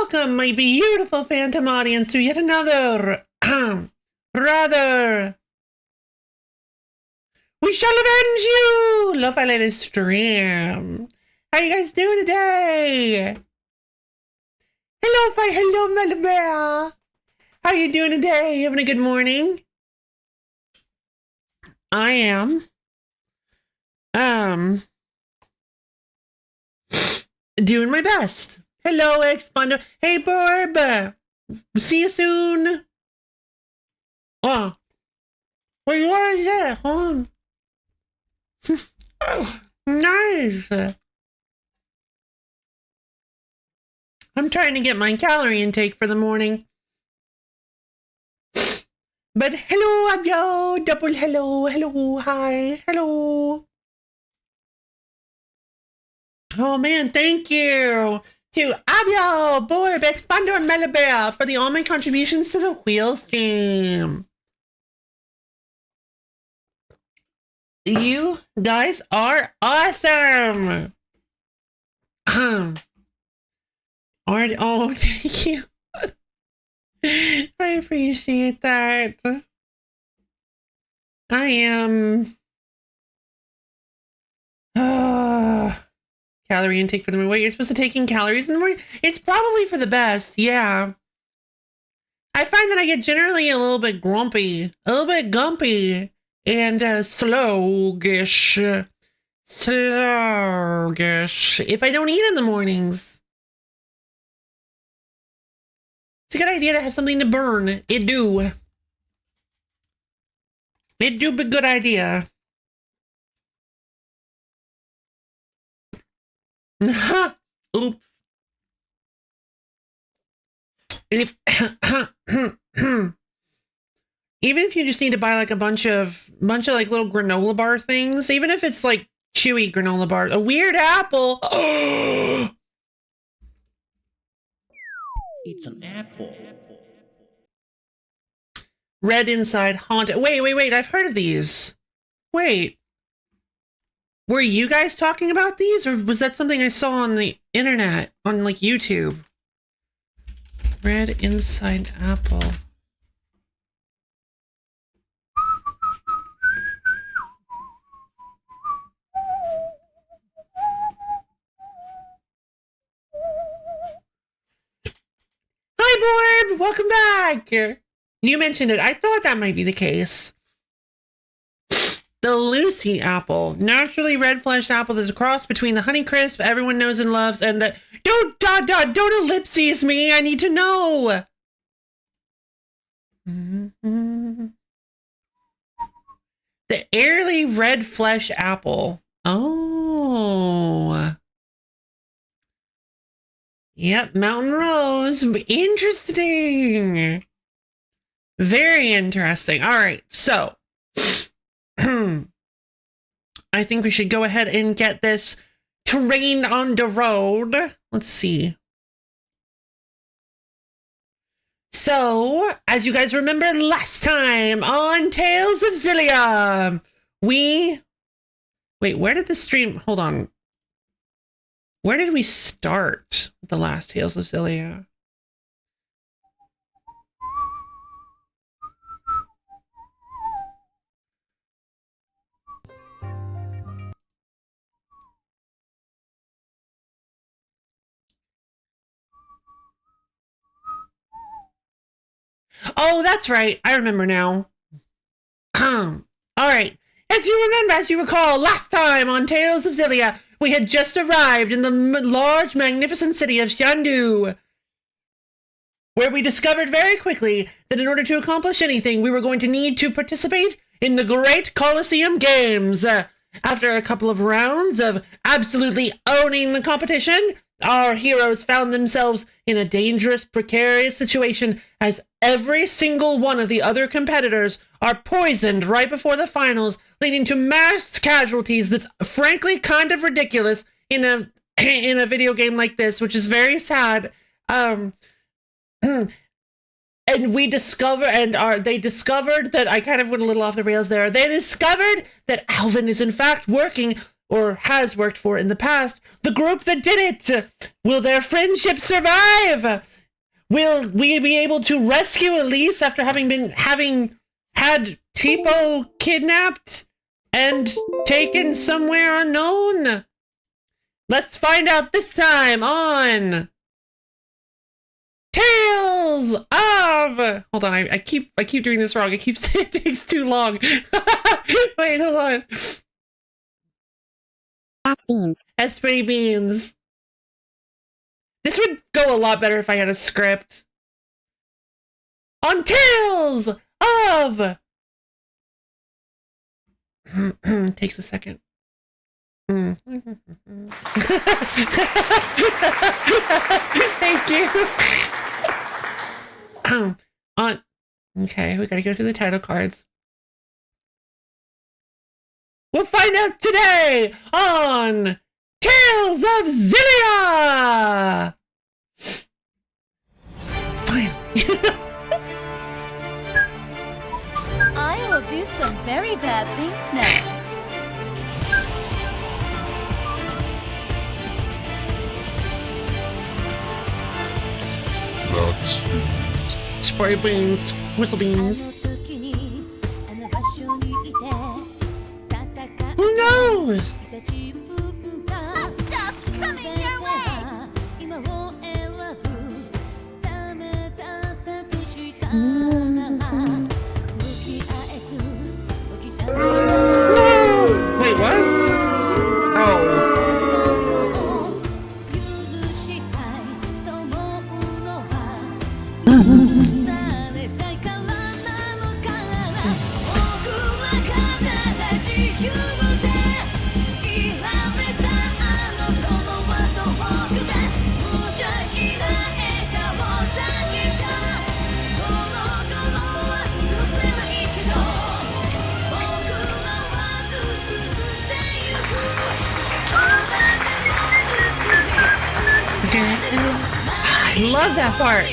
welcome, my beautiful phantom audience, to yet another, rather, we shall avenge you! Love I Let stream. How you guys doing today? Hello, Melibea. How you doing today? Having a good morning? I am. Doing my best. Hello, Expander. Hey, Barb. See you soon. Oh. Wait, what is that? Hold on. Oh, nice. I'm trying to get my calorie intake for the morning. But hello, Abyo. Double hello. Hello, hi. Hello. Oh man, thank you to Abyo, Borb, Expander, and Melibea for all my contributions to the wheel stream. You guys are awesome. Oh, thank you. I appreciate that. I am. Calorie intake for the morning. Wait, you're supposed to take in calories in the morning? It's probably for the best, yeah. I find that I get generally a little bit grumpy, and sluggish if I don't eat in the mornings. It's a good idea to have something to burn. It do be a good idea. Oops. Even if you just need to buy like a bunch of like little granola bar things, even if it's like chewy granola bar, a weird apple. It's an apple. Red inside, haunted. Wait. I've heard of these. Wait. Were you guys talking about these, or was that something I saw on the internet, on like YouTube? Red inside apple. Hi, Borb! Welcome back! You mentioned it. I thought that might be the case. The Lucy apple, naturally red-fleshed apple that's a cross between the Honeycrisp everyone knows and loves and the don't ellipses me. I need to know. The airly red flesh apple. Oh. Yep, Mountain Rose. Interesting. Very interesting. All right, so. I think we should go ahead and get this train on the road. Let's see. So, as you guys remember last time on Tales of Xillia, wait, where did the stream, hold on. Where did we start with the last Tales of Xillia? Oh, that's right. I remember now. All right. As you recall, last time on Tales of Xillia, we had just arrived in the large, magnificent city of Shandu, where we discovered very quickly that in order to accomplish anything, we were going to need to participate in the Great Colosseum Games. After a couple of rounds of absolutely owning the competition, our heroes found themselves in a dangerous, precarious situation as every single one of the other competitors are poisoned right before the finals, leading to mass casualties that's frankly kind of ridiculous in a video game like this, which is very sad. And we discover, they discovered that, I kind of went a little off the rails there, they discovered that Alvin is in fact working, or has worked for in the past, the group that did it. Will their friendship survive? Will we be able to rescue Elise after having had Tipo kidnapped and taken somewhere unknown? Let's find out this time on Tales of... Hold on, I keep doing this wrong. I keep saying it takes too long. Wait, hold on. That's beans. Esprit beans. This would go a lot better if I had a script. On Tales of... Takes a second. Thank you. Okay, we gotta go through the title cards. We'll find out today on Tales of Xillia! Fine. I will do some very bad things now. Spray beans, whistle beans. Who knows? Stuff's coming your way. No! Wait, what? Oh. I love that part.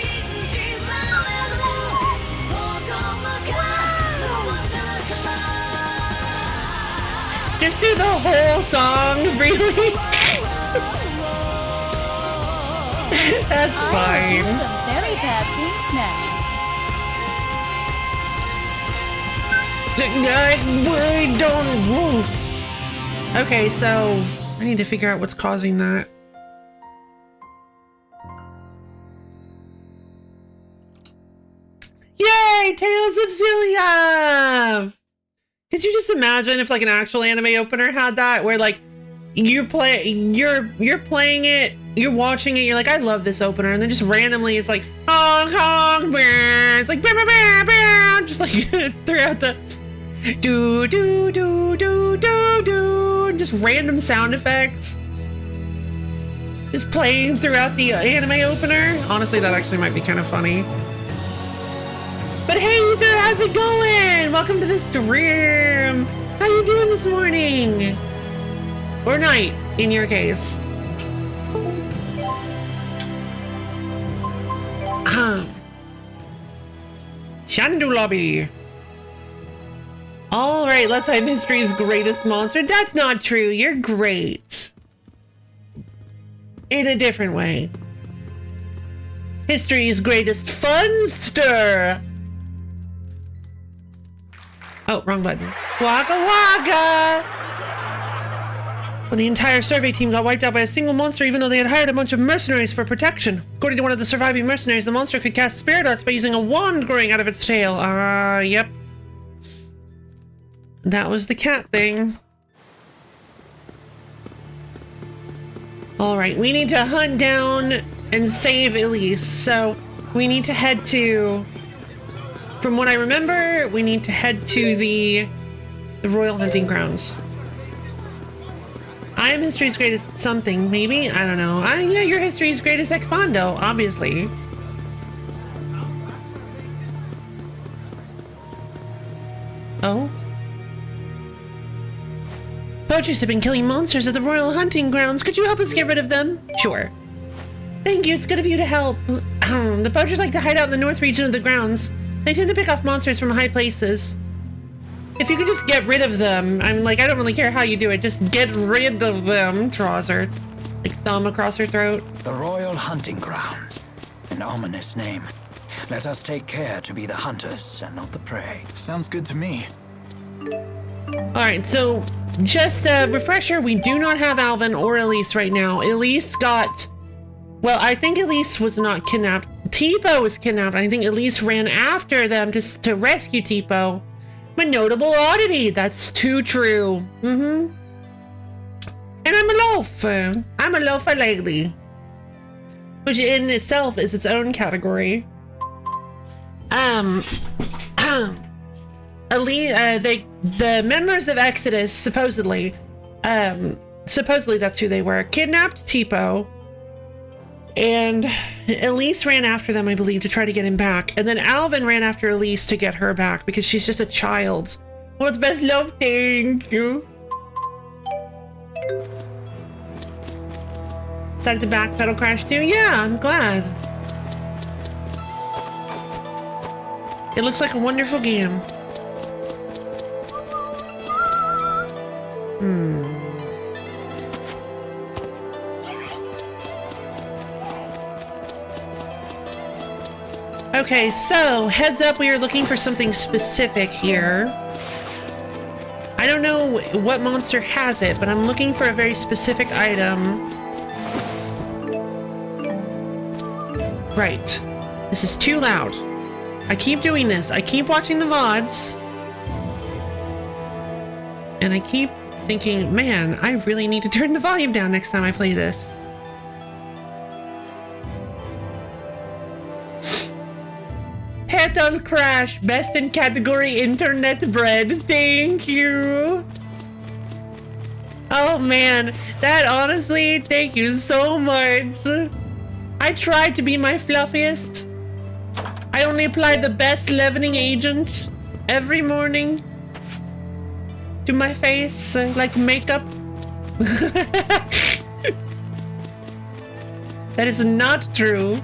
Just do the whole song, really? That's fine. Some very bad things now. I don't move. Okay, so I need to figure out what's causing that. Yay! Tales of Xillia! Could you just imagine if like an actual anime opener had that, where like you're playing it, you're watching it, you're like, I love this opener, and then just randomly it's like honk honk, bah, it's like bah, bah, bah, bah, just like throughout the do do do do do do, just random sound effects just playing throughout the anime opener. Honestly, that actually might be kind of funny. But hey Ether, how's it going? Welcome to the stream. How you doing this morning? Or night, in your case. Shandu Lobby. Alright, let's hide history's greatest monster. That's not true, you're great. In a different way. History's greatest funster. Oh, wrong button. Waka waka! When the entire survey team got wiped out by a single monster, even though they had hired a bunch of mercenaries for protection. According to one of the surviving mercenaries, the monster could cast spirit arts by using a wand growing out of its tail. Yep. That was the cat thing. Alright, we need to hunt down and save Elise, so we need to head to... From what I remember, we need to head to the Royal Hunting Grounds. I am history's greatest something, maybe? I don't know. Yeah, you're history's greatest expondo, obviously. Oh? Poachers have been killing monsters at the Royal Hunting Grounds. Could you help us get rid of them? Sure. Thank you, it's good of you to help. The poachers like to hide out in the north region of the grounds. They tend to pick off monsters from high places. If you could just get rid of them, I don't really care how you do it, just get rid of them, draws her, like thumb across her throat. The Royal Hunting Grounds. An ominous name. Let us take care to be the hunters and not the prey. Sounds good to me. Alright, so just a refresher, we do not have Alvin or Elise right now. Elise got... Well, I think Elise was not kidnapped. Tipo was kidnapped. I think Elise ran after them to rescue Tipo. But notable oddity, that's too true. Mm-hmm. And I'm a loafer. I'm a loafer lately. Which in itself is its own category. The members of Exodus supposedly that's who they were, kidnapped Tipo, and Elise ran after them, I believe, to try to get him back, and then Alvin ran after Elise to get her back because she's just a child. What's best love? Thank you. Decided to backpedal Crash 2? Yeah, I'm glad. It looks like a wonderful game. Okay, so heads up, we are looking for something specific here. I don't know what monster has it, but I'm looking for a very specific item. Right. This is too loud. I keep doing this. I keep watching the VODs. And I keep thinking, man, I really need to turn the volume down next time I play this. Petal Crash, best in category internet bread. Thank you. Oh man, that honestly, thank you so much. I tried to be my fluffiest. I only apply the best leavening agent every morning to my face, like makeup. That is not true,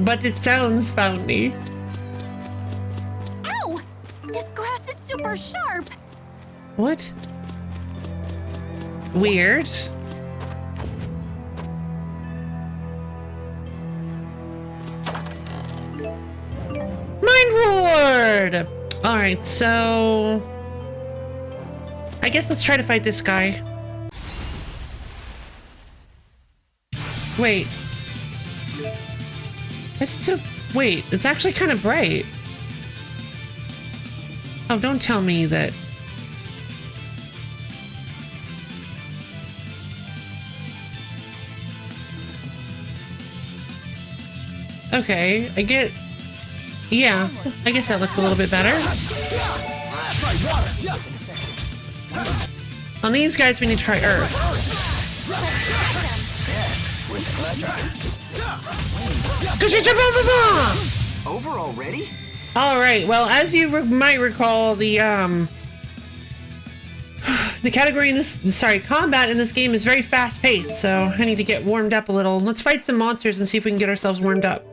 but it sounds funny. Ow! This grass is super sharp. What? Weird. Mind Ward! Alright, so... I guess let's try to fight this guy. Wait. Is it so... Wait, it's actually kind of bright. Oh, don't tell me that... Okay, I get... Yeah, I guess that looks a little bit better. On these guys, we need to try Earth. Over already? Alright, well, as you might recall, the category in this... Sorry, combat in this game is very fast-paced, so I need to get warmed up a little. Let's fight some monsters and see if we can get ourselves warmed up.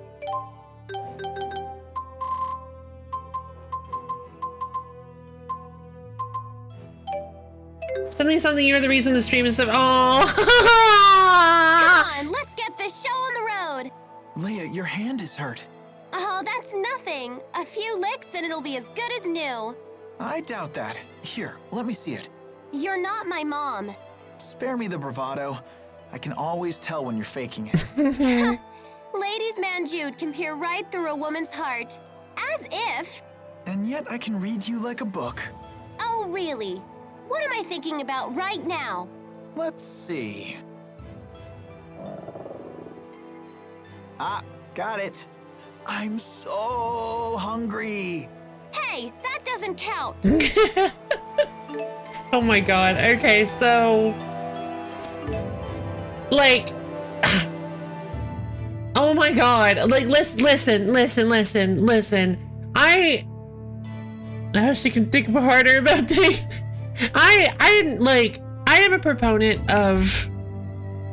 Something, you're the reason the stream is so... Oh. Come on, let's get this show on the road. Leia, your hand is hurt. Oh, that's nothing. A few licks and it'll be as good as new. I doubt that. Here, let me see it. You're not my mom. Spare me the bravado. I can always tell when you're faking it. Ladies' man Jude can peer right through a woman's heart. As if... And yet I can read you like a book. Oh, really? What am I thinking about right now? Let's see. Ah, got it. I'm so hungry. Hey, that doesn't count. Oh my god. Okay, so... Like... Oh my god. Like, listen. I actually can think harder about things. I am a proponent of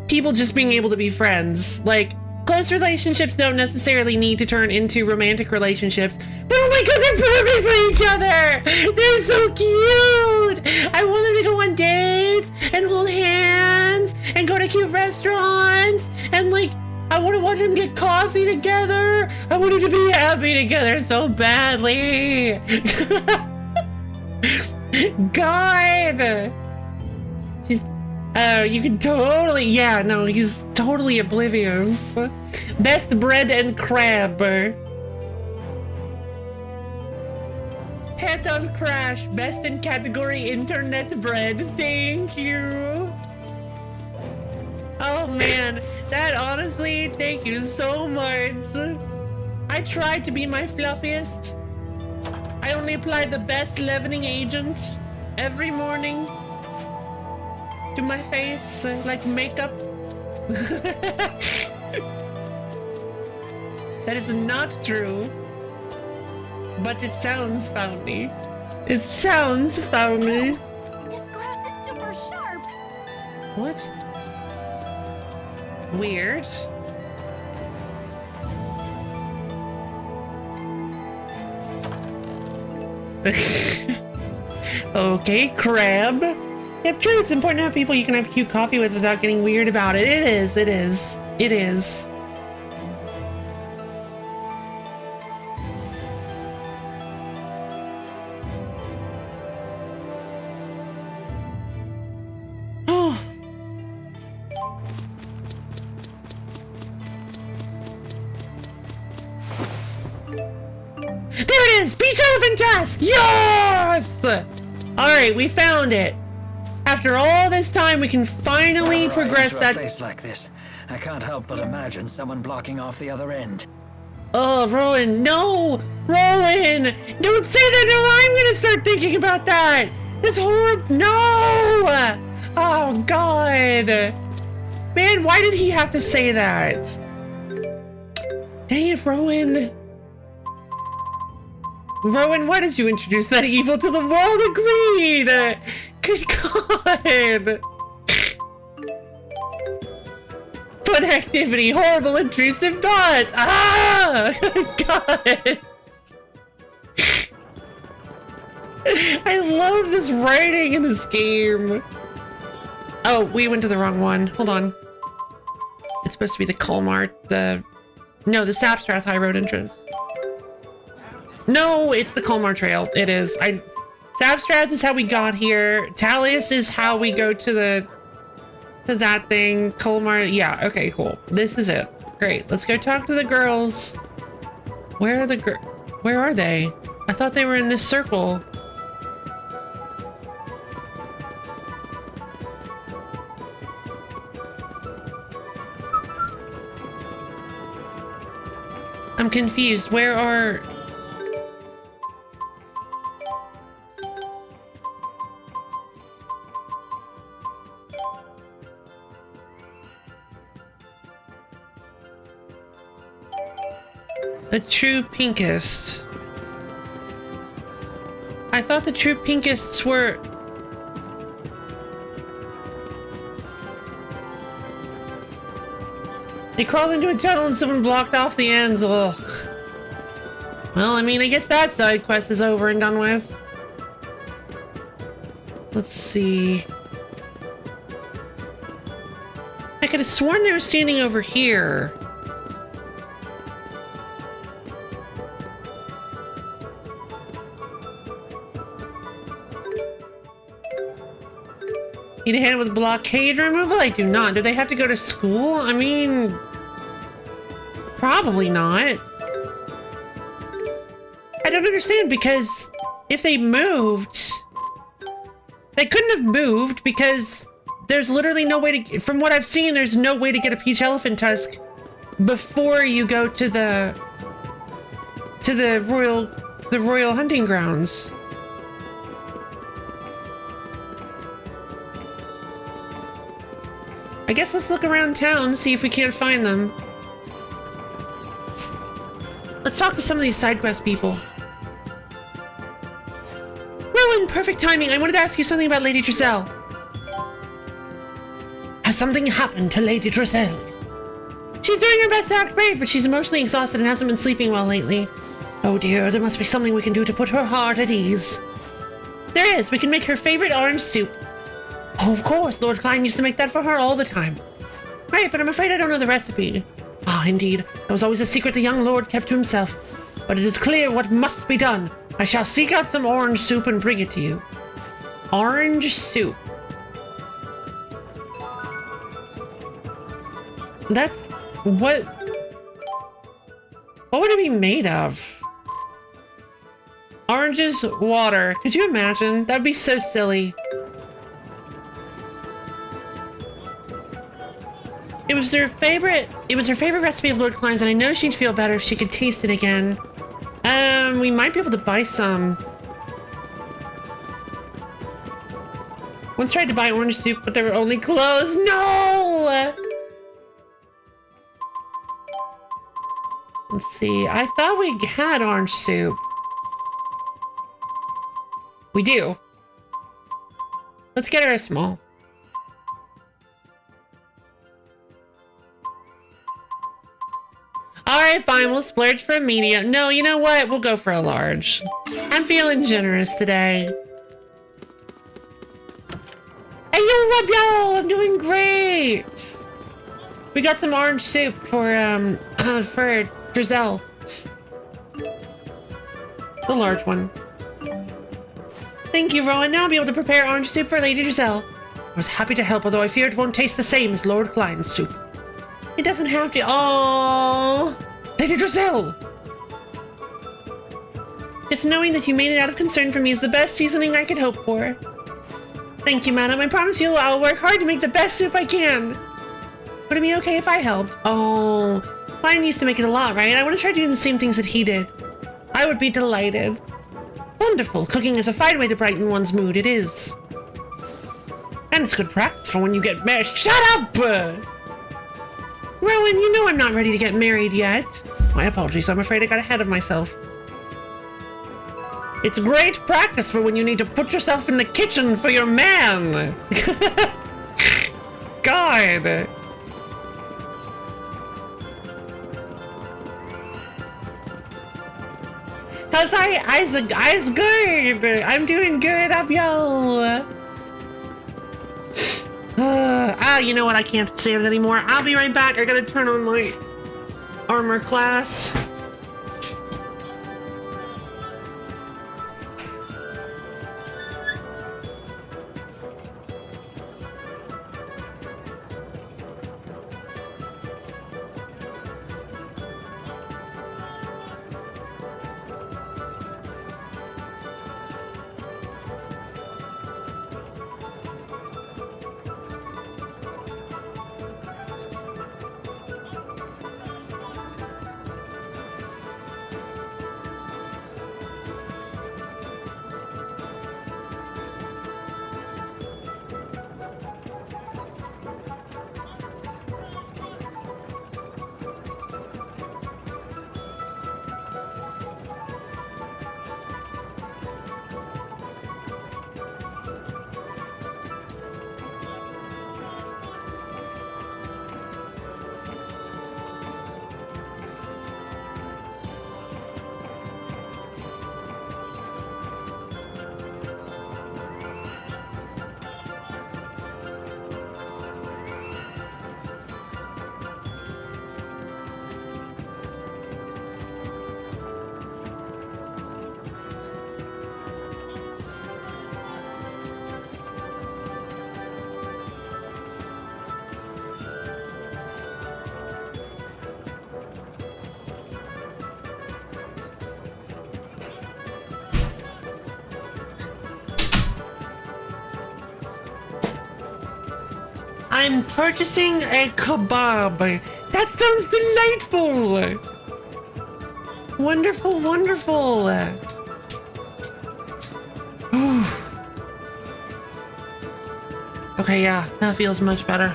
people just being able to be friends. Like, close relationships don't necessarily need to turn into romantic relationships. But oh my god, they're perfect for each other! They're so cute! I want them to go on dates and hold hands and go to cute restaurants and like I would have watched them get coffee together. I wanted to be happy together so badly. God. She's, you can totally, yeah, no, he's totally oblivious. Best bread and crab. Head on Crash, best in category internet bread. Thank you. Oh man, that honestly, thank you so much. I tried to be my fluffiest. I only apply the best leavening agent every morning to my face, like makeup. That is not true, but it sounds funny. It sounds funny. This grass is super sharp. What? Weird. Okay, crab. Yep, true. It's important to have people you can have cute coffee with without getting weird about it. It is. It is. It is. Oh. There it is! Beach elephant tusk! Yes! Alright, we found it. After all this time, we can finally progress into that. a place like this, I can't help but imagine someone blocking off the other end. Oh, Rowan, no! Rowan! Don't say that! No, I'm gonna start thinking about that! That's horrible! No! Oh, God! Man, why did he have to say that? Dang it, Rowan! Rowan, why did you introduce that evil to the world? Agreed! Good God! Fun activity, horrible intrusive thoughts! Ah! God! I love this writing in this game. Oh, we went to the wrong one. Hold on. It's supposed to be the Colmar, the Sapstrath High Road entrance. No, it's the Colmar Trail. It is. Sapstrath is how we got here. Talius is how we go to that thing. Colmar, yeah, okay, cool. This is it. Great, let's go talk to the girls. Where are they? I thought they were in this circle. I'm confused. Where are... The true pinkest. I thought the true pinkests were... They crawled into a tunnel and someone blocked off the ends. Ugh. Well, I mean, I guess that side quest is over and done with. Let's see. I could have sworn they were standing over here. Need a hand with blockade removal? I do not. Do they have to go to school? I mean... Probably not. I don't understand, because if they moved... They couldn't have moved because there's literally no way to... From what I've seen, there's no way to get a peach elephant tusk before you go to the royal hunting grounds. I guess let's look around town, see if we can't find them. Let's talk to some of these side quest people. Rowan, perfect timing. I wanted to ask you something about Lady Tressel. Has something happened to Lady Tressel? She's doing her best to act brave, but she's emotionally exhausted and hasn't been sleeping well lately. Oh dear, there must be something we can do to put her heart at ease. There is. We can make her favorite orange soup. Oh, of course. Lord Klein used to make that for her all the time. Right, but I'm afraid I don't know the recipe. Ah, indeed. It was always a secret the young lord kept to himself. But it is clear what must be done. I shall seek out some orange soup and bring it to you. Orange soup. That's... What would it be made of? Oranges, water. Could you imagine? That'd be so silly. It was her favorite recipe of Lord Klein's, and I know she'd feel better if she could taste it again. We might be able to buy some. Once tried to buy orange soup, but they were only closed. No! Let's see. I thought we had orange soup. We do. Let's get her a small. Alright, fine, we'll splurge for a medium. No, you know what? We'll go for a large. I'm feeling generous today. Hey, yo, Rabio! I'm doing great! We got some orange soup for Giselle. The large one. Thank you, Rowan. Now I'll be able to prepare orange soup for Lady Giselle. I was happy to help, although I fear it won't taste the same as Lord Klein's soup. It doesn't have to. Oh, Lady Giselle! Just knowing that you made it out of concern for me is the best seasoning I could hope for. Thank you, madam. I promise you I'll work hard to make the best soup I can. Would it be okay if I helped? Oh, Klein used to make it a lot, right? I want to try doing the same things that he did. I would be delighted. Wonderful. Cooking is a fine way to brighten one's mood. It is. And it's good practice for when you get married. Shut up! Rowan, you know I'm not ready to get married yet. My apologies, I'm afraid I got ahead of myself. It's great practice for when you need to put yourself in the kitchen for your man. God. How's I's good? I'm doing good, up yo. You know what? I can't stand it anymore. I'll be right back. I gotta turn on my armor class. I'm purchasing a kebab. That sounds delightful. Wonderful, wonderful. Okay, yeah, that feels much better.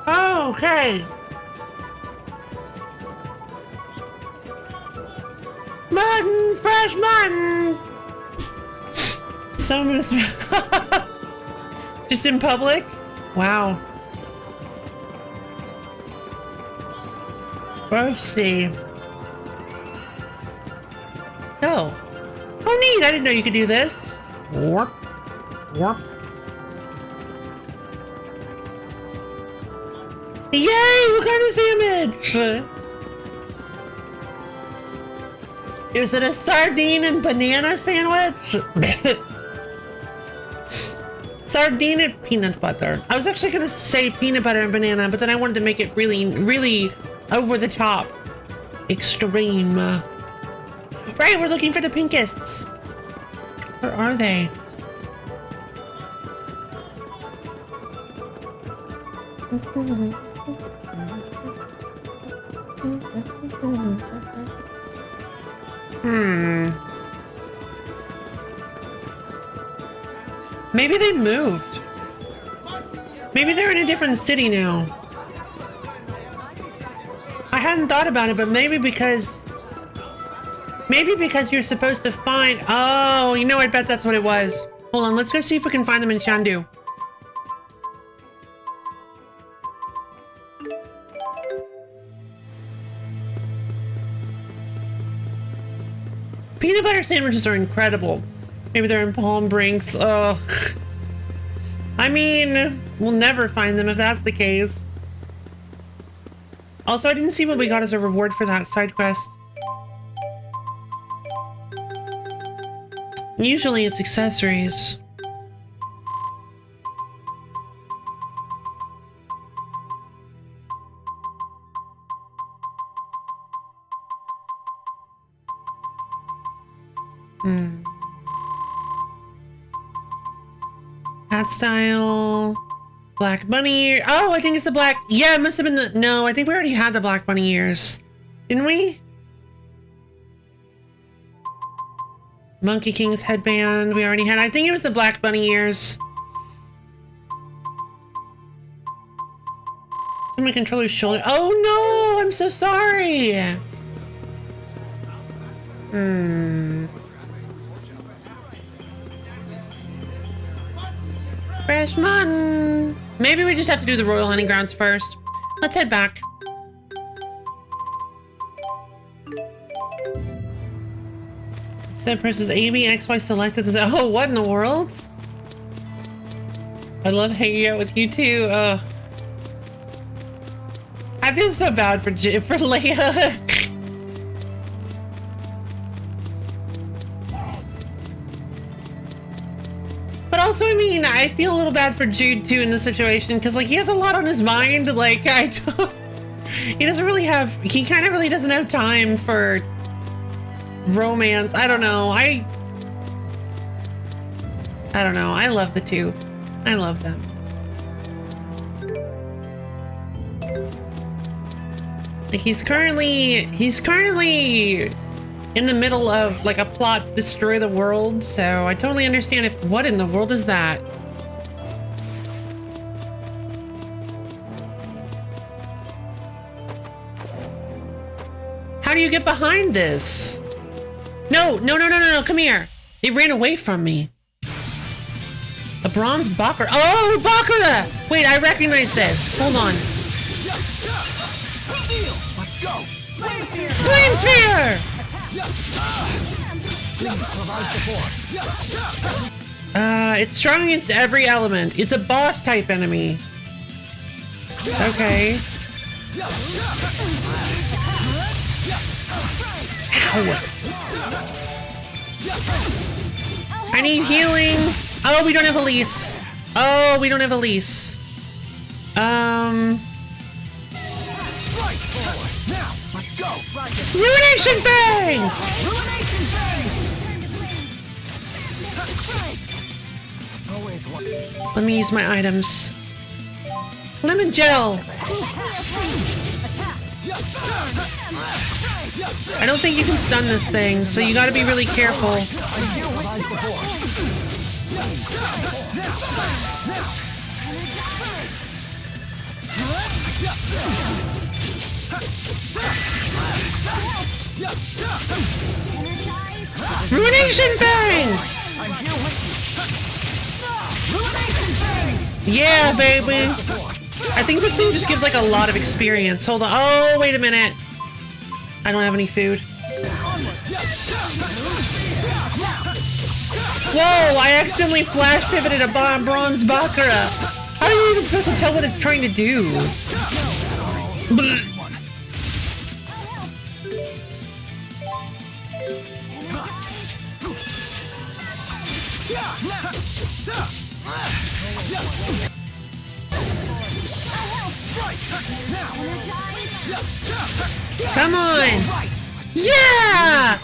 Okay. Mutton, fresh mutton. Someone is just in public. Wow. Let's see. Oh. Oh, neat. I didn't know you could do this. Warp. Warp. Yay! What kind of sandwich? Is it a sardine and banana sandwich? Sardine and peanut butter. I was actually gonna say peanut butter and banana, but then I wanted to make it really, really over the top. Extreme. Right, we're looking for the pinkists. Where are they? Maybe they moved. Maybe they're in a different city now. I hadn't thought about it, but maybe because you're supposed to find... Oh, you know, I bet that's what it was. Hold on, let's go see if we can find them in Shandu. Peanut butter sandwiches are incredible. Maybe they're in Palm Brinks. Ugh. I mean, we'll never find them if that's the case. Also, I didn't see what we got as a reward for that side quest. Usually it's accessories. Hat style. Black bunny ear. Oh, I think it's the black. Yeah, it must have been the. No, I think we already had the black bunny ears. Didn't we? Monkey King's headband. We already had. I think it was the black bunny ears. Someone controller's shoulder. Oh no! I'm so sorry. Fresh mutton. Maybe we just have to do the royal hunting grounds first. Let's head back. Set presses A, B, X, Y selected. This. Oh, what in the world? I love hanging out with you too. I feel so bad for Leia. But also, I mean, I feel a little bad for Jude too in this situation because, like, he has a lot on his mind. Like, he doesn't really have. He kind of really doesn't have time for romance. I don't know. I don't know. I love the two. I love them. Like, he's currently in the middle of, like, a plot to destroy the world, so I totally understand if... What in the world is that? How do you get behind this? No, come here. It ran away from me. A bronze Bakura. Oh, Bakura! Wait, I recognize this. Hold on. Let's go. Flame Sphere! It's strong against every element. It's a boss type enemy. Okay. Ow. I need healing. Oh, we don't have Elise. Oh, we don't have Elise. Ruination Fangs! Let me use my items. Lemon gel. I don't think you can stun this thing, so you gotta be really careful. Ruination Fang! Yeah, baby! I think this thing just gives like a lot of experience. Hold on. Oh, wait a minute. I don't have any food. Whoa, I accidentally flash pivoted a bronze Bakura. How are you even supposed to tell what it's trying to do? Blech. Come on! Yeah!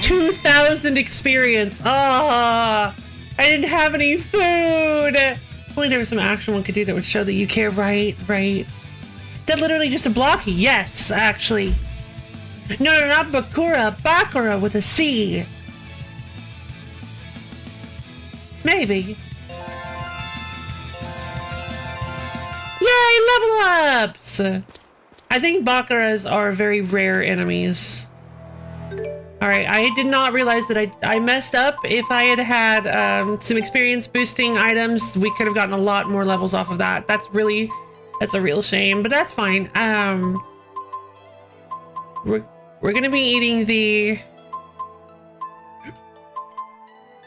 2,000 experience. Ah, I didn't have any food. Only there was some action one could do that would show that you care. Right. Is that literally just a block? Yes, actually. No, not Bakura. Bakura with a C. Maybe. Yay, level ups! I think Bakuras are very rare enemies. Alright, I did not realize that I messed up. If I had had some experience boosting items, we could have gotten a lot more levels off of that. That's a real shame, but that's fine. We're gonna be eating the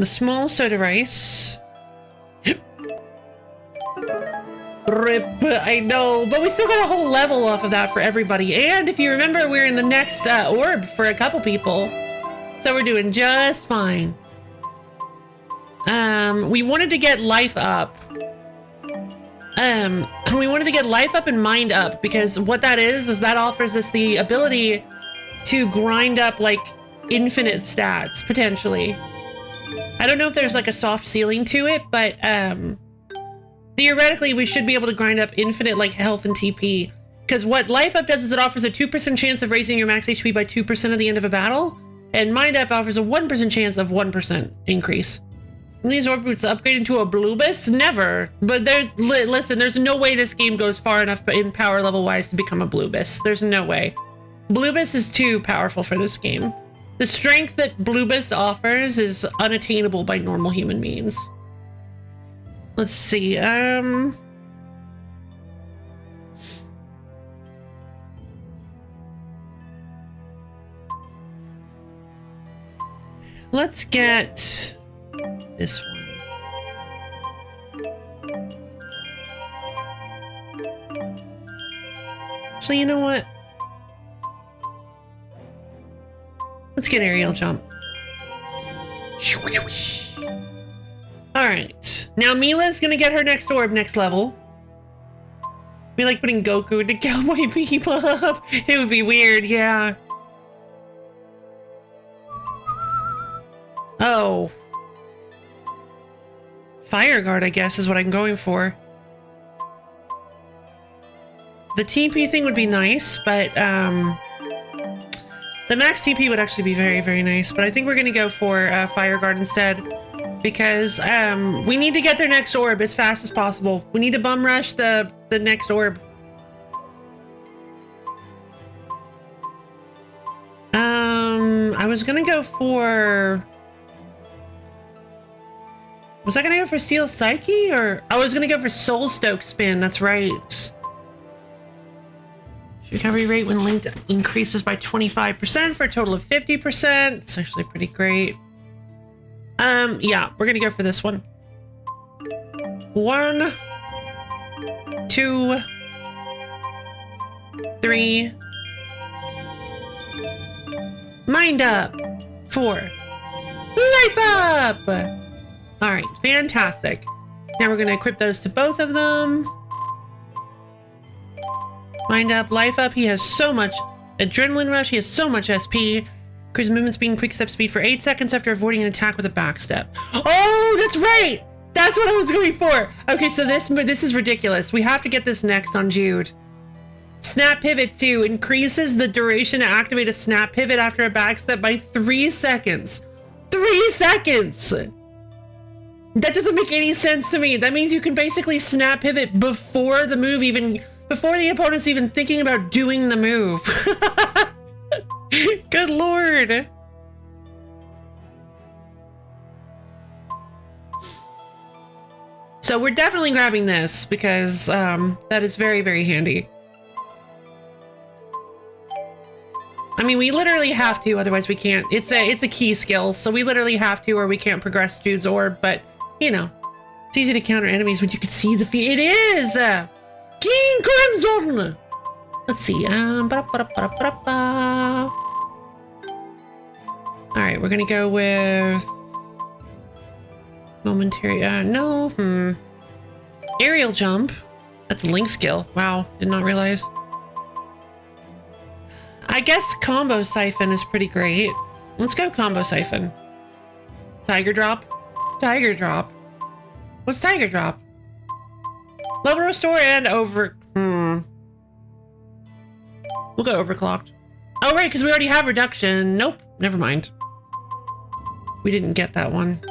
small soda rice. Rip, I know, but we still got a whole level off of that for everybody. And if you remember, we're in the next orb for a couple people. So we're doing just fine. We wanted to get life up. We wanted to get life up and mind up, because what that is that offers us the ability to grind up like infinite stats, potentially. I don't know if there's like a soft ceiling to it, but theoretically, we should be able to grind up infinite like health and TP. Because what Life Up does is it offers a 2% chance of raising your max HP by 2% at the end of a battle. And Mind Up offers a 1% chance of 1% increase. And these orb boots upgraded to a Bluebus? Never. But listen, there's no way this game goes far enough in power level wise to become a Bluebus. There's no way. Bluebus is too powerful for this game. The strength that Bluebus offers is unattainable by normal human means. Let's see, let's get this one. Actually, you know what? Let's get aerial jump. Alright, now Mila's gonna get her next orb next level. Be like putting Goku into Cowboy Bebop. It would be weird, yeah. Oh. Fire Guard, I guess, is what I'm going for. The TP thing would be nice, but the max TP would actually be very, very nice. But I think we're gonna go for Fire Guard instead. Because we need to get their next orb as fast as possible. We need to bum rush the next orb. I was gonna go for... Was I gonna go for Steel Psyche, or... I was gonna go for Soul Stoke Spin, that's right. Recovery rate when linked increases by 25% for a total of 50%. It's actually pretty great. Yeah, we're gonna go for this one. 1, 2, 3. Mind Up. 4. Life Up! Alright, fantastic. Now we're gonna equip those to both of them. Mind Up, Life Up. He has so much Adrenaline Rush. He has so much SP. Increase movement speed and quick step speed for 8 seconds after avoiding an attack with a backstep. Oh, that's right! That's what I was going for! Okay, so this is ridiculous. We have to get this next on Jude. Snap Pivot 2 increases the duration to activate a Snap Pivot after a backstep by 3 seconds. 3 seconds! That doesn't make any sense to me. That means you can basically Snap Pivot before the move even... Before the opponent's even thinking about doing the move. Good lord. So we're definitely grabbing this because that is very, very handy. I mean, we literally have to, otherwise we can't. It's a key skill, so we literally have to or we can't progress Jude's orb, but, you know. It's easy to counter enemies when you can see the It is! King Crimson! Let's see. Alright, we're gonna go with... Momentary... no. Aerial jump. That's a link skill. Wow, did not realize. I guess combo siphon is pretty great. Let's go combo siphon. Tiger drop. Tiger drop. What's tiger drop? Level restore and over... We'll go overclocked. Oh, right, because we already have reduction. Nope, never mind. We didn't get that one.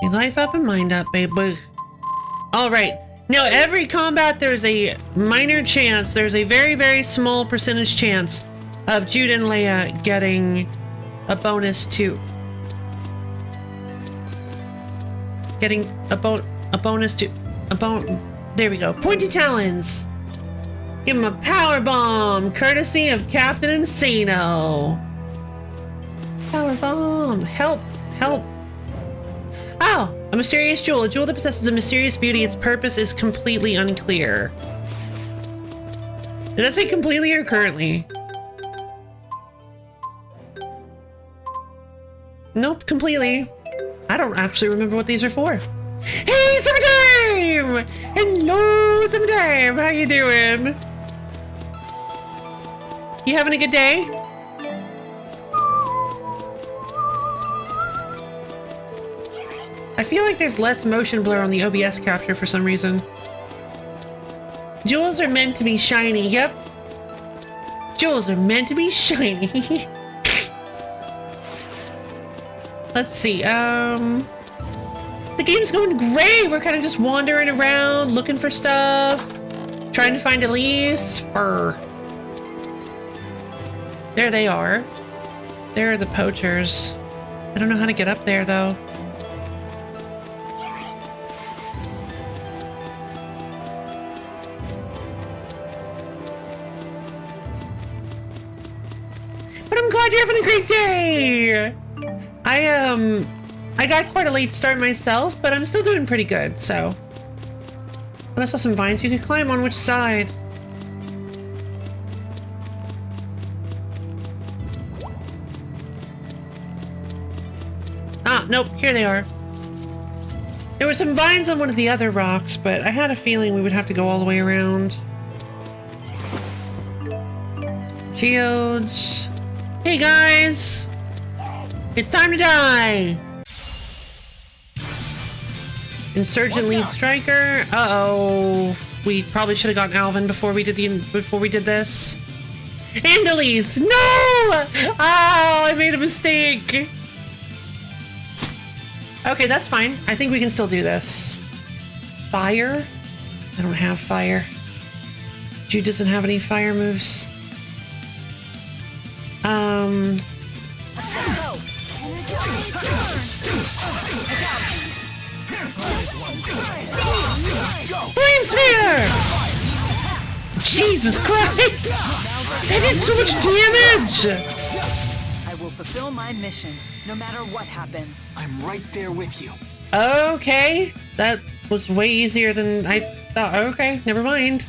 Your life up and mind up, baby. All right. Now, every combat, there's a minor chance. There's a very, very small percentage chance of Jude and Leia getting a bonus to... Getting a bonus to... There we go. Pointy talons. Give him a power bomb, courtesy of Captain Insano. Power bomb. Help. Help. Oh, a mysterious jewel. A jewel that possesses a mysterious beauty. Its purpose is completely unclear. Did that say completely or currently? Nope, completely. I don't actually remember what these are for. Hey, Summertime! Hello, Summertime! How you doing? You having a good day? I feel like there's less motion blur on the OBS capture for some reason. Jewels are meant to be shiny. Yep. Jewels are meant to be shiny. Let's see. The game's going great. We're kind of just wandering around, looking for stuff, trying to find Elise. Fur. There they are. There are the poachers. I don't know how to get up there, though. But I'm glad you're having a great day! I got quite a late start myself, but I'm still doing pretty good, so. I saw some vines you could climb on. Which side? Ah, nope, here they are. There were some vines on one of the other rocks, but I had a feeling we would have to go all the way around. Geodes. Hey guys! It's time to die! Insurgent lead striker. Uh-oh. We probably should have gotten Alvin before we did this. And Elise! No! Oh, I made a mistake! Okay, that's fine. I think we can still do this. Fire? I don't have fire. Jude doesn't have any fire moves. Flame sphere! Jesus Christ! That did so much damage! I will fulfill my mission, no matter what happens. I'm right there with you. Okay, that was way easier than I thought. Okay, never mind.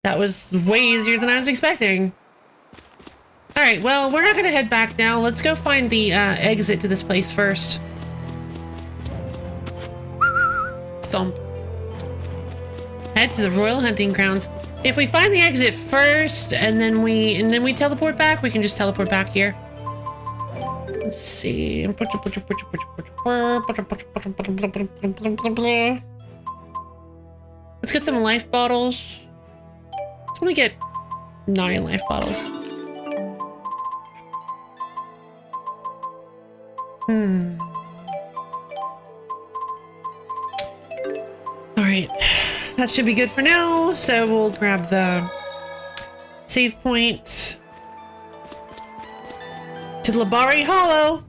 That was way easier than I was expecting. Alright, well, we're not gonna head back now. Let's go find the exit to this place first. Thump. Head to the Royal Hunting Grounds. If we find the exit first and then we teleport back, we can just teleport back here. Let's see. Let's get some life bottles. Let's only get 9 life bottles. Alright, that should be good for now, so we'll grab the save point to Labari Hollow.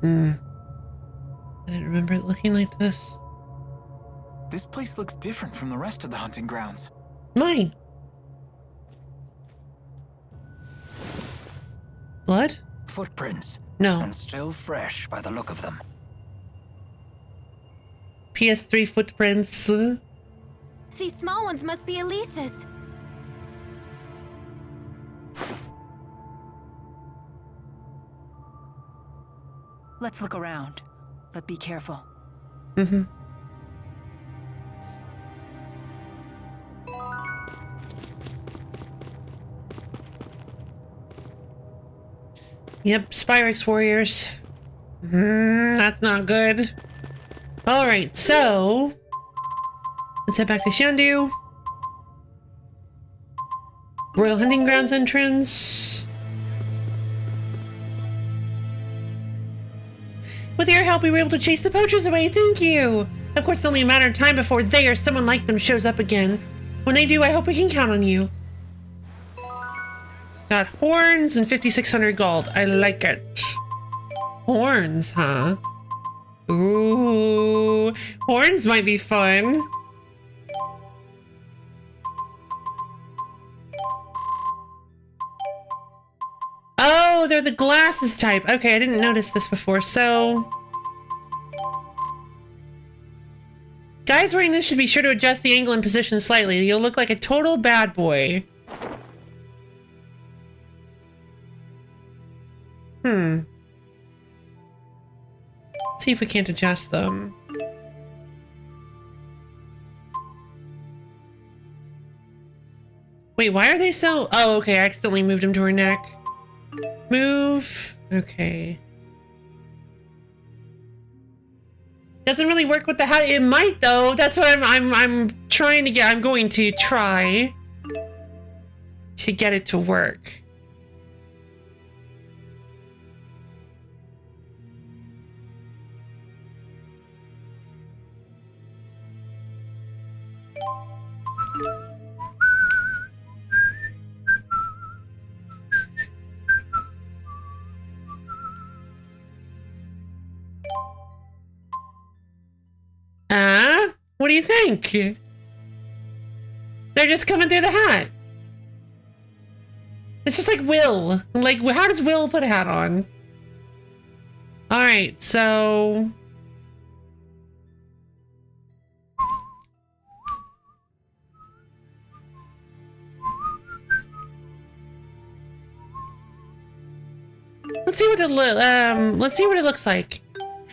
I didn't remember it looking like this. This place looks different from the rest of the hunting grounds. Mine. Blood? Footprints. No. And still fresh by the look of them. PS3 footprints. These small ones must be Elise's. Let's look around, but be careful. Mm-hmm. Yep, Spyrex warriors. That's not good. Alright, so... let's head back to Xiandu. Royal Hunting Grounds entrance. With your help, we were able to chase the poachers away. Thank you! Of course, it's only a matter of time before they or someone like them shows up again. When they do, I hope we can count on you. Got horns and 5,600 gold. I like it. Horns, huh? Ooh, horns might be fun. Oh, they're the glasses type. Okay, I didn't notice this before, so... guys wearing this should be sure to adjust the angle and position slightly. You'll look like a total bad boy. Let's see if we can't adjust them. Wait, why are they so... oh, okay, I accidentally moved him to her neck. Move. Okay. Doesn't really work with the hat. It might though. That's what I'm trying to get. I'm going to try to get it to work. What do you think? They're just coming through the hat. It's just like Will. Like, how does Will put a hat on? Alright, so... let's see what it looks like.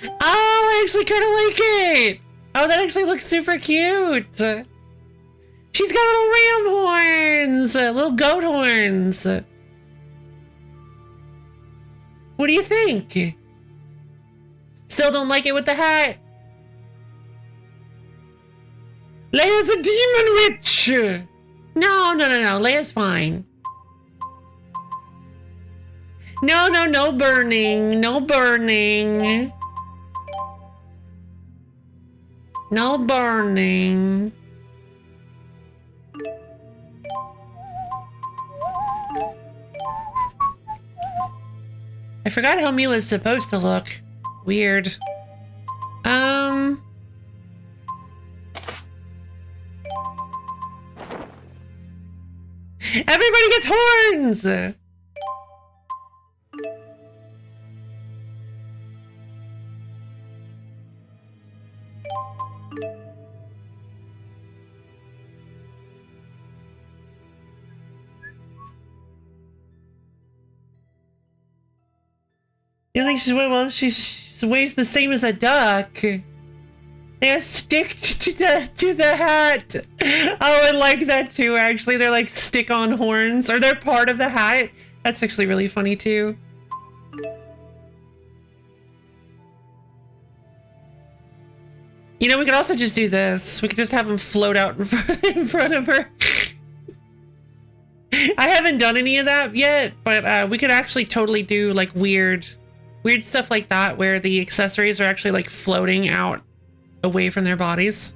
Oh, I actually kind of like it. Oh, that actually looks super cute. She's got little ram horns, little goat horns. What do you think? Still don't like it with the hat? Leia's a demon witch. No. Leia's fine. No burning. No burning. No burning. I forgot how Mila's supposed to look. Weird. Everybody gets horns! You think she's she weighs the same as a duck. They're sticked to the hat. Oh, I like that too, actually. They're like stick-on horns, or they're part of the hat. That's actually really funny too. You know, we could also just do this. We could just have them float out in front of her. I haven't done any of that yet, but we could actually totally do like weird stuff like that, where the accessories are actually like floating out away from their bodies.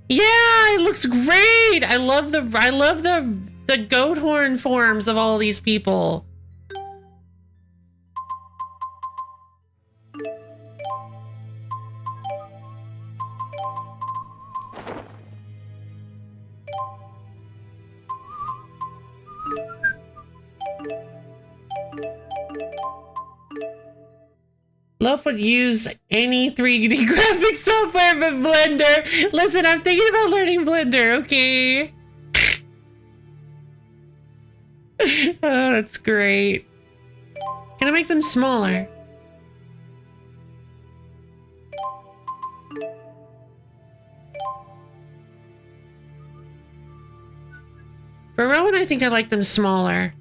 Yeah, it looks great. I love the goat horn forms of all these people. Love would use any 3D graphic software but Blender. Listen, I'm thinking about learning Blender, okay? Oh, that's great. Can I make them smaller? For Rowan, I think I like them smaller.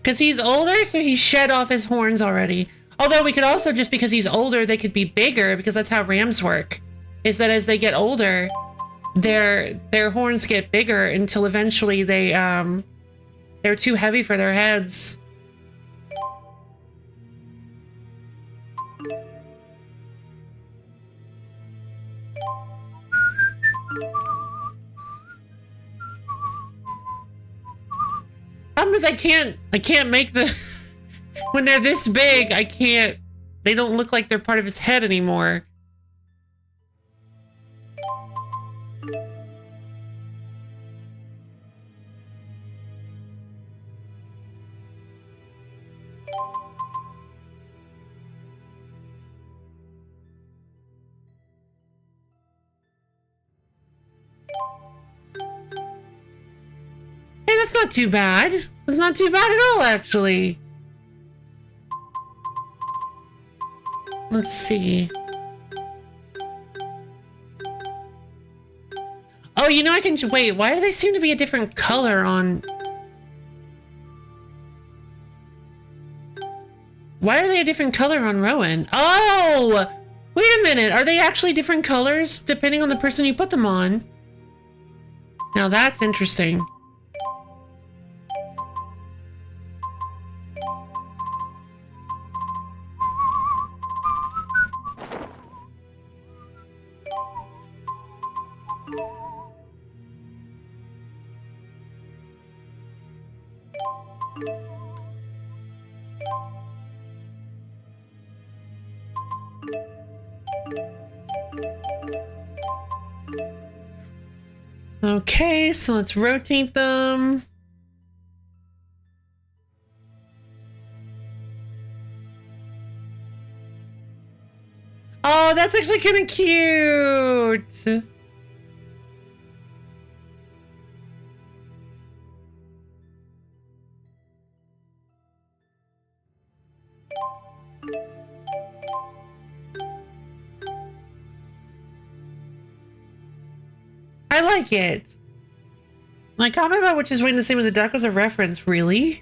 Because he's older, so he shed off his horns already. Although we could also, just because he's older, they could be bigger, because that's how rams work. Is that as they get older, their horns get bigger until eventually they're too heavy for their heads. Problem is I can't make the when they're this big, they don't look like they're part of his head anymore. Hey, that's not too bad. That's not too bad at all, actually. Let's see. Oh, you know, I can wait. Why do they seem to be a different color on? Why are they a different color on Rowan? Oh, wait a minute. Are they actually different colors depending on the person you put them on? Now that's interesting. Okay, so let's rotate them. Oh, that's actually kind of cute. I like it. My comment about which is wing the same as a duck was a reference, really?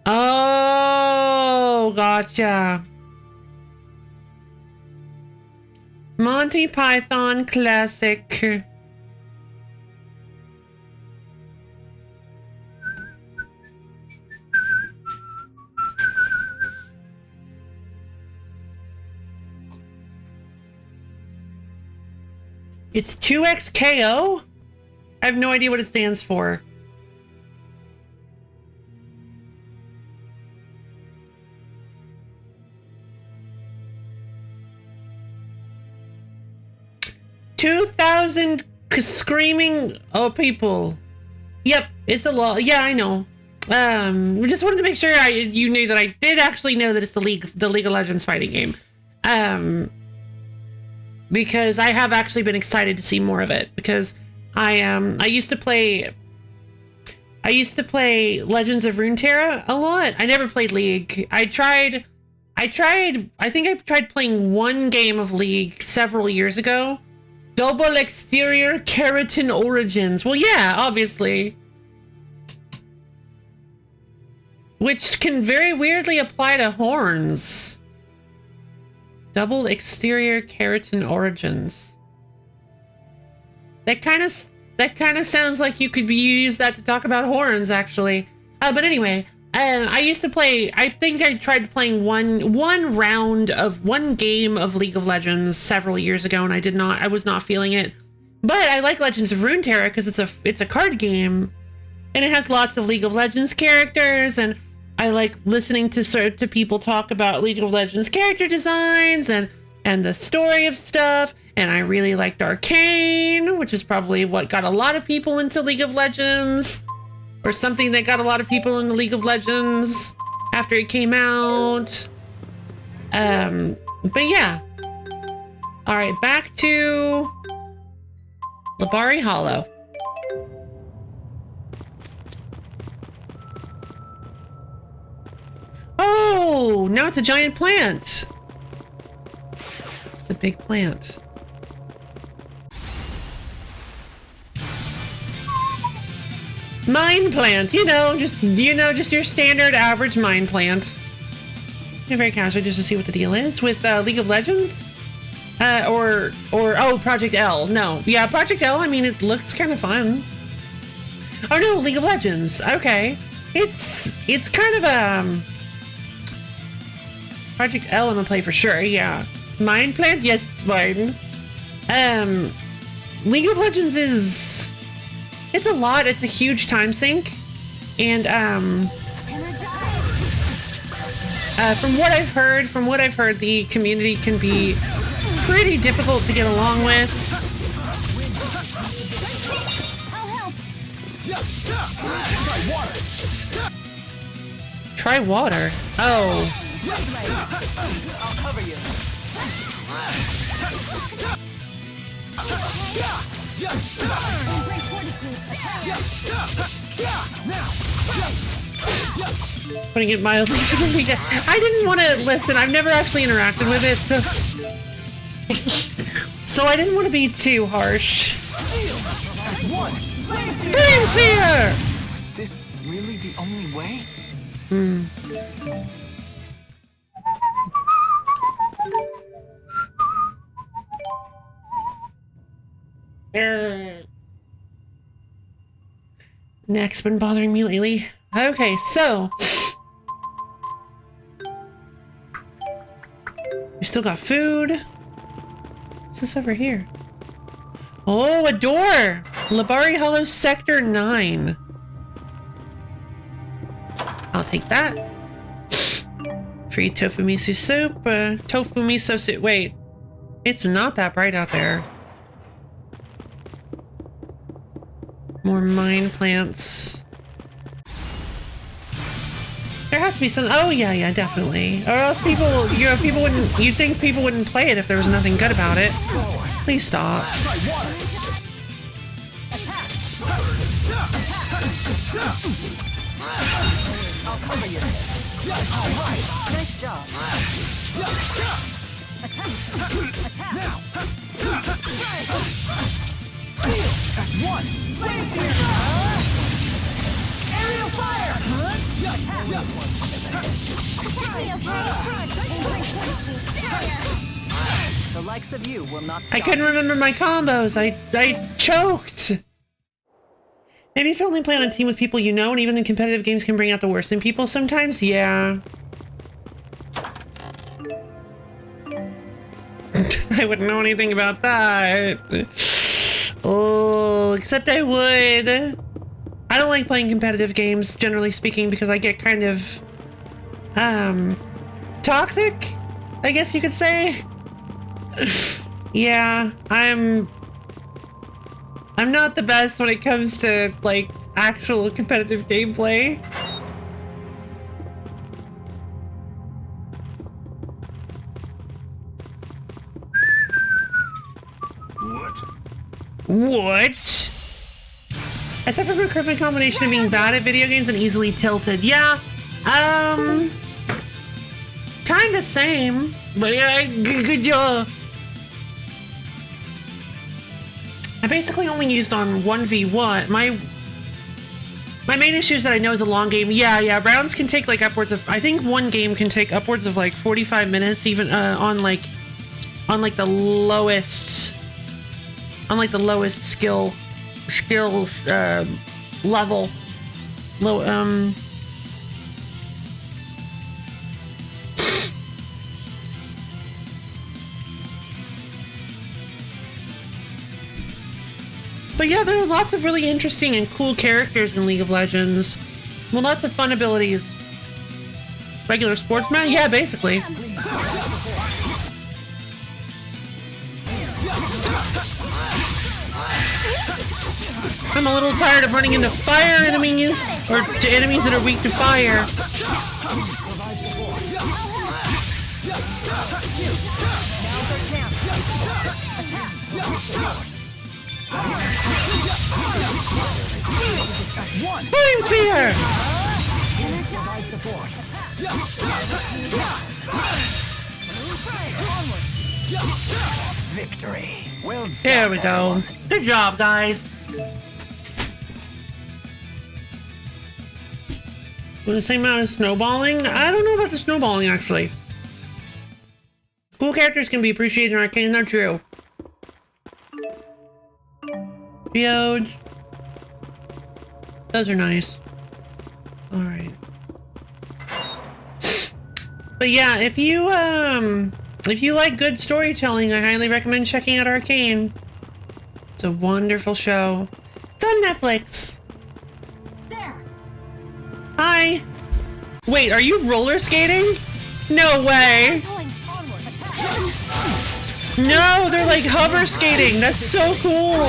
Oh, gotcha. Monty Python classic. It's 2XKO? I have no idea what it stands for. $2,000 screaming people. Yep, it's a lot. Yeah, I know. We just wanted to make sure you knew that I did actually know that it's the League of Legends fighting game. Because I have actually been excited to see more of it, because I used to play Legends of Runeterra a lot. I never played League. I think I tried playing one game of League several years ago. Double exterior keratin origins. Well, yeah, obviously. Which can very weirdly apply to horns. Double exterior keratin origins. That kind that kind of sounds like you could use that to talk about horns, actually. But anyway, I used to play, I think I tried playing one game of League of Legends several years ago, and I was not feeling it. But I like Legends of Runeterra because it's a card game, and it has lots of League of Legends characters, and I like listening to people talk about League of Legends character designs and the story of stuff. And I really liked Arcane, which is probably what got a lot of people into League of Legends, or something that got a lot of people into League of Legends after it came out. But yeah. All right, back to Labari Hollow. Oh, now it's a giant plant. It's a big plant. Mine plant, just your standard average mine plant. Very casual, just to see what the deal is with League of Legends, or Project L. No, yeah, Project L. I mean, it looks kind of fun. Oh no, League of Legends. Okay, it's kind of Project L. I'm gonna play for sure. Yeah, mine plant. Yes, it's mine. League of Legends is. It's a lot. It's a huge time sink, and from what I've heard, the community can be pretty difficult to get along with. Try water. Oh. I'll cover you. Putting it mildly for the league. I didn't want to listen. I've never actually interacted with it, so I didn't want to be too harsh. Flame Sphere! Was this really the only way? Neck's been bothering me lately. Okay, so we still got food. What's this over here? Oh, a door! Labari Hollow Sector 9. I'll take that. Free tofu miso soup. Tofu miso soup. Wait, it's not that bright out there. More mine plants. There has to be some. Oh yeah, definitely. Or else people wouldn't. You'd think people wouldn't play it if there was nothing good about it. Please stop. I'll cover you. All right. Nice job. That's one! Aerial fire! The likes of you will not stop. I couldn't remember my combos. I choked. Maybe if you only play on a team with people you know, and even in competitive games can bring out the worst in people sometimes. Yeah. I wouldn't know anything about that. Oh, except I would. I don't like playing competitive games, generally speaking, because I get kind of, toxic, I guess you could say. Yeah, I'm not the best when it comes to, like, actual competitive gameplay. What? Except for recruitment combination of being bad at video games and easily tilted. Yeah, kinda same, but yeah, good job. I basically only used on 1v1. My main issue is that I know it's a long game. Yeah, rounds can take like upwards of, I think one game can take upwards of like 45 minutes, even on the lowest skill skills level. Low But yeah, there are lots of really interesting and cool characters in League of Legends. Well, lots of fun abilities. Regular sportsman? Yeah, basically. I'm a little tired of running into fire enemies, or to enemies that are weak to fire. Flame Sphere! Victory. Well done, There we go. everyone. Good job, guys. With the same amount of snowballing? I don't know about the snowballing, actually. Cool characters can be appreciated in Arcane, they're true. Geodes. Those are nice. Alright. But yeah, if you like good storytelling, I highly recommend checking out Arcane. It's a wonderful show. It's on Netflix. There. Hi. Wait, are you roller skating? No way. No, they're like hover skating. That's so cool.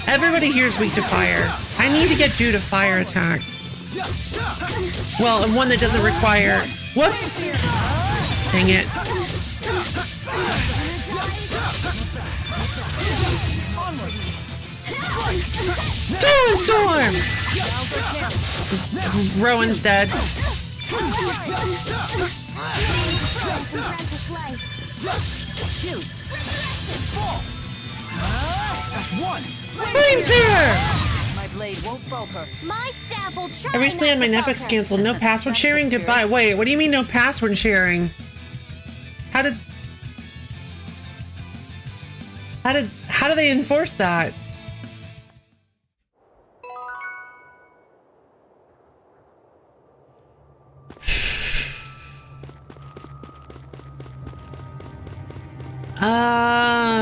Everybody here is weak to fire. I need to get Jude a fire attack. Well, and one that doesn't require... Whoops! Dang it. Storm! Rowan's dead. Flame Sphere! My blade won't falter. My staff will try I recently had my not to Netflix falter. canceled. No password sharing? Goodbye. Wait, what do you mean no password sharing? How do they enforce that?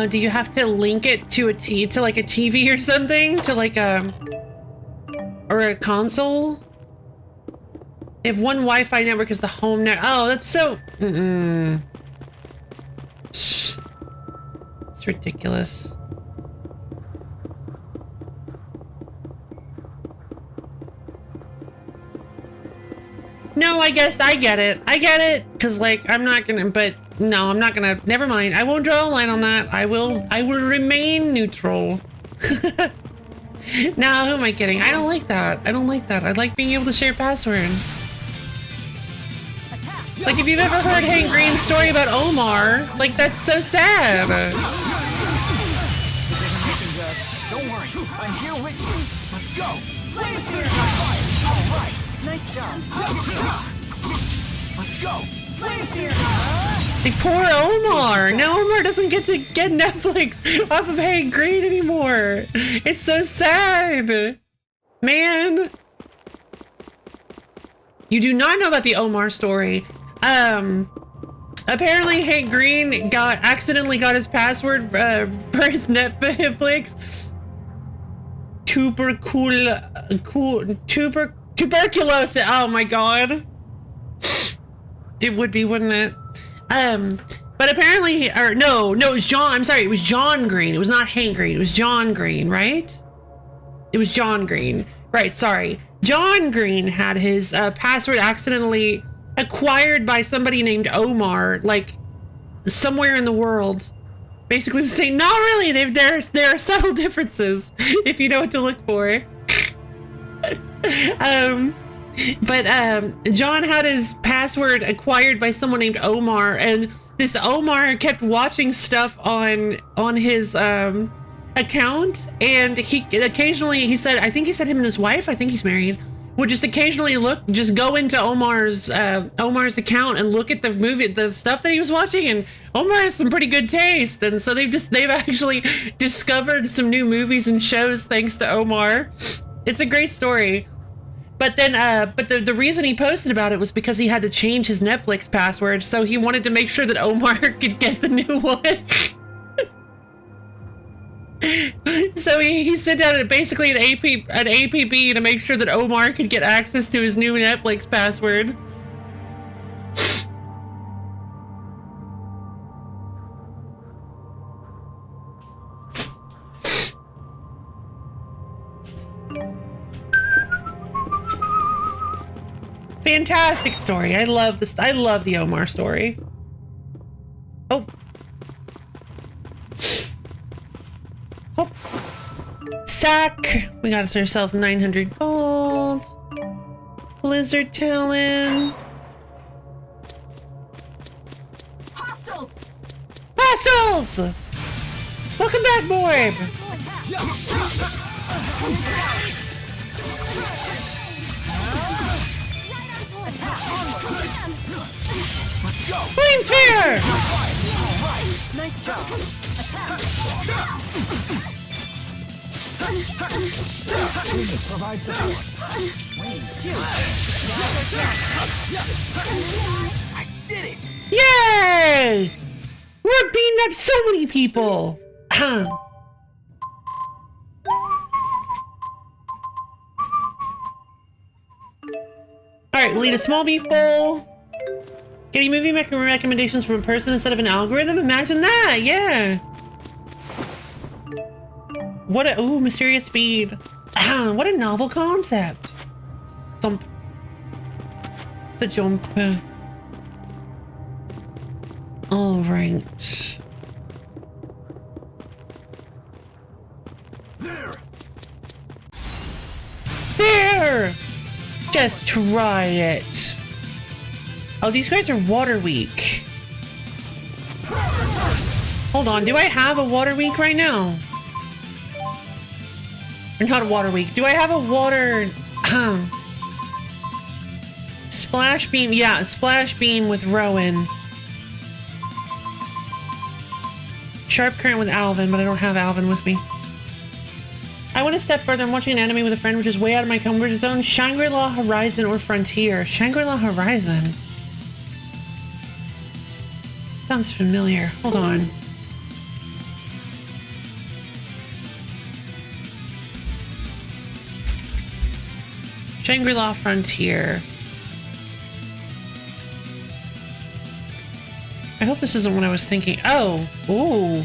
Do you have to link it to like a TV or something? To like or a console? If one Wi-Fi network is the home net. Oh, that's so... It's ridiculous. No, I guess I get it. I get it. Cause like, I'm not gonna, but no, I'm not gonna, never mind. I won't draw a line on that. I will remain neutral. No, who am I kidding? I don't like that. I don't like that. I like being able to share passwords. Like if you've ever heard Hank Green's story about Omar, like that's so sad. Don't worry, I'm here with you. Let's go. All right. Nice job. Let's go. Like poor Omar. Now Omar doesn't get to get Netflix off of Hank Green anymore. It's so sad. Man. You do not know about the Omar story. Apparently Hank Green accidentally got his password for his Netflix. Tuberculosis. Oh my god. It would be, wouldn't it? But apparently, or no, it was John. I'm sorry, it was John Green. It was not Hank Green. It was John Green, right? It was John Green. Right, sorry. John Green had his password accidentally acquired by somebody named Omar, like somewhere in the world. Basically the same. Not really. There are subtle differences if you know what to look for. But John had his password acquired by someone named Omar, and this Omar kept watching stuff on his account, and he occasionally, he said, I think he said him and his wife, I think he's married, would just occasionally just go into Omar's account and look at the stuff that he was watching, and Omar has some pretty good taste, and so they've actually discovered some new movies and shows thanks to Omar. It's a great story. But then, but the reason he posted about it was because he had to change his Netflix password, so he wanted to make sure that Omar could get the new one. So he sent out basically an APB to make sure that Omar could get access to his new Netflix password. Fantastic story. I love this. I love the Omar story. Oh. Oh. Sack. We got ourselves 900 gold. Blizzard Talon. Hostiles! Hostiles! Welcome back, Morb. Flame Sphere! Nice job. Provide support. I did it! Yay! We're beating up so many people! Alright, we'll eat a small beef bowl. Getting movie recommendations from a person instead of an algorithm? Imagine that, yeah! What a, ooh, mysterious speed. What a novel concept. Thump. The jump. Alright. There! Just try it. Oh, these guys are water weak. Hold on, do I have a water weak right now? Or not a water weak. Do I have a water... Splash beam? Yeah, splash beam with Rowan. Sharp current with Alvin, but I don't have Alvin with me. I went a step further. I'm watching an anime with a friend, which is way out of my comfort zone. Shangri-La Horizon or Frontier. Shangri-La Horizon. Sounds familiar. Hold on. Shangri-La Frontier. I hope this isn't what I was thinking. Oh, ooh.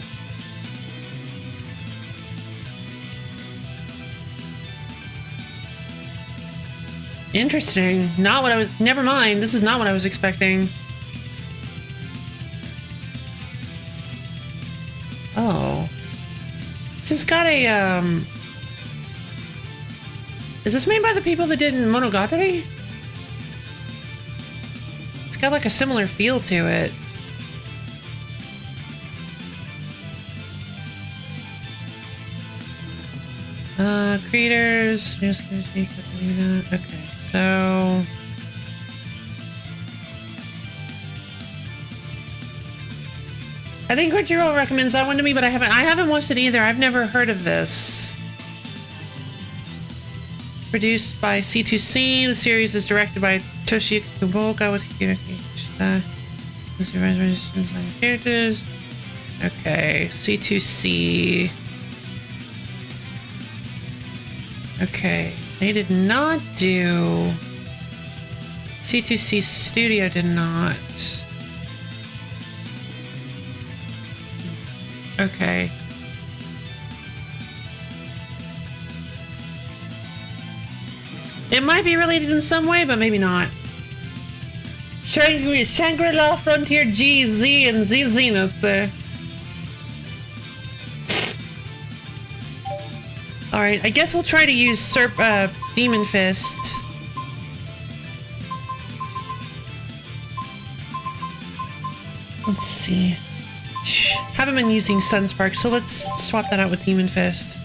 Interesting. Not what I was... Never mind. This is not what I was expecting. Oh. This has got a, Is this made by the people that did Monogatari? It's got like a similar feel to it. Creators. Okay, so... I think Crunchyroll recommends that one to me, but I haven't watched it either. I've never heard of this. Produced by C2C. The series is directed by Toshiyuki Kuboka with characters. Okay, C2C. Okay, they did not do... C2C Studio did not. Okay. It might be related in some way, but maybe not. Shangri-La Frontier G, Z, and Z Zenith there. Alright, I guess we'll try to use Demon Fist. Let's see. Haven't been using Sunspark, so let's swap that out with Demon Fist.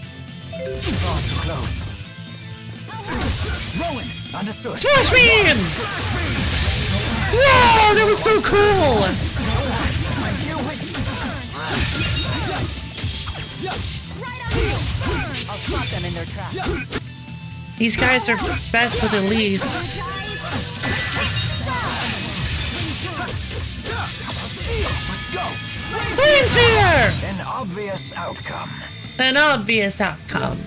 Rowan, Understood. Smash Man! Whoa, that was so cool! I'll stop them in their tracks. These guys are best with Elise. Flame Sphere! An obvious outcome. An obvious outcome.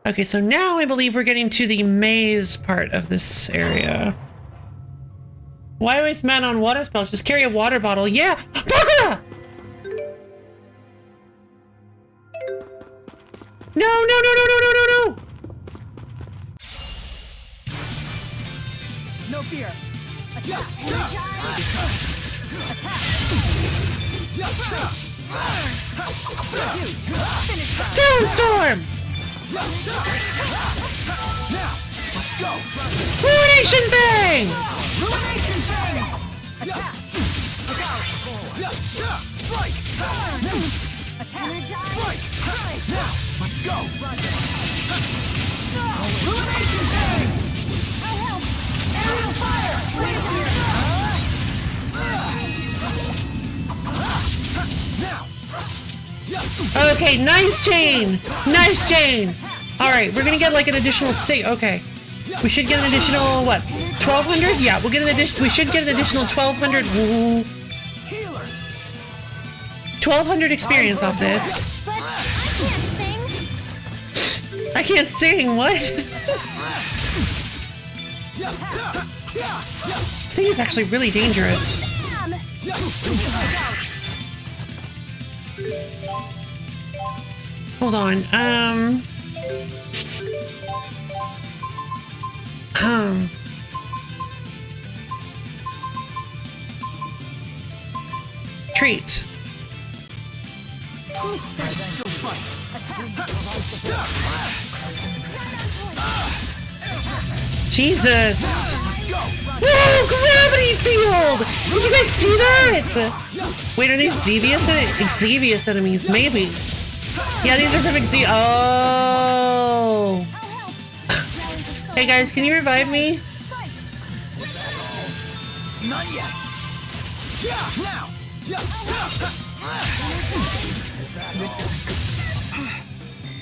Okay, so now I believe we're getting to the maze part of this area. Why waste mana on water spells? Just carry a water bottle. Yeah! Baka! No, no, no, no, no, no, no, no! No fear. Attack. Storm! Ruination Thing! Ruination Fang! Attack! Strike! Let's go. Ruination Fang! I'll help! Aerial fire! Okay, nice chain! Nice chain! Alright, we're gonna get like an additional okay. We should get an additional, what? 1,200? Yeah, we'll get an addition. We should get an additional 1,200. Woo. 1,200 experience off this. But I can't sing. I can't sing, what? Sing is actually really dangerous. Hold on, treat. Jesus! Whoa, gravity field! Did you guys see that? Wait, are these Xevious enemies? Maybe. Yeah, these are from Xevious. Oh! Hey guys, can you revive me? Not yet. Now.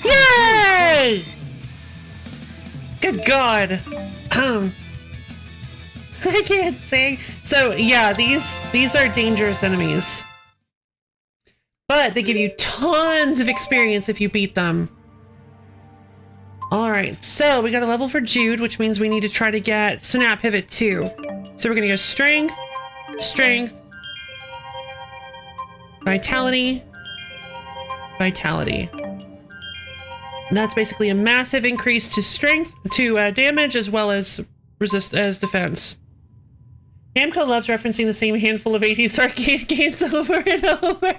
Yay! Good God. I can't sing. So yeah, these are dangerous enemies. But they give you tons of experience if you beat them. Alright, so we got a level for Jude, which means we need to try to get Snap Pivot too. So we're gonna go Strength, Strength, Vitality, Vitality. And that's basically a massive increase to strength, to damage, as well as defense. Namco loves referencing the same handful of 80s arcade games over and over.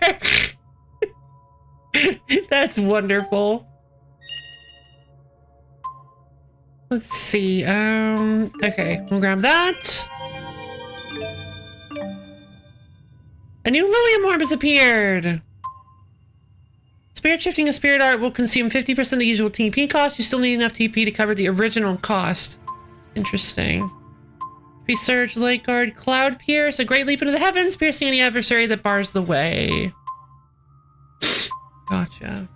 That's wonderful. Let's see, okay, we'll grab that. A new Lilium Orb has appeared! Spirit shifting a spirit art will consume 50% of the usual TP cost. You still need enough TP to cover the original cost. Interesting. Resurge, Light Guard, Cloud Pierce, a great leap into the heavens, piercing any adversary that bars the way. Gotcha.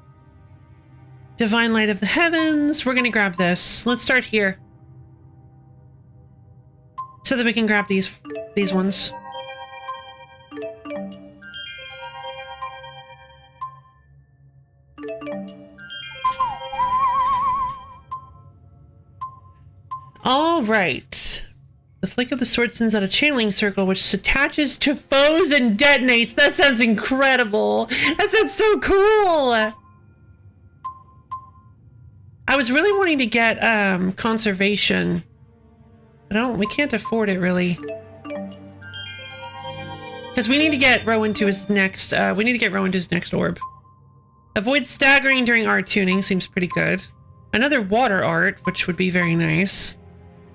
Divine Light of the Heavens. We're gonna grab this. Let's start here. So that we can grab these ones. All right. The flick of the sword sends out a channeling circle which attaches to foes and detonates. That sounds incredible. That sounds so cool. I was really wanting to get conservation. We can't afford it really. Because we need to get Rowan to his next orb. Avoid staggering during art tuning seems pretty good. Another water art, which would be very nice.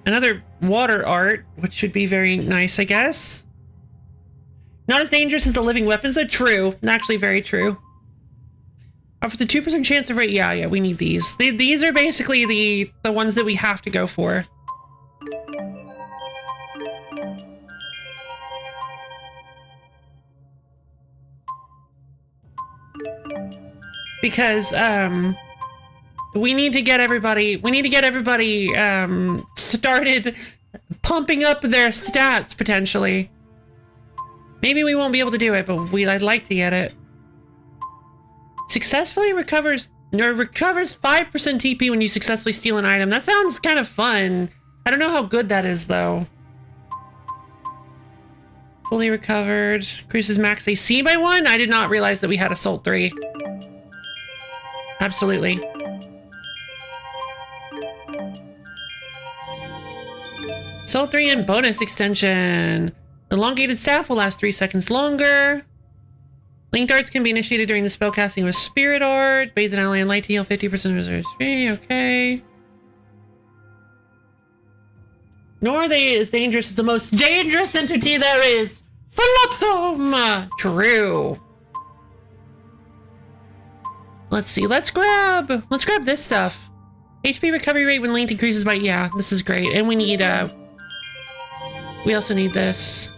Another water art, which would be very nice, I guess. Not as dangerous as the living weapons, though. True. Actually, very true. Offers a 2% chance of rate. Yeah, we need these. These are basically the ones that we have to go for. Because, we need to get everybody started pumping up their stats, potentially. Maybe we won't be able to do it, but I'd like to get it. Successfully recovers 5% TP when you successfully steal an item. That sounds kind of fun. I don't know how good that is, though. Fully recovered. Increases max AC by 1? I did not realize that we had Assault 3. Absolutely. Assault 3 and bonus extension. Elongated staff will last 3 seconds longer. Link darts can be initiated during the spellcasting of a spirit art. Bathe an ally in light to heal 50% of reserve HP. Okay. Nor are they as dangerous as the most dangerous entity there is. Fluxum! True. Let's see. Let's grab this stuff. HP recovery rate when linked increases by... Yeah, this is great. And we need, we also need this.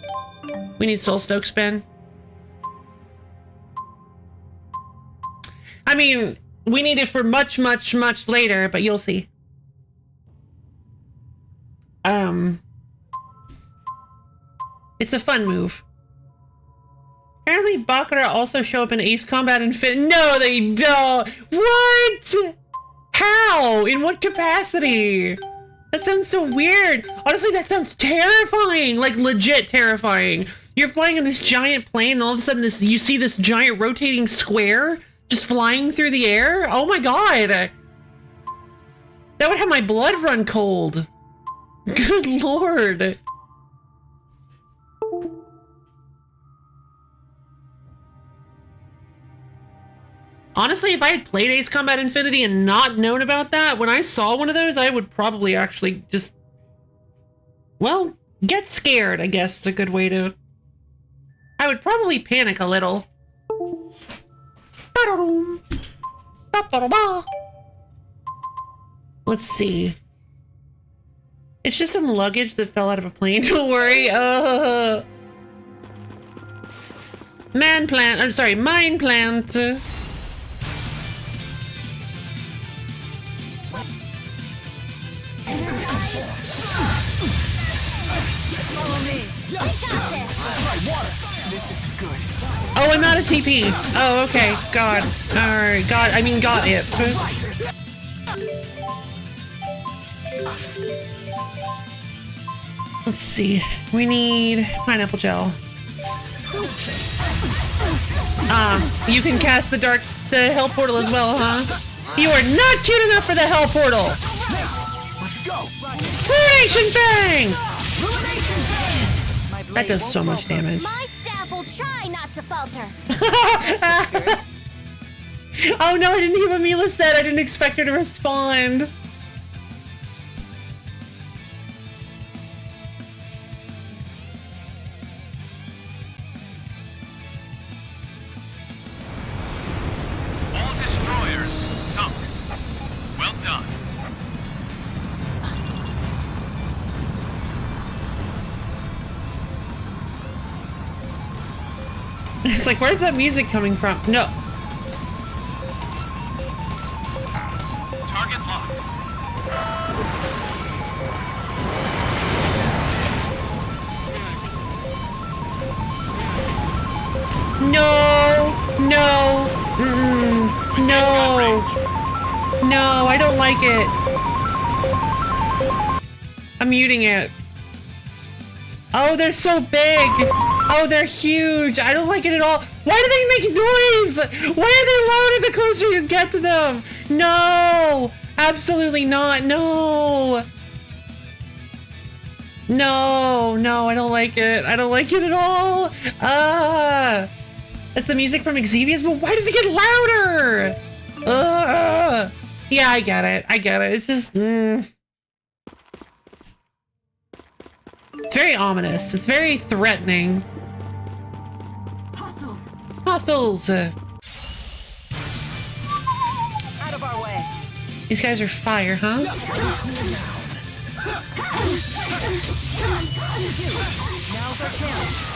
We need Soul Stoke Spin. I mean, we need it for much, much, much later, but you'll see. It's a fun move. Apparently, Bakura also show up in Ace Combat and Fit. No, they don't. What? How? In what capacity? That sounds so weird. Honestly, that sounds terrifying. Like, legit terrifying. You're flying in this giant plane, and all of a sudden, you see this giant rotating square just flying through the air. Oh my god. That would have my blood run cold. Good lord. Honestly, if I had played Ace Combat Infinity and not known about that, when I saw one of those, I would probably actually just, well, get scared, I guess is a good way to... I would probably panic a little. Let's see. It's just some luggage that fell out of a plane, don't worry. Mine plant. Oh, I'm out of TP. Oh, okay. God. Alright. God, I mean, got it. Let's see. We need pineapple gel. You can cast the hell portal as well, huh? You are not cute enough for the hell portal! Ruination Fang! That does so much damage. My staff will try not to falter. Oh no, I didn't hear what Mila said. I didn't expect her to respond. All destroyers sunk. Well done. It's like, where's that music coming from? No. Target locked. No, no, no, no, I don't like it. I'm muting it. Oh, they're so big. Oh, they're huge. I don't like it at all. Why do they make noise? Why are they louder the closer you get to them? No, absolutely not. No. No, no, I don't like it. I don't like it at all. That's the music from Xillia's, but why does it get louder? Yeah, I get it. I get it. It's just, It's very ominous. It's very threatening. Hostiles. These guys are fire, huh? Now's our chance.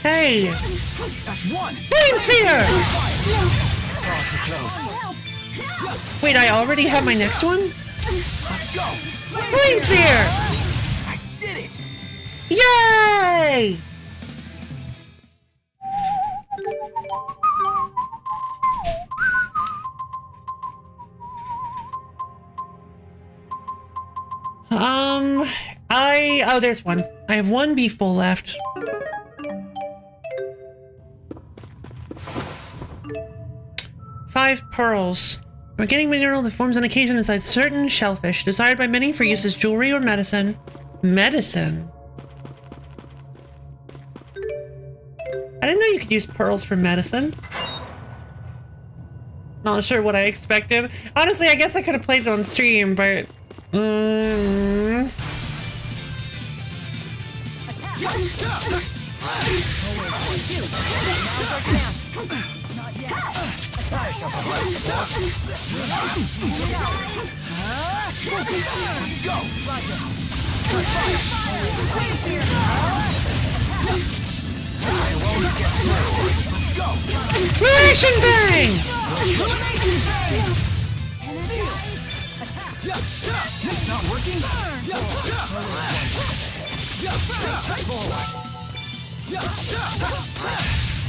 Hey! That's one. Flame Sphere! Wait, I already have my next one? Let's go. Flame Sphere! I did it. Yay! Oh, there's one. I have one beef bowl left. Five pearls. Organic mineral that forms on occasion inside certain shellfish, desired by many for use as jewelry or medicine. Medicine? I didn't know you could use pearls for medicine. Not sure what I expected. Honestly, I guess I could have played it on stream, but... Relation bang! It's not working.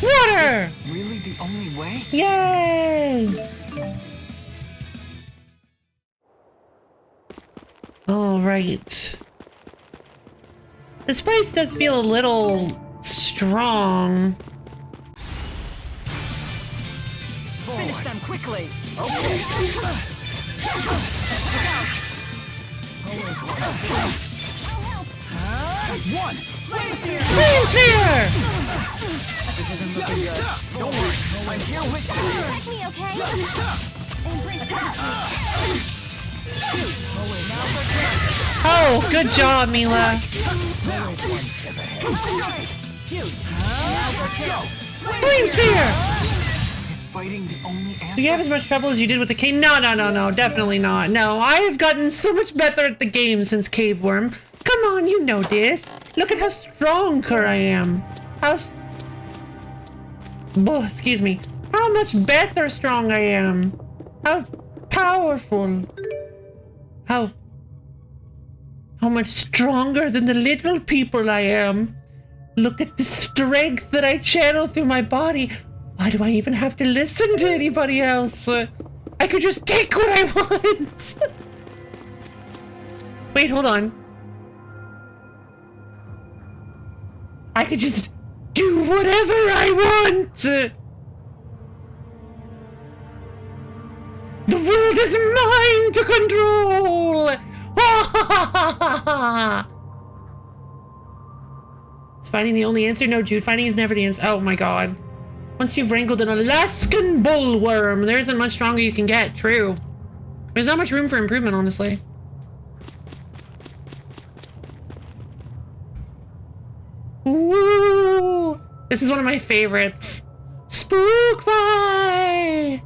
Water! Really the only way? Yay! All right. The spice does feel a little strong. Finish them quickly. One. Flame Sphere! Don't worry. I'm here with you. Protect me, okay? Embrace that. Oh, good job, Mila. Flame Sphere! Is fighting the only answer? Do you have as much trouble as you did with the cave? No, definitely not. No, I have gotten so much better at the game since Cave Worm. Come on, you know this. Look at how stronger I am. Oh, excuse me. How much better strong I am. How powerful. How much stronger than the little people I am. Look at the strength that I channel through my body. Why do I even have to listen to anybody else? I could just take what I want. Wait, hold on. I could just do whatever I want. The world is mine to control. Is fighting the only answer? No, Jude. Fighting is never the answer. Oh my god. Once you've wrangled an Alaskan bullworm, there isn't much stronger you can get. True. There's not much room for improvement, honestly. Ooh, this is one of my favorites. Spook fight!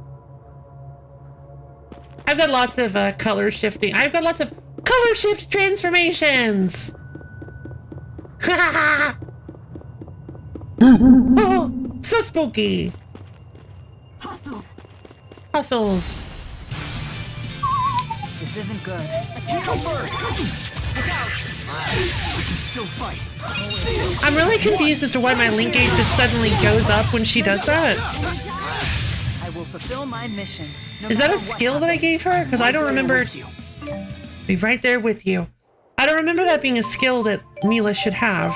I've got lots of color shifting. I've got lots of color shift transformations. Oh, so spooky. Hustles. This isn't good. Go first. Look out. We can still fight. I'm really confused as to why my link gauge just suddenly goes up when she does that. I will fulfill my mission. No Is that matter a what skill that I gave her? Because I don't remember. Be right there with you. I don't remember that being a skill that Mila should have.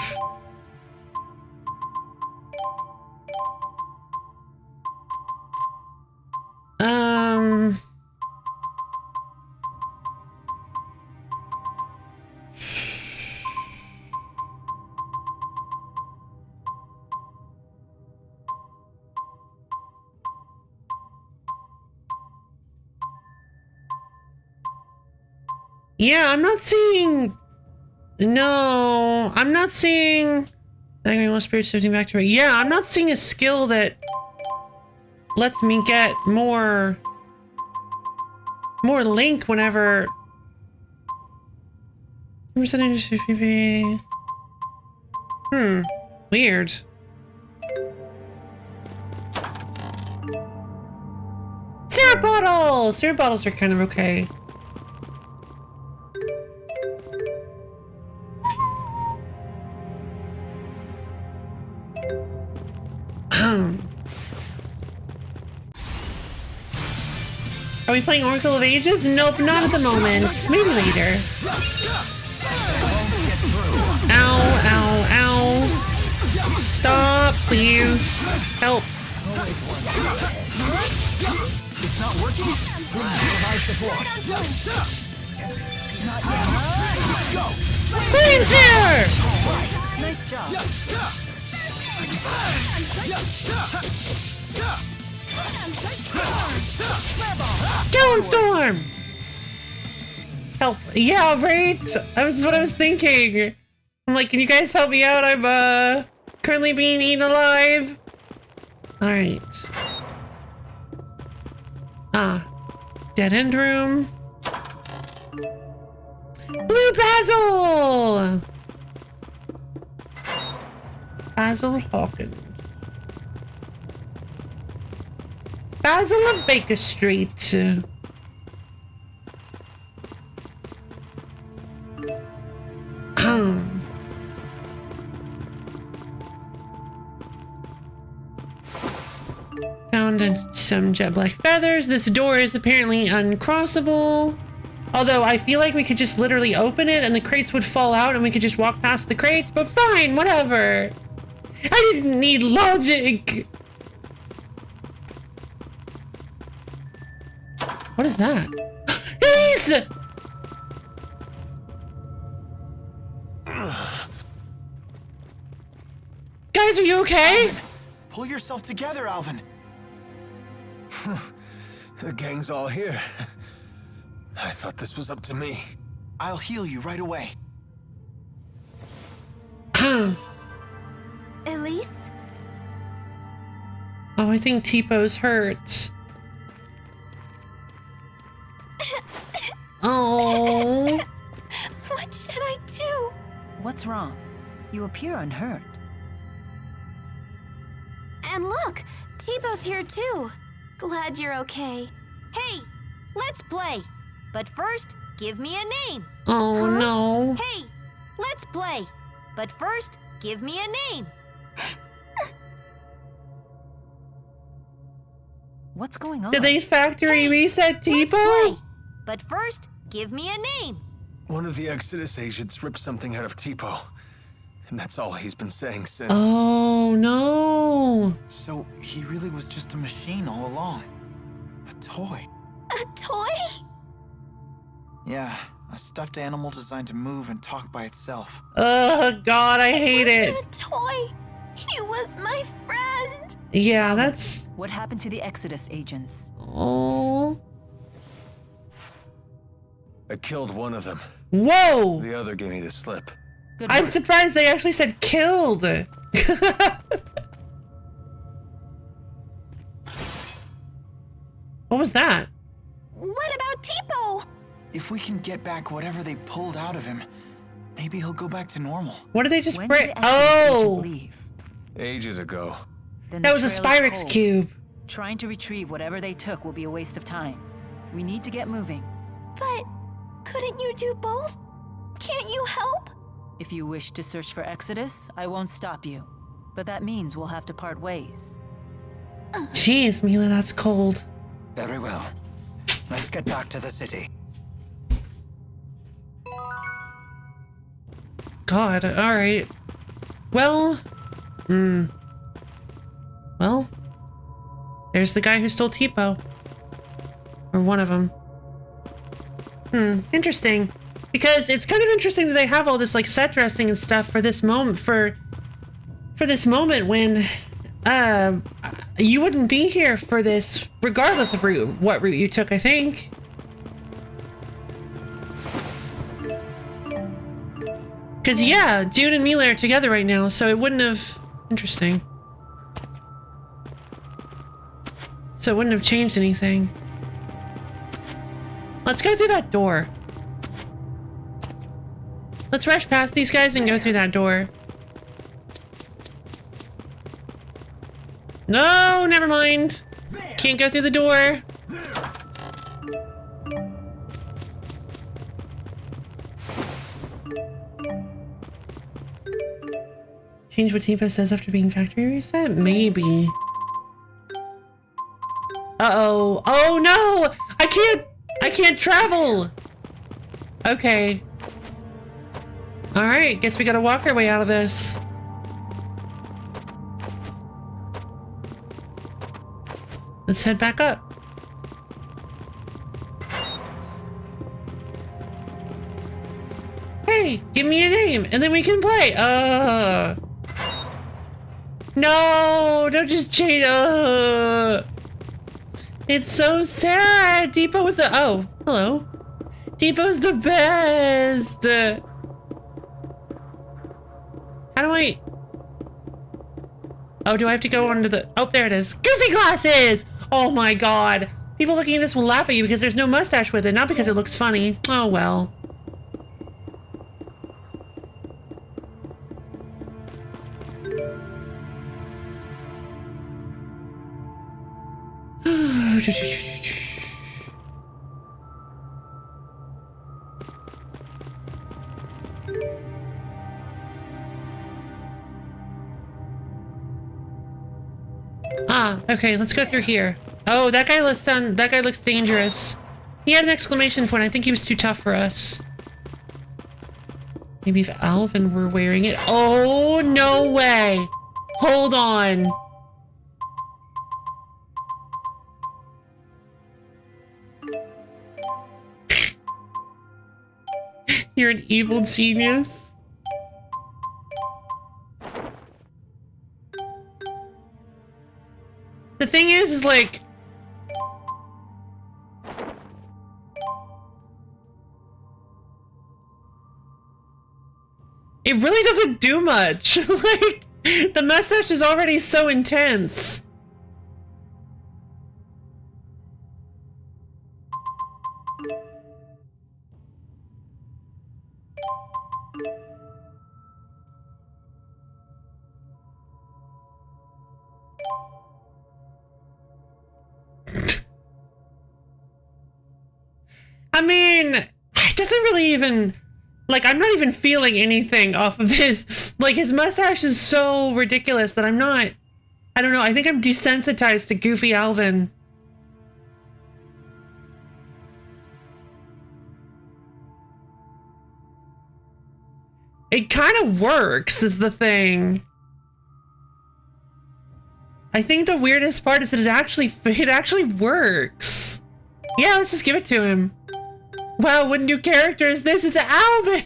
Yeah, I'm not seeing... No, I'm not seeing... Angry one spirit shifting back to me. Yeah, I'm not seeing a skill that lets me get more link whenever percentage of weird. Syrup bottle! Syrup bottles are kind of okay. Are we playing Oracle of Ages? Nope, not at the moment. Maybe later. Ow, ow, ow. Stop, please. Help. It's not working? Revise the floor. Flames here! Nice job. Gallon Storm! Help. Yeah, right? That's what I was thinking. I'm like, can you guys help me out? I'm, currently being eaten alive. Alright. Ah. Dead end room. Blue Basil! Basil Hawkins. Basil of Baker Street. Found some jet black feathers. This door is apparently uncrossable. Although I feel like we could just literally open it and the crates would fall out and we could just walk past the crates, but fine, whatever. I didn't need logic. What is that? He's... Guys, are you okay? Alvin, pull yourself together, Alvin. The gang's all here. I thought this was up to me. I'll heal you right away. Elise? Oh, I think T-Pose hurt. Oh. What should I do? What's wrong? You appear unhurt. And look, T-Bo's here too. Glad you're okay. Hey, let's play. But first, give me a name. Oh, no. Hey, let's play. But first, give me a name. What's going on? Did they factory reset Let's play. T-Po? But first, give me a name. One of the Exodus agents ripped something out of Tipo. And that's all he's been saying since. Oh, no. So he really was just a machine all along. A toy. A toy? Yeah, a stuffed animal designed to move and talk by itself. Oh, God, I hate it. A toy? He was my friend. Yeah, that's... What happened to the Exodus agents? Oh. I killed one of them. Whoa. The other gave me the slip. Good I'm work. surprised they actually said killed. What was that? What about Tipo? If we can get back whatever they pulled out of him, maybe he'll go back to normal. What did they just When did break? the Exodus agent Oh, leave? Ages ago. Then that the was a trail is Spyrex cold. cube. Trying to retrieve whatever they took will be a waste of time. We need to get moving. But couldn't you do both? Can't you help? If you wish to search for Exodus, I won't stop you. But that means we'll have to part ways. Jeez, Mila, that's cold. Very well. Let's get back to the city. God, alright. Well, well, there's the guy who stole Tipo. Or one of them. Interesting. Because it's kind of interesting that they have all this like set dressing and stuff for this moment, for this moment when you wouldn't be here for this regardless of what route you took, I think. Because yeah, June and Mila are together right now, so it wouldn't have... Interesting. So it wouldn't have changed anything. Let's go through that door. Let's rush past these guys and go through that door. No, never mind. Can't go through the door. Change what Tifa says after being factory reset? Maybe. Uh-oh. Oh no! I can't travel! Okay. Alright, guess we gotta walk our way out of this. Let's head back up. Hey, give me a name and then we can play. No, don't just change. It's so sad. Depot was the, oh, hello. Depot's the best. How do I? Oh, do I have to go onto the, oh, there it is. Goofy glasses. Oh my God. People looking at this will laugh at you because there's no mustache with it, not because it looks funny. Oh well. Ah, okay, let's go through here. Oh, that guy looks dangerous. He had an exclamation point. I think he was too tough for us. Maybe if Alvin were wearing it. Oh, no way. Hold on. You're an evil genius. The thing is like... it really doesn't do much. Like, the mustache is already so intense. I mean, it doesn't really even... like, I'm not even feeling anything off of this. Like, his mustache is so ridiculous that I'm not... I don't know, I think I'm desensitized to Goofy Alvin. It kind of works, is the thing. I think the weirdest part is that it actually works. Yeah, let's just give it to him. Wow, what new character is this? It's Alvin!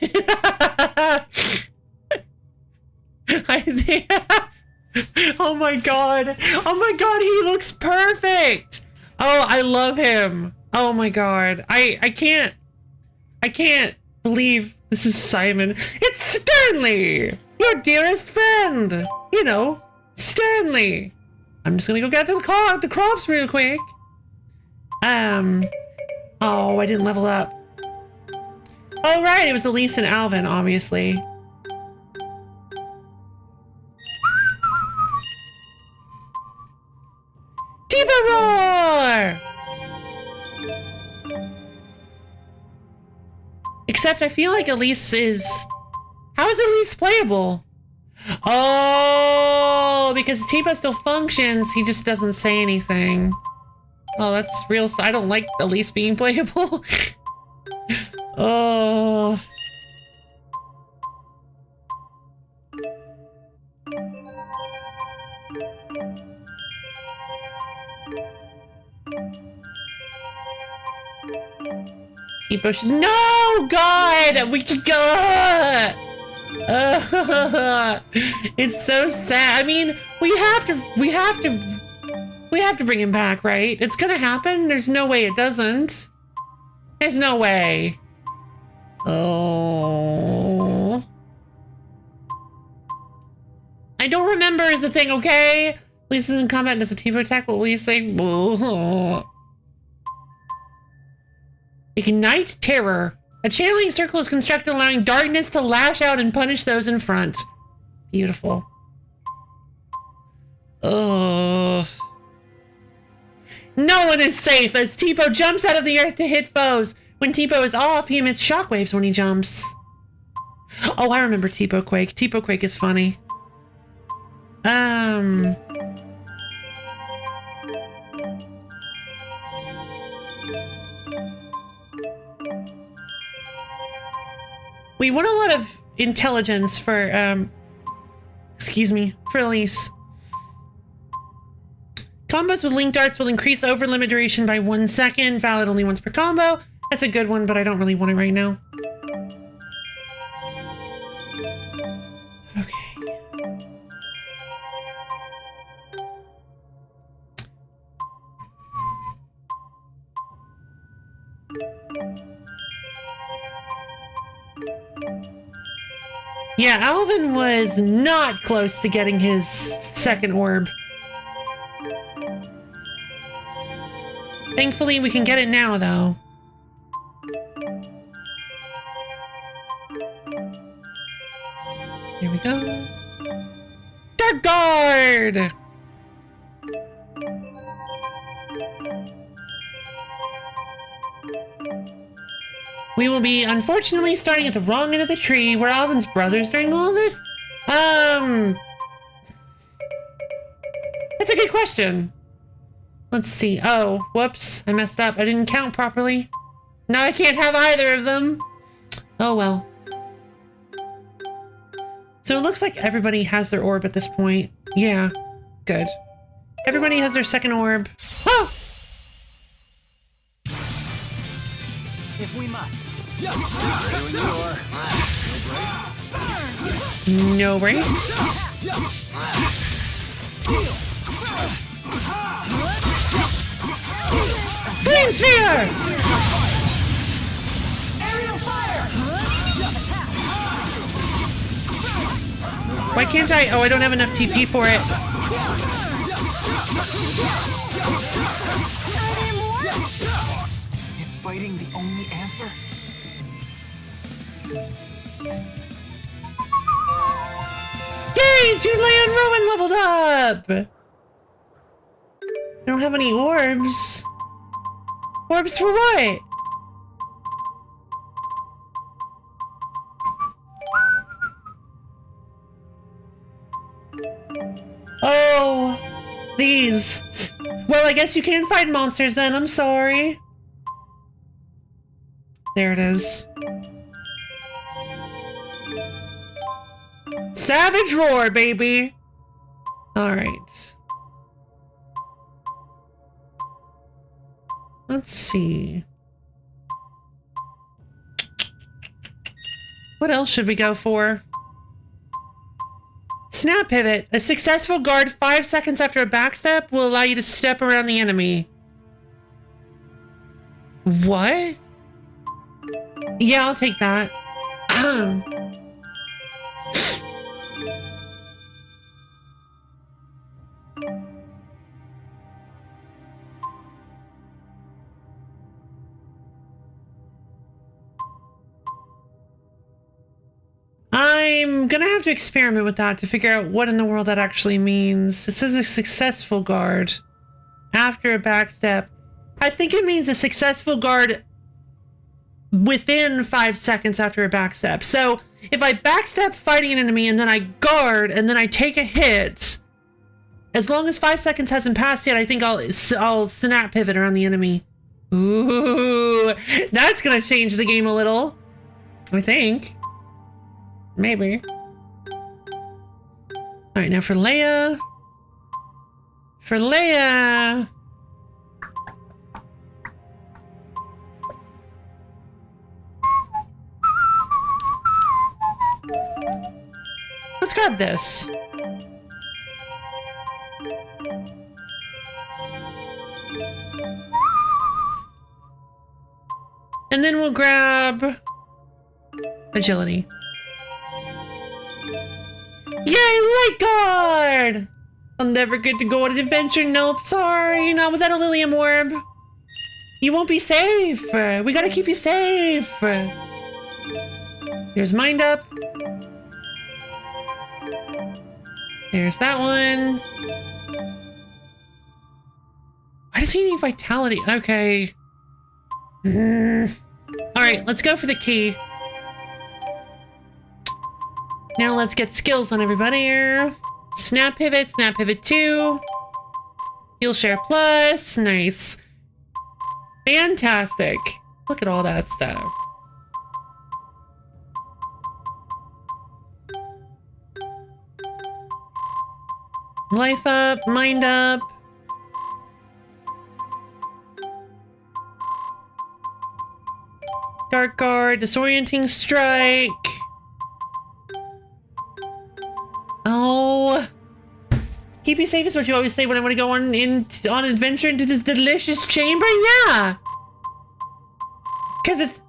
I think... oh my god. Oh my god, he looks perfect! Oh, I love him. Oh my god. I can't believe this is Simon. It's Stanley! Your dearest friend! You know, Stanley. I'm just gonna go gather the crops real quick. Oh, I didn't level up. Oh, right, it was Elise and Alvin, obviously. Diva Roar! Except I feel like Elise is... how is Elise playable? Oh, because Tifa still functions, he just doesn't say anything. Oh, that's real. I don't like Elise being playable. Oh. No, God, we can go. It's so sad. I mean, we have to bring him back, right? It's gonna happen. There's no way it doesn't. There's no way. Oh. I don't remember is the thing, okay? Police is in combat and does a Tipo attack. What will you say? Ignite terror. A channeling circle is constructed, allowing darkness to lash out and punish those in front. Beautiful. Ugh. No one is safe as Tipo jumps out of the earth to hit foes. When Tipo is off, he emits shockwaves when he jumps. Oh, I remember Tipo Quake. Tipo Quake is funny. We want a lot of intelligence for, excuse me, for Elise. Combos with linked darts will increase over limit duration by 1 second, valid only once per combo. That's a good one, but I don't really want it right now. Okay. Yeah, Alvin was not close to getting his second orb. Thankfully, we can get it now, though. Here we go. Dark Guard! We will be, unfortunately, starting at the wrong end of the tree. Were Alvin's brothers during all this? That's a good question. Let's see. Oh, whoops. I messed up. I didn't count properly. Now I can't have either of them. Oh, well. So it looks like everybody has their orb at this point. Yeah. Good. Everybody has their second orb. Oh! If we must. No breaks. Flame Sphere! Aerial fire! Why can't I? Oh, I don't have enough TP for it. Is fighting the only answer? Yay! Toonland Rowan leveled up! I don't have any orbs. Orbs for what? Oh, these. Well, I guess you can't fight monsters then. I'm sorry. There it is. Savage Roar, baby. All right. Let's see. What else should we go for? Snap Pivot. A successful guard 5 seconds after a backstep will allow you to step around the enemy. What? Yeah, I'll take that. I'm gonna have to experiment with that to figure out what in the world that actually means. It says a successful guard after a backstep. I think it means a successful guard within 5 seconds after a backstep. So if I backstep fighting an enemy and then I guard and then I take a hit, as long as 5 seconds hasn't passed yet, I think I'll snap pivot around the enemy. Ooh, that's gonna change the game a little, I think. Maybe. All right, now for Leia. For Leia. Let's grab this. And then we'll grab agility. Yay, Light Guard! I'll never get to go on an adventure. Nope, sorry, not without a Lilium orb. You won't be safe. We gotta keep you safe. Here's Mind Up. There's that one. Why does he need vitality? Okay. Alright, let's go for the key. Now let's get skills on everybody here. Snap Pivot 2. Heal Share Plus, nice. Fantastic. Look at all that stuff. Life Up, Mind Up. Dark Guard, Disorienting Strike. Oh. Keep you safe is what you always say when I want to go on adventure into this delicious chamber? Yeah. Because it's...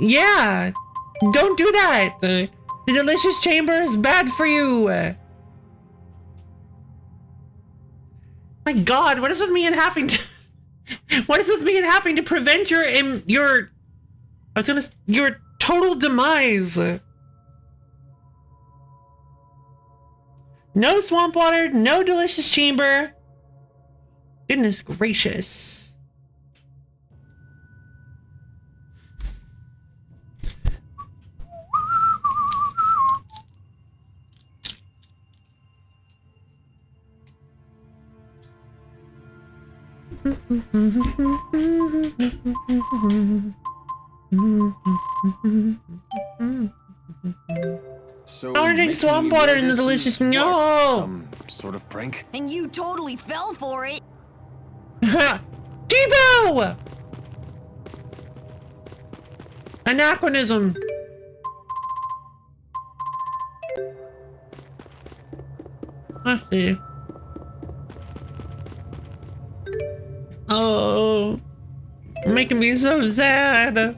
Yeah. Don't do that. The delicious chamber is bad for you. My God, what is with me and having to... What is with me and having to prevent your your total demise? No swamp water, no delicious chamber. Goodness gracious. So I want to drink swamp water in the delicious... No! Some sort of prank? And you totally fell for it. Debo! Anachronism. Let's see. Oh, making me so sad.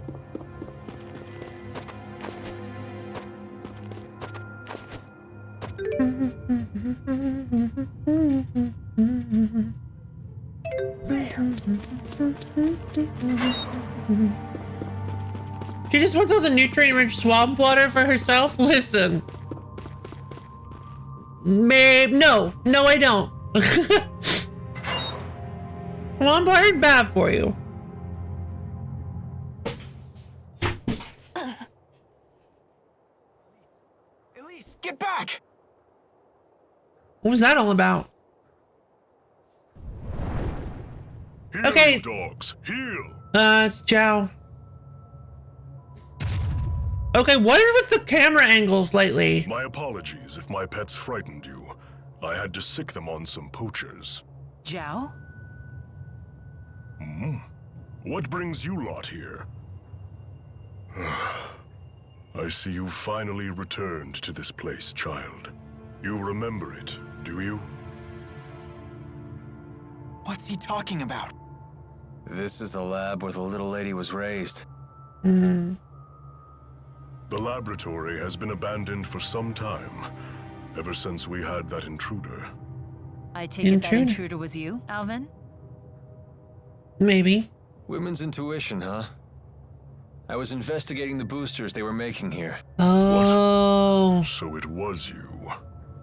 She just wants all the nutrient-rich swamp water for herself? Listen. Babe, no, I don't. Swamp water is bad for you. Elise, get back! What was that all about? Okay. Dogs, heal. It's Zhao. Okay, what is with the camera angles lately? My apologies if my pets frightened you. I had to sick them on some poachers. Zhao? What brings you lot here? I see you finally returned to this place, child. You remember it, do you? What's he talking about? This is the lab where the little lady was raised. The laboratory has been abandoned for some time, ever since we had that intruder. I take it that intruder was you, Alvin? Maybe. Women's intuition, huh? I was investigating the boosters they were making here. Oh. So it was you.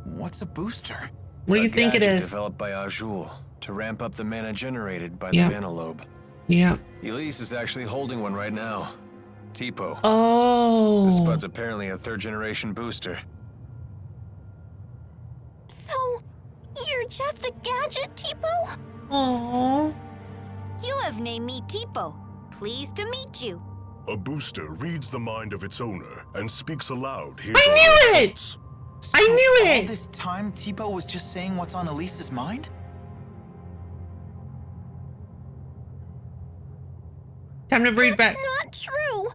What's a booster? What do you think it gadget is? Developed by Azul to ramp up the mana generated by the mana lobe. Yeah. Elise is actually holding one right now. Tipo. Oh. The Spud's apparently a third-generation booster. So, you're just a gadget, Tipo? Oh. You have named me Tipo. Pleased to meet you. A booster reads the mind of its owner and speaks aloud. I knew it! I knew it! All this time, Tipo was just saying what's on Elise's mind? Time to read back. That's not true.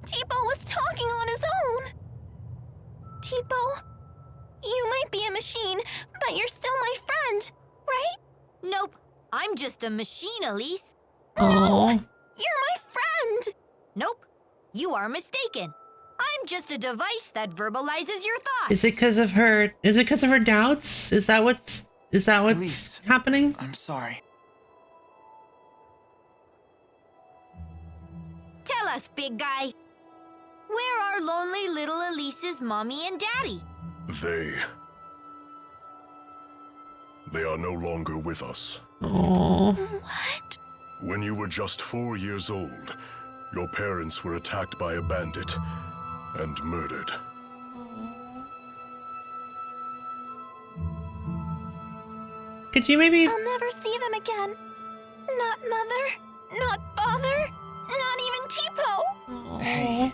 Tipo was talking on his own. Tipo, you might be a machine, but you're still my friend, right? Nope. I'm just a machine, Elise. Oh. You're my friend. Nope. You are mistaken. I'm just a device that verbalizes your thoughts. Is it because of her doubts? Is that what's Is that what's Elise, happening? I'm sorry. Tell us, big guy. Where are lonely little Elise's mommy and daddy? They are no longer with us. Oh. What? When you were just 4 years old, your parents were attacked by a bandit and murdered. Could you maybe... I'll never see them again. Not Mother, not Father, not even Tipo. Hey,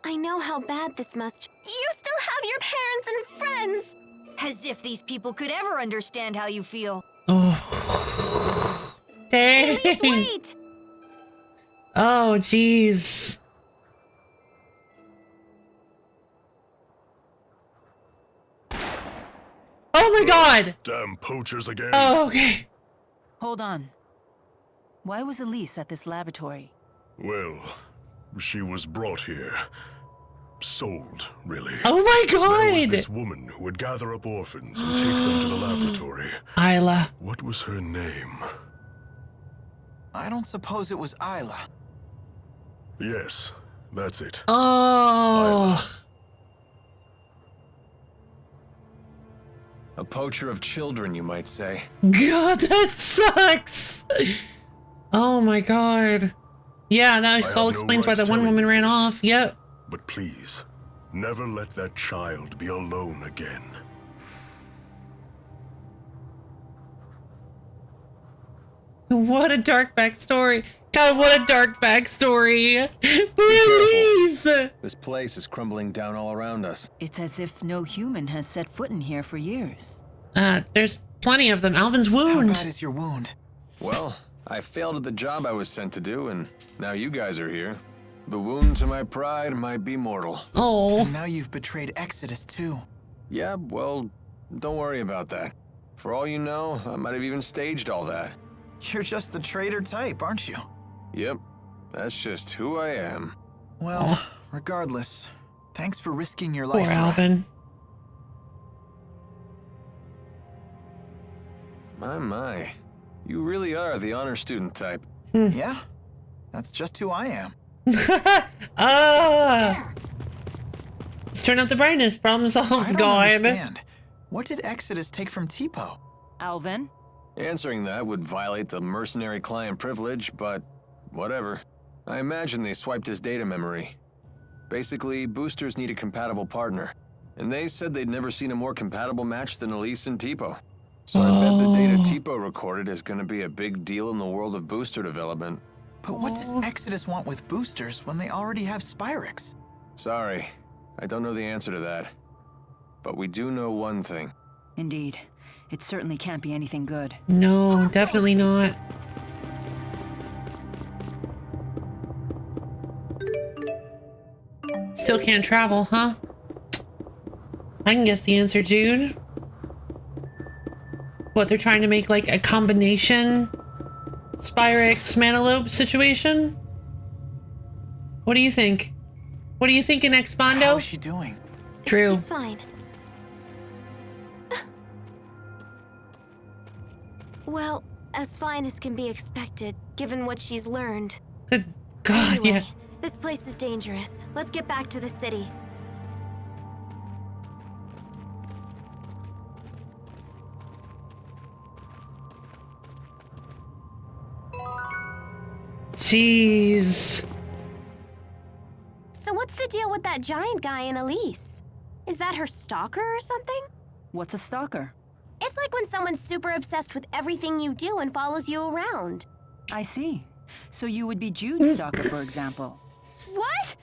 I know how bad this must. You still have your parents and friends. As if these people could ever understand how you feel. Oh. Dang. Please wait. Oh, jeez. Oh my god! Damn poachers again. Oh, okay. Hold on. Why was Elise at this laboratory? Well, she was brought here. Sold, really. Oh my There was god! this woman who would gather up orphans and take them to the laboratory. Isla. What was her name? I don't suppose it was Isla. Yes, that's it. Oh. A poacher of children, you might say. God, that sucks! Oh my god. Yeah, that have all no explains why right the one telling woman you ran this. off. Yep. But please, never let that child be alone again. What a dark backstory. God, what a dark backstory. Please! This place is crumbling down all around us. It's as if no human has set foot in here for years. There's plenty of them. Alvin's How wound. bad is your wound? Well, I failed at the job I was sent to do, and now you guys are here. The wound to my pride might be mortal. Oh. And now you've betrayed Exodus too. Yeah, well, don't worry about that. For all you know, I might have even staged all that. You're just the traitor type, aren't you? Yep, that's just who I am. Well, regardless, thanks for risking your Poor life for us. Alvin. My. You really are the honor student type. Yeah, that's just who I am. Ah! Let's turn up the brightness. Problem I solved, don't God. understand. What did Exodus take from Tipo? Alvin? Answering that would violate the mercenary client privilege, but whatever. I imagine they swiped his data memory. Basically, boosters need a compatible partner. And they said they'd never seen a more compatible match than Elise and Tipo. So I bet the data Tipo recorded is going to be a big deal in the world of booster development. But what does Exodus want with boosters when they already have Spyrix? Sorry, I don't know the answer to that. But we do know one thing. Indeed. It certainly can't be anything good. No, definitely not. Still can't travel, huh? I can guess the answer, Jude. What, they're trying to make like a combination Spyrix Manalope situation? What do you think? What are you thinking, How Expondo? is she doing? True. She's fine. Well, as fine as can be expected, given what she's learned. Good God, Anyway, yeah. this place is dangerous. Let's get back to the city. Jeez. So what's the deal with that giant guy and Elise? Is that her stalker or something? What's a stalker? It's like when someone's super obsessed with everything you do and follows you around. I see. So you would be Jude's stalker, for example. What?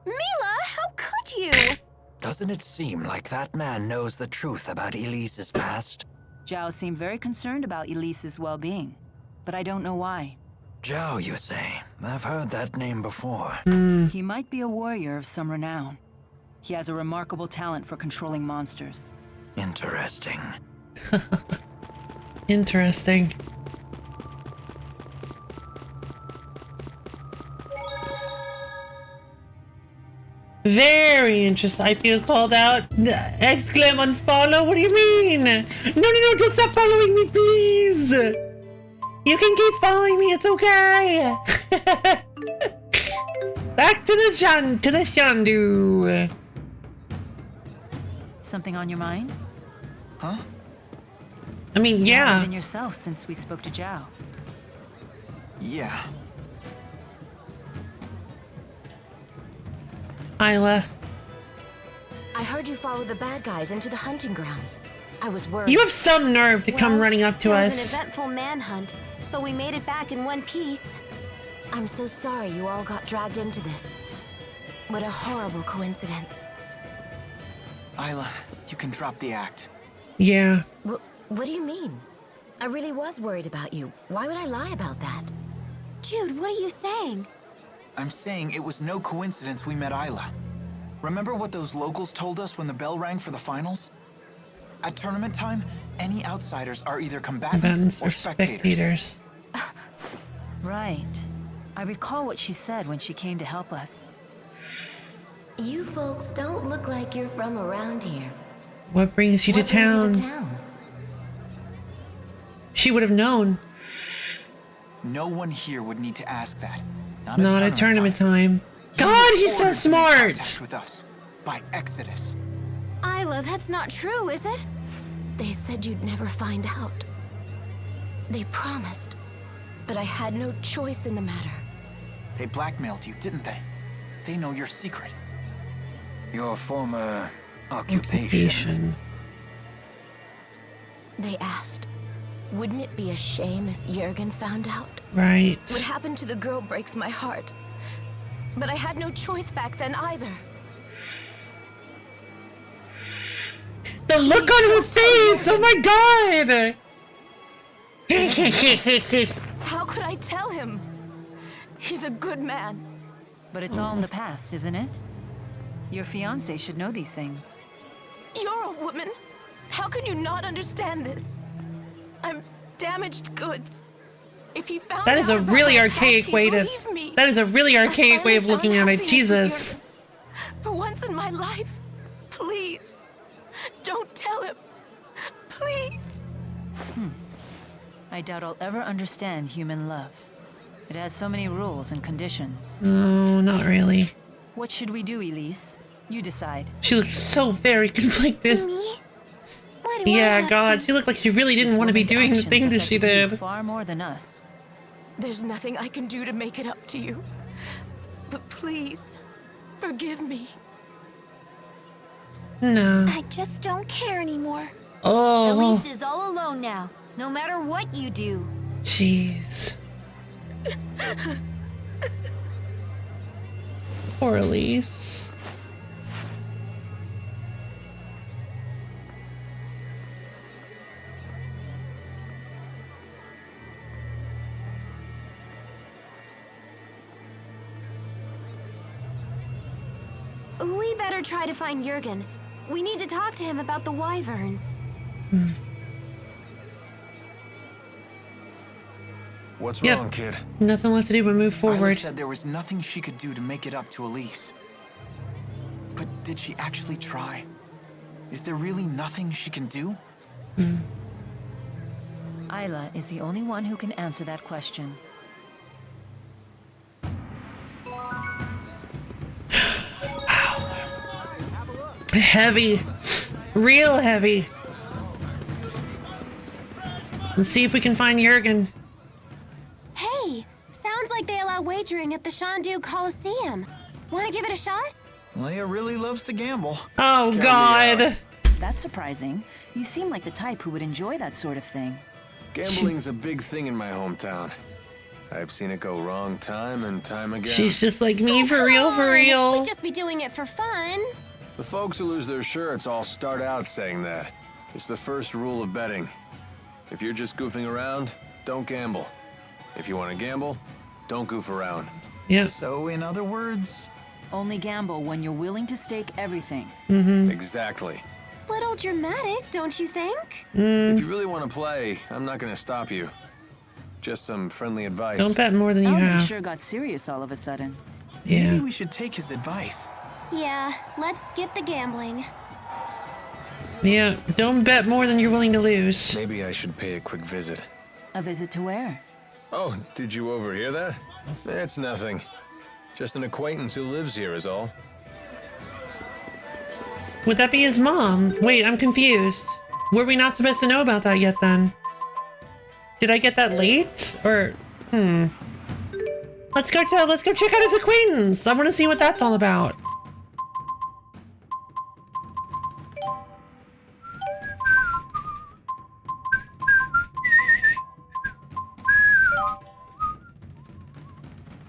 Mila, how could you? Doesn't it seem like that man knows the truth about Elise's past? Zhao seemed very concerned about Elise's well-being, but I don't know why. Zhao, you say? I've heard that name before. He might be a warrior of some renown. He has a remarkable talent for controlling monsters. Interesting. Interesting. Very interesting. I feel called out. Exclaim unfollow? What do you mean? No, don't stop following me, please. You can keep following me. It's okay. Back to the Shandu. Something on your mind? Huh? I mean, You haven't yeah. been yourself since we spoke to Zhao. Yeah. Isla, I heard you followed the bad guys into the hunting grounds. I was worried. you have some nerve to come Well, running up to it was us. an eventful manhunt, but we made it back in one piece. I'm so sorry you all got dragged into this. What a horrible coincidence. Isla, you can drop the act. Yeah. What do you mean? I really was worried about you. Why would I lie about that? Jude, what are you saying? I'm saying it was no coincidence we met Isla. Remember what those locals told us when the bell rang for the finals? At tournament time, any outsiders are either combatants or spectators. Right. I recall what she said when she came to help us. You folks don't look like you're from around here. What brings you to What brings you town? to town? She would have known. No one here would need to ask that. Not at tournament time. You God, were he's so ordered to make smart. contact with us by Exodus. Isla, that's not true, is it? They said you'd never find out. They promised, but I had no choice in the matter. They blackmailed you, didn't they? They know your secret. Your former occupation. They asked, wouldn't it be a shame if Jurgen found out? Right. What happened to the girl breaks my heart. But I had no choice back then either. The look on her face! Oh my god! How could I tell him? He's a good man. But it's all in the past, isn't it? Your fiancé should know these things. You're a woman. How can you not understand this? I'm damaged goods. If he found That is a out about really my archaic past, way he'd to. leave me. That is a really I archaic way of finally looking found at it. happiness with Jesus. Jurgen. For once in my life, please, don't tell him. Please. I doubt I'll ever understand human love. It has so many rules and conditions. No, not really. What should we do, Elise? You decide. She looks so very conflicted. Me? Why do I Yeah, have God, to? she looked like she really didn't This want to be woman's doing the actions thing that she affected you did. far more than us. There's nothing I can do to make it up to you. But please, forgive me. No. I just don't care anymore. Oh, Elise is all alone now, no matter what you do. jeez. Poor Elise. We better try to find Jurgen. We need to talk to him about the wyverns. What's Yep. wrong, kid? Nothing left to do but move Isla forward. said there was nothing she could do to make it up to Elise. But did she actually try? Is there really nothing she can do? Isla is the only one who can answer that question. Heavy. Real heavy. Let's see if we can find Jurgen. Hey, sounds like they allow wagering at the Shandu Coliseum. Want to give it a shot? Leia really loves to gamble. Oh, me God. That's surprising. You seem like the type who would enjoy that sort of thing. Gambling's a big thing in my hometown. I've seen it go wrong time and time again. She's just like me, for real, for real. We'd just be doing it for fun. The folks who lose their shirts all start out saying that. It's the first rule of betting. If you're just goofing around, don't gamble. If you want to gamble, don't goof around. Yep. So, in other words, Only gamble when you're willing to stake everything. Exactly. Little dramatic, don't you think? If you really want to play, I'm not going to stop you. Just some friendly advice. Don't bet more than you Oh, you have. sure got serious all of a sudden. Yeah. maybe we should take his advice. Yeah, let's skip the gambling. Yeah, don't bet more than you're willing to lose. Maybe I should pay a quick visit. A visit to where? Oh, did you overhear that? It's nothing. Just an acquaintance who lives here is all. Would that be his mom? Wait, I'm confused. Were we not supposed to know about that yet then? Did I get that late? Or, Let's go check out his acquaintance. I want to see what that's all about.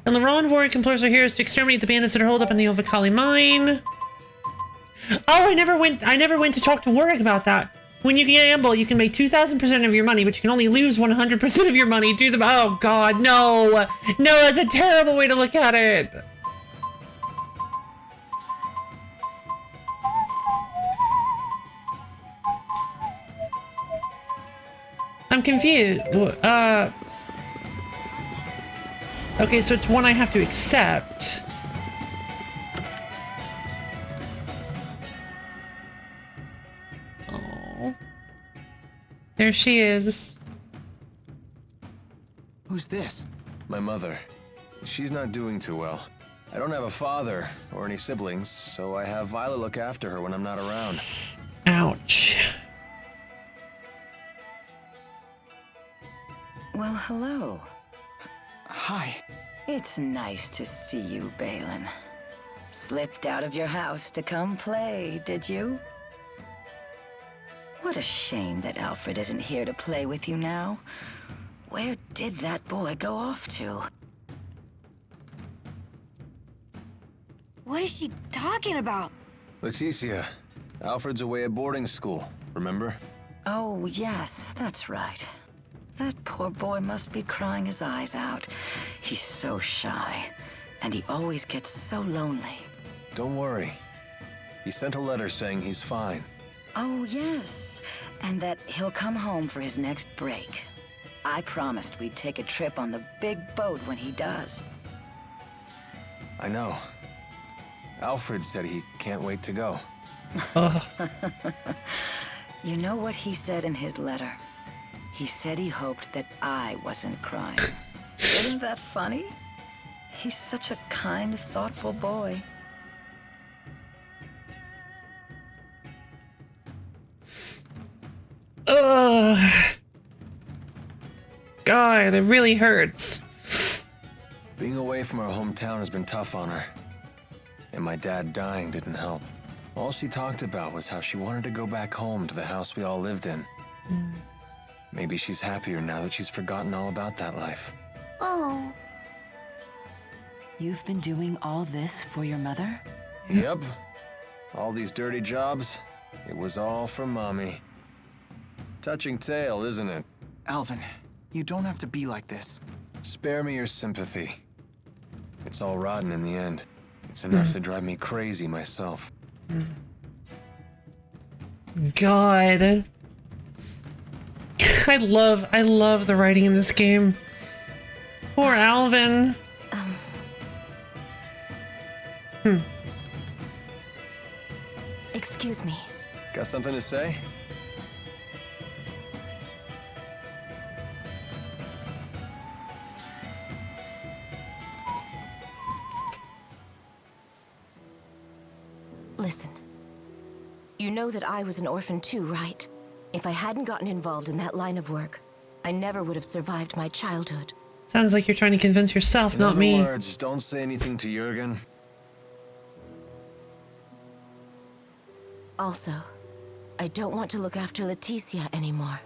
And the Ron Vorig implores our heroes to exterminate the bandits that are holed up in the Ovakali mine. Oh, I never went to talk to Warwick about that. When you gamble, you can make 2,000% of your money, but you can only lose 100% of your money. Do the— oh god, no! No, that's a terrible way to look at it! I'm confused. Okay, so it's one I have to accept. Oh. There she is. Who's this? My mother. She's not doing too well. I don't have a father or any siblings, so I have Violet look after her when I'm not around. Ouch. Well, hello. Hi. It's nice to see you, Balin. Slipped out of your house to come play, did you? What a shame that Alfred isn't here to play with you now. Where did that boy go off to? What is she talking about? Leticia, Alfred's away at boarding school, remember? Oh, yes, that's right. That poor boy must be crying his eyes out. He's so shy, and he always gets so lonely. Don't worry. He sent a letter saying he's fine. Oh, yes, and that he'll come home for his next break. I promised we'd take a trip on the big boat when he does. I know. Alfred said he can't wait to go. You know what he said in his letter? He said he hoped that I wasn't crying. Isn't that funny? He's such a kind, thoughtful boy. Ugh. God, it really hurts. Being away from her hometown has been tough on her. And my dad dying didn't help. All she talked about was how she wanted to go back home to the house we all lived in. Maybe she's happier now that she's forgotten all about that life. Oh. You've been doing all this for your mother? Yep. All these dirty jobs, it was all for Mommy. Touching tale, isn't it? Alvin, you don't have to be like this. Spare me your sympathy. It's all rotten in the end. It's enough to drive me crazy myself. God. I love the writing in this game. Poor Alvin. Excuse me. Got something to say? Listen. You know that I was an orphan too, right? If I hadn't gotten involved in that line of work, I never would have survived my childhood. Sounds like you're trying to convince yourself, not me. In other words, don't say anything to Jurgen. Also, I don't want to look after Leticia anymore.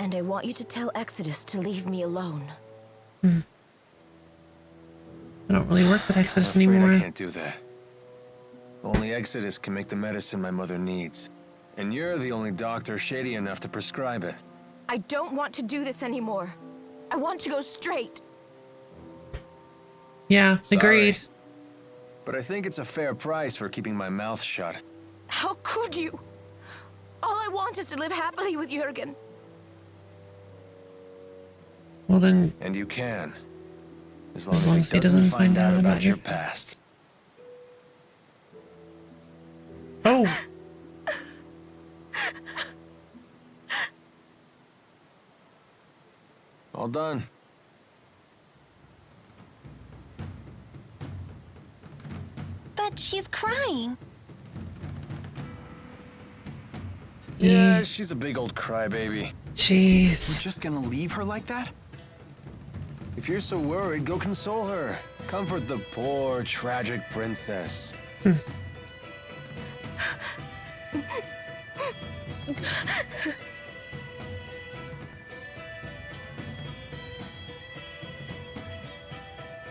And I want you to tell Exodus to leave me alone. I don't really work with Exodus I'm afraid anymore. I can't do that. Only Exodus can make the medicine my mother needs. And you're the only doctor shady enough to prescribe it. I don't want to do this anymore. I want to go straight. Yeah, Sorry. agreed. But I think it's a fair price for keeping my mouth shut. How could you? All I want is to live happily with Jurgen. Well then, And you can. As long as he doesn't find out about your past. Oh. All done. But she's crying. Yeah, she's a big old crybaby. Jeez. We're just gonna leave her like that? If you're so worried, go console her. Comfort the poor, tragic princess.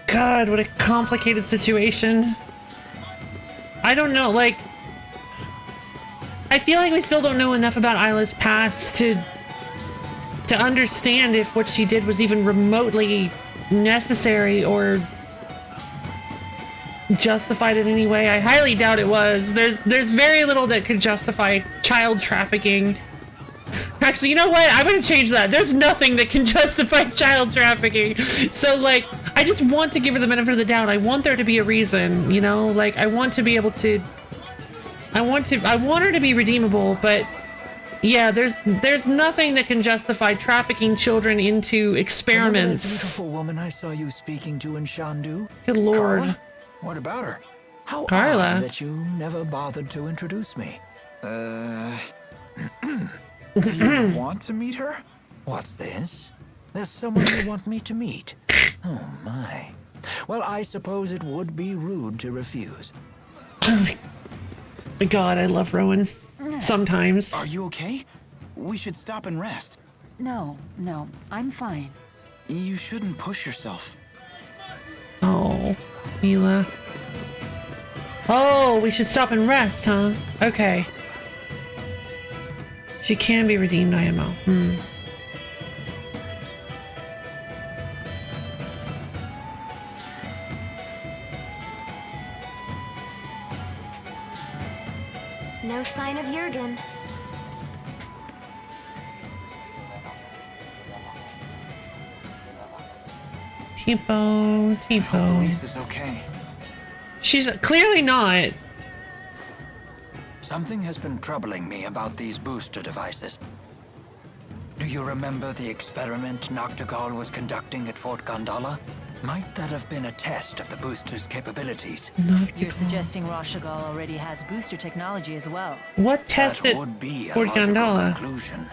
God, what a complicated situation. I don't know, like... I feel like we still don't know enough about Isla's past to understand if what she did was even remotely necessary or justified in any way. I highly doubt it was. There's very little that could justify child trafficking. Actually, you know what? I'm gonna change that. There's nothing that can justify child trafficking. So, like, I just want to give her the benefit of the doubt. I want there to be a reason, you know? Like, I want to be able to... I want her to be redeemable, but... Yeah, there's nothing that can justify trafficking children into experiments. Remember that beautiful woman I saw you speaking to in Shandu? Good lord. Carla? What about her? How Carla? odd that you never bothered to introduce me. Do you want to meet her? What's this? There's someone you want me to meet. Oh my. Well, I suppose it would be rude to refuse. Oh my god, I love Rowan. Sometimes. Are you okay? We should stop and rest. No, I'm fine. You shouldn't push yourself. Oh, Mila. Oh, we should stop and rest, huh? Okay. She can be redeemed, IMO. No sign of Jurgen. Tipo. Elise is okay. She's clearly not. Something has been troubling me about these booster devices. Do you remember the experiment Noctigal was conducting at Fort Gondola? Might that have been a test of the booster's capabilities? You're suggesting Rashagal already has booster technology as well. What tested That would be a Fort logical Gondola? conclusion.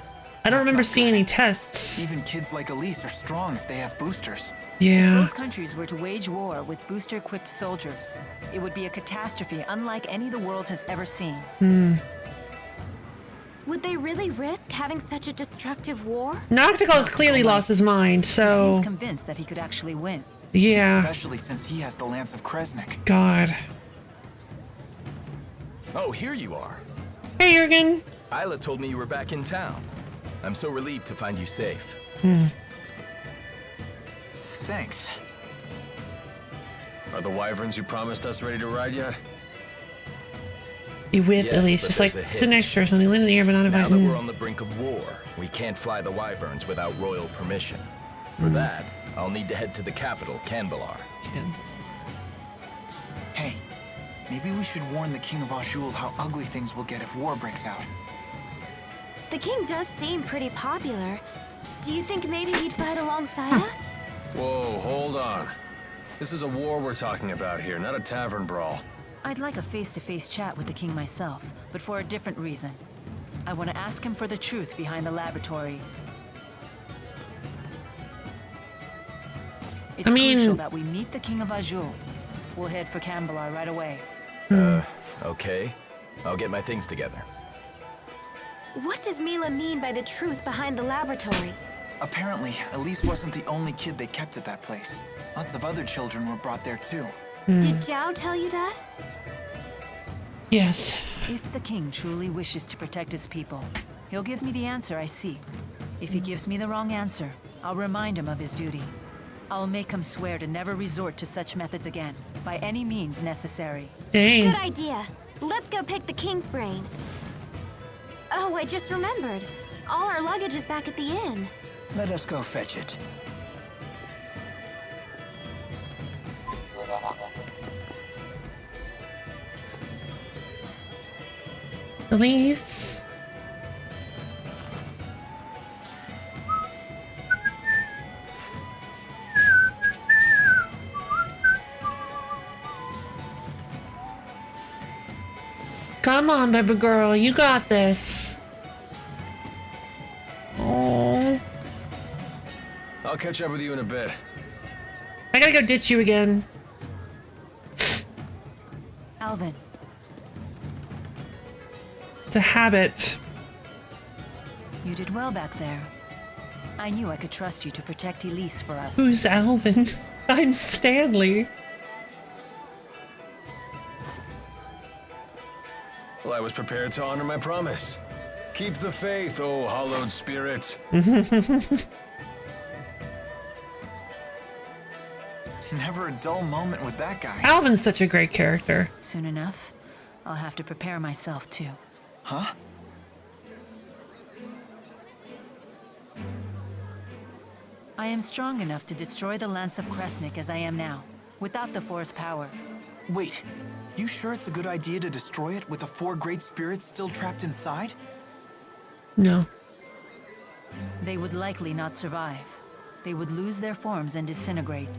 I don't remember seeing any tests. Even kids like Elise are strong if they have boosters. Yeah. Both countries were to wage war with booster-equipped soldiers. It would be a catastrophe unlike any the world has ever seen. Would they really risk having such a destructive war? Noctigal's clearly lost his mind, He so... seems convinced that he could actually win. Yeah. Especially since he has the Lance of Kresnik. God. Oh, here you are. Hey, Jurgen. Isla told me you were back in town. I'm so relieved to find you safe. Thanks. Are the wyverns you promised us ready to ride yet? You with Yes, Elise, but just like there's a sit hitch. next to her, so they land in the air, but not Now invite. that we're on the brink of war, we can't fly the wyverns without royal permission. For that, I'll need to head to the capital, Canbelar. Hey, maybe we should warn the King of Azul how ugly things will get if war breaks out. The king does seem pretty popular. Do you think maybe he'd fight alongside us? Whoa, hold on. This is a war we're talking about here, not a tavern brawl. I'd like a face-to-face chat with the king myself, but for a different reason. I want to ask him for the truth behind the laboratory. It's crucial that we meet the King of Azul. We'll head for Canbelar right away. Okay. I'll get my things together. What does Mila mean by the truth behind the laboratory? Apparently, Elise wasn't the only kid they kept at that place. Lots of other children were brought there too. Did Zhao tell you that? Yes. If the king truly wishes to protect his people, he'll give me the answer I seek. If he gives me the wrong answer, I'll remind him of his duty. I'll make him swear to never resort to such methods again, by any means necessary. Dang. Good idea. Let's go pick the king's brain. Oh, I just remembered. All our luggage is back at the inn. Let us go fetch it. Elise. Come on, baby girl, you got this. Oh. I'll catch up with you in a bit. I gotta go ditch you again. Alvin. It's a habit. You did well back there. I knew I could trust you to protect Elise for us. Who's Alvin? I'm Stanley. Well, I was prepared to honor my promise. Keep the faith, oh hallowed spirit. Never a dull moment with that guy. Alvin's such a great character. Soon enough, I'll have to prepare myself too. Huh? I am strong enough to destroy the Lance of Kresnik as I am now, without the Force power. Wait, you sure it's a good idea to destroy it with the 4 great spirits still trapped inside? No. They would likely not survive. They would lose their forms and disintegrate.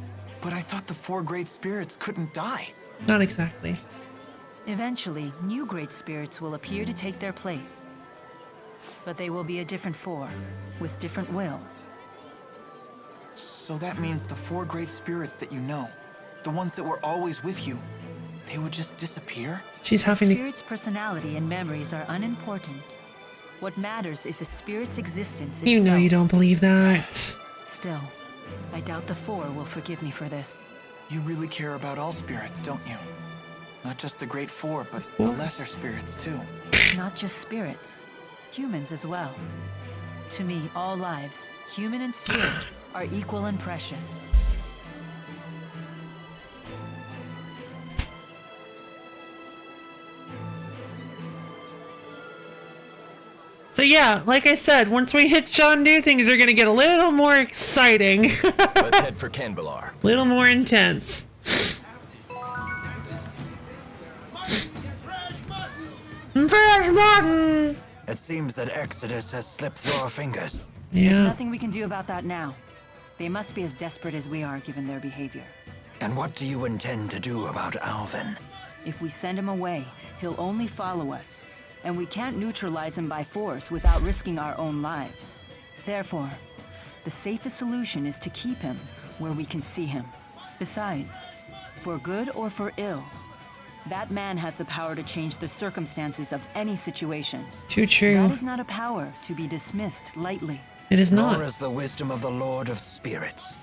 But I thought the 4 great spirits couldn't die. Not exactly. Eventually, new great spirits will appear to take their place. But they will be a different 4, with different wills. So that means the 4 great spirits that you know, the ones that were always with you, they would just disappear? She's having the spirit's personality and memories are unimportant. What matters is the spirit's existence itself. You know you don't believe that. Still, I doubt the 4 will forgive me for this. You really care about all spirits, don't you? Not just the great 4, but the lesser spirits too. Not just spirits, humans as well. To me, all lives, human and spirit, are equal and precious. So yeah, like I said, once we hit Shandu, things are gonna get a little more exciting. Let's head for Canbelar. Little more intense. Fresh mutton! It seems that Exodus has slipped through our fingers. Yeah. There's nothing we can do about that now. They must be as desperate as we are, given their behavior. And what do you intend to do about Alvin? If we send him away, he'll only follow us. And we can't neutralize him by force without risking our own lives. Therefore, the safest solution is to keep him where we can see him. Besides, for good or for ill, that man has the power to change the circumstances of any situation. Too true. That is not a power to be dismissed lightly. It is not. Nor is the wisdom of the Lord of Spirits.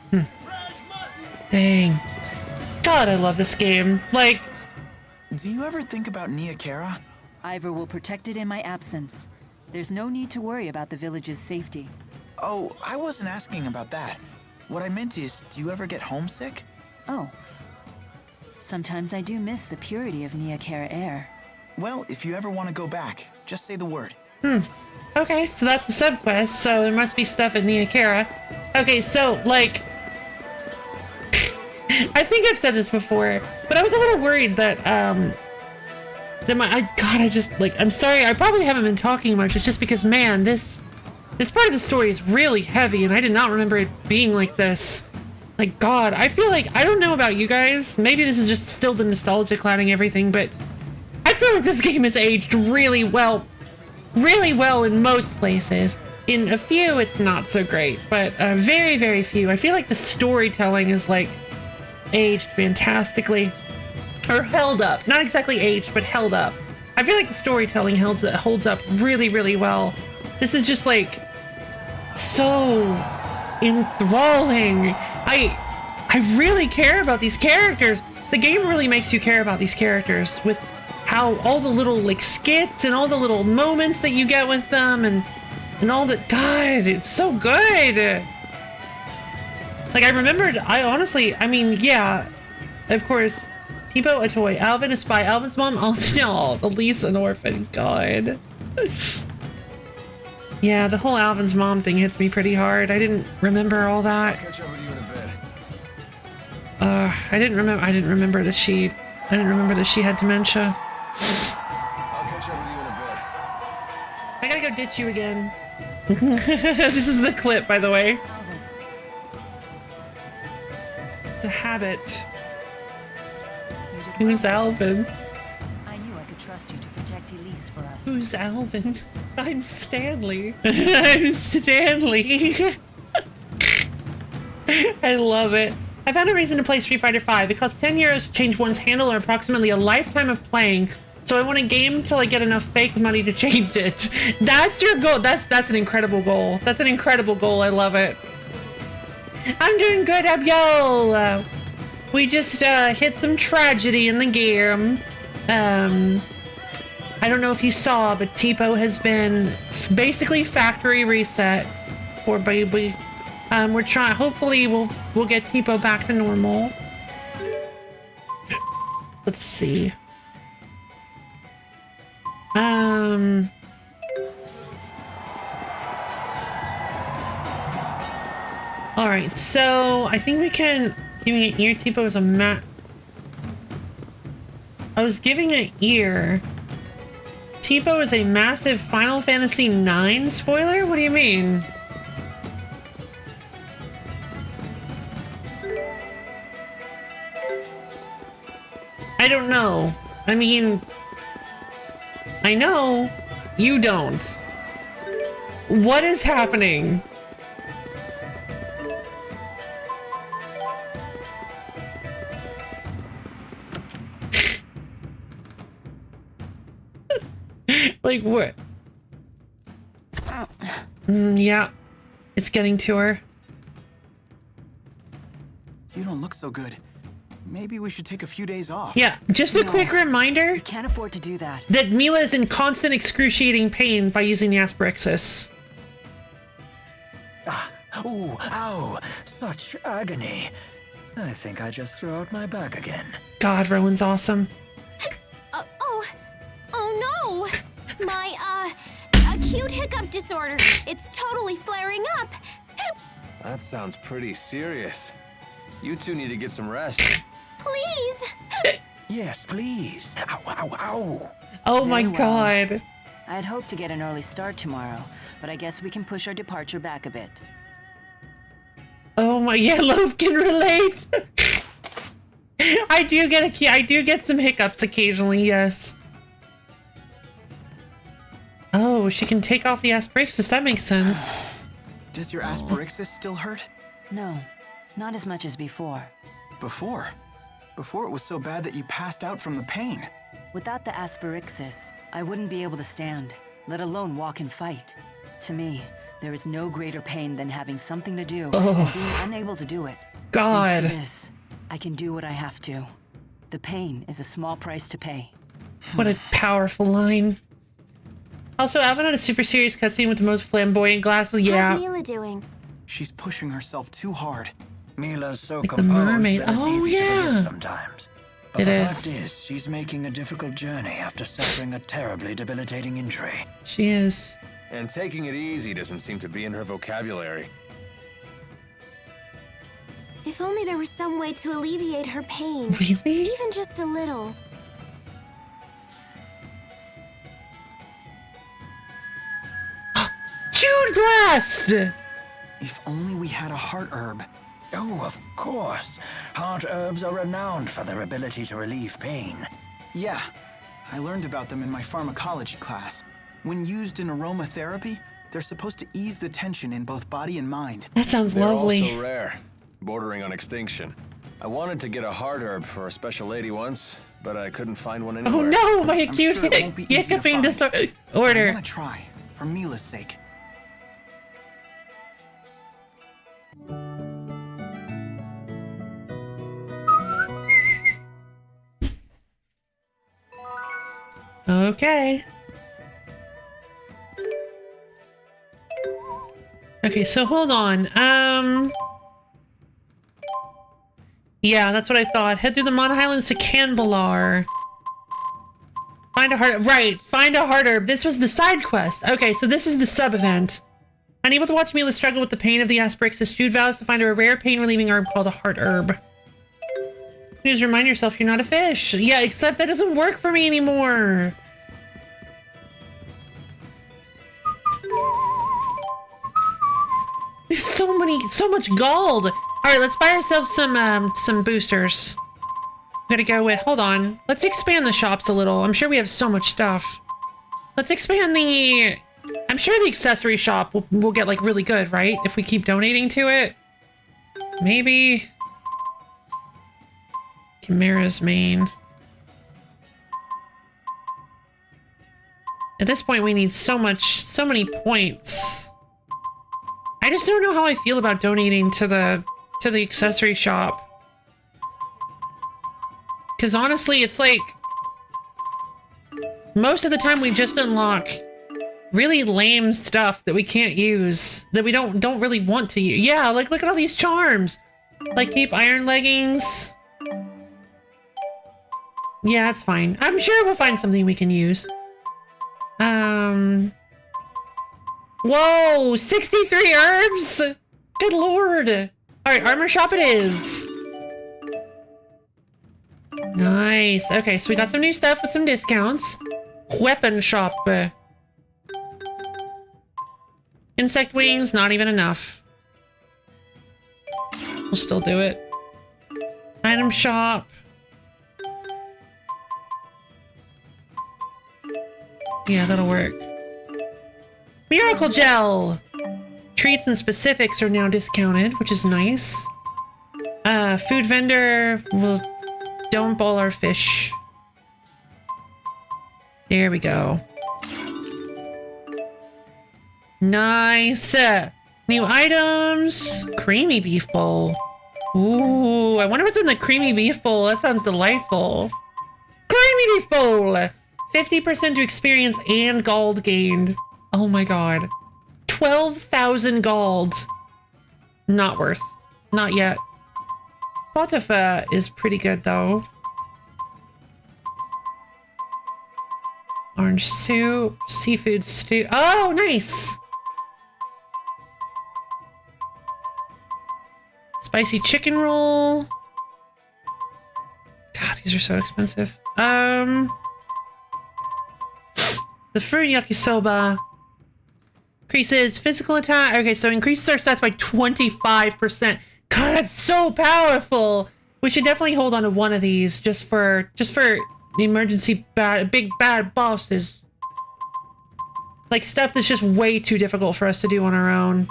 Dang. God, I love this game. Like... Do you ever think about Nia Kara? Ivor will protect it in my absence. There's no need to worry about the village's safety. Oh, I wasn't asking about that. What I meant is, do you ever get homesick? Oh. Sometimes I do miss the purity of Nia Kara air. Well, if you ever want to go back, just say the word. Okay, so that's a sub-quest, so there must be stuff at Nia Kara. Okay, so, like... I think I've said this before, but I was a little worried that, I'm sorry, I probably haven't been talking much. It's just because, man, this part of the story is really heavy, and I did not remember it being like this. Like, God, I feel like, I don't know about you guys, maybe this is just still the nostalgia clouding everything, but I feel like this game has aged really well in most places. In a few, it's not so great, but very, very few. I feel like the storytelling is, like, aged fantastically. Or held up. Not exactly aged, but held up. I feel like the storytelling holds up really, really well. This is just, like, so enthralling. I really care about these characters. The game really makes you care about these characters with how all the little, like, skits and all the little moments that you get with them and all that. God, it's so good. Like, I remembered, yeah, of course, Teepo a toy, Alvin a spy, Alvin's mom, Elise an orphan, God. Yeah, the whole Alvin's mom thing hits me pretty hard. I didn't remember all that. I'll catch up with you in a bit. I didn't remember that she had dementia. I'll catch up with you in a bit. go ditch you again. This is the clip, by the way. It's a habit. Who's Alvin? I knew I could trust you to protect Elise for us. Who's Alvin? I'm Stanley. I'm Stanley. I love it. I found a reason to play Street Fighter V. It costs 10 euros to change one's handle or approximately a lifetime of playing. So I want a game till I get enough fake money to change it. That's your goal. That's an incredible goal. That's an incredible goal. I love it. I'm doing good, Abiel. We just hit some tragedy in the game. I don't know if you saw, but Tipo has been basically factory reset for baby. We're trying. Hopefully, we'll get Tipo back to normal. Let's see. All right, so I think we can giving an ear. Tipo is a I was giving an ear. Tipo is a massive Final Fantasy IX spoiler? What do you mean? I don't know. I mean, I know you don't. What is happening? Like what? Yeah, it's getting to her. You don't look so good. Maybe we should take a few days off. Yeah, just a quick reminder. We can't afford to do that. That Mila is in constant excruciating pain by using the Asperixis. Ooh, ow, such agony. I think I just threw out my back again. God, Rowan's awesome. Oh no! My, acute hiccup disorder. It's totally flaring up. That sounds pretty serious. You two need to get some rest. Please! Yes, please. Ow, ow, ow. Oh my Very well. God. I'd hoped to get an early start tomorrow, but I guess we can push our departure back a bit. Oh my, yeah, Loaf can relate. I do get some hiccups occasionally, yes. Oh, she can take off the Asperixis. That makes sense. Does your Asperixis still hurt? No, not as much as before. Before? Before it was so bad that you passed out from the pain. Without the Asperixis, I wouldn't be able to stand, let alone walk and fight. To me, there is no greater pain than having something to do and being unable to do it. God. Thanks to this, I can do what I have to. The pain is a small price to pay. What a powerful line. Also, Alvin had a super serious cutscene with the most flamboyant glasses. Yeah. How's Mila doing? She's pushing herself too hard. Mila's so Like the composed mermaid. that it's Oh, easy to yeah. forget sometimes. But It the is. fact is, she's making a difficult journey after suffering a terribly debilitating injury. She is. And taking it easy doesn't seem to be in her vocabulary. If only there was some way to alleviate her pain. Really? Even just a little. Jude Blast! If only we had a heart herb. Oh, of course. Heart herbs are renowned for their ability to relieve pain. Yeah, I learned about them in my pharmacology class. When used in aromatherapy, they're supposed to ease the tension in both body and mind. That sounds They're lovely. also rare, bordering on extinction. I wanted to get a heart herb for a special lady once, but I couldn't find one anywhere. Oh no, my I'm acute sure it won't be easy to hiccuping find. I disorder. want to try, for Mila's sake. Okay. Okay, so hold on. Yeah, that's what I thought. Head through the Mon Highlands to Canbalar. Find a heart. Right, find a heart herb. This was the side quest. Okay, so this is the sub event. Unable to watch Mila struggle with the pain of the Asperixis, Jude vows to find her a rare pain relieving herb called a heart herb. Please remind yourself you're not a fish. Yeah, except that doesn't work for me anymore. We have so much gold. All right, let's buy ourselves some boosters. Gotta go with, hold on. Let's expand the shops a little. I'm sure we have so much stuff. Let's expand I'm sure the accessory shop will get like really good, right? If we keep donating to it. Maybe. Chimera's main. At this point, we need so many points. I just don't know how I feel about donating to the accessory shop. Because honestly, it's like most of the time we just unlock really lame stuff that we can't use, that we don't really want to use. Yeah, like look at all these charms. Like Cape Iron leggings. Yeah, that's fine. I'm sure we'll find something we can use. Whoa, 63 herbs? Good lord. Alright, armor shop it is. Nice. Okay, so we got some new stuff with some discounts. Weapon shop. Insect wings, not even enough. We'll still do it. Item shop. Yeah, that'll work. Miracle Gel! Treats and specifics are now discounted, which is nice. Food vendor will don't boil our fish. There we go. Nice! New items! Creamy beef bowl. Ooh, I wonder what's in the creamy beef bowl. That sounds delightful. Creamy beef bowl! 50% to experience and gold gained. Oh my god. 12,000 gold. Not worth. Not yet. Potifa is pretty good though. Orange soup, seafood stew. Oh, nice! Spicy chicken roll. God, these are so expensive. The fruit yakisoba. Increases physical attack. Okay, so increases our stats by 25%. God, that's so powerful. We should definitely hold on to one of these just for the emergency big bad bosses. Like stuff that's just way too difficult for us to do on our own.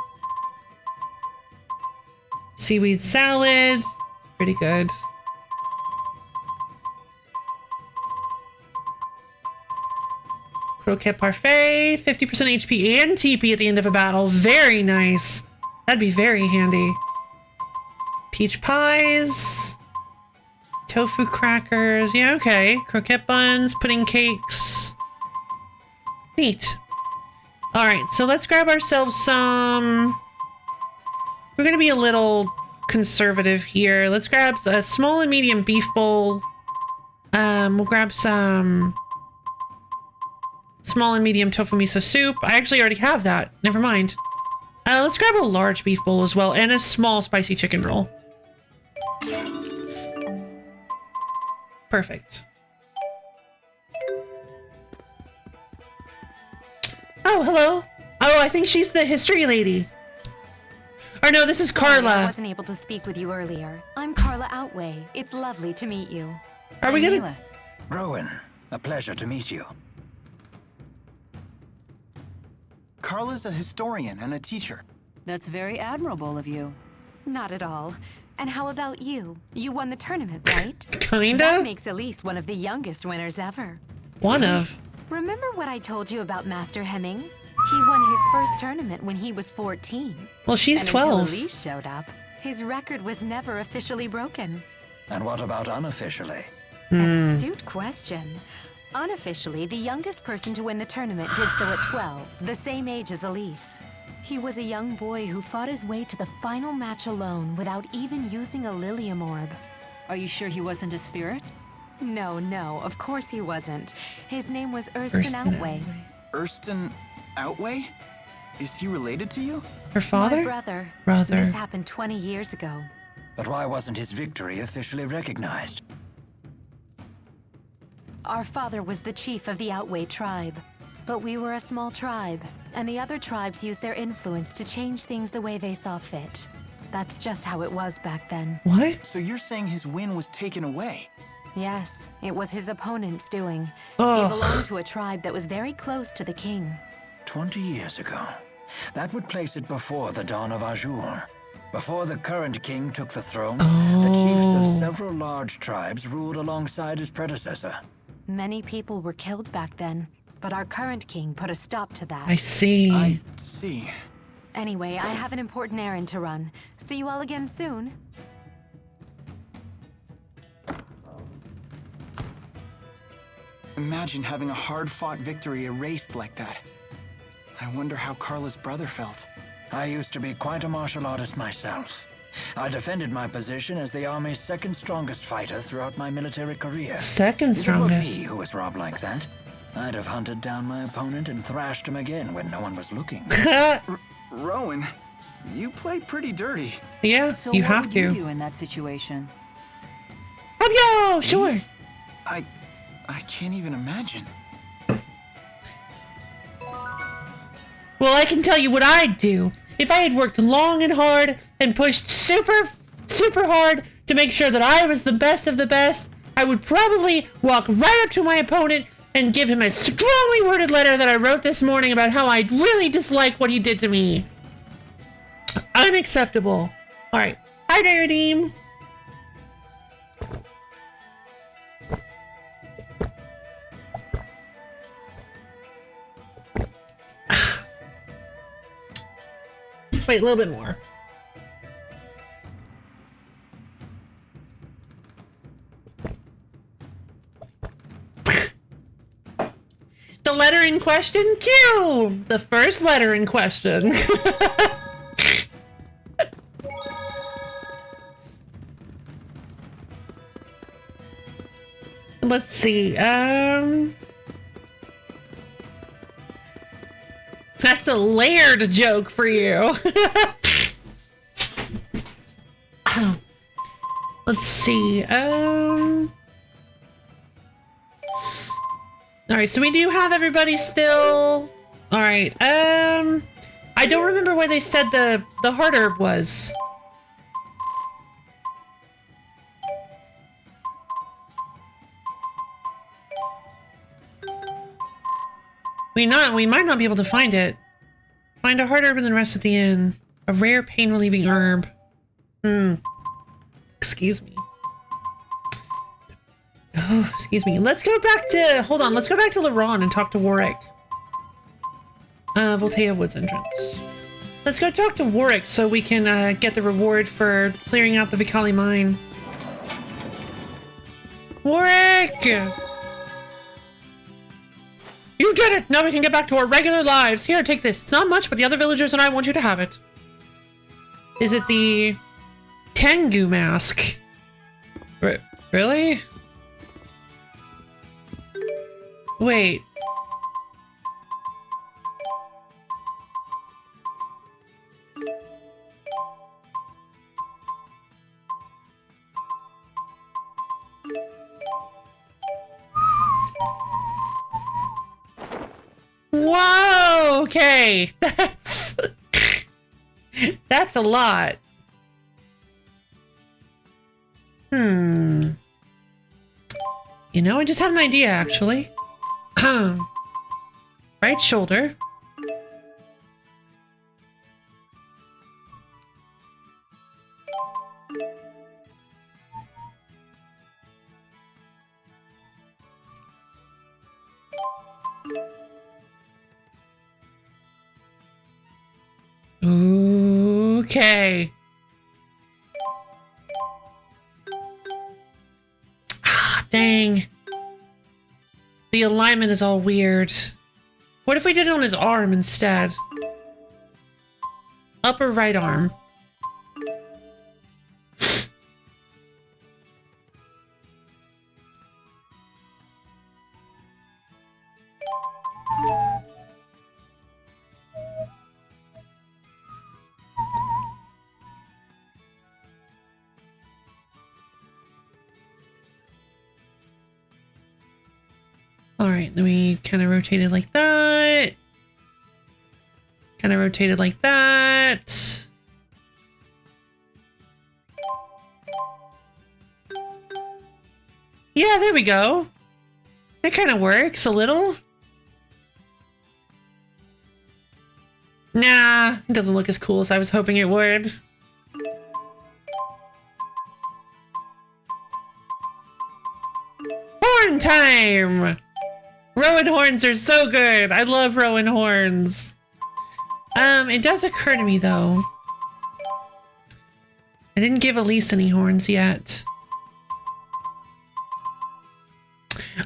Seaweed salad. It's pretty good. Croquette parfait, 50% HP and TP at the end of a battle. Very nice. That'd be very handy. Peach pies. Tofu crackers. Yeah, okay. Croquette buns, pudding cakes. Neat. Alright, so let's grab ourselves some... We're gonna be a little conservative here. Let's grab a small and medium beef bowl. We'll grab some... small and medium tofu miso soup. I actually already have that. Never mind. Let's grab a large beef bowl as well and a small spicy chicken roll. Perfect. Oh, hello. Oh, I think she's the history lady. Or no, this is Carla. I wasn't able to speak with you earlier. I'm Carla Outway. It's lovely to meet you. Are we gonna... Rowan, a pleasure to meet you. Carla's a historian and a teacher. That's very admirable of you. Not at all. And how about you? You won the tournament, right? Kinda? That makes Elise one of the youngest winners ever. One of? Remember what I told you about Master Hemming? He won his first tournament when he was 14. Well, she's 12. Until Elise showed up, his record was never officially broken. And what about unofficially? An astute question. Unofficially, the youngest person to win the tournament did so at 12, the same age as Elise. He was a young boy who fought his way to the final match alone without even using a Lilium orb. Are you sure he wasn't a spirit? No, of course he wasn't. His name was Erston Outway. Erston Outway? Is he related to you? Her father? My brother. Brother. This happened 20 years ago. But why wasn't his victory officially recognized? Our father was the chief of the Outway tribe. But we were a small tribe, and the other tribes used their influence to change things the way they saw fit. That's just how it was back then. What? So you're saying his win was taken away? Yes, it was his opponent's doing. Ugh. He belonged to a tribe that was very close to the king. 20 years ago. That would place it before the dawn of Azure. Before the current king took the throne, the chiefs of several large tribes ruled alongside his predecessor. Many people were killed back then, but our current king put a stop to that. I see. I see. Anyway, I have an important errand to run. See you all again soon. Imagine having a hard-fought victory erased like that. I wonder how Carla's brother felt. I used to be quite a martial artist myself. I defended my position as the army's second strongest fighter throughout my military career. Second If it were strongest. me who was robbed like that, I'd have hunted down my opponent and thrashed him again when no one was looking. Rowan, you played pretty dirty. Yeah, So you what have would to. you do in that situation? Yo, sure. I can't even imagine. Well, I can tell you what I'd do. If I had worked long and hard and pushed super hard to make sure that I was the best of the best, I would probably walk right up to my opponent and give him a strongly worded letter that I wrote this morning about how I really dislike what he did to me. Unacceptable. Alright. Hi, Daradeem. Wait, a little bit more. The letter in question? Q! The first letter in question. Let's see, that's a layered joke for you. Let's see, alright, so we do have everybody still. Alright, I don't remember where they said the heart herb was. We might not be able to find it. Find a heart herb and then rest at the inn. A rare pain relieving herb. Excuse me. Oh, excuse me. Let's go back to, hold on, let's go back to Laron and talk to Warwick. Voltaire Woods entrance. Let's go talk to Warwick so we can get the reward for clearing out the Vikali mine. Warwick! You did it! Now we can get back to our regular lives. Here, take this. It's not much, but the other villagers and I want you to have it. Is it the Tengu mask? Really? Wait. Whoa, okay. That's a lot. You know, I just had an idea, actually. Right shoulder. Okay. Ah, dang. The alignment is all weird. What if we did it on his arm instead? Upper right arm. Alright, then we kind of rotate it like that. Kind of rotated like that. Yeah, there we go. That kind of works a little. Nah, it doesn't look as cool as I was hoping it would. Horn time! Rowan horns are so good. I love Rowan horns. It does occur to me though. I didn't give Elise any horns yet.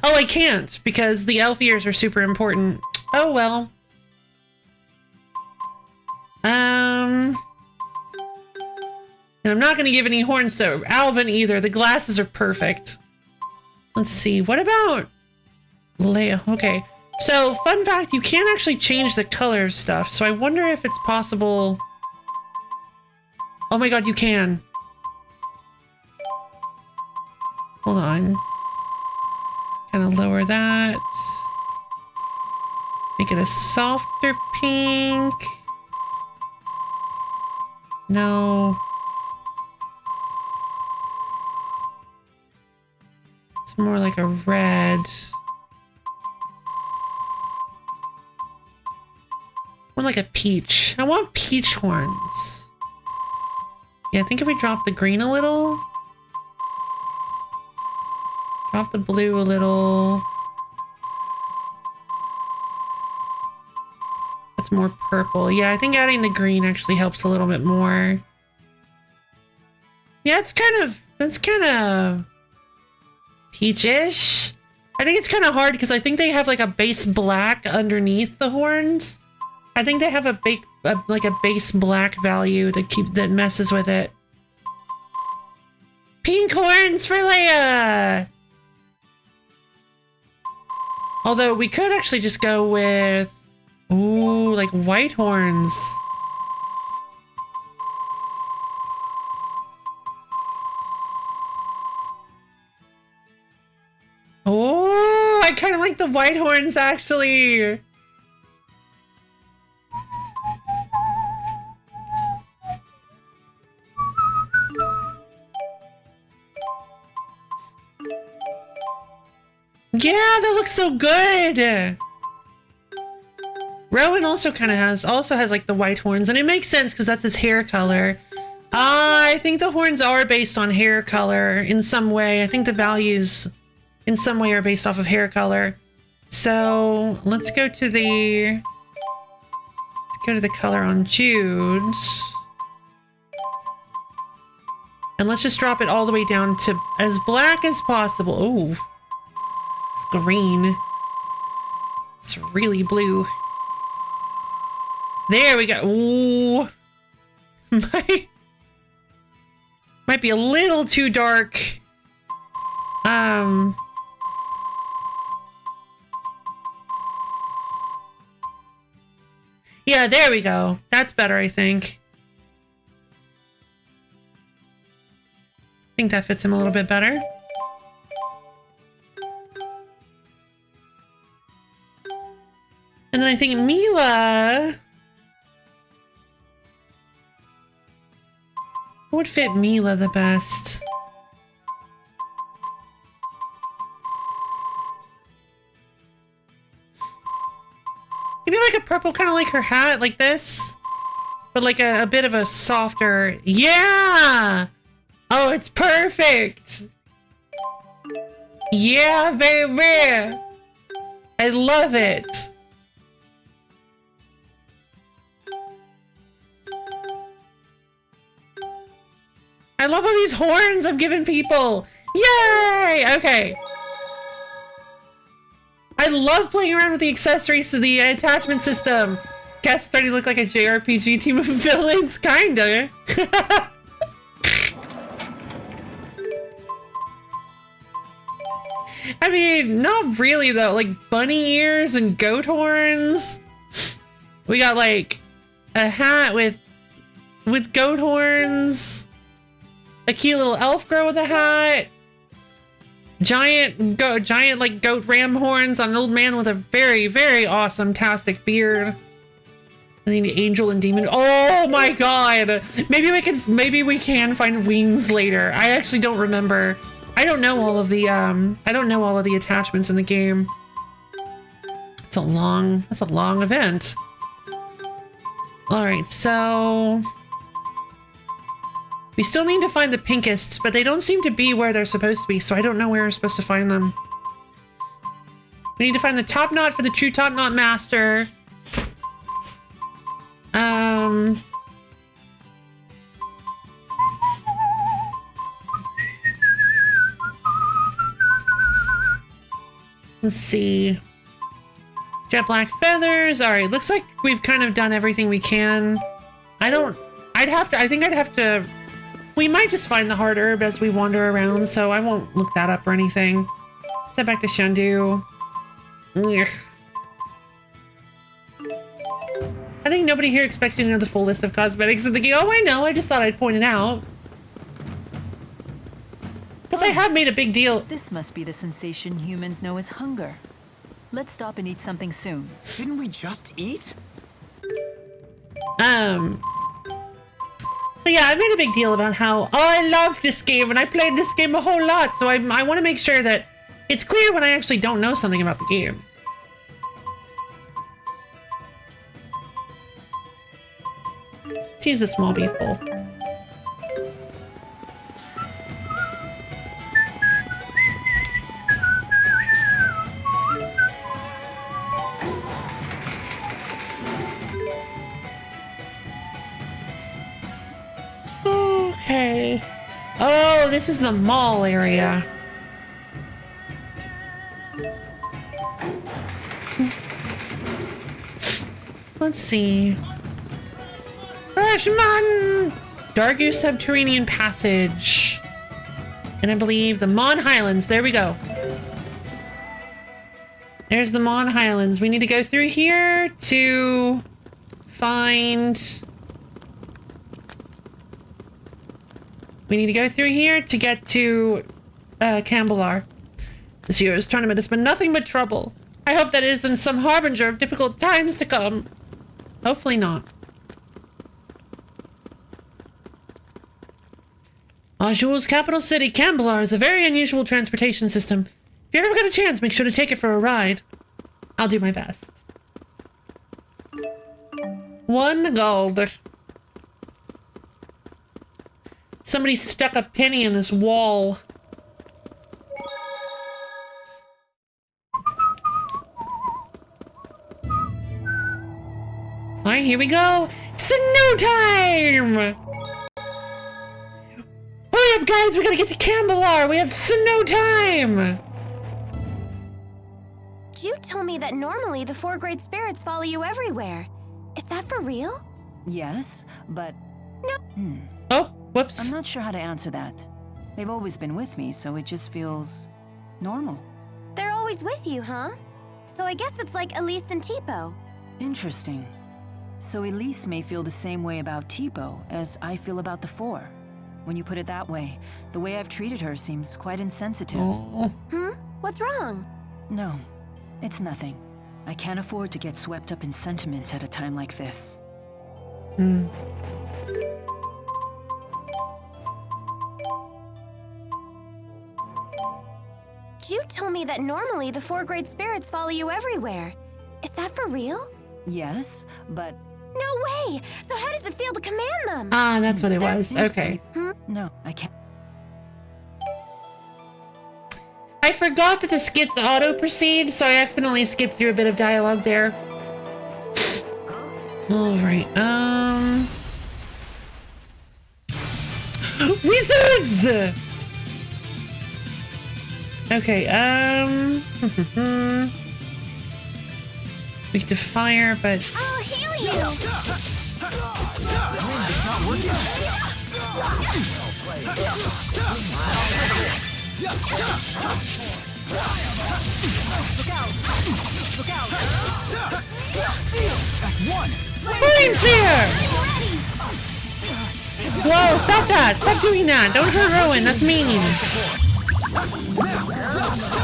Oh, I can't because the elf ears are super important. Oh well. And I'm not going to give any horns to Alvin either. The glasses are perfect. Let's see. What about Leia? Okay. So, fun fact, you can't actually change the color of stuff. So I wonder if it's possible. Oh my god, you can. Hold on. Kind of lower that. Make it a softer pink. No. It's more like a red. More like a peach. I want peach horns. Yeah, I think if we drop the green a little. Drop the blue a little. That's more purple. Yeah, I think adding the green actually helps a little bit more. Yeah, that's kind of peachish. I think it's kind of hard because I think they have like a base black underneath the horns. I think they have a base black value that messes with it. Pink horns for Leia! Although we could actually just go with, ooh, like white horns. Oh, I kind of like the white horns actually. Yeah, that looks so good. Rowan also kind of has like the white horns, and it makes sense because that's his hair color. I think the horns are based on hair color in some way. I think the values in some way are based off of hair color. So let's go to the color on Jude's. And let's just drop it all the way down to as black as possible. Oh, it's green. It's really blue. There we go. Ooh. Might be a little too dark. Yeah, there we go. That's better, I think. I think that fits him a little bit better. And then I think Mila would fit Mila the best. Maybe like a purple, kind of like her hat, like this. But like a bit of a softer... Yeah! Oh, it's perfect! Yeah, baby! I love it! I love all these horns I'm giving people! Yay! Okay. I love playing around with the accessories to the attachment system. Guess starting to look like a JRPG team of villains, kinda. I mean, not really though. Like bunny ears and goat horns. We got like a hat with goat horns. A cute little elf girl with a hat. Giant like goat ram horns on an old man with a very, very awesome tastic beard. I think angel and demon. Oh my god! Maybe we can find wings later. I actually don't remember. I don't know all of the attachments in the game. That's a long event. Alright, so we still need to find the pinkists, but they don't seem to be where they're supposed to be, so I don't know where we're supposed to find them. We need to find the top knot for the true top knot master. Let's see. Jet black feathers. All right, looks like we've kind of done everything we can. I think I'd have to. We might just find the heart herb as we wander around, so I won't look that up or anything. Let's head back to Shandu. Ugh. I think nobody here expects you to know the full list of cosmetics in the game. Oh, I know. I just thought I'd point it out. Because I have made a big deal. This must be the sensation humans know as hunger. Let's stop and eat something soon. Didn't we just eat? But yeah, I made a big deal about how, I love this game and I played this game a whole lot. So I want to make sure that it's clear when I actually don't know something about the game. Let's use the small beef bowl. Okay. Oh, this is the mall area. Let's see. Freshman! Dargu Subterranean Passage. And I believe the Mon Highlands. There we go. There's the Mon Highlands. We need to go through here to find... We need to go through here to get to Cambalar. This year's tournament has been nothing but trouble. I hope that isn't some harbinger of difficult times to come. Hopefully not. Anjou's capital city, Cambalar, is a very unusual transportation system. If you ever get a chance, make sure to take it for a ride. I'll do my best. 1 gold. Somebody stuck a penny in this wall. Alright, here we go. Snow time! Hurry up, guys! We gotta get to Cambalar! We have snow time! You told me that normally the 4 great spirits follow you everywhere. Is that for real? Yes, but... No. Oh, whoops. I'm not sure how to answer that. They've always been with me, so it just feels... normal. They're always with you, huh? So I guess it's like Elise and Tipo. Interesting. So Elise may feel the same way about Tipo as I feel about the 4. When you put it that way, the way I've treated her seems quite insensitive. Oh. What's wrong? No, it's nothing. I can't afford to get swept up in sentiment at a time like this. You told me that normally the 4 great spirits follow you everywhere. Is that for real? Yes, but... No way! So how does it feel to command them? Ah, that's what it was. Okay. No, I can't. I forgot that the skits auto-proceed, so I accidentally skipped through a bit of dialogue there. Alright, Wizards! Okay, weak to fire, but... I'll heal you! It's not working. Look out! Look out! That's 1! Flame Sphere! Whoa, stop that! Stop doing that! Don't hurt Rowan, that's mean!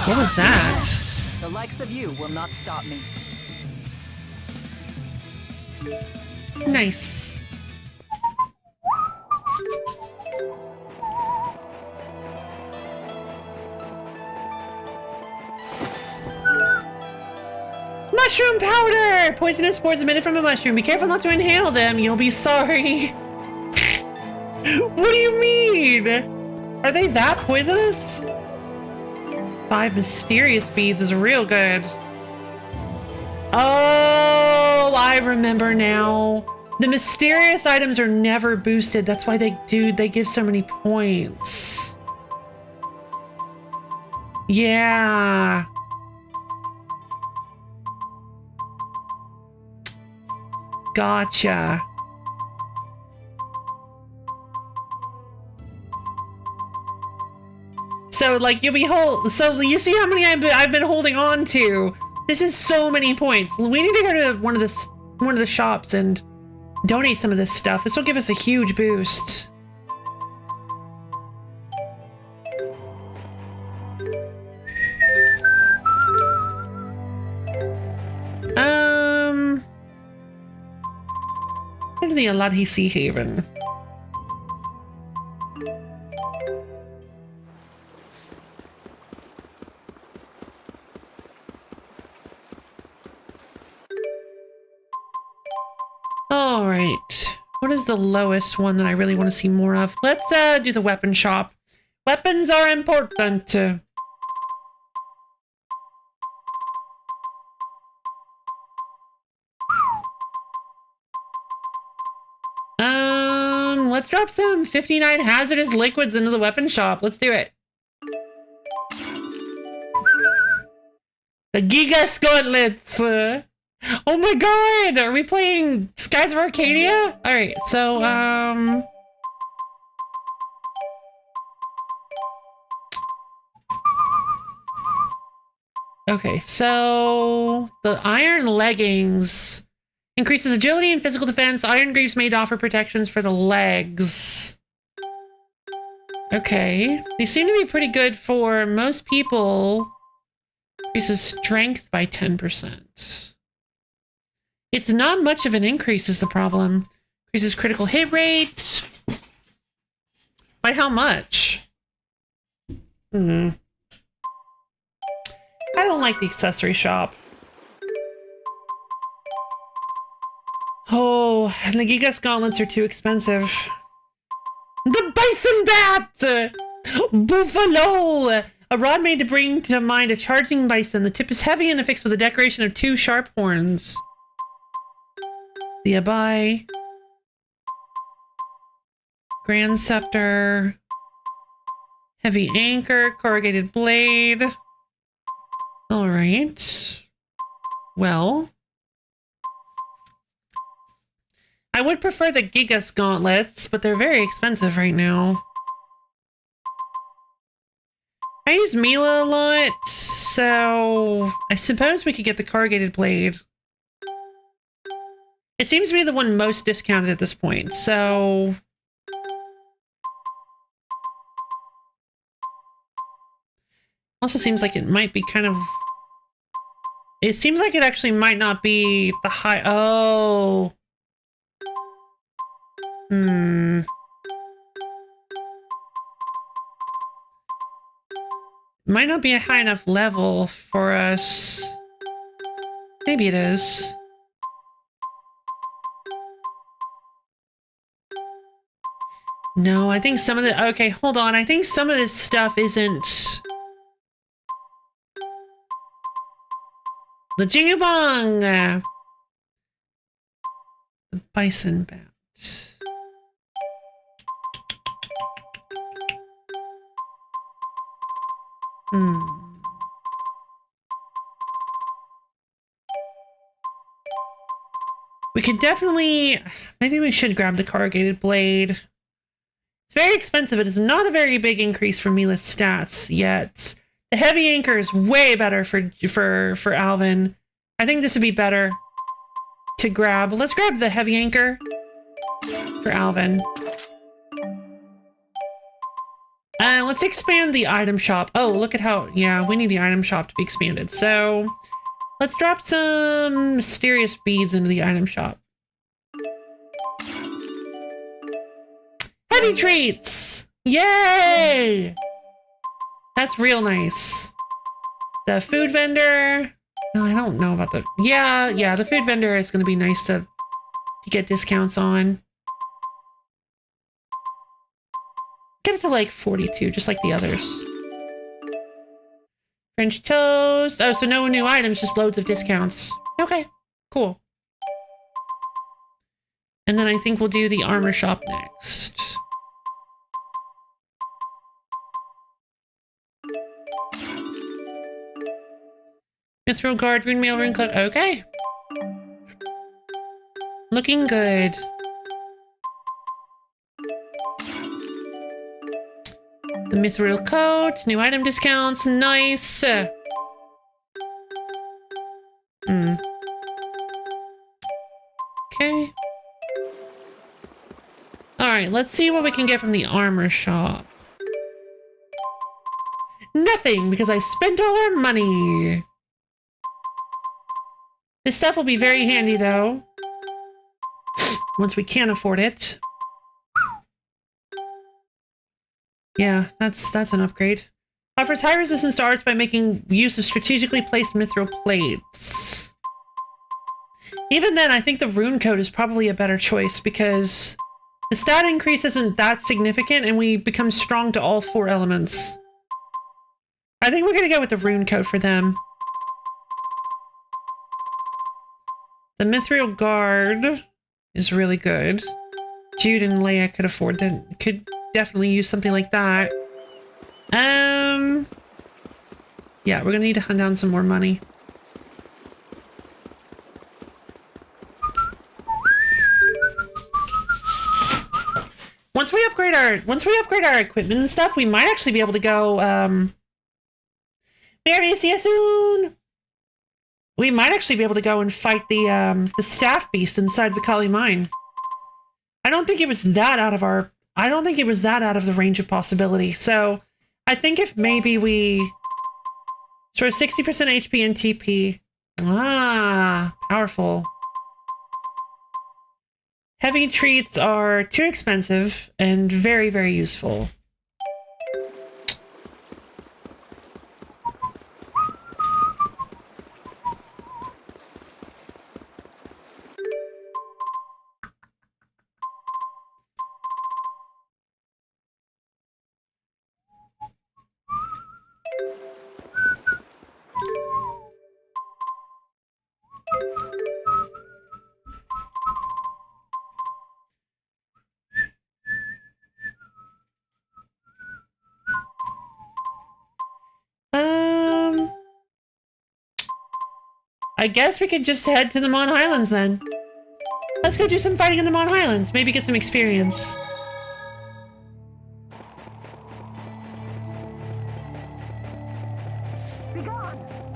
What was that? The likes of you will not stop me. Nice. Mushroom powder! Poisonous spores emitted from a mushroom. Be careful not to inhale them. You'll be sorry. What do you mean? Are they that poisonous? 5 mysterious beads is real good. Oh, I remember now. The mysterious items are never boosted. That's why they give so many points. Yeah. Gotcha. So like you'll be so you see how many I've been holding on to. This is so many points. We need to go to one of the shops and donate some of this stuff. This will give us a huge boost. Into the Aladhi Sea Haven. All right. What is the lowest one that I really want to see more of? Let's do the weapon shop. Weapons are important. Let's drop some 59 hazardous liquids into the weapon shop. Let's do it. The Giga Gauntlets. Oh my god, are we playing Skies of Arcadia? All right, so okay, so the iron leggings increases agility and physical defense. Iron greaves made to offer protections for the legs. Okay, these seem to be pretty good for most people. Increases strength by 10%. It's not much of an increase is the problem. Increases critical hit rate. By how much? I don't like the accessory shop. Oh, and the Gigas gauntlets are too expensive. The bison bat! Buffalo! A rod made to bring to mind a charging bison. The tip is heavy and affixed with a decoration of 2 sharp horns. The Abai. Grand Scepter. Heavy anchor, corrugated blade. Alright. Well. I would prefer the Gigas gauntlets, but they're very expensive right now. I use Mila a lot, so I suppose we could get the corrugated blade. It seems to be the one most discounted at this point, so... Also seems like it might be kind of... It seems like it actually might not be the high... Oh... Might not be a high enough level for us. Maybe it is. No, I think some of the... Okay, hold on. I think some of this stuff isn't... The Jingabong! The bison bat. We could definitely... Maybe we should grab the corrugated blade. It's very expensive. It is not a very big increase for Mila's stats yet. The heavy anchor is way better for Alvin. I think this would be better to grab. Let's grab the heavy anchor for Alvin. Let's expand the item shop. Oh, look at how... Yeah, we need the item shop to be expanded. So, let's drop some mysterious beads into the item shop. heavy treats! Yay! That's real nice. The food vendor. No, I don't know about the... Yeah, the food vendor is going to be nice to get discounts on. Get it to like 42, just like the others. French toast. Oh, so no new items, just loads of discounts. Okay, cool. And then I think we'll do the armor shop next. Mithril guard, rune mail, rune cloak. Okay. Looking good. The mithril coat, new item discounts, nice. Okay. Alright, let's see what we can get from the armor shop. Nothing, because I spent all our money. This stuff will be very handy, though. Once we can afford it. Yeah, that's an upgrade. Offers high resistance to arts by making use of strategically placed mithril plates. Even then, I think the rune coat is probably a better choice because the stat increase isn't that significant and we become strong to all 4 elements. I think we're gonna go with the rune coat for them. The mithril guard is really good. Jude and Leia could afford that. Could definitely use something like that. Yeah, we're gonna need to hunt down some more money. Once we upgrade our equipment and stuff, we might actually be able to go. Mary, see you soon. We might actually be able to go and fight the staff beast inside Vikali Mine. I don't think it was that out of our. I don't think it was that out of the range of possibility. So I think if maybe we sort of 60% HP and TP. Ah, powerful. Heavy treats are too expensive and very, very useful. I guess we could just head to the Mon Highlands then. Let's go do some fighting in the Mon Highlands. Maybe get some experience.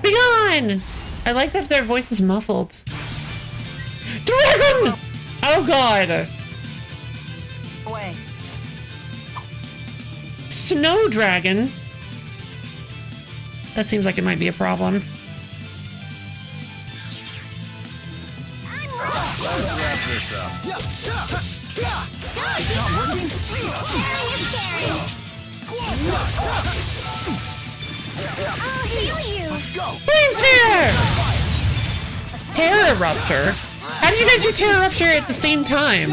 Be gone! I like that their voice is muffled. Dragon! Oh god. Away. Snow dragon? That seems like it might be a problem. Let's wrap this up. It's not working. I'll heal you. Let's go. Flame sphere! Terror Rupture? How did you guys do Terror Rupture at the same time?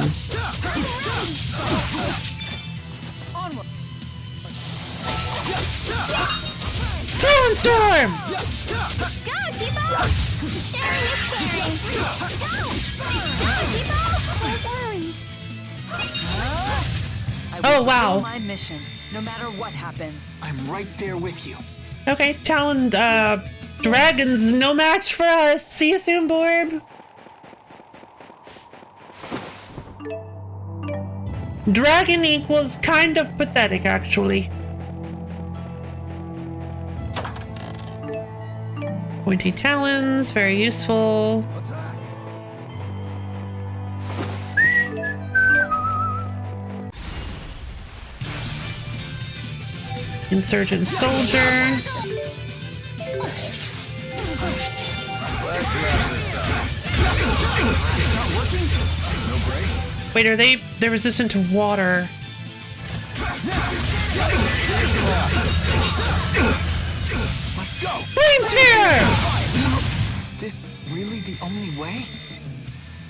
Talon Storm! Go, Tipo! Sharing is caring. Go! Go, Tipo! Oh, I Oh, will wow. fulfill my mission, no matter what happens. I'm right there with you. Okay, Talon, Dragon's no match for us. See you soon, Borb. Dragon equals kind of pathetic, actually. Pointy talons, very useful. Insurgent soldier. Wait, are they're resistant to water? Let's go! Flame sphere! Is this really the only way?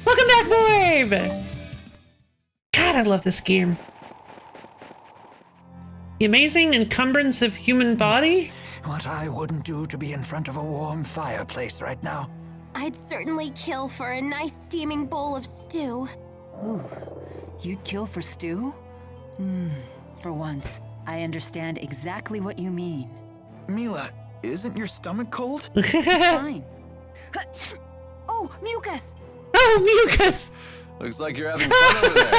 Welcome back, Boib! God, I love this game. The amazing encumbrance of human body? What I wouldn't do to be in front of a warm fireplace right now. I'd certainly kill for a nice steaming bowl of stew. Ooh, you'd kill for stew? For once, I understand exactly what you mean. Mila, isn't your stomach cold? Fine. Oh, mucus! Oh, mucus! Looks like you're having fun over there.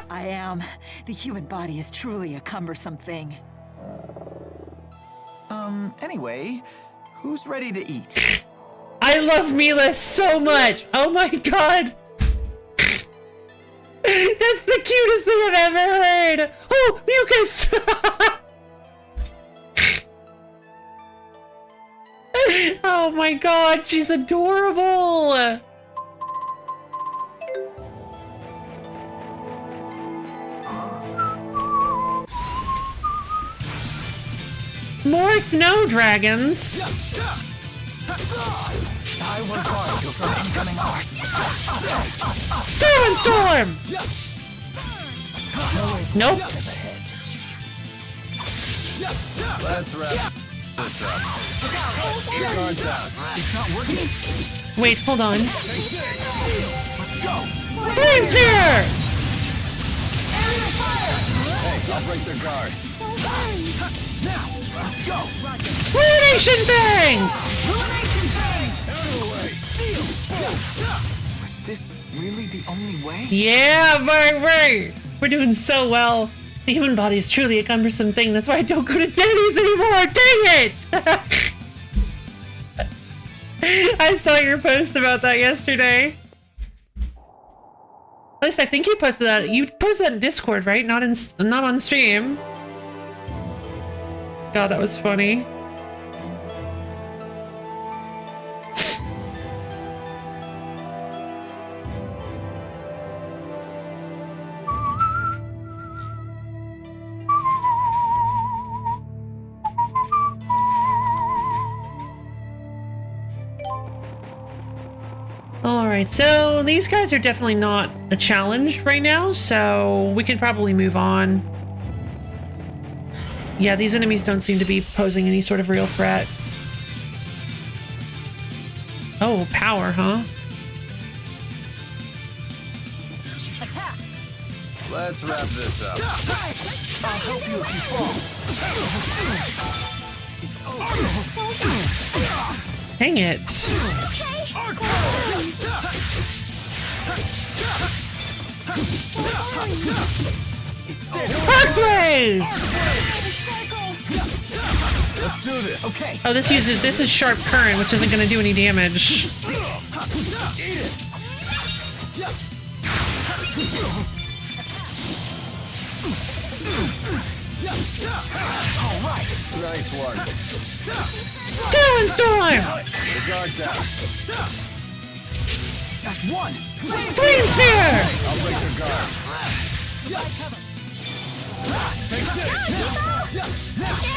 I am. The human body is truly a cumbersome thing. Anyway, who's ready to eat? I love Mila so much! Oh my god! That's the cutest thing I've ever heard! Oh, mucus! Oh my god, she's adorable! More snow dragons! I will guard you from incoming hearts. Storm! Nope. Let's wrap this up. Your guard's down. It's not working. Wait, hold on. Let's go. Flame sphere! Hey, I'll break their guard. Now, let's go. Ruination thing! Was this really the only way? Yeah, right. We're doing so well. The human body is truly a cumbersome thing. That's why I don't go to Denny's anymore. Dang it! I saw your post about that yesterday. At least I think you posted that. You posted that in Discord, right? Not on stream. God, that was funny. Alright, so these guys are definitely not a challenge right now, so we can probably move on. Yeah, these enemies don't seem to be posing any sort of real threat. Oh, power, huh? Let's wrap this up. I'll help you if you fall. Dang it. Earthblaze! Let's do this. Okay. Oh, this is sharp current, which isn't going to do any damage. Nice one. Doing storm! The guard's down. That's one. Flame sphere! I'll break their guard.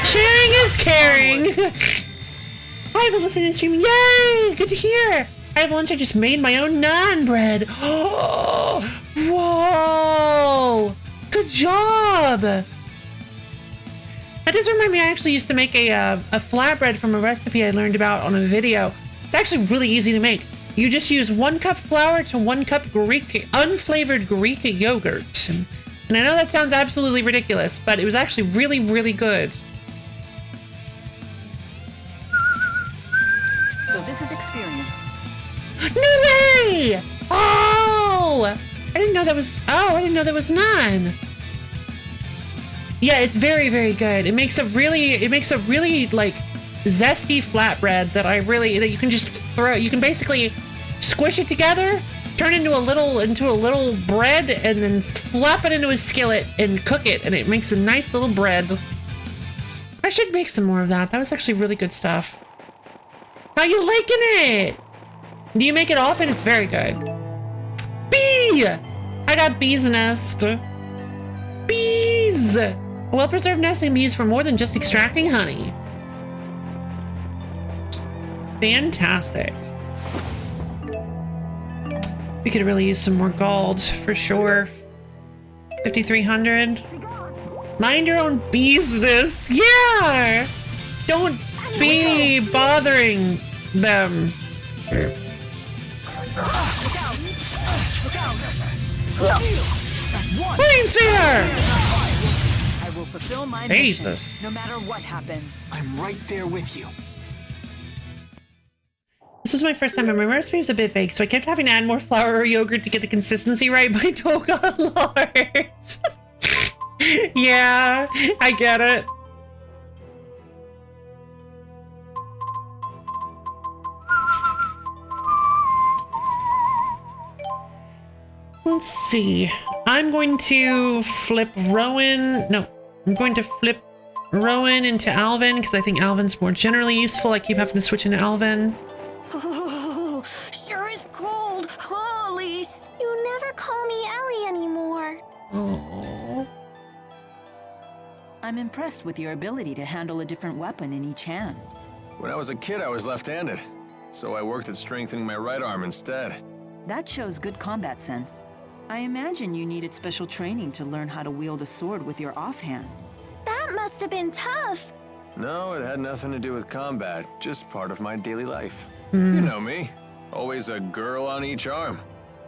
Sharing is caring. I've been listening and streaming. Yay! Good to hear. I have lunch. I just made my own naan bread. Oh, whoa! Good job. That does remind me. I actually used to make a flatbread from a recipe I learned about on a video. It's actually really easy to make. You just use 1 cup flour to 1 cup unflavored Greek yogurt. And I know that sounds absolutely ridiculous, but it was actually really, really good. So this is experience. No way! Oh! I didn't know that was... Oh, I didn't know there was none. Yeah, it's very, very good. It makes a really, like, zesty flatbread that you can just throw... You can basically squish it together, turn it into a little bread, and then flop it into a skillet and cook it, and it makes a nice little bread. I should make some more of that. That was actually really good stuff. How you liking it? Do you make it often? It's very good. Bee! I got bee's nest. Bees! A well-preserved nest can be used for more than just extracting honey. Fantastic. We could really use some more gold, for sure. 5,300. Mind your own business. Yeah! Don't be bothering them. Flame sphere! I will fulfill my Jesus. mission, no matter what happens. I'm right there with you. This was my first time, and my recipe was a bit vague, so I kept having to add more flour or yogurt to get the consistency right. My dough got large. Yeah, I get it. Let's see. I'm going to flip Rowan. No, I'm going to flip Rowan into Alvin because I think Alvin's more generally useful. I keep having to switch into Alvin. Oh, sure is cold, huh, Elise? You never call me Ellie anymore. Oh. I'm impressed with your ability to handle a different weapon in each hand. When I was a kid, I was left-handed, so I worked at strengthening my right arm instead. That shows good combat sense. I imagine you needed special training to learn how to wield a sword with your offhand. That must have been tough. No, it had nothing to do with combat, just part of my daily life. You know me, always a girl on each arm.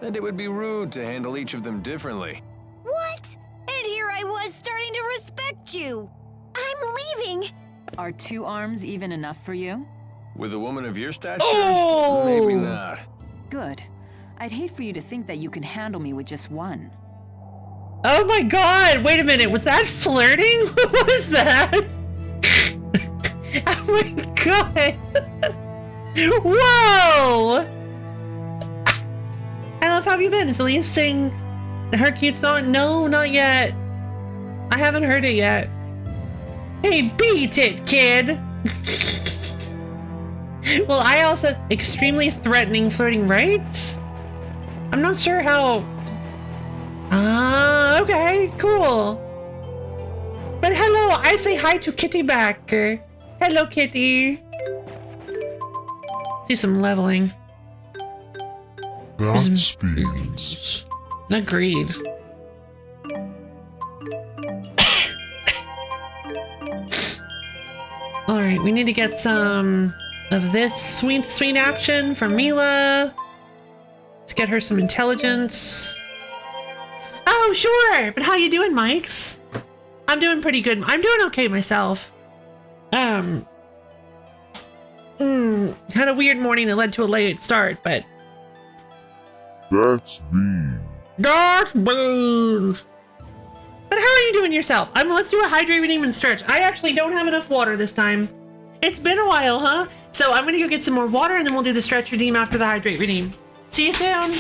And it would be rude to handle each of them differently. What? And here I was starting to respect you. I'm leaving. Are 2 arms even enough for you? With a woman of your stature? Oh! Maybe not. Good. I'd hate for you to think that you can handle me with just one. Oh my god! Wait a minute, was that flirting? What was that? Oh my god! Whoa! I love how you been. Is Elise sing her cute song? No, not yet. I haven't heard it yet. Hey, beat it, kid! Well, I also extremely threatening flirting, right? I'm not sure how... Ah, okay, cool. But hello, I say hi to Kitty back. Hello, Kitty. Let's do some leveling. That speeds. Agreed. Alright, we need to get some of this sweet, sweet action from Mila. Let's get her some intelligence. Oh, sure! But how you doing, Mikes? I'm doing pretty good. I'm doing okay myself. Had a weird morning that led to a late start, but... That's mean. That's beans! But how are you doing yourself? Let's do a hydrate, redeem, and stretch. I actually don't have enough water this time. It's been a while, huh? So I'm gonna go get some more water and then we'll do the stretch redeem after the hydrate redeem. See you soon!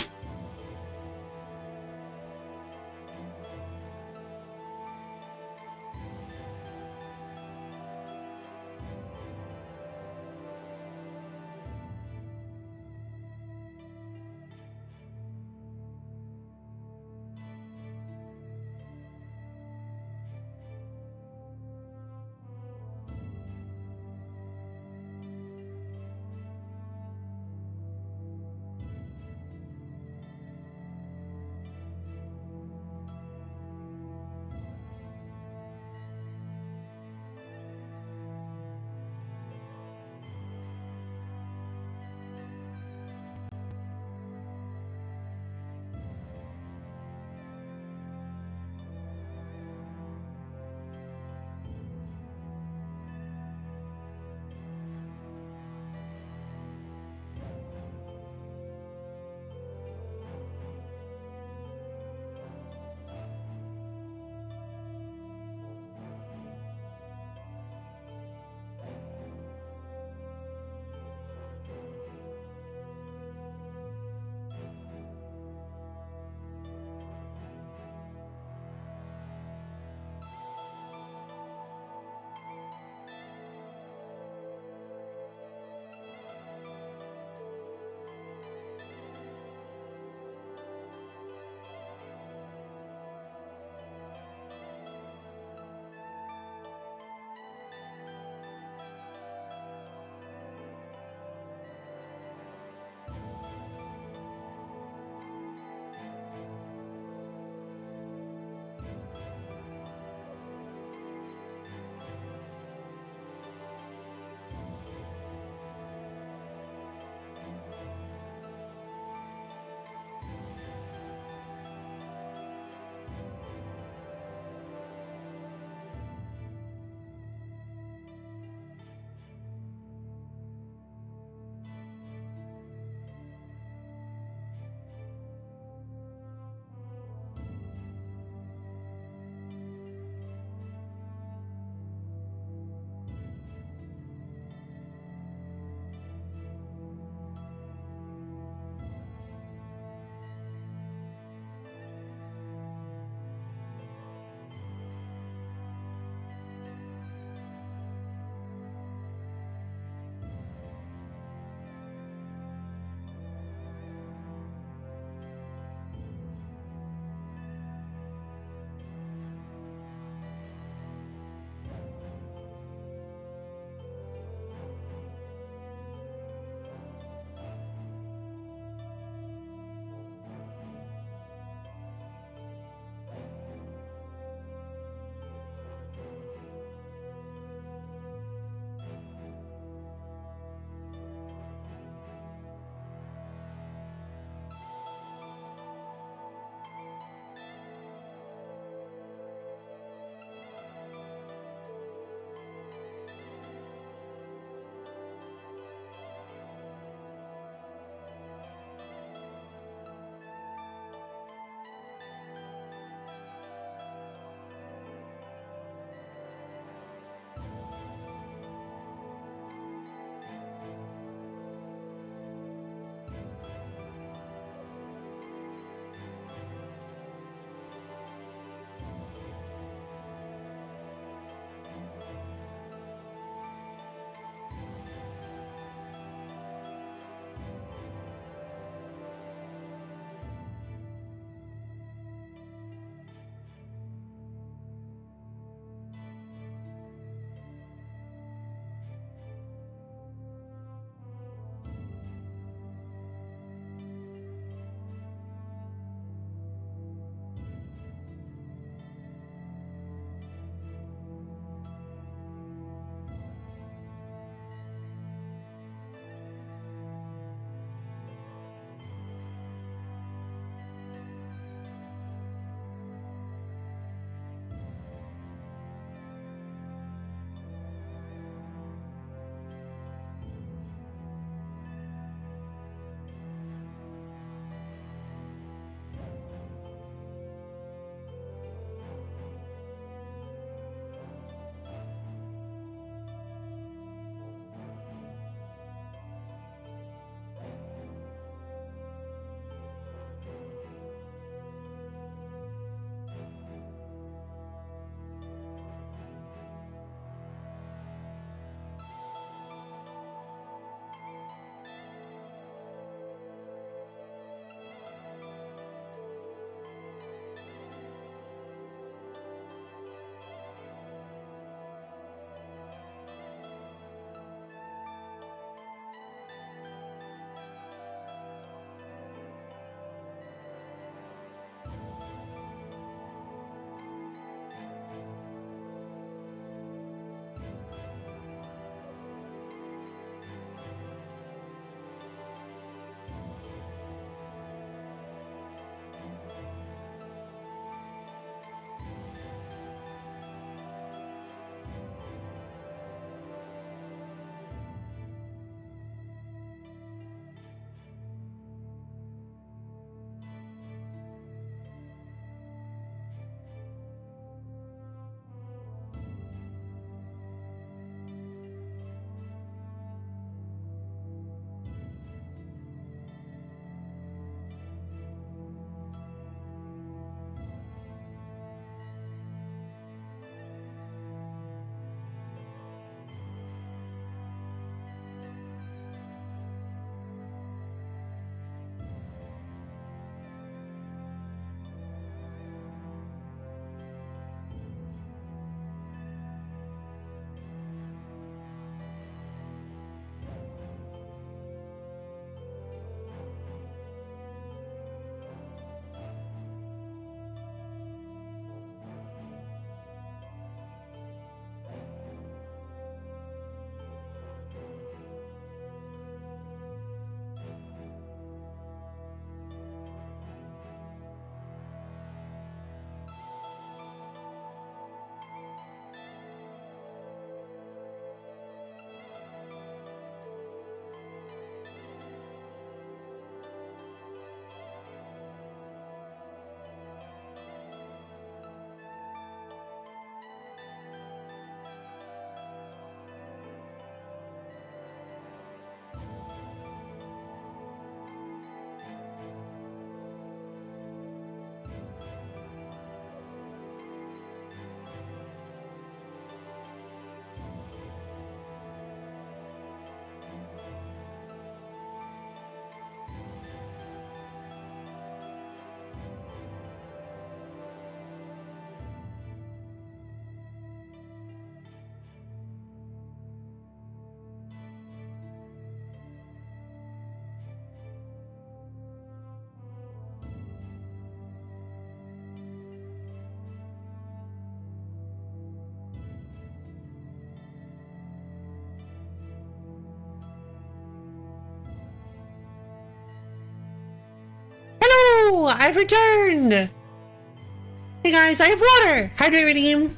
no! I've returned! Hey guys, I have water! Hydrate redeem!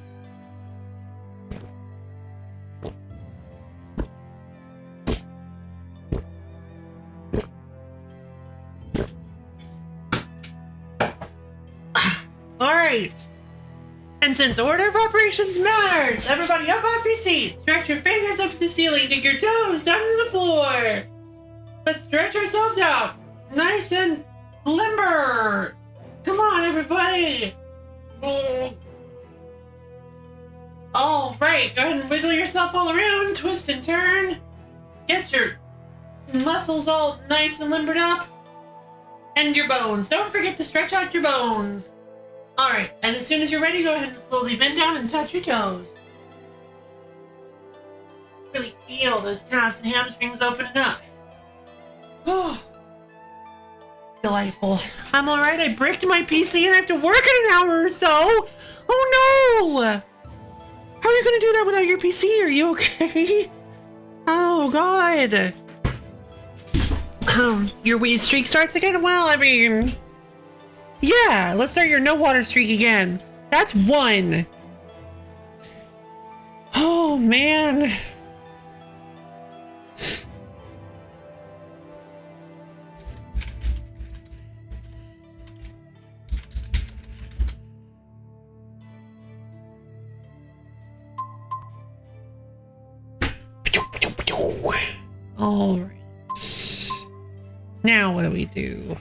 Alright. And since order of operations matters, everybody up off your seats. Stretch your fingers up to the ceiling, dig your toes down to the floor. Let's stretch ourselves out. Nice and limber. Come on, everybody. All right, go ahead and wiggle yourself all around, twist and turn. Get your muscles all nice and limbered up. And your bones. Don't forget to stretch out your bones. All right, and as soon as you're ready, go ahead and slowly bend down and touch your toes. Really feel those calves and hamstrings opening up. Oh, delightful. I'm all right. I bricked my PC and I have to work in an hour or so. Oh no! How are you gonna do that without your PC? Are you okay? Oh God. Your weed streak starts again? Well, I mean... Yeah, let's start your no water streak again. That's 1. Oh, man. All right. Now what do we do?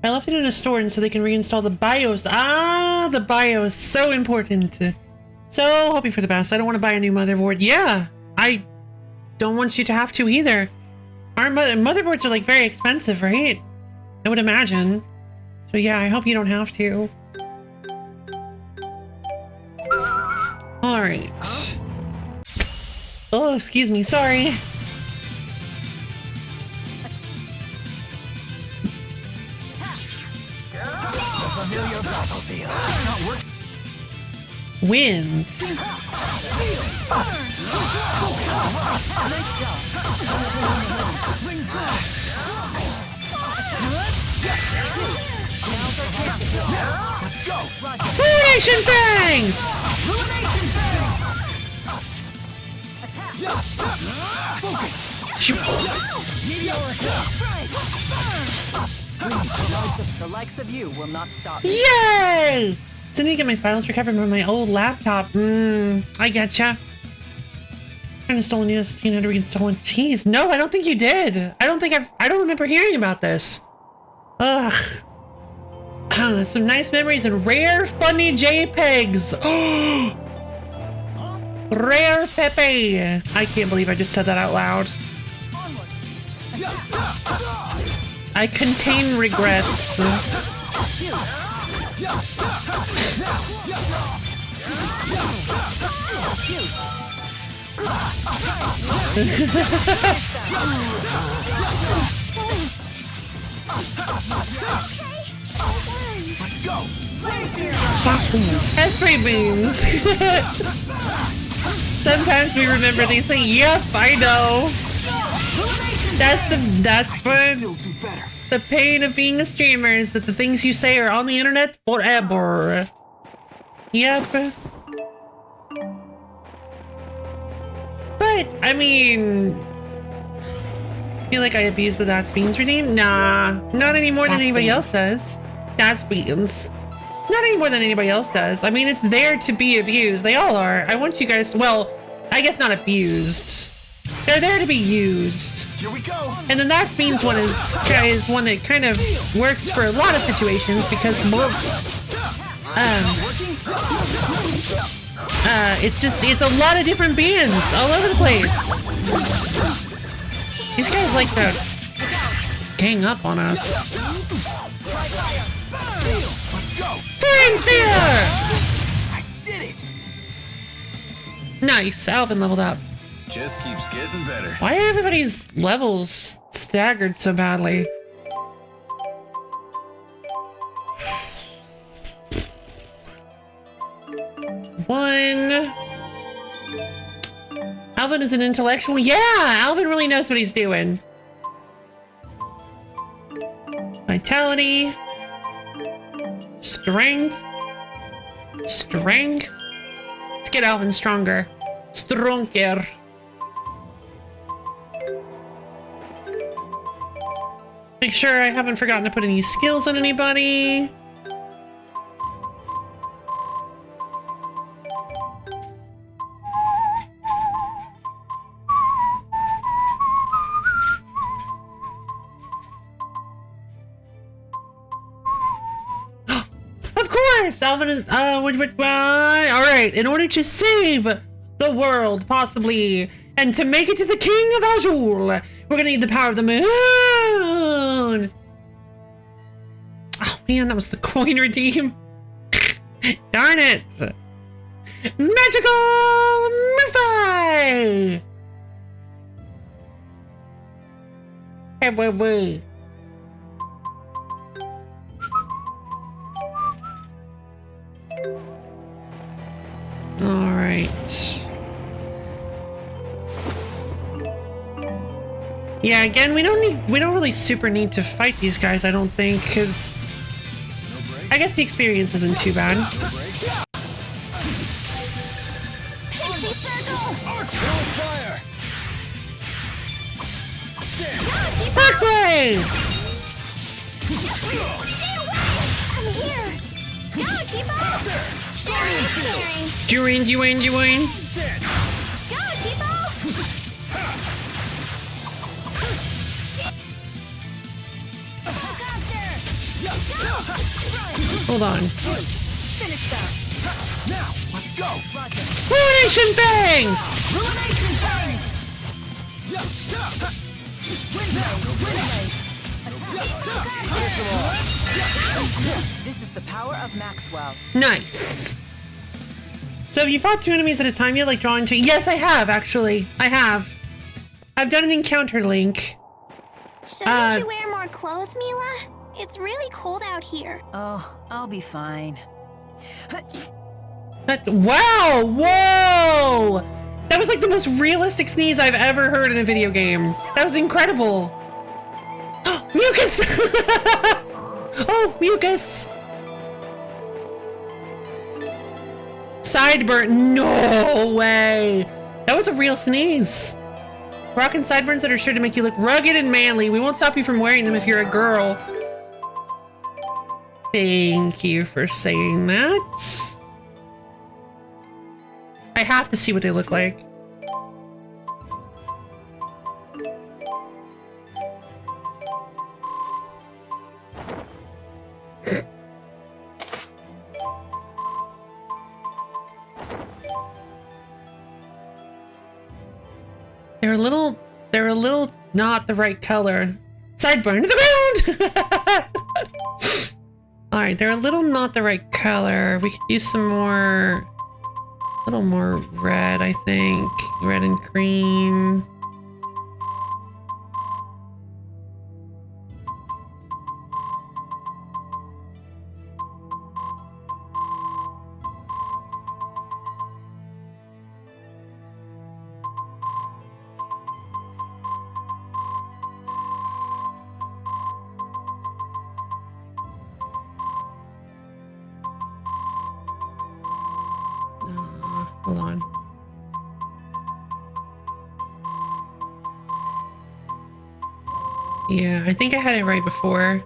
I left it in a store so they can reinstall the BIOS. Ah, the BIOS. So important. So hoping for the best. I don't want to buy a new motherboard. Yeah, I don't want you to have to either. Our motherboards are like very expensive, right? I would imagine. So yeah, I hope you don't have to. All right. Oh, excuse me. Sorry. Wind. Ruination Fangs! The likes of you will not stop me. Yay! So I need to get my files recovered from my old laptop. I getcha. Trying to install a new SSD and how to reinstall it. Jeez, no, I don't think you did. I don't remember hearing about this. Ugh. Some nice memories and rare funny JPEGs. Rare Pepe. I can't believe I just said that out loud. I contain regrets. Spray beams. Sometimes we remember these things. Yep, I know. That's the pain of being a streamer is that the things you say are on the internet forever. Yep. But I mean, I feel like I abused the That's Beans redeem. Nah, not any more than anybody else does. That's Beans. Not any more than anybody else does. I mean, it's there to be abused. They all are. I want you guys, well, I guess not abused. They're there to be used. Here we go. And then That's Beans one is one that kind of works for a lot of situations because it's a lot of different bands all over the place. These guys like to gang up on us. Flame Sphere! I did it. Nice, Alvin leveled up. Just keeps getting better. Why are everybody's levels staggered so badly? One. Alvin is an intellectual. Yeah, Alvin really knows what he's doing. Vitality. Strength. Strength. Let's get Alvin stronger. Stronger. Make sure I haven't forgotten to put any skills on anybody. Of course! Alvin is, all right, in order to save the world, possibly, and to make it to the King of Azul, we're gonna need the power of the moon! Oh man, that was the coin redeem. Darn it! Magical Murphy! Hey, boy. All right. Yeah, again, we don't really super need to fight these guys, I don't think, because I guess the experience isn't too bad. Backwards! I'm here. Go, Chipo! Join. Go, Chipo! Hold on. Finish that. Now, let's go. Ruination Fangs! Ruination Fangs! This is the power of Maxwell. Nice. So have you fought 2 enemies at a time yet, like drawing 2? Yes, I have, actually. I have. I've done an encounter link. Shouldn't you wear more clothes, Mila? It's really cold out here. Oh, I'll be fine. Wow! Whoa! That was like the most realistic sneeze I've ever heard in a video game. That was incredible. Mucus! Oh, mucus! Sideburn. No way! That was a real sneeze. Rocking sideburns that are sure to make you look rugged and manly. We won't stop you from wearing them if you're a girl. Thank you for saying that. I have to see what they look like. They're a little not the right color. Sideburn to the ground! Alright, they're a little not the right color. We could use some more, a little more red, I think. Red and green. Hold on. Yeah, I think I had it right before.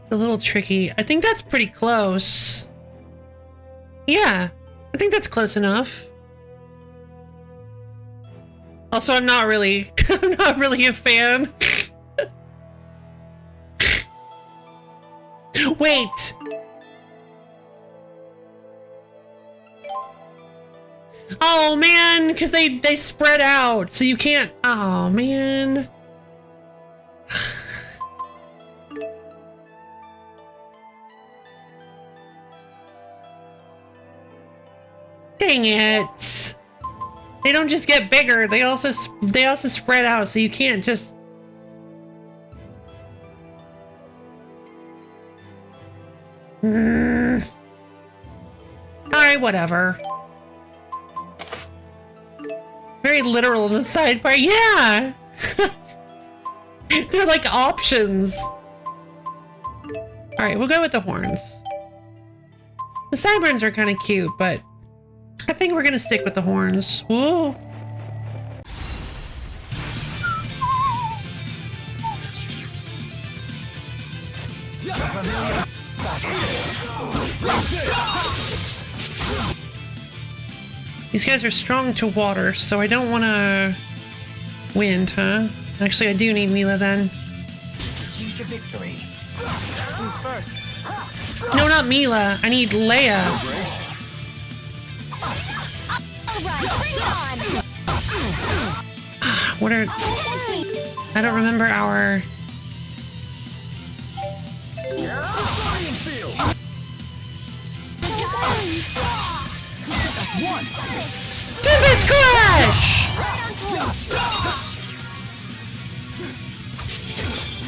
It's a little tricky. I think that's pretty close. Yeah, I think that's close enough. Also, I'm not really a fan. Wait! Oh man, because they spread out, so you can't. Oh man. Dang it. They don't just get bigger, they also spread out, so you can't just. Alright, whatever. Very literal in the side part. Yeah! They're like options. Alright, we'll go with the horns. The sideburns are kind of cute, but I think we're gonna stick with the horns. Whoa! These guys are strong to water, so I don't want to wind, huh? Actually, I do need Mila then. Victory. Who's first? No, not Mila. I need Leia. What are... I don't remember our... Tempest Clash!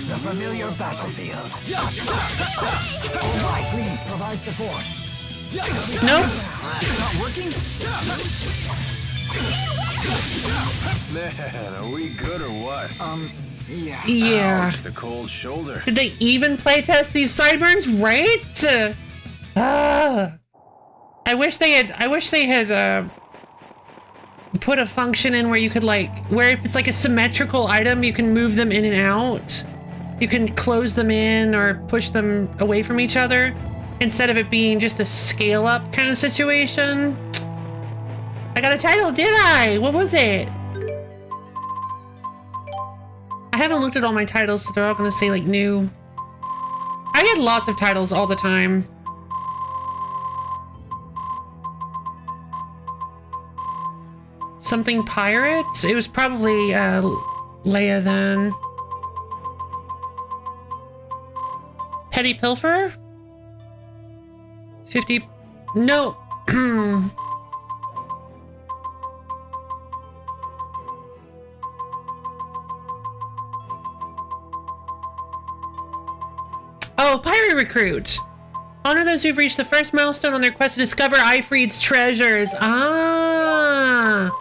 The familiar battlefield. Alright, please provide support. Nope. Not working? Man, are we good or what? Yeah. Yeah. Ouch, the cold shoulder. Did they even playtest these sideburns, right? I wish they had put a function in where you could where if it's like a symmetrical item, you can move them in and out. You can close them in or push them away from each other instead of it being just a scale up kind of situation. I got a title, did I? What was it? I haven't looked at all my titles, so they're all gonna say like new. I get lots of titles all the time. Something pirate? It was probably Leia then. Petty pilfer? 50... No. Oh, pirate recruit. Honor those who've reached the first milestone on their quest to discover Ifrit's treasures. Ah.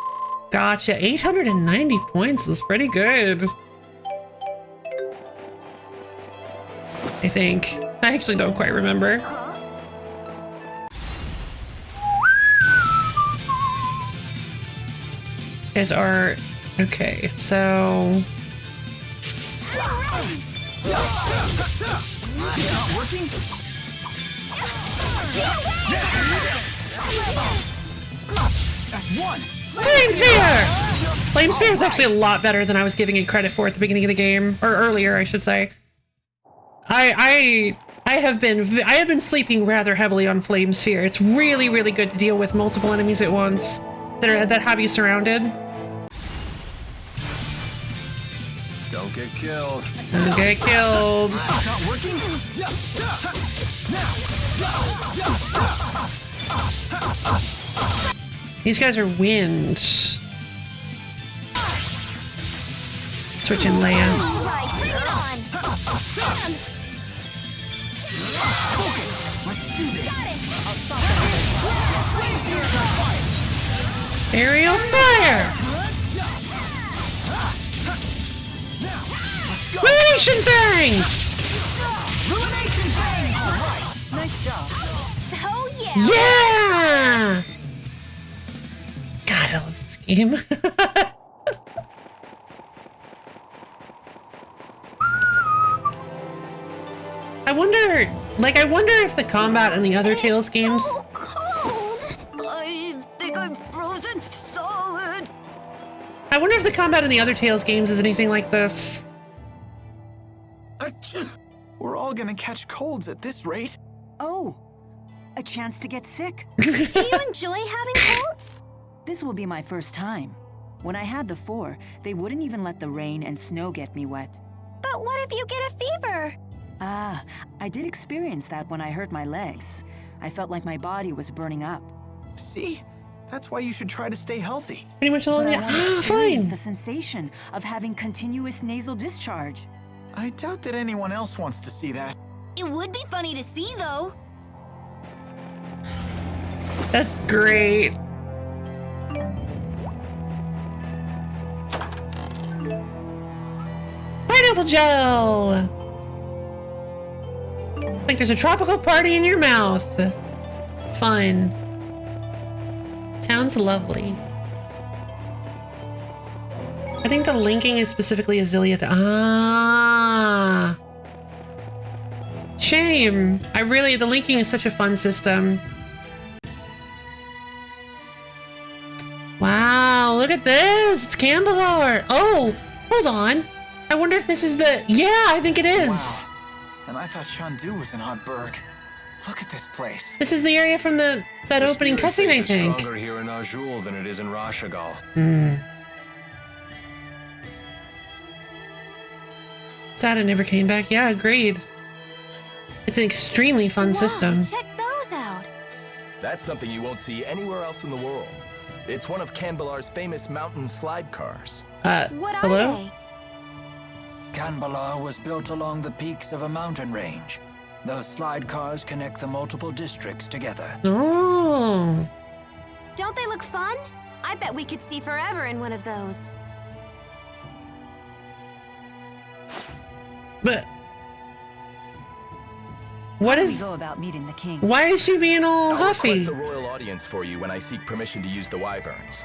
Gotcha. 890 points is pretty good. I think. I actually don't quite remember. Guys are... Okay, so... Not working? That's one. Flame Sphere! Flame Sphere is actually a lot better than I was giving it credit for at the beginning of the game. Or earlier, I should say. I have been sleeping rather heavily on Flame Sphere. It's really, really good to deal with multiple enemies at once that have you surrounded. Don't get killed. Don't get killed. Not working? These guys are wind. Switching Leia. Right, bring it on! Let's do this. Aerial fire! Ruination Fangs! Ruination Bang! Alright, nice job. Oh yeah! Yeah! God, I love this game. I wonder if the combat in the other Tales games... So cold! I think I'm frozen solid. I wonder if the combat in the other Tales games is anything like this. We're all gonna catch colds at this rate. Oh, a chance to get sick. Do you enjoy having colds? This will be my first time. When I had the 4, they wouldn't even let the rain and snow get me wet. But what if you get a fever? Ah, I did experience that when I hurt my legs. I felt like my body was burning up. See? That's why you should try to stay healthy. Pretty much all. But I Yeah. want to experience Fine. the sensation of having continuous nasal discharge. I doubt that anyone else wants to see that. It would be funny to see, though. That's great. pineapple gel! Like there's a tropical party in your mouth. Fun. Sounds lovely. I think the linking is specifically a Xillia to— ah! Shame! The linking is such a fun system. Wow, look at this! It's Cambalor! Oh, hold on. I wonder if this is the— yeah, I think it is. Wow. And I thought Shandu was in Hotburg. Look at this place. This is the area from that opening cutscene, I think. It's stronger here in Azul than it is in Rashagal. Sad it never came back. Yeah, agreed. It's an extremely fun system. Check those out. That's something you won't see anywhere else in the world. It's one of Canbalar's famous mountain slide cars. What are hello? they? Canbalar was built along the peaks of a mountain range. Those slide cars connect the multiple districts together. Oh. Don't they look fun? I bet we could see forever in one of those. But what is— go about meeting the king? why is she being all I'll huffy? request a royal audience for you when I seek permission to use the wyverns.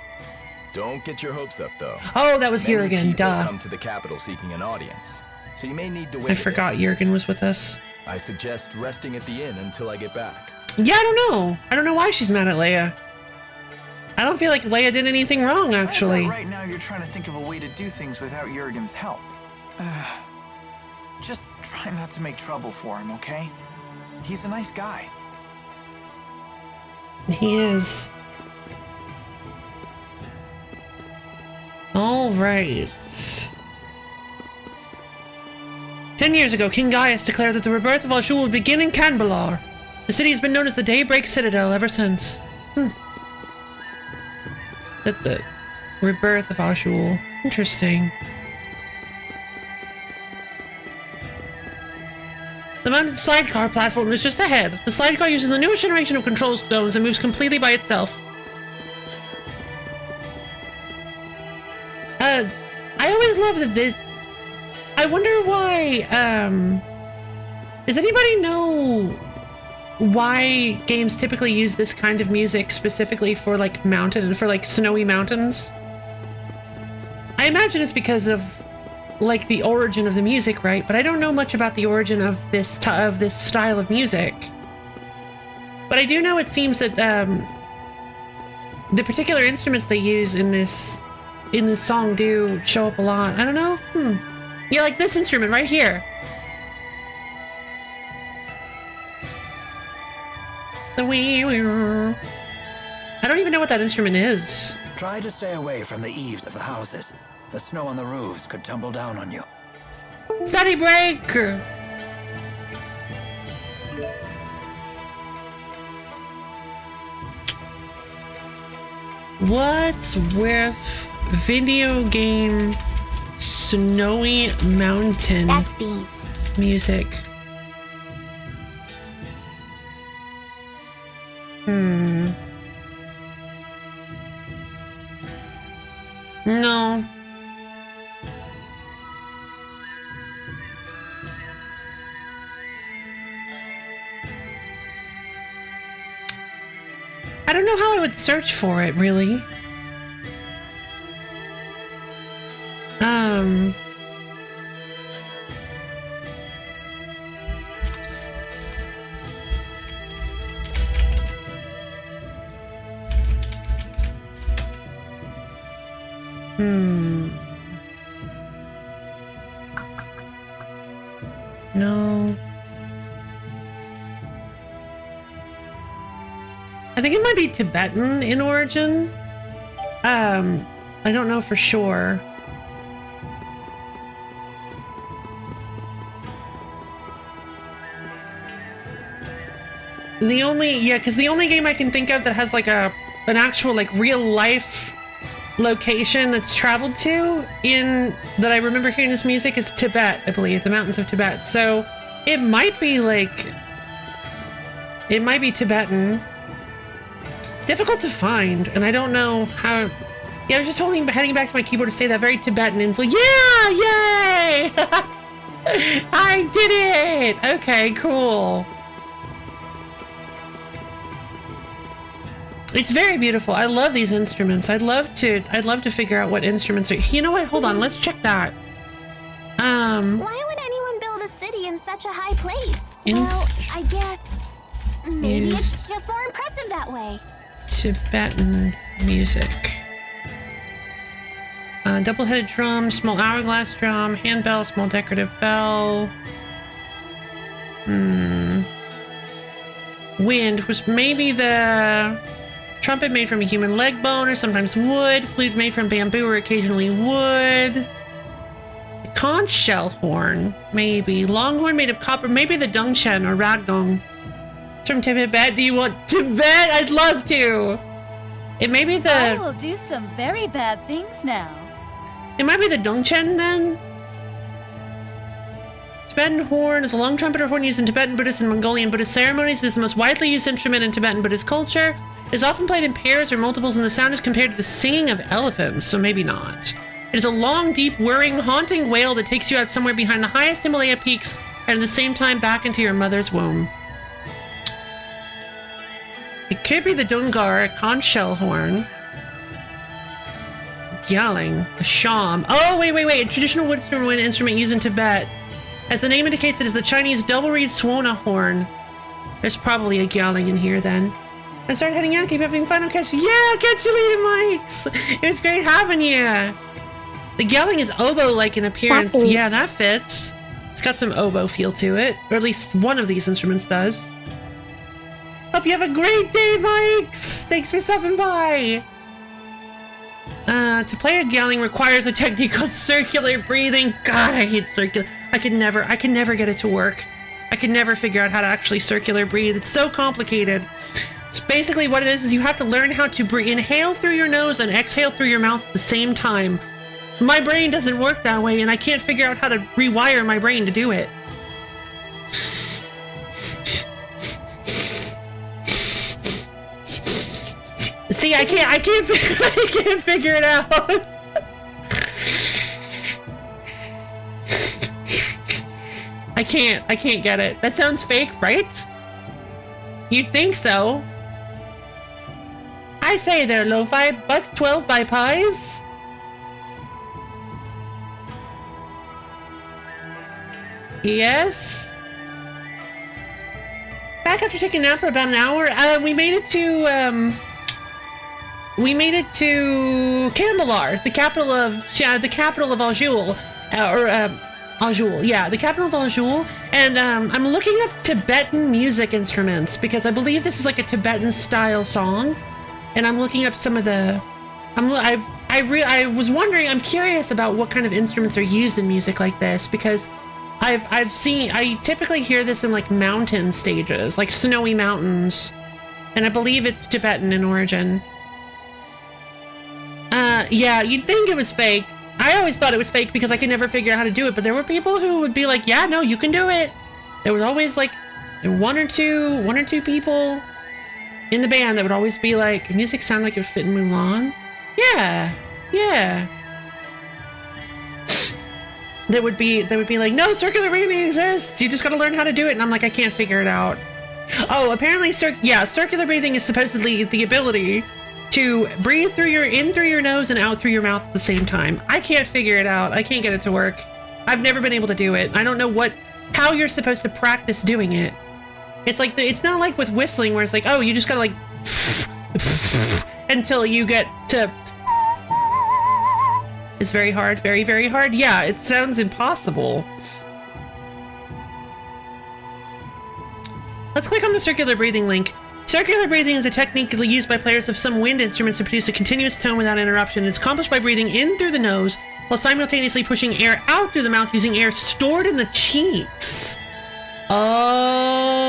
Don't get your hopes up, though. Oh, that was Many Jurgen, people duh. come to the capital seeking an audience, so you may need to wait. I forgot Jurgen was with us. I suggest resting at the inn until I get back. Yeah, I don't know. I don't know why she's mad at Leia. I don't feel like Leia did anything wrong, actually. Right now, you're trying to think of a way to do things without Jurgen's help. Just try not to make trouble for him, okay? He's a nice guy. He is. All right. 10 years ago, King Gaius declared that the rebirth of Azul would begin in Canbalar. The city has been known as the Daybreak Citadel ever since. That the rebirth of Azul. Interesting. The mounted slide car platform is just ahead. The slide car uses the newest generation of control stones and moves completely by itself. I always love that this— I wonder why, does anybody know why games typically use this kind of music specifically for like snowy mountains? I imagine it's because of like the origin of the music, right? But I don't know much about the origin of this style of music. But I do know it seems that the particular instruments they use in this song do show up a lot. I don't know. Yeah, like this instrument right here. The wee. I don't even know what that instrument is. Try to stay away from the eaves of the houses. The snow on the roofs could tumble down on you. Study break! What's with video game snowy mountain music? No. I don't know how I would search for it, really. No. I think it might be Tibetan in origin. I don't know for sure. Because the only game I can think of that has like an actual like real life location that's traveled to that I remember hearing this music is Tibet, I believe, the mountains of Tibet. So it might be Tibetan. It's difficult to find, and I don't know how. Yeah, I was just heading back to my keyboard to say that very Tibetan influence. Yeah, Yay! I did it! Okay, cool. It's very beautiful. I love these instruments. I'd love to figure out what instruments are. You know what? Hold on. Let's check that. Why would anyone build a city in such a high place? Well, I guess maybe it's just more impressive that way. Tibetan music. Double-headed drum, small hourglass drum, handbell, small decorative bell. Wind was maybe the trumpet made from a human leg bone or sometimes wood. Flute made from bamboo or occasionally wood. Conch shell horn, maybe. Longhorn made of copper, maybe the dongchen or ragdong. It's from Tibet. Do you want Tibet? I'd love to. It may be the... I will do some very bad things now. It might be the dongchen then. Tibetan horn is a long trumpet or horn used in Tibetan Buddhist and Mongolian Buddhist ceremonies. It is the most widely used instrument in Tibetan Buddhist culture. It is often played in pairs or multiples, and the sound is compared to the singing of elephants, so maybe not. It is a long, deep, whirring, haunting wail that takes you out somewhere behind the highest Himalaya peaks and at the same time back into your mother's womb. It could be the dungar, a conch shell horn. Yelling, a sham. Oh, wait. A traditional wood instrument used in Tibet. As the name indicates, it is the Chinese double-reed swana horn. There's probably a yelling in here then. And start heading out, keep having fun. I'll catch you. Yeah, catch you later, Mikes. It was great having you. The yelling is oboe-like in appearance. Yeah, that fits. It's got some oboe feel to it. Or at least one of these instruments does. Hope you have a great day, Mikes. Thanks for stopping by. To play a yelling requires a technique called circular breathing. God, I hate circular. I could never get it to work. I could never figure out how to actually circular breathe. It's so complicated. So basically what it is you have to learn how to inhale through your nose and exhale through your mouth at the same time. My brain doesn't work that way, and I can't figure out how to rewire my brain to do it. See, I can't figure it out. I can't get it. That sounds fake, right? You'd think so. I say there, lo-fi, but 12 by pies. Yes. Back after taking a nap for about an hour. We made it to Cambalar, the capital of Aljul, Aljul. Yeah, the capital of Aljul. And I'm looking up Tibetan music instruments because I believe this is like a Tibetan style song. And I'm looking up some of the. I was wondering. I'm curious about what kind of instruments are used in music like this because. I typically hear this in like mountain stages, like snowy mountains, and I believe it's Tibetan in origin. Yeah, you'd think it was fake. I always thought it was fake because I could never figure out how to do it, but there were people who would be like, yeah, no, you can do it. There was always like one or two people in the band that would always be like, music sound like it would fit in Mulan. Yeah. They would be like, no, circular breathing exists. You just got to learn how to do it. And I'm like, I can't figure it out. Oh, apparently, circular breathing is supposedly the ability to breathe in through your nose and out through your mouth at the same time. I can't figure it out. I can't get it to work. I've never been able to do it. I don't know how you're supposed to practice doing it. It's like it's not like with whistling where it's like, oh, you just gotta like until you get to. It's very hard, very, very hard. Yeah, it sounds impossible. Let's click on the circular breathing link. Circular breathing is a technique used by players of some wind instruments to produce a continuous tone without interruption. It's accomplished by breathing in through the nose while simultaneously pushing air out through the mouth using air stored in the cheeks. Oh.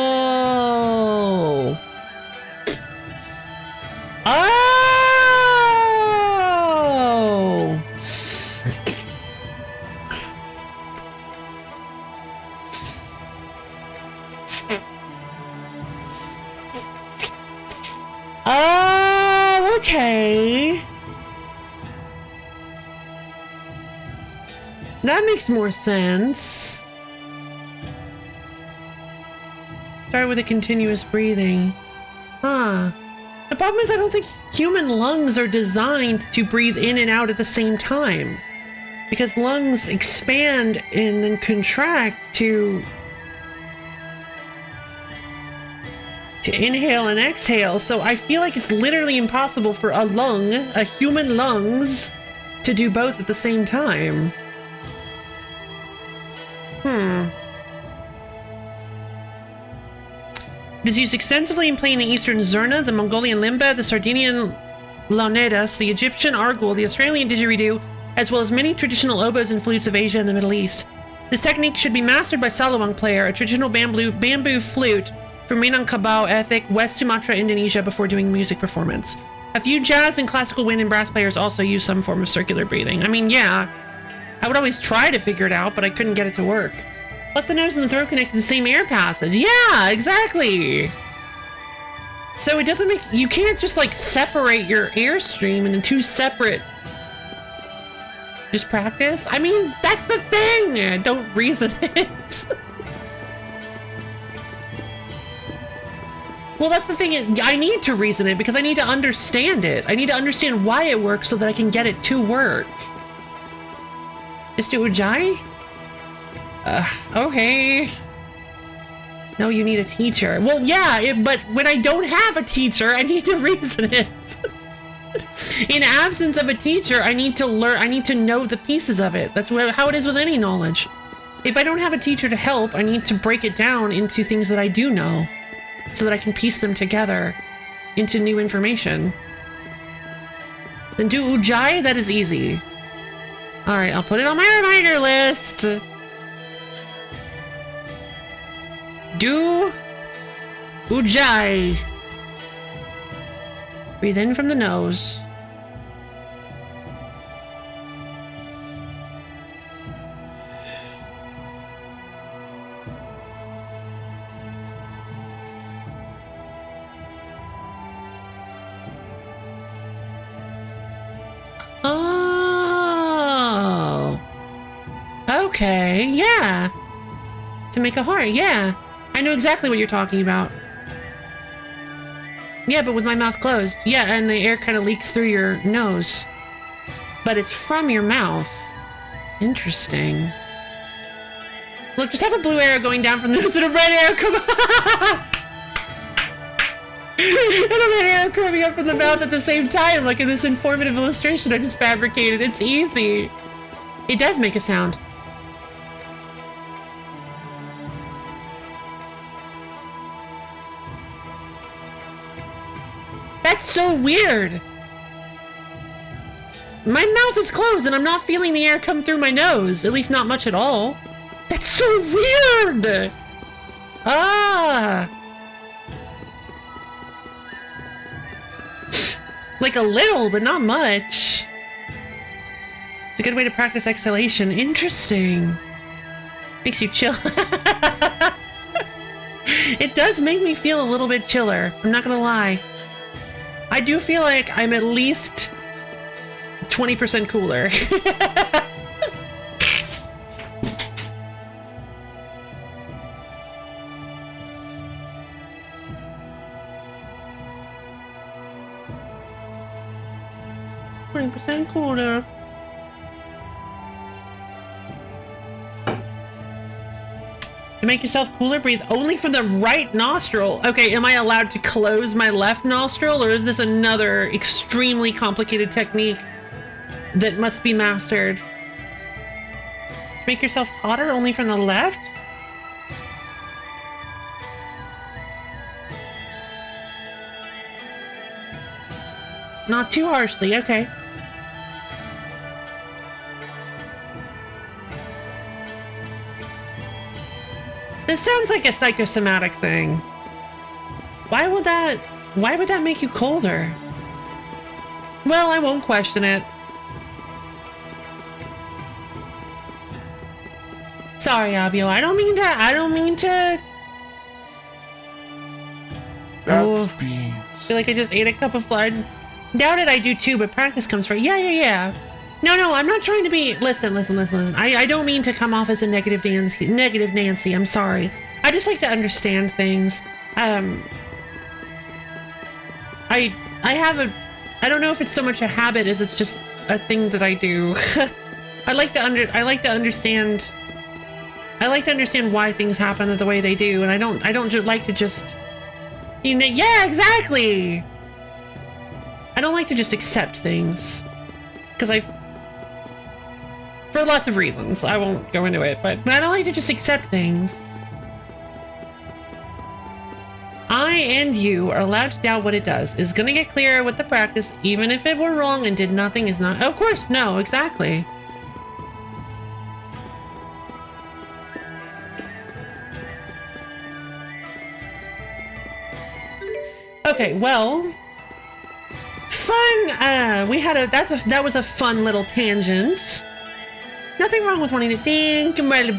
Oh, okay. That makes more sense. Start with a continuous breathing. Huh. The problem is I don't think human lungs are designed to breathe in and out at the same time. Because lungs expand and then contract to inhale and exhale. So I feel like it's literally impossible for a human lungs, to do both at the same time. It is used extensively in playing the Eastern Zurna, the Mongolian Limba, the Sardinian Launedas, the Egyptian Argul, the Australian didgeridoo, as well as many traditional oboes and flutes of Asia and the Middle East. This technique should be mastered by Salawang player, a traditional bamboo flute from Minangkabau ethnic, West Sumatra, Indonesia, before doing music performance. A few jazz and classical wind and brass players also use some form of circular breathing. I mean, yeah, I would always try to figure it out, but I couldn't get it to work. Plus the nose and the throat connect to the same air passage. Yeah, exactly. So it doesn't make, you can't just like separate your airstream into two separate. Just practice. I mean, that's the thing. Don't reason it. Well, that's the thing. I need to reason it because I need to understand it. I need to understand why it works so that I can get it to work. Just do Ujjayi? Okay. No, you need a teacher. Well, yeah, but when I don't have a teacher, I need to reason it. In absence of a teacher, I need to learn, I need to know the pieces of it. That's how it is with any knowledge. If I don't have a teacher to help, I need to break it down into things that I do know so that I can piece them together into new information. Then do Ujjayi, that is easy. All right, I'll put it on my reminder list. Do Ujjayi. Breathe in from the nose. Oh. Okay, yeah. To make a heart, yeah. I know exactly what you're talking about. Yeah, but with my mouth closed. Yeah, and the air kind of leaks through your nose. But it's from your mouth. Interesting. Look, just have a blue arrow going down from the nose and a red arrow come and a red arrow coming up from the mouth at the same time, like in this informative illustration I just fabricated. It's easy. It does make a sound. That's so weird. My mouth is closed and I'm not feeling the air come through my nose. At least not much at all. That's so weird. Ah. Like a little, but not much. It's a good way to practice exhalation. Interesting. Makes you chill. It does make me feel a little bit chiller. I'm not gonna lie. I do feel like I'm at least 20% cooler. Cooler. To make yourself cooler, breathe only from the right nostril. Okay, am I allowed to close my left nostril, or is this another extremely complicated technique that must be mastered? To make yourself hotter only from the left? Not too harshly, okay. This sounds like a psychosomatic thing. Why would that make you colder? Well, I won't question it. Sorry, Abio, I don't mean to. That's beans. I feel like I just ate a cup of flood. Doubt it, I do too, but practice comes first. Yeah. No, I'm not trying to be... Listen. I don't mean to come off as a negative Nancy. I'm sorry. I just like to understand things. I don't know if it's so much a habit as it's just a thing that I do. I like to understand why things happen the way they do, and I don't like to just... Yeah, exactly! I don't like to just accept things. Because for lots of reasons. I won't go into it, but I don't like to just accept things. I and you are allowed to doubt what it does. It's gonna get clearer with the practice, even if it were wrong and did nothing is not... Of course, no, exactly. Okay, well... Fun! That was a fun little tangent. Nothing wrong with wanting to think about it.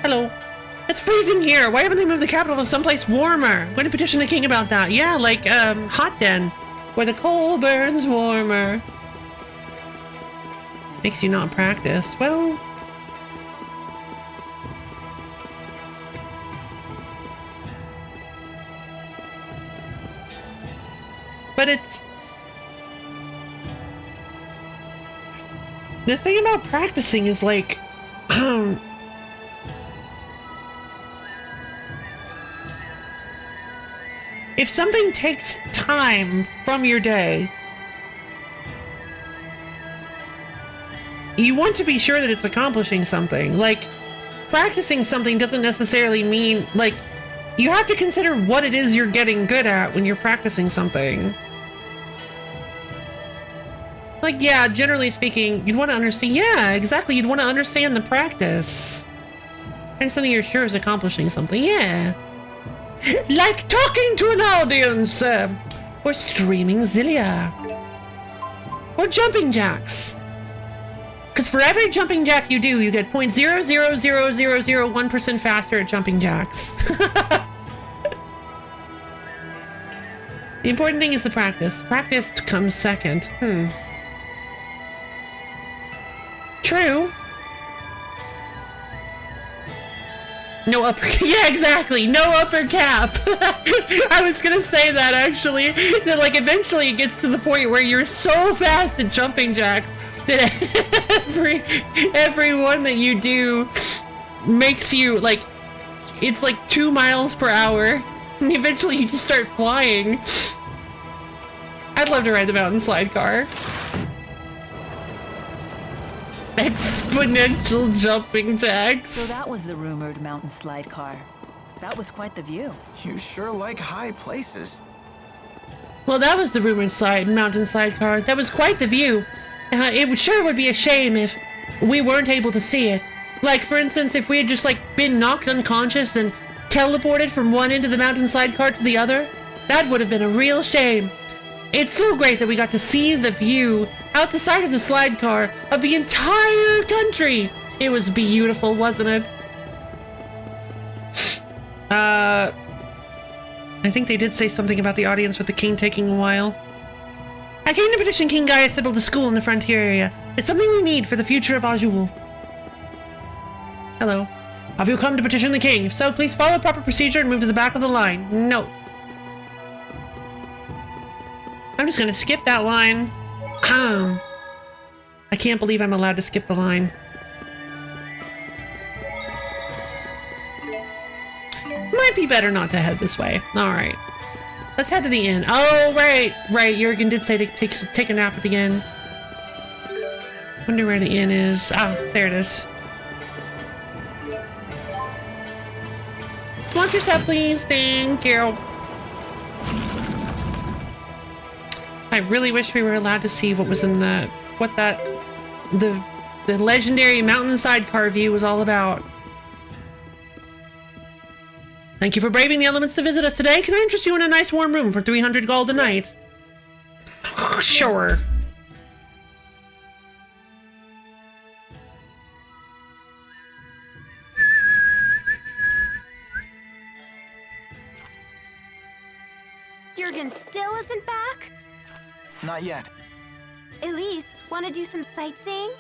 Hello. It's freezing here. Why haven't they moved the capital to someplace warmer? I'm going to petition the king about that. Yeah, like, Hot Den, where the coal burns warmer. Makes you not practice. Well... But it's... The thing about practicing is like... if something takes time from your day, you want to be sure that it's accomplishing something. Like, practicing something doesn't necessarily mean, like, you have to consider what it is you're getting good at when you're practicing something. Like, yeah, generally speaking, you'd want to understand, yeah, exactly, you'd want to understand the practice. And something you're sure is accomplishing something, yeah. Like talking to an audience, or streaming Xillia. Or jumping jacks. Because for every jumping jack you do, you get 0.00001% faster at jumping jacks. The important thing is the practice. Practice comes second. True. No upper... Yeah, exactly. No upper cap. I was gonna say that, actually. That, like, eventually it gets to the point where you're so fast at jumping jacks that every one that you do makes you, like... It's like 2 miles per hour. And eventually you just start flying. I'd love to ride the mountain slide car. Exponential jumping jacks. So that was the rumored mountain slide car. That was quite the view. You sure like high places. Well, that was the rumored mountain slide car. That was quite the view. It sure would be a shame if we weren't able to see it. Like, for instance, if we had just, like, been knocked unconscious and teleported from one end of the mountain slide car to the other. That would have been a real shame. It's so great that we got to see the view out the side of the slide car of the entire country. It was beautiful, wasn't it? I think they did say something about the audience with the king taking a while. I came to petition King Gaius to build a school in the frontier area. It's something we need for the future of Azul. Hello. Have you come to petition the king? If so, please follow proper procedure and move to the back of the line. No. I'm just gonna skip that line. I can't believe I'm allowed to skip the line. Might be better not to head this way. Alright. Let's head to the inn. Oh, right. Right, Jurgen did say to take a nap at the inn. Wonder where the inn is. Ah, there it is. Watch your step, please. Thank you. I really wish we were allowed to see what was in the... the legendary mountainside car view was all about. Thank you for braving the elements to visit us today. Can I interest you in a nice warm room for 300 gold a night? Sure. Jurgen still isn't back? Not yet. Elise. Want to do some sightseeing?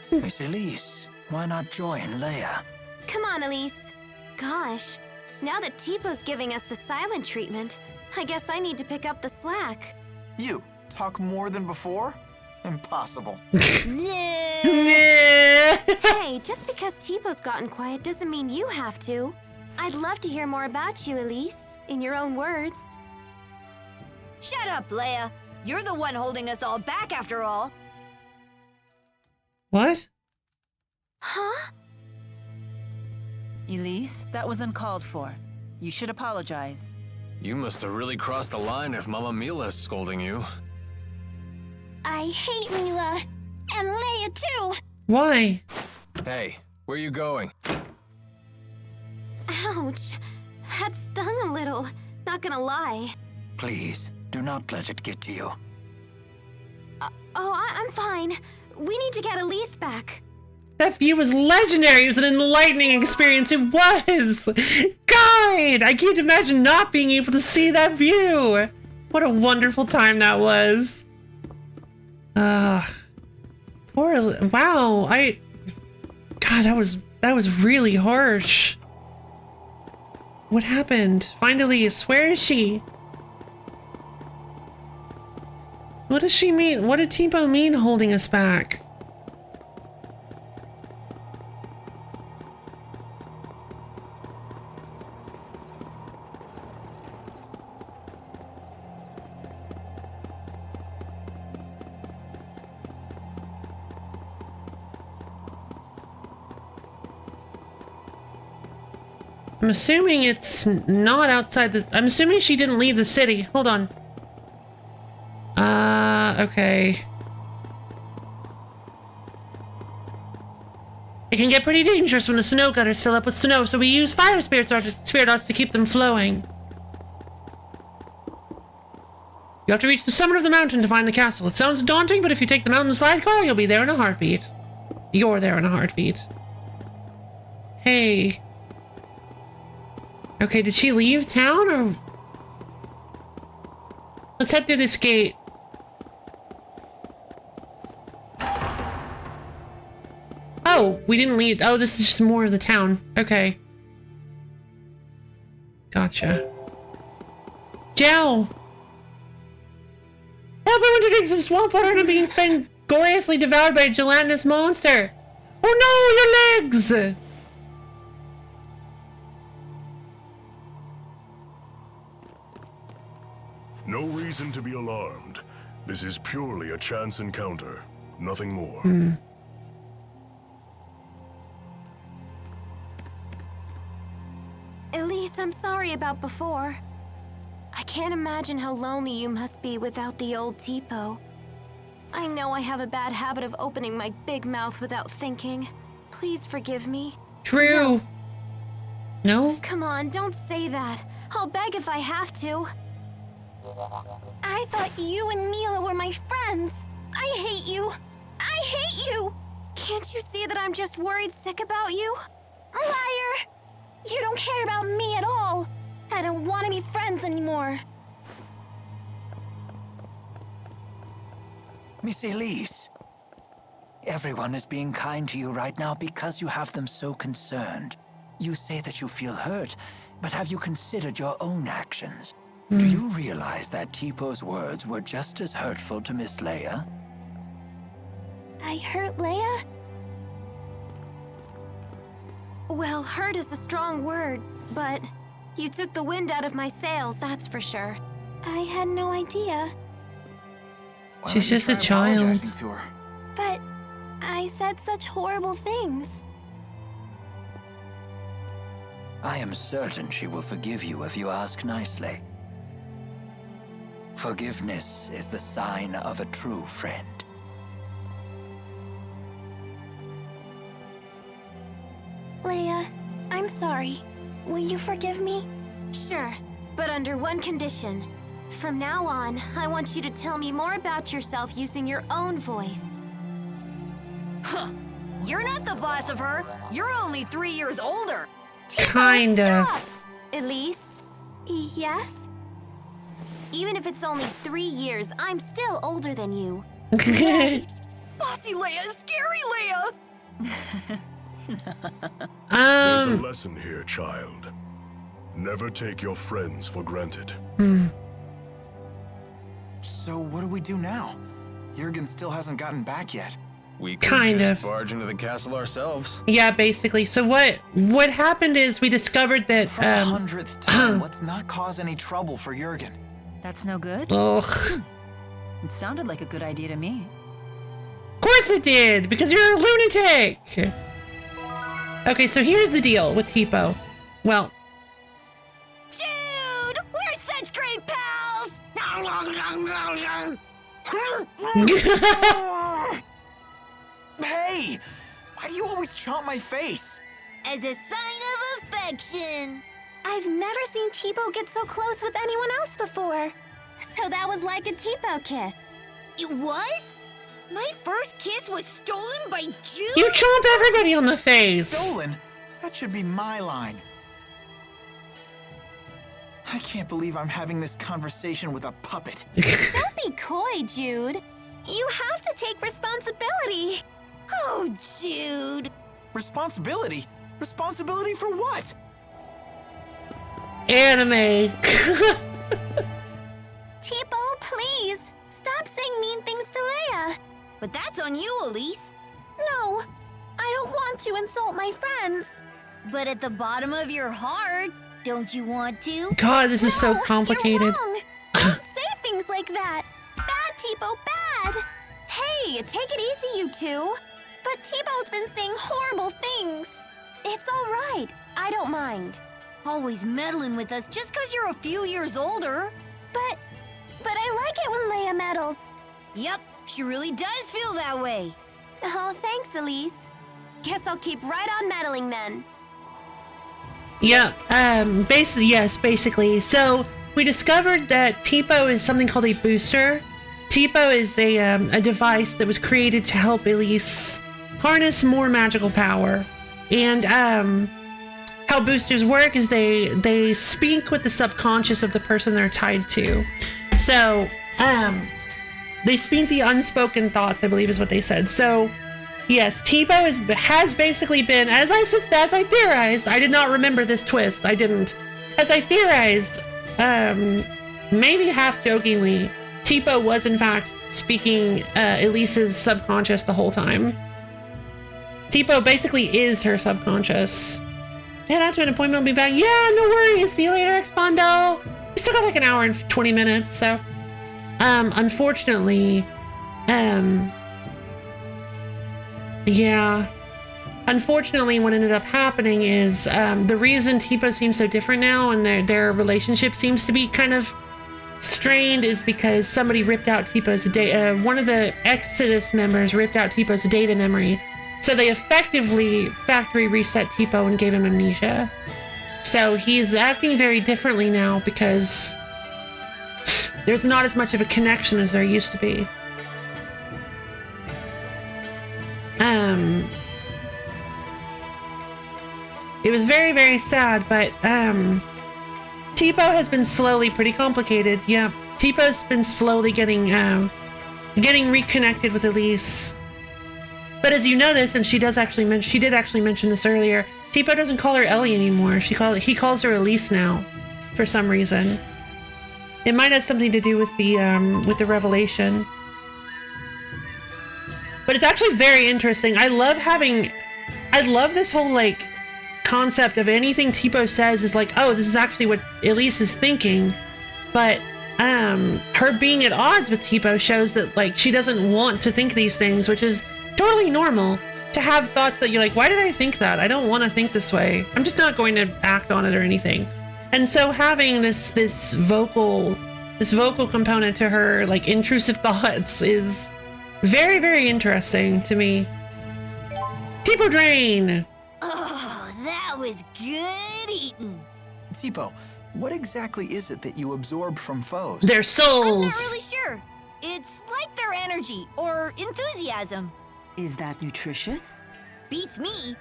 Miss Elise, why not join Leia? Come on, Elise. Gosh, now that Teepo's giving us the silent treatment, I guess I need to pick up the slack. You talk more than before? Impossible. Hey, just because Teepo's gotten quiet doesn't mean you have to. I'd love to hear more about you, Elise, in your own words. Shut up, Leia. You're the one holding us all back after all. What? Huh? Elise, that was uncalled for. You should apologize. You must have really crossed the line if Mama Mila's scolding you. I hate Mila. And Leia, too. Why? Hey, where you going? Ouch. That stung a little. Not gonna lie. Please, do not let it get to you. I'm fine. We need to get Elise back. That view was legendary. It was an enlightening experience. It was. God, I can't imagine not being able to see that view. What a wonderful time that was. Poor. Wow. God, that was really harsh. What happened? Find Elise. Where is she? What does she mean? What did Teepo mean holding us back? I'm assuming it's not outside the... I'm assuming she didn't leave the city. Hold on. Okay. It can get pretty dangerous when the snow gutters fill up with snow, so we use fire spirit arts to keep them flowing. You have to reach the summit of the mountain to find the castle. It sounds daunting, but if you take the mountain slide car, you'll be there in a heartbeat. You're there in a heartbeat. Hey. Okay, did she leave town, or... Let's head through this gate. Oh, we didn't leave. Oh, this is just more of the town. Okay. Gotcha. Joe! Help! I want to drink some swamp water and I'm being gloriously devoured by a gelatinous monster! Oh no, your legs! No reason to be alarmed. This is purely a chance encounter. Nothing more. Elise, I'm sorry about before. I can't imagine how lonely you must be without the old Teepo. I know I have a bad habit of opening my big mouth without thinking. Please forgive me. True. No? Come on, don't say that. I'll beg if I have to. I thought you and Mila were my friends. I hate you. I hate you. Can't you see that I'm just worried sick about you? Liar! You don't care about me at all. I don't want to be friends anymore. Miss Elise, everyone is being kind to you right now because you have them so concerned. You say that you feel hurt, but have you considered your own actions? Do you realize that Teepo's words were just as hurtful to Miss Leia? I hurt Leia? Well, hurt is a strong word, but you took the wind out of my sails, that's for sure. I had no idea. She's just a child. But I said such horrible things. I am certain she will forgive you if you ask nicely. Forgiveness is the sign of a true friend. Leia, I'm sorry. Will you forgive me? Sure, but under one condition. From now on, I want you to tell me more about yourself using your own voice. Huh. You're not the boss of her. You're only 3 years older. Kind of. Elise? Yes? Even if it's only 3 years, I'm still older than you. Bossy Leia, scary Leia! There's a lesson here, child. Never take your friends for granted. So what do we do now? Jurgen still hasn't gotten back yet. We could Kind just of. barge into the castle ourselves. Yeah, basically. So what happened is we discovered that For the 100th time, let's not cause any trouble for Jurgen. That's no good? ugh. It sounded like a good idea to me. Of course it did, because you're a lunatic. Okay, so here's the deal with Tipo. Well, Dude, we're such great pals! Hey! Why do you always chomp my face? As a sign of affection. I've never seen Tipo get so close with anyone else before. So that was like a Tipo kiss. It was? My first kiss was stolen by Jude? you chomp everybody on the face. Stolen? That should be my line. I can't believe I'm having this conversation with a puppet. Don't be coy, Jude. You have to take responsibility. Oh, Jude. Responsibility? Responsibility for what? Anime. Tipo, please, stop saying mean things to Leia. But that's on you, Elise. No, I don't want to insult my friends. But at the bottom of your heart, don't you want to? God, this is so No, complicated. You're wrong. Don't say things like that. Bad, Tipo, bad. Hey, take it easy, you two. But Tipo's been saying horrible things. It's all right. I don't mind. Always meddling with us just because you're a few years older. But I like it when Leia meddles. Yep, she really does feel that way. Oh, thanks, Elise. Guess I'll keep right on meddling then. Yeah, basically, yes, basically. So we discovered that Tipo is something called a booster. Tipo is a device that was created to help Elise harness more magical power. And how boosters work is they speak with the subconscious of the person they're tied to. So they speak the unspoken thoughts, I believe is what they said. So yes, Tipo has basically been, as I theorized, I did not remember this twist. I didn't. As I theorized, maybe half jokingly, Tipo was in fact speaking Elise's subconscious the whole time. Tipo basically is her subconscious. Head out to an appointment, will be back. Yeah, no worries. See you later, Expondo. We still got like an hour and 20 minutes, so unfortunately, yeah. Unfortunately, what ended up happening is the reason Tipo seems so different now and their relationship seems to be kind of strained is because somebody ripped out Tipo's data. One of the Exodus members ripped out Tipo's data memory. So they effectively factory reset Tipo and gave him amnesia. So he's acting very differently now because there's not as much of a connection as there used to be. It was very, very sad, but Tipo has been slowly pretty complicated. Yeah, Tipo's been slowly getting reconnected with Elise. But as you notice, and she did actually mention this earlier, Tipo doesn't call her Ellie anymore. He calls her Elise now, for some reason. It might have something to do with the revelation. But it's actually very interesting. I love this whole like concept of anything Tipo says is like, oh, this is actually what Elise is thinking. But her being at odds with Tipo shows that like she doesn't want to think these things, which is totally normal to have thoughts that you're like, why did I think that? I don't want to think this way. I'm just not going to act on it or anything. And so having this vocal component to her like intrusive thoughts is very, very interesting to me. Tipo Drain! Oh, that was good eating. Tipo, what exactly is it that you absorb from foes? Their souls! I'm not really sure. It's like their energy or enthusiasm. Is that nutritious? Beats me.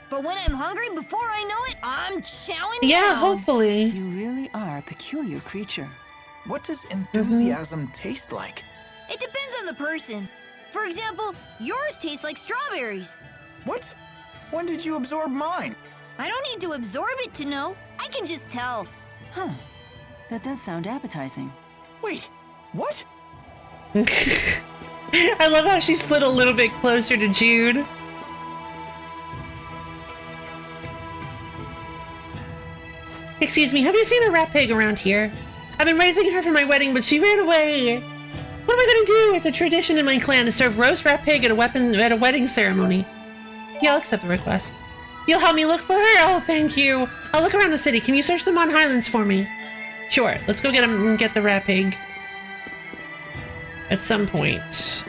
But when I'm hungry, before I know it, I'm chowing Yeah, down. hopefully. You really are a peculiar creature. What does enthusiasm taste like? It depends on the person. For example, yours tastes like strawberries. What? When did you absorb mine? I don't need to absorb it to know. I can just tell. Huh. That does sound appetizing. Wait, what? I love how she slid a little bit closer to Jude. Excuse me, have you seen a rat pig around here? I've been raising her for my wedding, but she ran away. What am I gonna do? It's a tradition in my clan to serve roast rat pig at a wedding ceremony. Yeah, I'll accept the request. You'll help me look for her? Oh, thank you. I'll look around the city. Can you search the Mon Highlands for me? Sure, let's go get him and get the rat pig. At some point.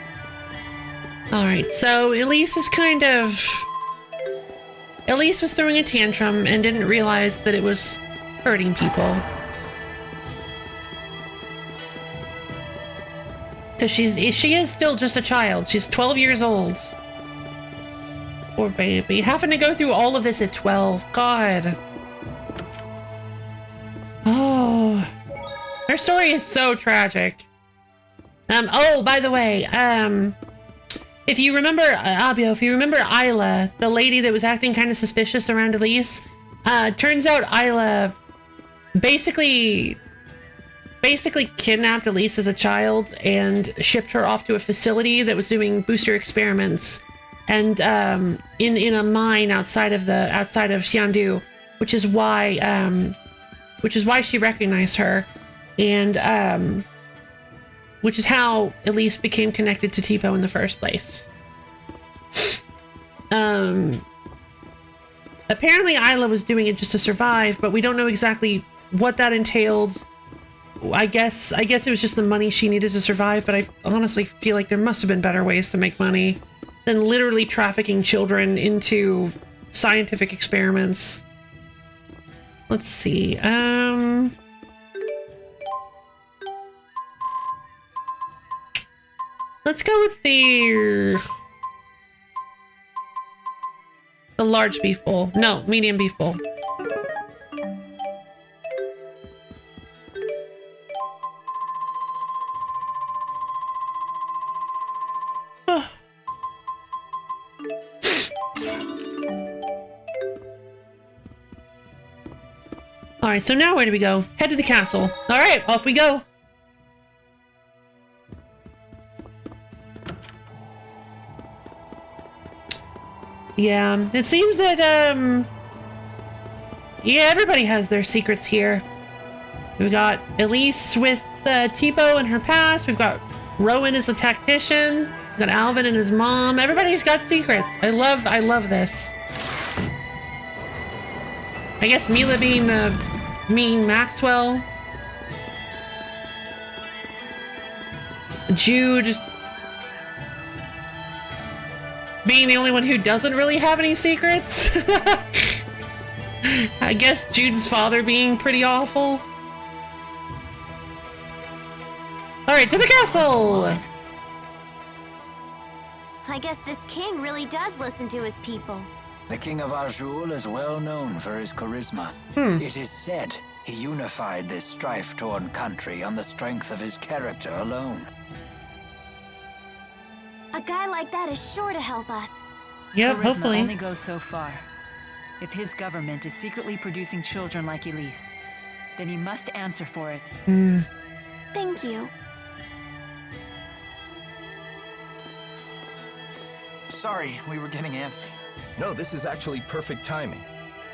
Alright, so Elise is kind of... Elise was throwing a tantrum and didn't realize that it was hurting people. Because she is still just a child. She's 12 years old. Poor baby. Having to go through all of this at 12. God. Oh. Her story is so tragic. Oh, by the way, if you remember, Abio, if you remember Isla, the lady that was acting kind of suspicious around Elise, turns out Isla basically kidnapped Elise as a child and shipped her off to a facility that was doing booster experiments, and in a mine outside of Xiandu, which is why she recognized her, and which is how Elise became connected to Tipo in the first place. Apparently Isla was doing it just to survive, but we don't know exactly what that entailed. I guess it was just the money she needed to survive, but I honestly feel like there must have been better ways to make money than literally trafficking children into scientific experiments. Let's see. Let's go with the large beef bowl. No, medium beef bowl. Alright, so now where do we go? Head to the castle. Alright, off we go. Yeah, it seems that, yeah, everybody has their secrets here. We've got Elise with Tipo and her past. We've got Rowan as the tactician. We've got Alvin and his mom. Everybody's got secrets. I love this. I guess Mila being the mean Maxwell. Jude being the only one who doesn't really have any secrets. I guess Jude's father being pretty awful. Alright, to the castle! I guess this king really does listen to his people. The King of Azul is well known for his charisma. It is said he unified this strife-torn country on the strength of his character alone. A guy like that is sure to help us. Yep, Charisma hopefully. only goes so far. If his government is secretly producing children like Elise, then he must answer for it. Thank you. Sorry, we were getting antsy. No, this is actually perfect timing.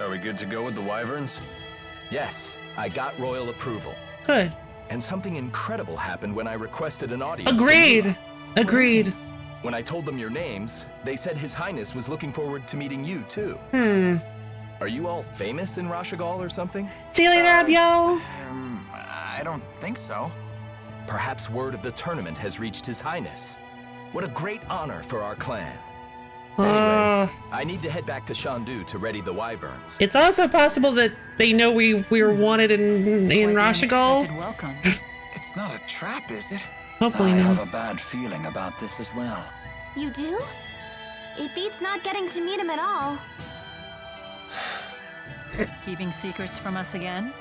Are we good to go with the wyverns? Yes, I got royal approval. Good. And something incredible happened when I requested an audience. Agreed. Agreed. When I told them your names, they said His Highness was looking forward to meeting you, too. Are you all famous in Rashagal or something? See you later, Abiel. I don't think so. Perhaps word of the tournament has reached His Highness. What a great honor for our clan. Anyway, I need to head back to Shandu to ready the wyverns. It's also possible that they know we were wanted in Rashagal. Welcome. It's not a trap, is it? Hopefully I not. have a bad feeling about this as well. You do? It beats not getting to meet him at all. Keeping secrets from us again?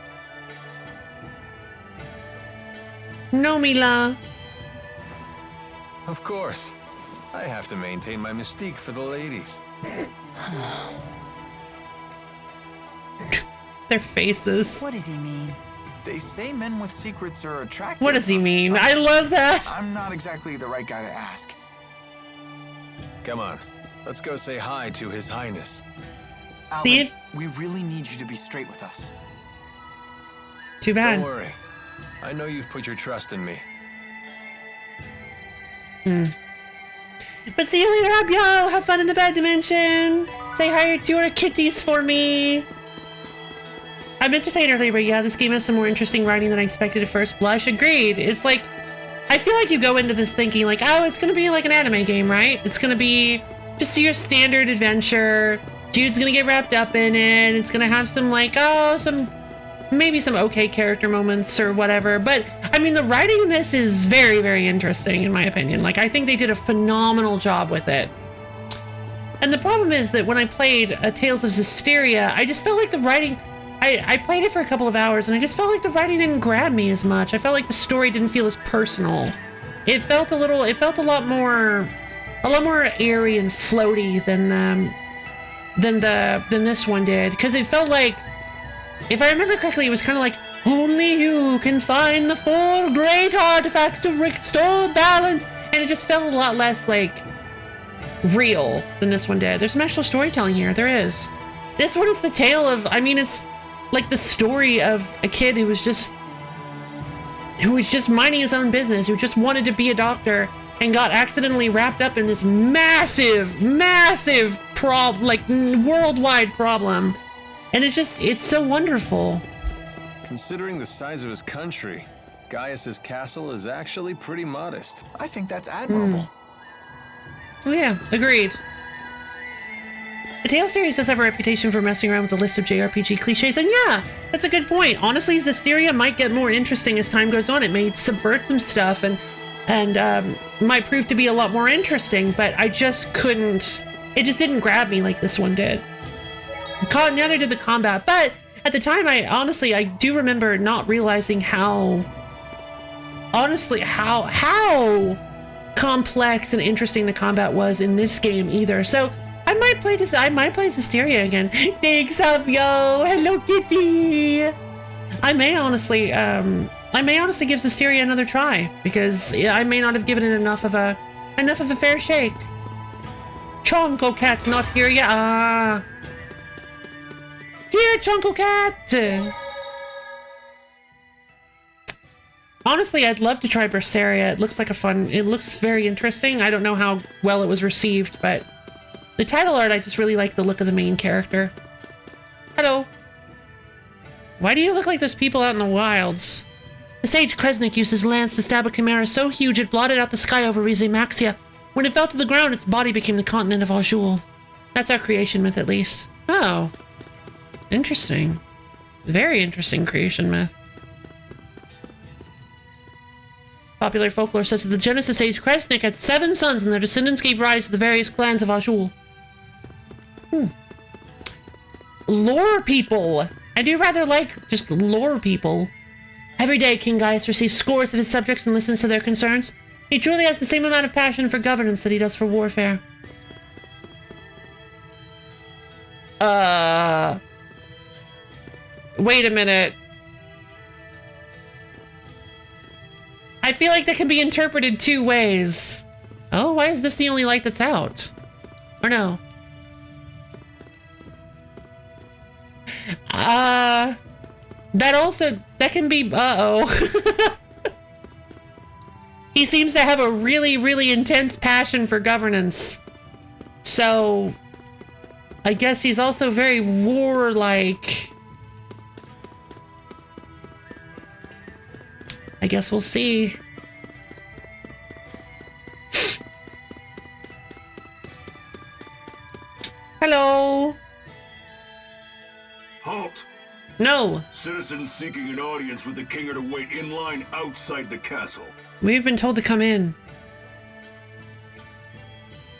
No, Mila. Of course. I have to maintain my mystique for the ladies. Their faces. What does he mean? They say men with secrets are attractive. What does he mean? I love that. I'm not exactly the right guy to ask. Come on, let's go say hi to His Highness. Alan, we really need you to be straight with us. Too bad. Don't worry. I know you've put your trust in me. But see you later, Abyo. Have fun in the bad dimension. Say hi to your kitties for me. I meant to say it earlier, but yeah, this game has some more interesting writing than I expected at first blush. Agreed. It's like, I feel like you go into this thinking like, oh, it's gonna be like an anime game, right? It's gonna be just your standard adventure. Dude's gonna get wrapped up in it. It's gonna have some like, maybe some okay character moments or whatever. But I mean, the writing in this is very, very interesting in my opinion. Like, I think they did a phenomenal job with it. And the problem is that when I played Tales of Xillia, I just felt like the writing, I played it for a couple of hours and I just felt like the writing didn't grab me as much. I felt like the story didn't feel as personal. It felt a lot more airy and floaty than this one did. Because it felt like, if I remember correctly, it was kind of like, only you can find the 4 great artifacts to restore balance. And it just felt a lot less like real than this one did. There's some actual storytelling here. There is. This one is the tale of, I mean, it's like the story of a kid who was just minding his own business, who just wanted to be a doctor and got accidentally wrapped up in this massive worldwide problem. And it's so wonderful. Considering the size of his country, Gaius's castle is actually pretty modest. I think that's admirable. Oh yeah, agreed. The Tales series does have a reputation for messing around with the list of JRPG cliches, and yeah, that's a good point. Honestly, Xillia might get more interesting as time goes on. It may subvert some stuff and might prove to be a lot more interesting, but I just couldn't, it just didn't grab me like this one did. Neither did the combat, but at the time, I do remember not realizing how complex and interesting the combat was in this game either. So I might play Xillia again. Thanks up, yo. Hello, Kitty. I may honestly give Xillia another try because I may not have given it enough of a fair shake. Chonko Cat not here yet. Here, Chonko Cat. Honestly, I'd love to try Berseria. It looks very interesting. I don't know how well it was received, but the title art, I just really like the look of the main character. Hello. Why do you look like those people out in the wilds? The sage Kresnik used his lance to stab a chimera so huge it blotted out the sky over Rize Maxia. When it fell to the ground, its body became the continent of Azul. That's our creation myth, at least. Oh. Interesting. Very interesting creation myth. Popular folklore says that the Genesis Age Kresnik had 7 sons and their descendants gave rise to the various clans of Azul. Lore people! I do rather like just lore people. Every day, King Gaius receives scores of his subjects and listens to their concerns. He truly has the same amount of passion for governance that he does for warfare. Wait a minute. I feel like that can be interpreted 2 ways. Oh, why is this the only light that's out? Or no? That can be, uh-oh. He seems to have a really, really intense passion for governance. So, I guess he's also very warlike. I guess we'll see. Hello. Halt! No. Citizens seeking an audience with the king are to wait in line outside the castle. We've been told to come in.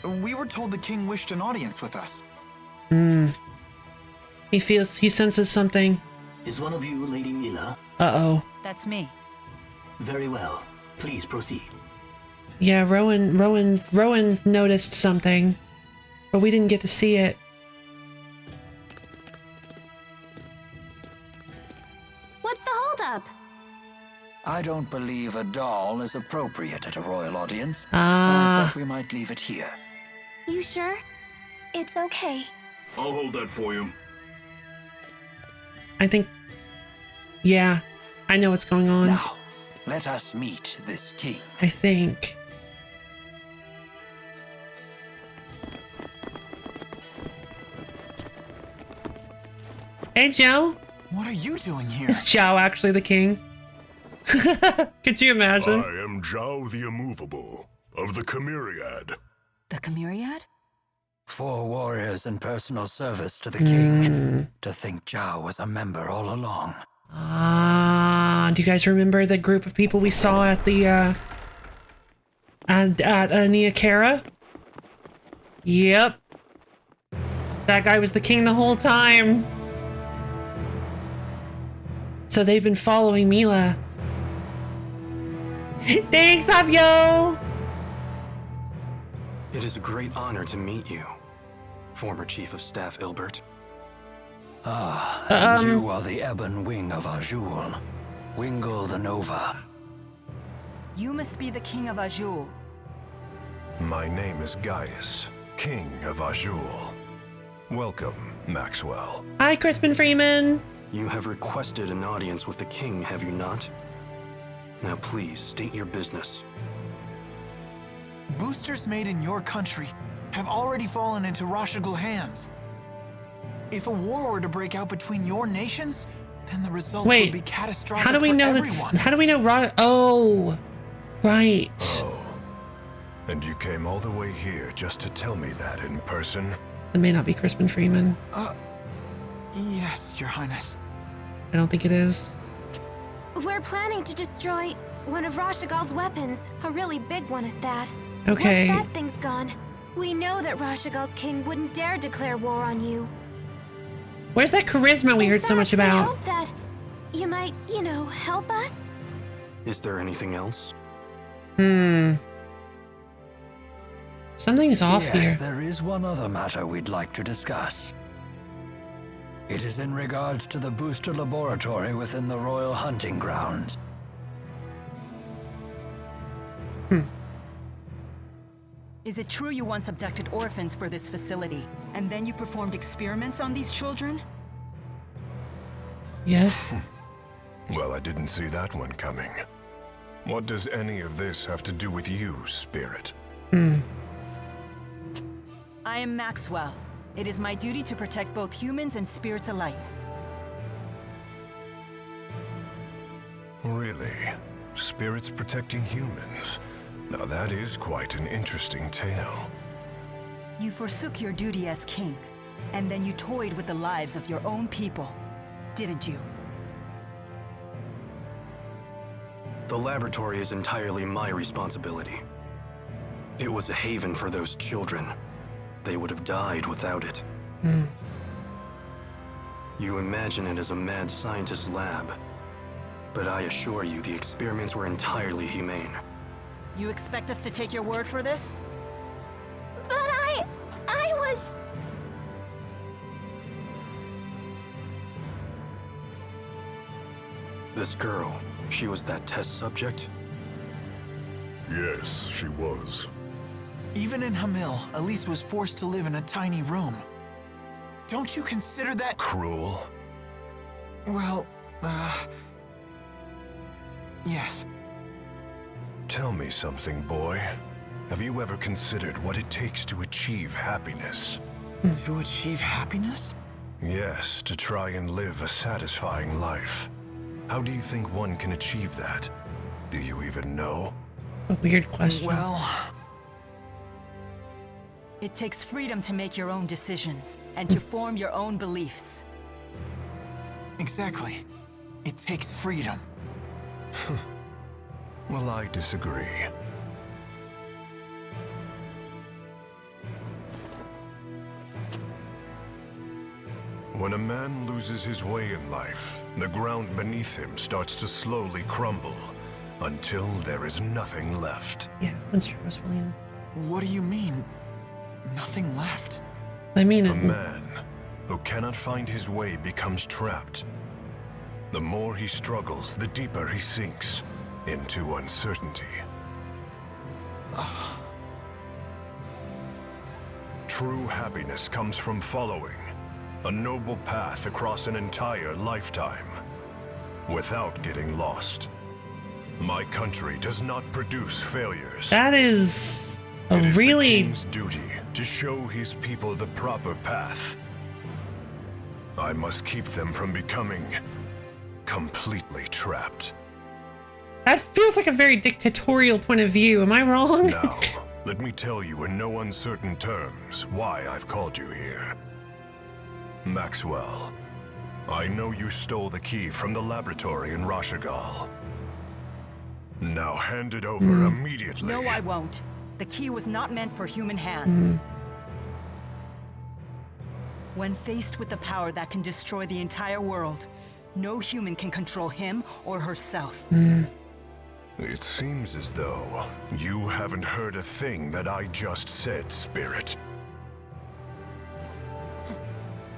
We were told the king wished an audience with us. He senses something. Is one of you Lady Mila? Uh-oh. That's me. Very well. Please proceed. Yeah, Rowan noticed something, but we didn't get to see it. What's the holdup? I don't believe a doll is appropriate at a royal audience. Ah. I thought we might leave it here. You sure? It's okay. I'll hold that for you. I think... Yeah, I know what's going on. Now, let us meet this king. I think. Hey, Joe. What are you doing here? Is Zhao actually the king? Could you imagine? I am Zhao the Immovable, of the Chimeriad. The Chimeriad? 4 warriors in personal service to the king. To think Zhao was a member all along. Ah, do you guys remember the group of people we saw at the, at Niakara? Yep. That guy was the king the whole time. So they've been following Mila. Thanks, Abyo! It is a great honor to meet you, former Chief of Staff Ilbert. Ah, and you are the ebon wing of Azul. Wingle the Nova. You must be the King of Azul. My name is Gaius, King of Azul. Welcome, Maxwell. Hi, Crispin Freeman. You have requested an audience with the king, have you not? Now please, state your business. Boosters made in your country have already fallen into Rashigal hands. If a war were to break out between your nations, then the results would be catastrophic. How do we for know everyone. that's... How do we know... Oh, right. Oh, and you came all the way here just to tell me that in person? It may not be Crispin Freeman. Yes, Your Highness. I don't think it is. We're planning to destroy one of Rashigal's weapons, a really big one at that. Okay. Once that thing's gone, we know that Rashigal's king wouldn't dare declare war on you. Where's that charisma we heard so much I about? hope that you might, you know, help us. Is there anything else? Something's off yes, here. there is one other matter we'd like to discuss. It is in regards to the booster laboratory within the Royal Hunting Grounds. Is it true you once abducted orphans for this facility, and then you performed experiments on these children? Yes. Well, I didn't see that one coming. What does any of this have to do with you, Spirit? I am Maxwell. It is my duty to protect both humans and spirits alike. Really? Spirits protecting humans? Now that is quite an interesting tale. You forsook your duty as king, and then you toyed with the lives of your own people, didn't you? The laboratory is entirely my responsibility. It was a haven for those children. They would have died without it. You imagine it as a mad scientist's lab, but I assure you the experiments were entirely humane. You expect us to take your word for this? But I was... This girl, she was that test subject? Yes, she was. Even in Hamil, Elise was forced to live in a tiny room. Don't you consider that cruel? Well, yes. Tell me something, boy. Have you ever considered what it takes to achieve happiness? To achieve happiness? Yes, to try and live a satisfying life. How do you think one can achieve that? Do you even know? A weird question. Well... It takes freedom to make your own decisions, and to form your own beliefs. Exactly. It takes freedom. Well, I disagree. When a man loses his way in life, the ground beneath him starts to slowly crumble, until there is nothing left. Yeah, that's true, William. What do you mean, nothing left? I mean, a man who cannot find his way becomes trapped. The more he struggles, the deeper he sinks into uncertainty. True happiness comes from following a noble path across an entire lifetime without getting lost. My country does not produce failures. That is a It is really... the king's duty to show his people the proper path. I must keep them from becoming completely trapped. That feels like a very dictatorial point of view. Am I wrong? Now, let me tell you in no uncertain terms why I've called you here. Maxwell, I know you stole the key from the laboratory in Rashagal. Now hand it over immediately. No, I won't. The key was not meant for human hands. When faced with the power that can destroy the entire world, no human can control him or herself. It seems as though you haven't heard a thing that I just said, Spirit.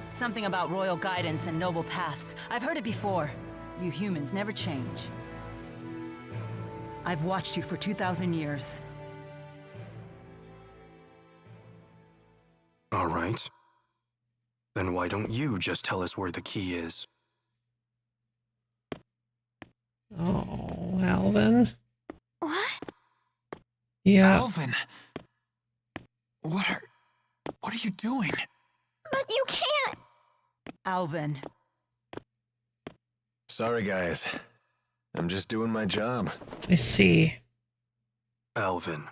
Something about royal guidance and noble paths. I've heard it before. You humans never change. I've watched you for 2,000 years. All right. Then why don't you just tell us where the key is? Oh, Alvin. What? Yeah. Alvin! What are you doing? But you can't! Alvin. Sorry, guys. I'm just doing my job. I see. Alvin,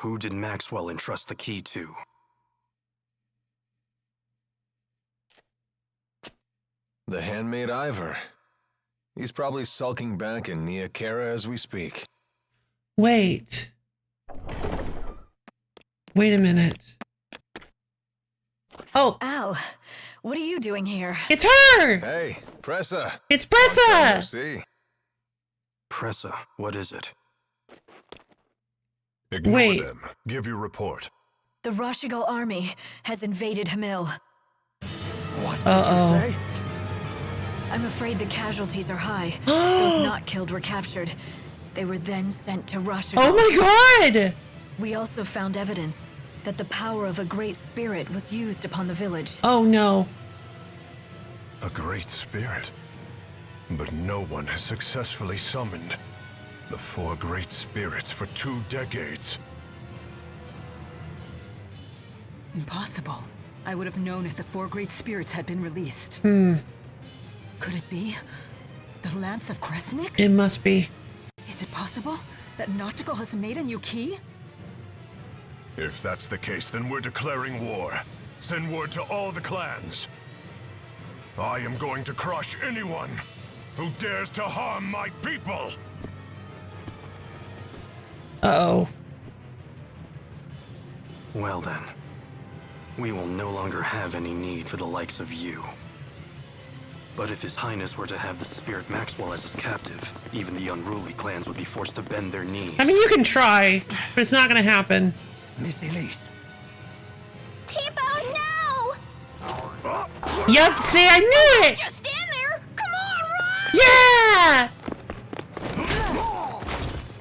who did Maxwell entrust the key to? The handmaid Ivor. He's probably sulking back in Nia Kara as we speak. Wait. Wait a minute. Oh. Al, what are you doing here? It's her! Hey, Pressa. It's Pressa! See. Pressa, what is it? Ignore them. Give your report. The Rashigal army has invaded Hamil. What did you say? I'm afraid the casualties are high. Those not killed were captured. They were then sent to Rashigal. Oh my god! We also found evidence that the power of a great spirit was used upon the village. Oh no. A great spirit. But no one has successfully summoned the 4 great spirits for 2 decades. Impossible. I would have known if the 4 great spirits had been released. Could it be the Lance of Kresnik? It must be. Is it possible that Noctigal has made a new key? If that's the case, then we're declaring war. Send word to all the clans. I am going to crush anyone who dares to harm my people! Uh-oh. Well then, we will no longer have any need for the likes of you. But if His Highness were to have the Spirit Maxwell as his captive, even the unruly clans would be forced to bend their knees. I mean, you can try, but it's not gonna happen. Miss Elise. Keep out now! Yep, see, I knew it! Just stand there! Come on, run! Yeah!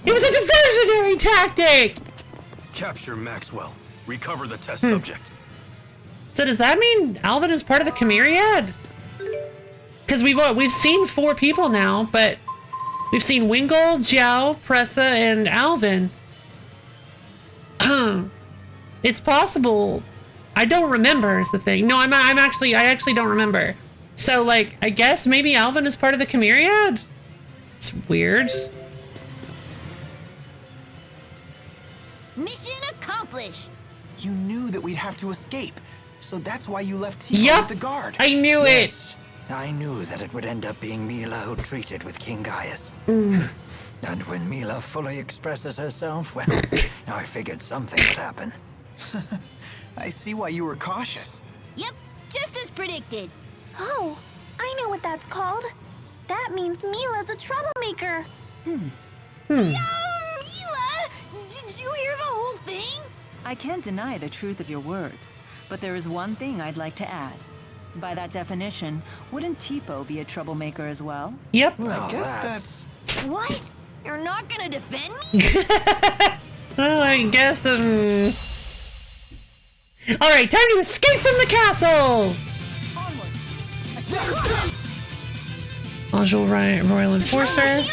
It was a diversionary tactic! Capture Maxwell. Recover the test subject. So does that mean Alvin is part of the Chimeriad? Because we've seen 4 people now, but we've seen Wingle, Jiao, Pressa, and Alvin. It's possible. I don't remember is the thing. No, I actually don't remember. So like, I guess maybe Alvin is part of the Chimeriad? It's weird. Mission accomplished. You knew that we'd have to escape, so that's why you left Tico with the guard. I knew Yes, I knew that it would end up being Mila who treated with King Gaius. And when Mila fully expresses herself, well, I figured something would happen. I see why you were cautious. Yep, just as predicted. Oh, I know what that's called. That means Mila's a troublemaker. Mila! Did you hear the whole thing? I can't deny the truth of your words, but there is one thing I'd like to add. By that definition, wouldn't Tipo be a troublemaker as well? Yep. Well, I guess that's... What? You're not gonna defend me? Well, I guess, Alright, time to escape from the castle! Module Royal Enforcer.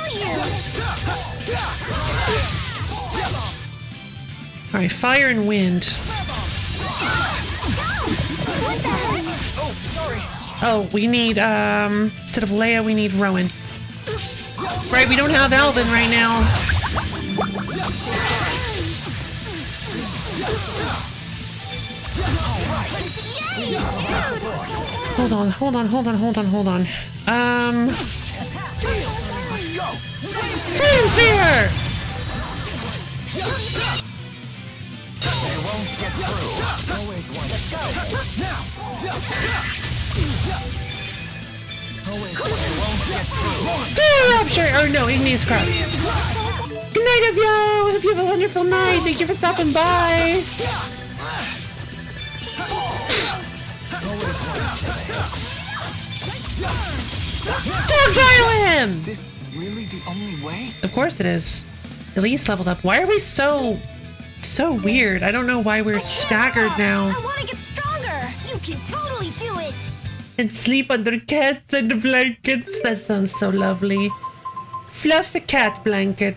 Alright, fire and wind. Oh, we need, instead of Leia, we need Rowan. Right, we don't have Alvin right now. Hold on. Flame Sphere! Rapture! Or no, Igneous Crop. Good night, Evio! Hope you have a wonderful night. Thank you for stopping by. Dogpile him! Is this really the only way? Of course it is. Elise leveled up. Why are we so weird? I don't know why we're staggered now. I want to get stronger. You can totally do it. And sleep under cats and blankets. That sounds so lovely. Fluff a cat blanket.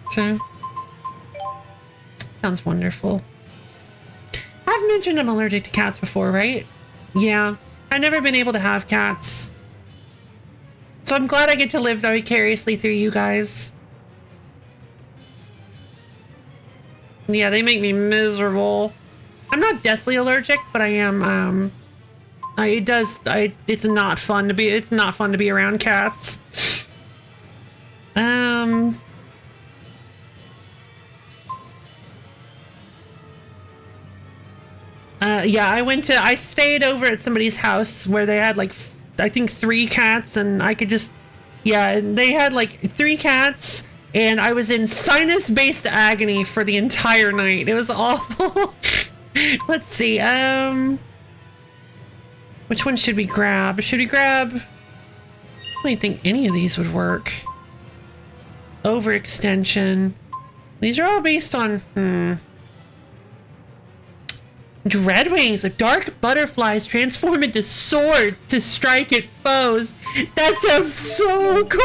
Sounds wonderful. I've mentioned I'm allergic to cats before, right? Yeah. I've never been able to have cats. So I'm glad I get to live vicariously through you guys. Yeah, they make me miserable. I'm not deathly allergic, but I am, it's not fun to be around cats. Yeah, I stayed over at somebody's house where they had like, I think 3 cats, and I could just, yeah, they had like 3 cats, and I was in sinus-based agony for the entire night. It was awful. Let's see, which one should we grab? Should we grab, I don't think any of these would work. Overextension. These are all based on, Dreadwings, dark butterflies transform into swords to strike at foes. That sounds so cool!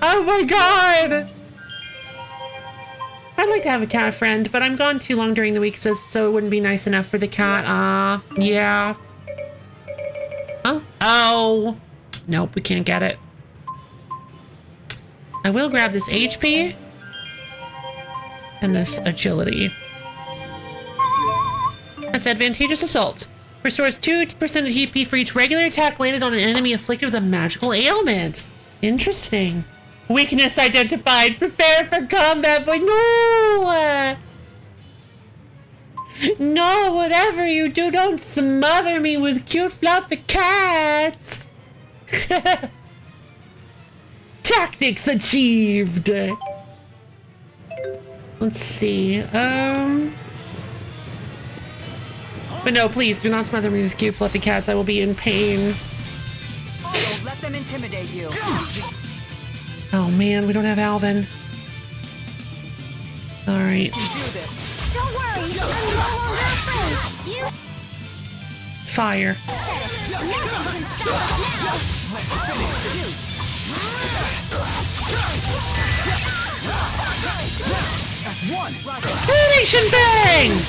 Oh my god! I'd like to have a cat friend, but I'm gone too long during the week, so it wouldn't be nice enough for the cat. Yeah. Huh? Oh. Nope, we can't get it. I will grab this HP and this agility. That's advantageous assault. Restores 2% of HP for each regular attack landed on an enemy afflicted with a magical ailment. Interesting. Weakness identified. Prepare for combat, boy. No! No, whatever you do, don't smother me with cute fluffy cats. Tactics achieved. Let's see. But no, please do not smother me with cute fluffy cats. I will be in pain. Oh, let them intimidate you. Oh man, we don't have Alvin. All right. Don't worry, I'm no longer afraid. You Fire. nothing can stop us now. Ruination Bangs!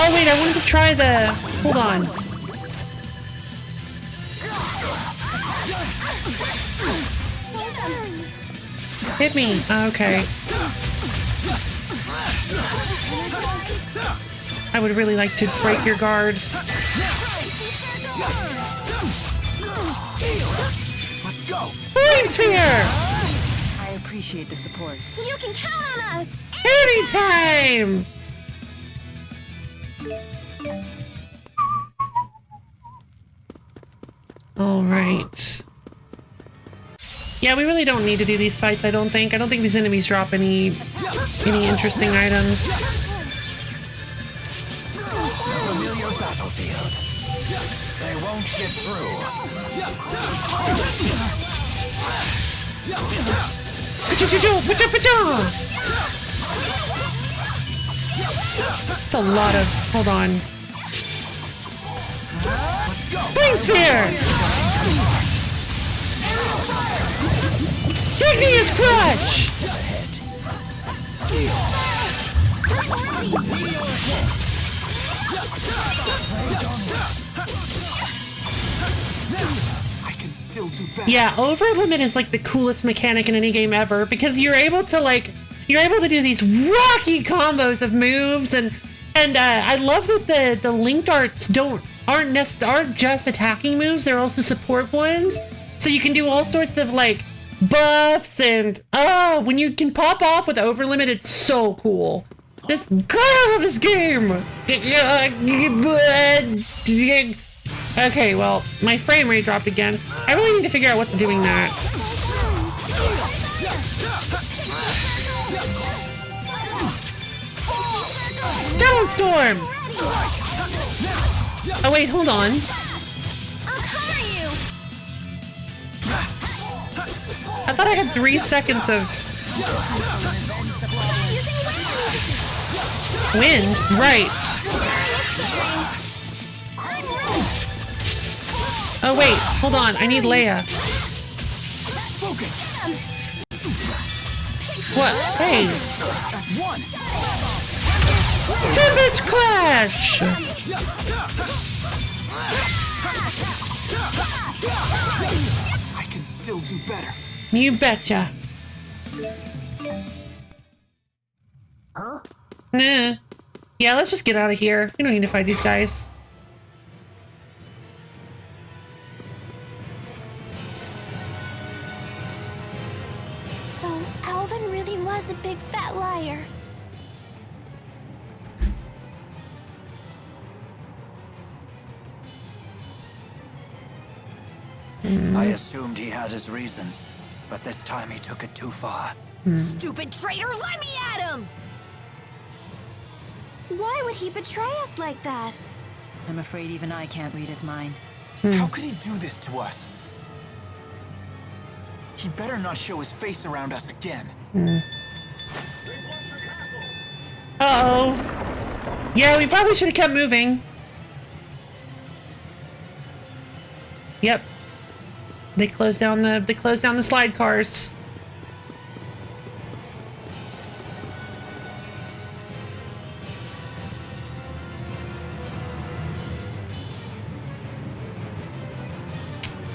Oh wait, I wanted to try the... Hold on. Hit me. Okay. I would really like to break your guard. Let's go. Flame Sphere! I appreciate the support. You can count on us. Anytime! All right. Yeah, we really don't need to do these fights, I don't think. I don't think these enemies drop any interesting items. Familiar battlefield. They won't get through. It's a lot of... Hold on. Flame Sphere! Igneous Crush! I can still do better. Yeah, Overlimit is like the coolest mechanic in any game ever because you're able to do these rocky combos of moves and I love that the linked arts aren't just attacking moves, they're also support ones. So you can do all sorts of like buffs and when you can pop off with Overlimit, it's so cool. God, I love this game. Okay, well, my frame rate dropped again. I really need to figure out what's doing that. Talon Storm! Oh wait, hold on. I thought I had 3 seconds of wind. Right. Oh wait, hold on. I need Leia. What? Hey. Tempest Clash! I can still do better. You betcha. Huh? Nah. Yeah, let's just get out of here. We don't need to fight these guys. So, Alvin really was a big fat liar. I assumed he had his reasons, but this time he took it too far. Stupid traitor, let me at him! Why would he betray us like that? I'm afraid even I can't read his mind. How could he do this to us? He better not show his face around us again. Uh-oh. Yeah, we probably should have kept moving. Yep. They closed down the slide cars.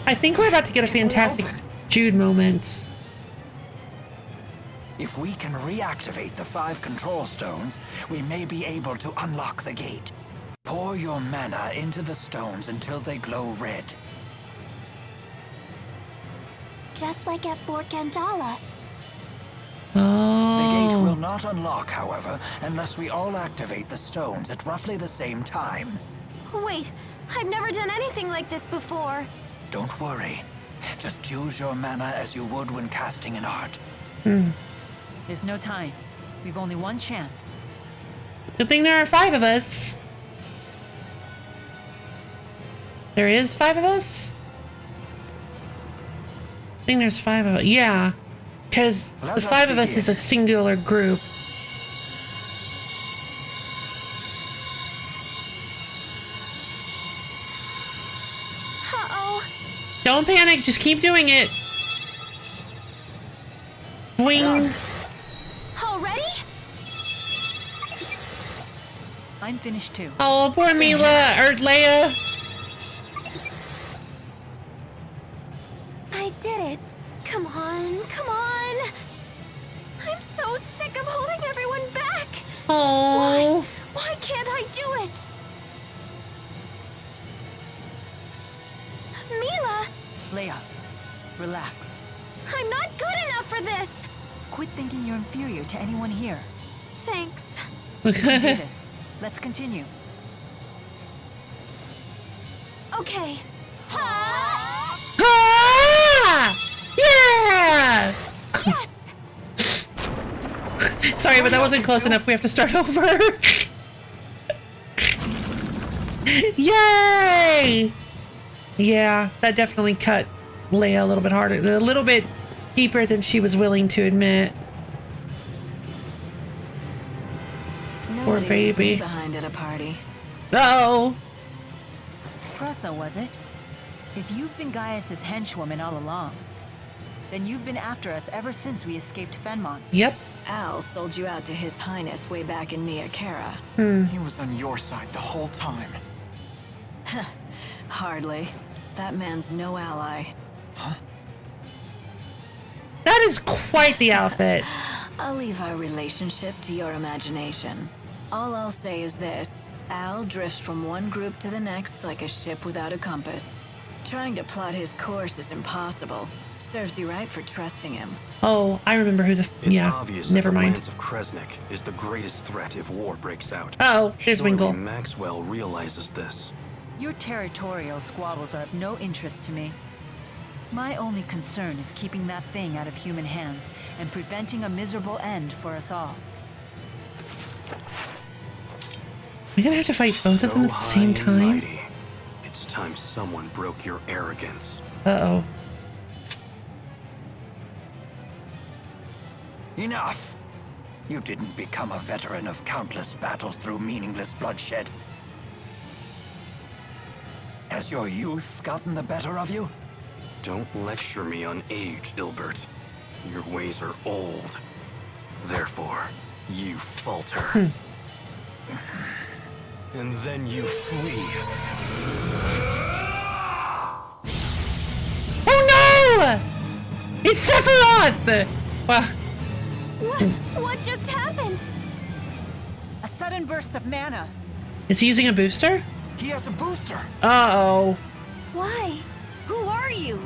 I think we're about to get a fantastic Jude moment. If we can reactivate the 5 control stones, we may be able to unlock the gate. Pour your mana into the stones until they glow red. Just like at Fort Gandala. The gate will not unlock, however, unless we all activate the stones at roughly the same time. Wait, I've never done anything like this before. Don't worry. Just use your mana as you would when casting an art. There's no time. We've only one chance. Good thing there are 5 of us. There is 5 of us? I think there's 5 of us. Yeah. Because the 5 of us is a singular group. Uh-oh. Don't panic. Just keep doing it. Boing. Already? I'm finished too. Oh, poor Mila or Leia. I did it. Come on, come on. I'm so sick of holding everyone back. Oh. Why can't I do it? Mila, Leia, relax. I'm not good enough for this. Quit thinking you're inferior to anyone here. Thanks. You can do this. Let's continue. Okay. Ah! Yeah! Yes! Sorry, but that wasn't close enough. We have to start over. Yay! Yeah, that definitely cut Leia a little bit harder, a little bit deeper than she was willing to admit. Poor baby. Behind at a party. Uh-oh. Pressa, was it? If you've been Gaius's henchwoman all along, then you've been after us ever since we escaped Fenmon. Yep. Al sold you out to His Highness way back in Nia Khera. He was on your side the whole time. Hardly. That man's no ally. That is quite the outfit. I'll leave our relationship to your imagination. All I'll say is this. Al drifts from one group to the next like a ship without a compass. Trying to plot his course is impossible. Serves you right for trusting him. Oh, I remember who the... It's yeah, obvious never that the mind. lands of Kresnik is the greatest threat if war breaks out. Oh, there's Surely Winkle. Maxwell realizes this. Your territorial squabbles are of no interest to me. My only concern is keeping that thing out of human hands and preventing a miserable end for us all. We're gonna have to fight both of them at the same high and time? mighty. It's time someone broke your arrogance. Uh-oh. Enough! You didn't become a veteran of countless battles through meaningless bloodshed. Has your youth gotten the better of you? Don't lecture me on age, Ilbert. Your ways are old. Therefore, you falter. And then you flee. Oh no! It's Sephiroth! Well, What just happened? A sudden burst of mana. is he using a booster? He has a booster. Uh-oh. Why? Who are you?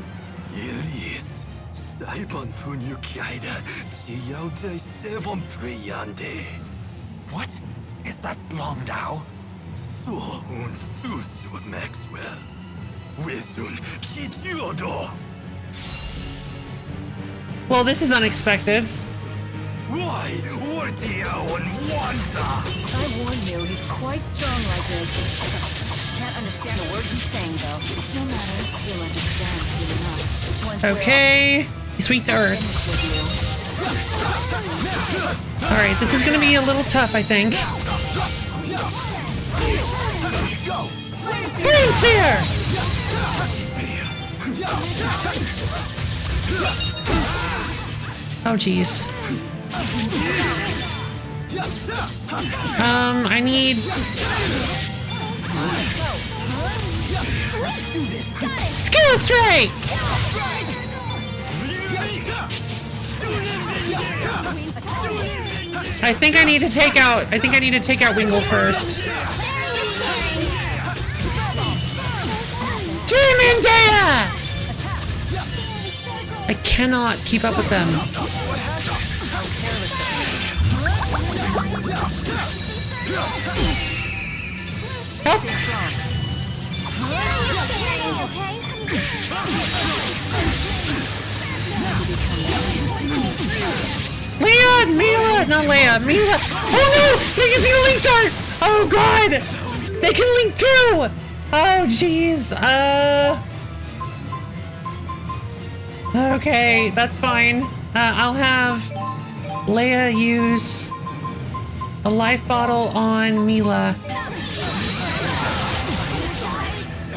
Elise, Saibon Punyukaida, Tiyaude Sevon Priyande. What? Is that Long Dao? So un Susu Maxwell. Wizun Kitiodo. Well, this is unexpected. Why? Wartiao and Wanta. I warned you, he's quite strong like this. Can't understand a word he's saying, though. No matter, you'll understand soon enough. Once we're Okay. He's weak to earth. Alright, this is gonna be a little tough, I think. Flame Sphere! Oh, jeez. I need... Skill Strike! I think I need to take out Wingle first. Demon I cannot keep up with them. Help! Leah! Mila! Not Leia! Mila! Oh no! They're using a link dart! Oh god! They can link too! Oh jeez. Okay, that's fine. I'll have Leia use a life bottle on Mila.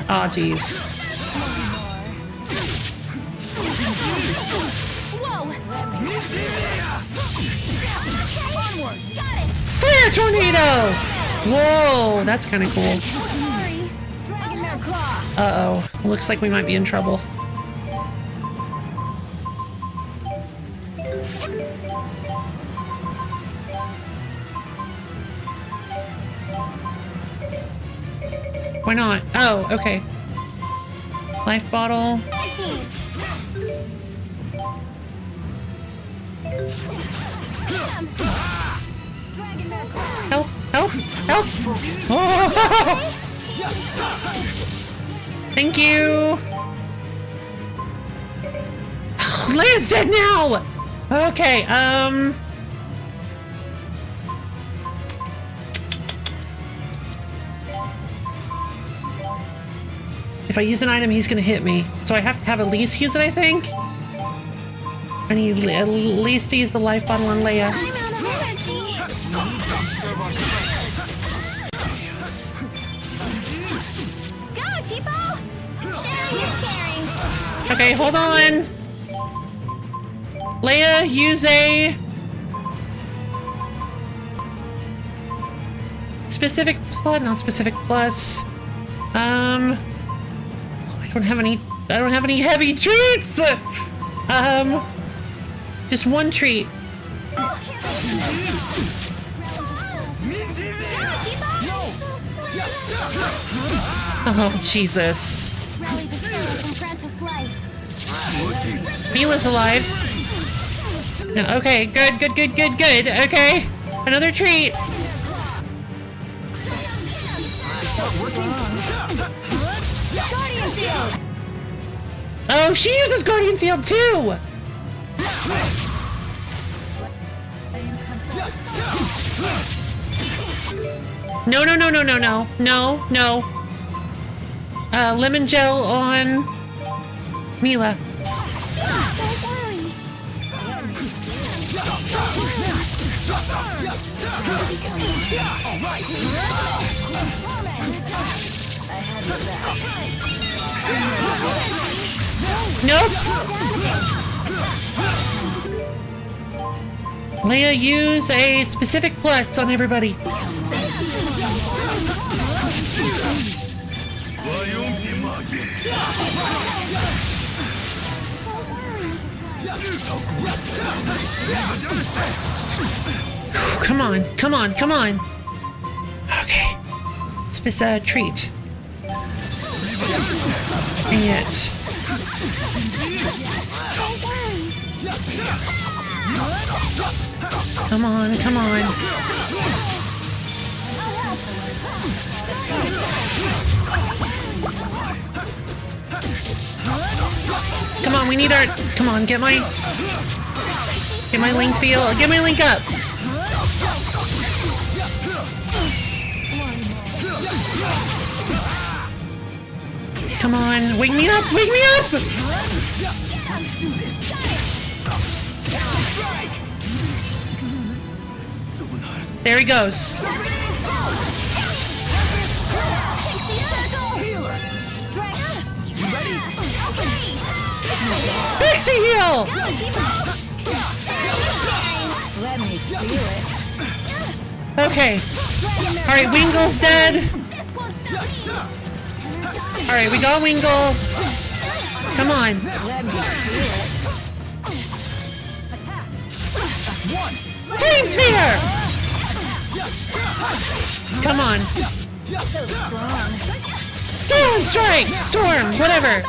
Oh jeez. Flare tornado! Whoa, that's kind of cool. Uh-oh. Looks like we might be in trouble. Why not? Oh, okay. Life bottle. Help! Help! Help! Oh! Thank you. Leia's dead now. Okay, if I use an item, he's gonna hit me. So I have to have Elise use it, I think? I need at least to use the life bottle on Leia. I'm out of energy. Go, Tipo! Sharing is caring. Okay, hold on. Leia, use a specific plus, not specific plus. I don't have any heavy treats. Just one treat. Oh, Jesus. Mila's alive. No, okay, good. Okay, another treat. Oh, she uses Guardian Field too. No. Lemon gel on Mila. Nope. Leia, use a specific plus on everybody. Come on. Okay. Treat. Dang it. Come on. Come on, we need our... Come on, get my link field. Get my link up. Come on, wake me up! There he goes. Pixie heal! Let me feel it. Okay. Alright, Wingle's dead. Alright, we got Wingle. Come on. Flame Sphere! Come on. Storm Strike! Storm, whatever.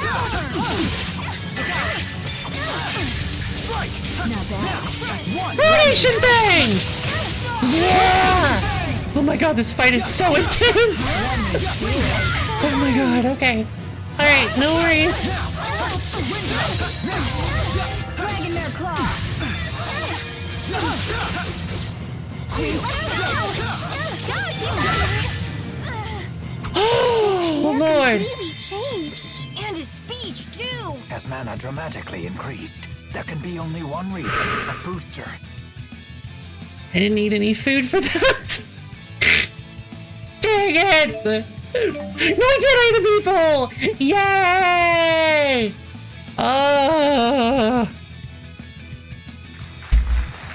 Radiation Fangs! Yeah! Oh my god, this fight is so intense! Oh my god, okay. Alright, no worries. Oh Lord! Really changed. And his speech too. As mana dramatically increased, there can be only one reason: a booster. I didn't need any food for that. Dang it! No, I did eat the people! Yay! Oh!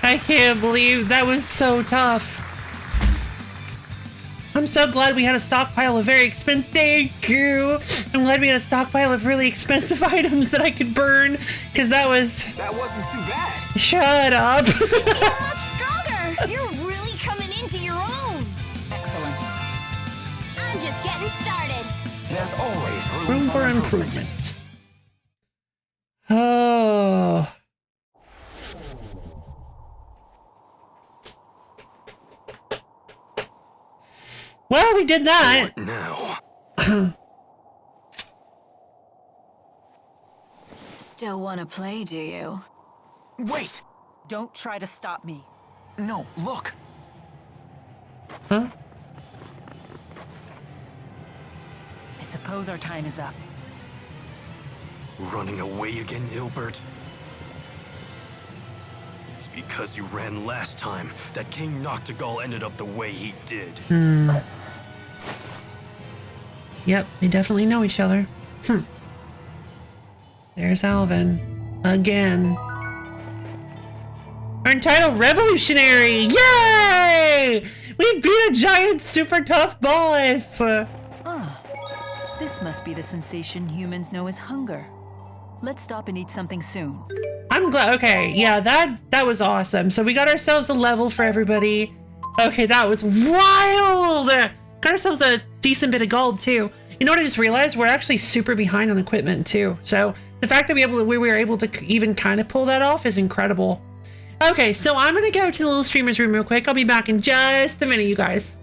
I can't believe that was so tough. I'm so glad we had a stockpile of very expensive. Thank you. I'm glad we had a stockpile of really expensive items that I could burn, because that wasn't too bad. Shut up. You're much stronger. You're really coming into your own. Excellent. I'm just getting started. There's always Room for improvement. Oh. Well, we did that. What now? Still want to play, do you? Wait! Don't try to stop me. No, look! Huh? I suppose our time is up. Running away again, Ilbert? It's because you ran last time that King Noctigal ended up the way he did. Yep, they definitely know each other. There's Alvin. Again. We're entitled Revolutionary! Yay! We beat a giant super tough boss! This must be the sensation humans know as hunger. Let's stop and eat something soon. I'm glad. Okay, yeah, that was awesome. So we got ourselves a level for everybody. Okay, that was wild! Got ourselves a decent bit of gold too. You know what I just realized? We're actually super behind on equipment too. So the fact that we were able to even kind of pull that off is incredible. Okay, so I'm gonna go to the little streamer's room real quick. I'll be back in just a minute, you guys.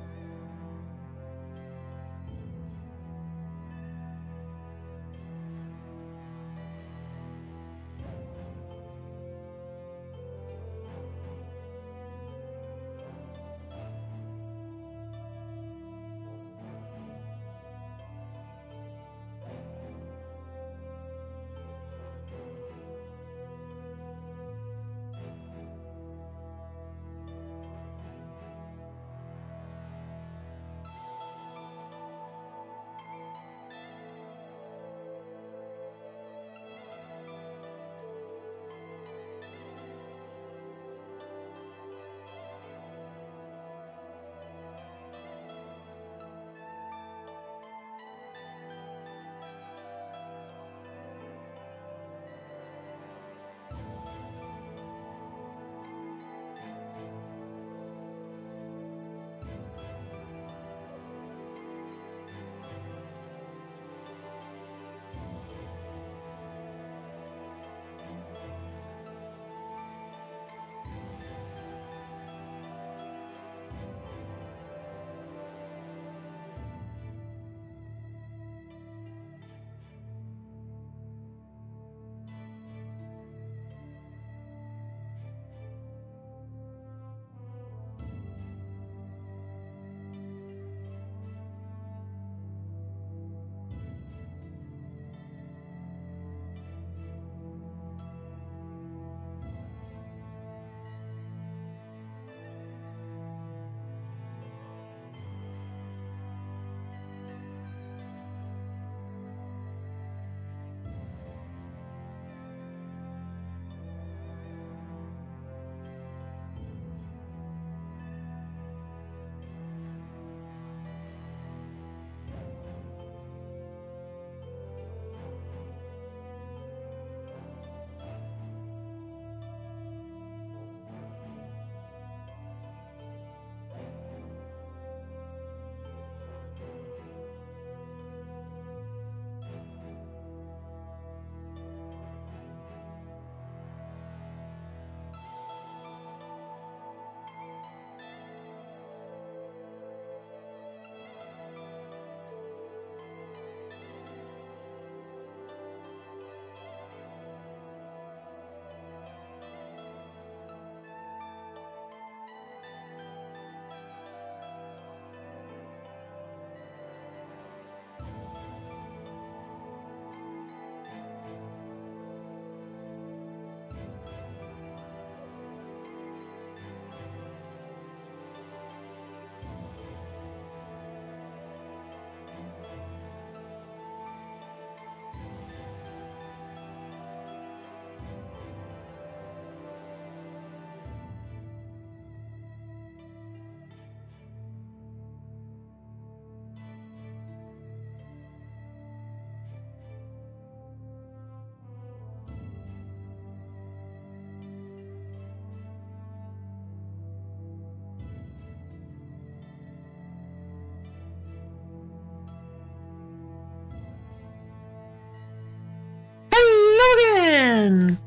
Logan!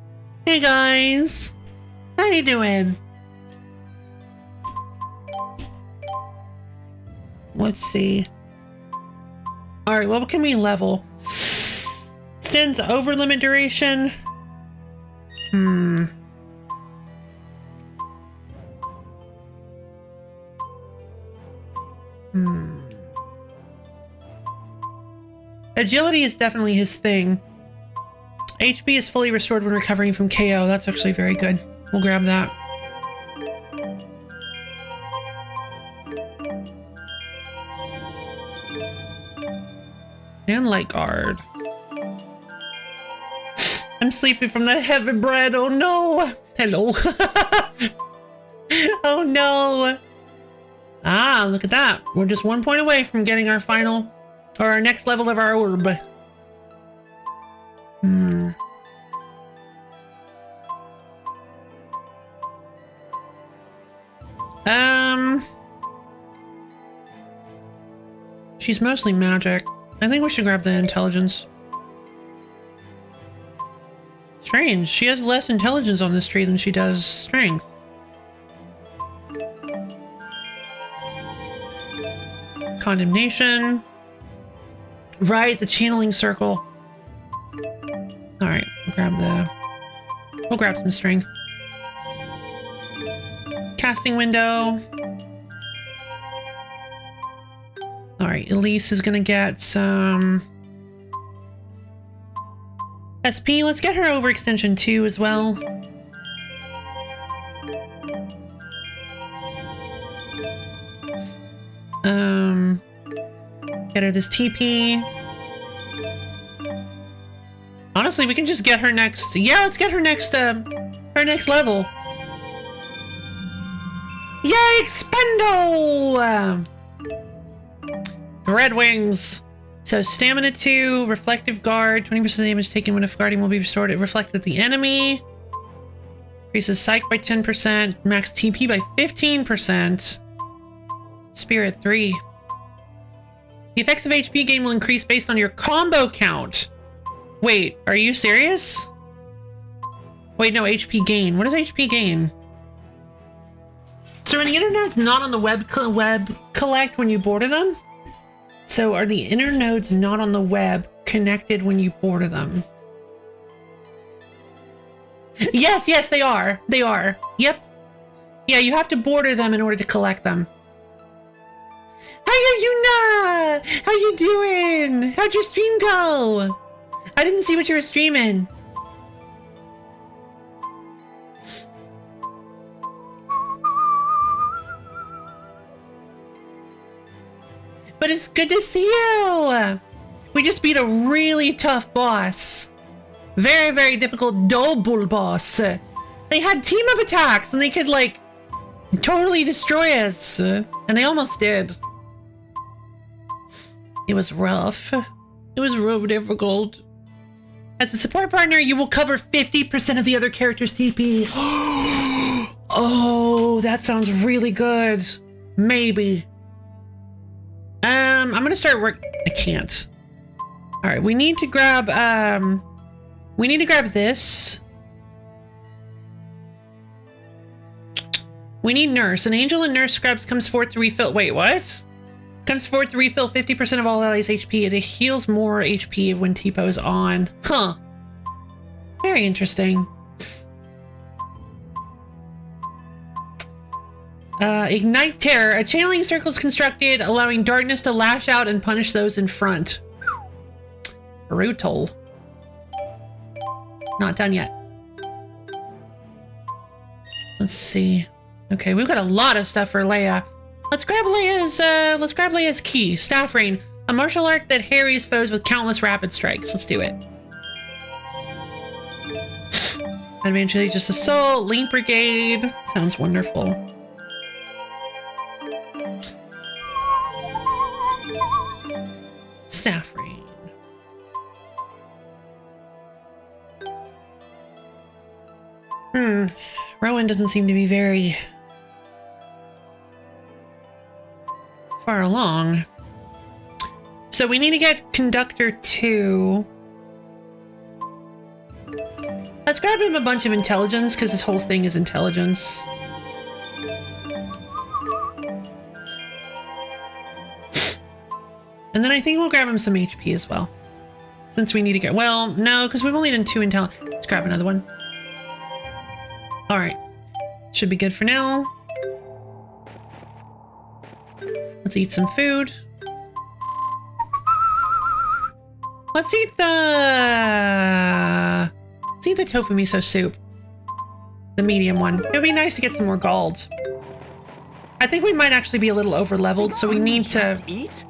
Hey guys! How you doing? Let's see. Alright, what can we level? Extends over limit duration. Agility is definitely his thing. HP is fully restored when recovering from KO. That's actually very good. We'll grab that. And light guard. I'm sleepy from that heavy bread. Oh no. Hello. Oh no. Ah, look at that. We're just 1 point away from getting our final, or our next level of our orb. She's mostly magic. I think we should grab the intelligence. Strange, she has less intelligence on this tree than she does strength. Condemnation. Right, the channeling circle. Alright, we'll grab some strength. Casting window. Alright, Elise is gonna get some SP. Let's get her overextension 2 as well. Get her this TP. Honestly, we can just get her next. Yeah, let's get her next level. Yay, Expendo! Red wings. So stamina 2, reflective guard, 20% damage taken when a guardian will be restored. It reflected the enemy. Increases psych by 10%, max TP by 15%. Spirit 3. The effects of HP gain will increase based on your combo count. Wait, are you serious? Wait, no, HP gain. What is HP gain? So are the inner nodes not on the web collect when you border them? So are the inner nodes not on the web connected when you border them? Yes, yes, they are. They are. Yep. Yeah, you have to border them in order to collect them. Hiya, Yuna! How you doing? How'd your stream go? I didn't see what you were streaming. But it's good to see you! We just beat a really tough boss. Very, very difficult double boss. They had team-up attacks and they could, like, totally destroy us. And they almost did. It was rough. It was real difficult. As a support partner, you will cover 50% of the other character's TP. Oh, that sounds really good. Maybe. I'm gonna start work. I can't. All right, we need to grab this. We need nurse. An angel and nurse scrubs comes forth to refill. Wait, what? Comes forth to refill 50% of all allies' HP. It heals more HP when Tipo is on. Huh. Very interesting. Ignite Terror. A channeling circle is constructed, allowing darkness to lash out and punish those in front. Brutal. Not done yet. Let's see. Okay, we've got a lot of stuff for Leia. Let's grab Leia's key. Staff Rain. A martial art that harries foes with countless rapid strikes. Let's do it. Advantageous Assault. Link Brigade. Sounds wonderful. Staff Rain. Rowan doesn't seem to be very far along. So we need to get Conductor 2. Let's grab him a bunch of intelligence, because this whole thing is intelligence. And then I think we'll grab him some HP as well. Since we need to get... Well, no, because we've only done 2 intel. Let's grab another one. Alright. Should be good for now. Let's eat some food. Let's eat the tofu miso soup. The medium one. It would be nice to get some more gold. I think we might actually be a little over leveled, so we need to eat.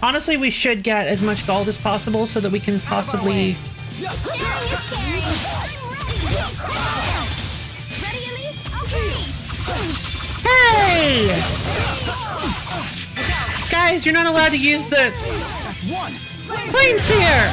Honestly, we should get as much gold as possible so that we can possibly Hey! Guys, you're not allowed to use the flame sphere!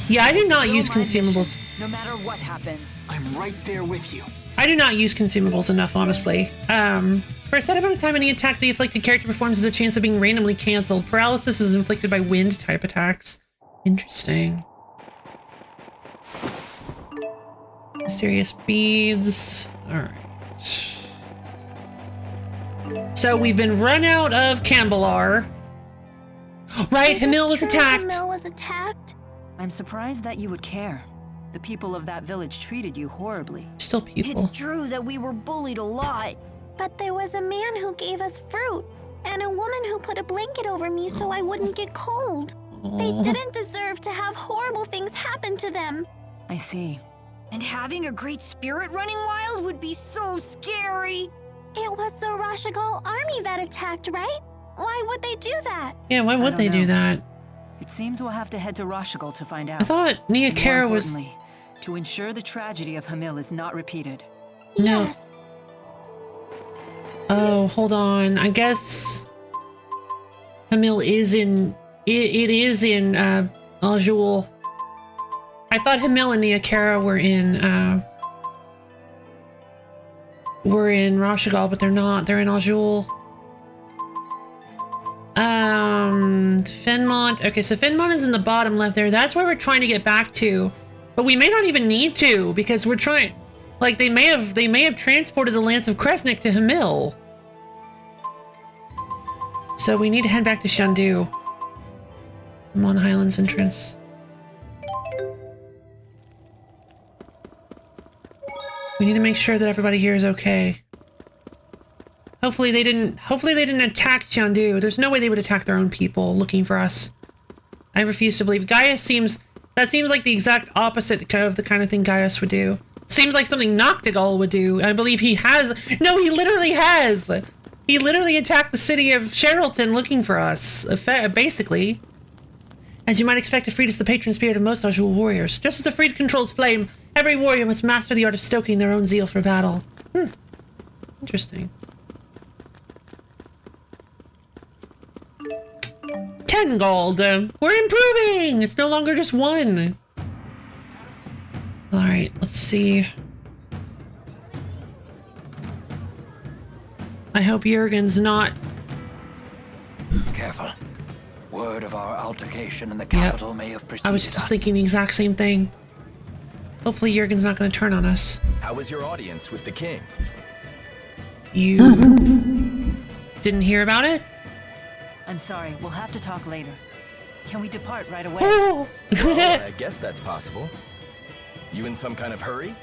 Yeah, I do not use consumables. No matter what happens, I'm right there with you. I do not use consumables enough, honestly. For a set amount of time, any attack the afflicted character performs has a chance of being randomly cancelled. Paralysis is inflicted by wind-type attacks. Interesting. Mysterious beads. Alright. So we've been run out of Cambalar. Right, Hamil was attacked. Hamil was attacked? I'm surprised that you would care. The people of that village treated you horribly. Still people. It's true that we were bullied a lot. But there was a man who gave us fruit, and a woman who put a blanket over me so I wouldn't get cold. They didn't deserve to have horrible things happen to them. I see. And having a great spirit running wild would be so scary. It was the Rashagal army that attacked, right? Why would they do that? Yeah, why would they do that? It seems we'll have to head to Rashagal to find out. I thought Nia Kara was... to ensure the tragedy of Hamil is not repeated. No. Yes. Oh, hold on. I guess Hamil is in... It is in, Aljul. I thought Hamil and Nia Kara were in Rashagal, but they're not. They're in Aljul. Fenmont. Okay, so Fenmont is in the bottom left there. That's where we're trying to get back to. But we may not even need to, because we're trying... Like, they may have transported the Lance of Kresnik to Hamil. So we need to head back to Shandu. Mon Highlands entrance. We need to make sure that everybody here is okay. Hopefully they didn't attack Shandu. There's no way they would attack their own people looking for us. I refuse to believe. That seems like the exact opposite of the kind of thing Gaius would do. Seems like something Noctigal would do. I believe he has. No, he literally has. He literally attacked the city of Sherrilton looking for us, basically. As you might expect, Ifrit is the patron spirit of most Aljul warriors. Just as Ifrit controls flame, every warrior must master the art of stoking their own zeal for battle. Interesting. 10 gold. We're improving! It's no longer just 1. Alright, let's see. I hope Jurgen's not... Careful. Word of our altercation in the capital may have preceded I was just us. thinking the exact same thing. Hopefully Jurgen's not going to turn on us. How was your audience with the king? You... didn't hear about it? I'm sorry, we'll have to talk later. Can we depart right away? Oh! Well, I guess that's possible. You in some kind of hurry?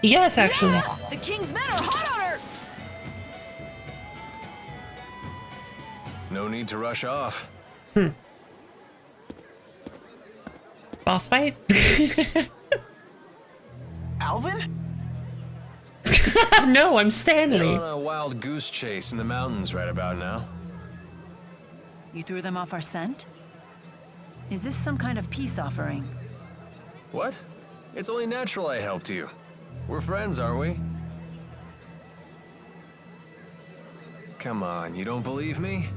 Yes, actually. Yeah, the king's men are hot on her! No need to rush off. Boss fight? Alvin? No, I'm Stanley. We're on a wild goose chase in the mountains right about now. You threw them off our scent? Is this some kind of peace offering? What? It's only natural I helped you. We're friends, aren't we? Come on, you don't believe me?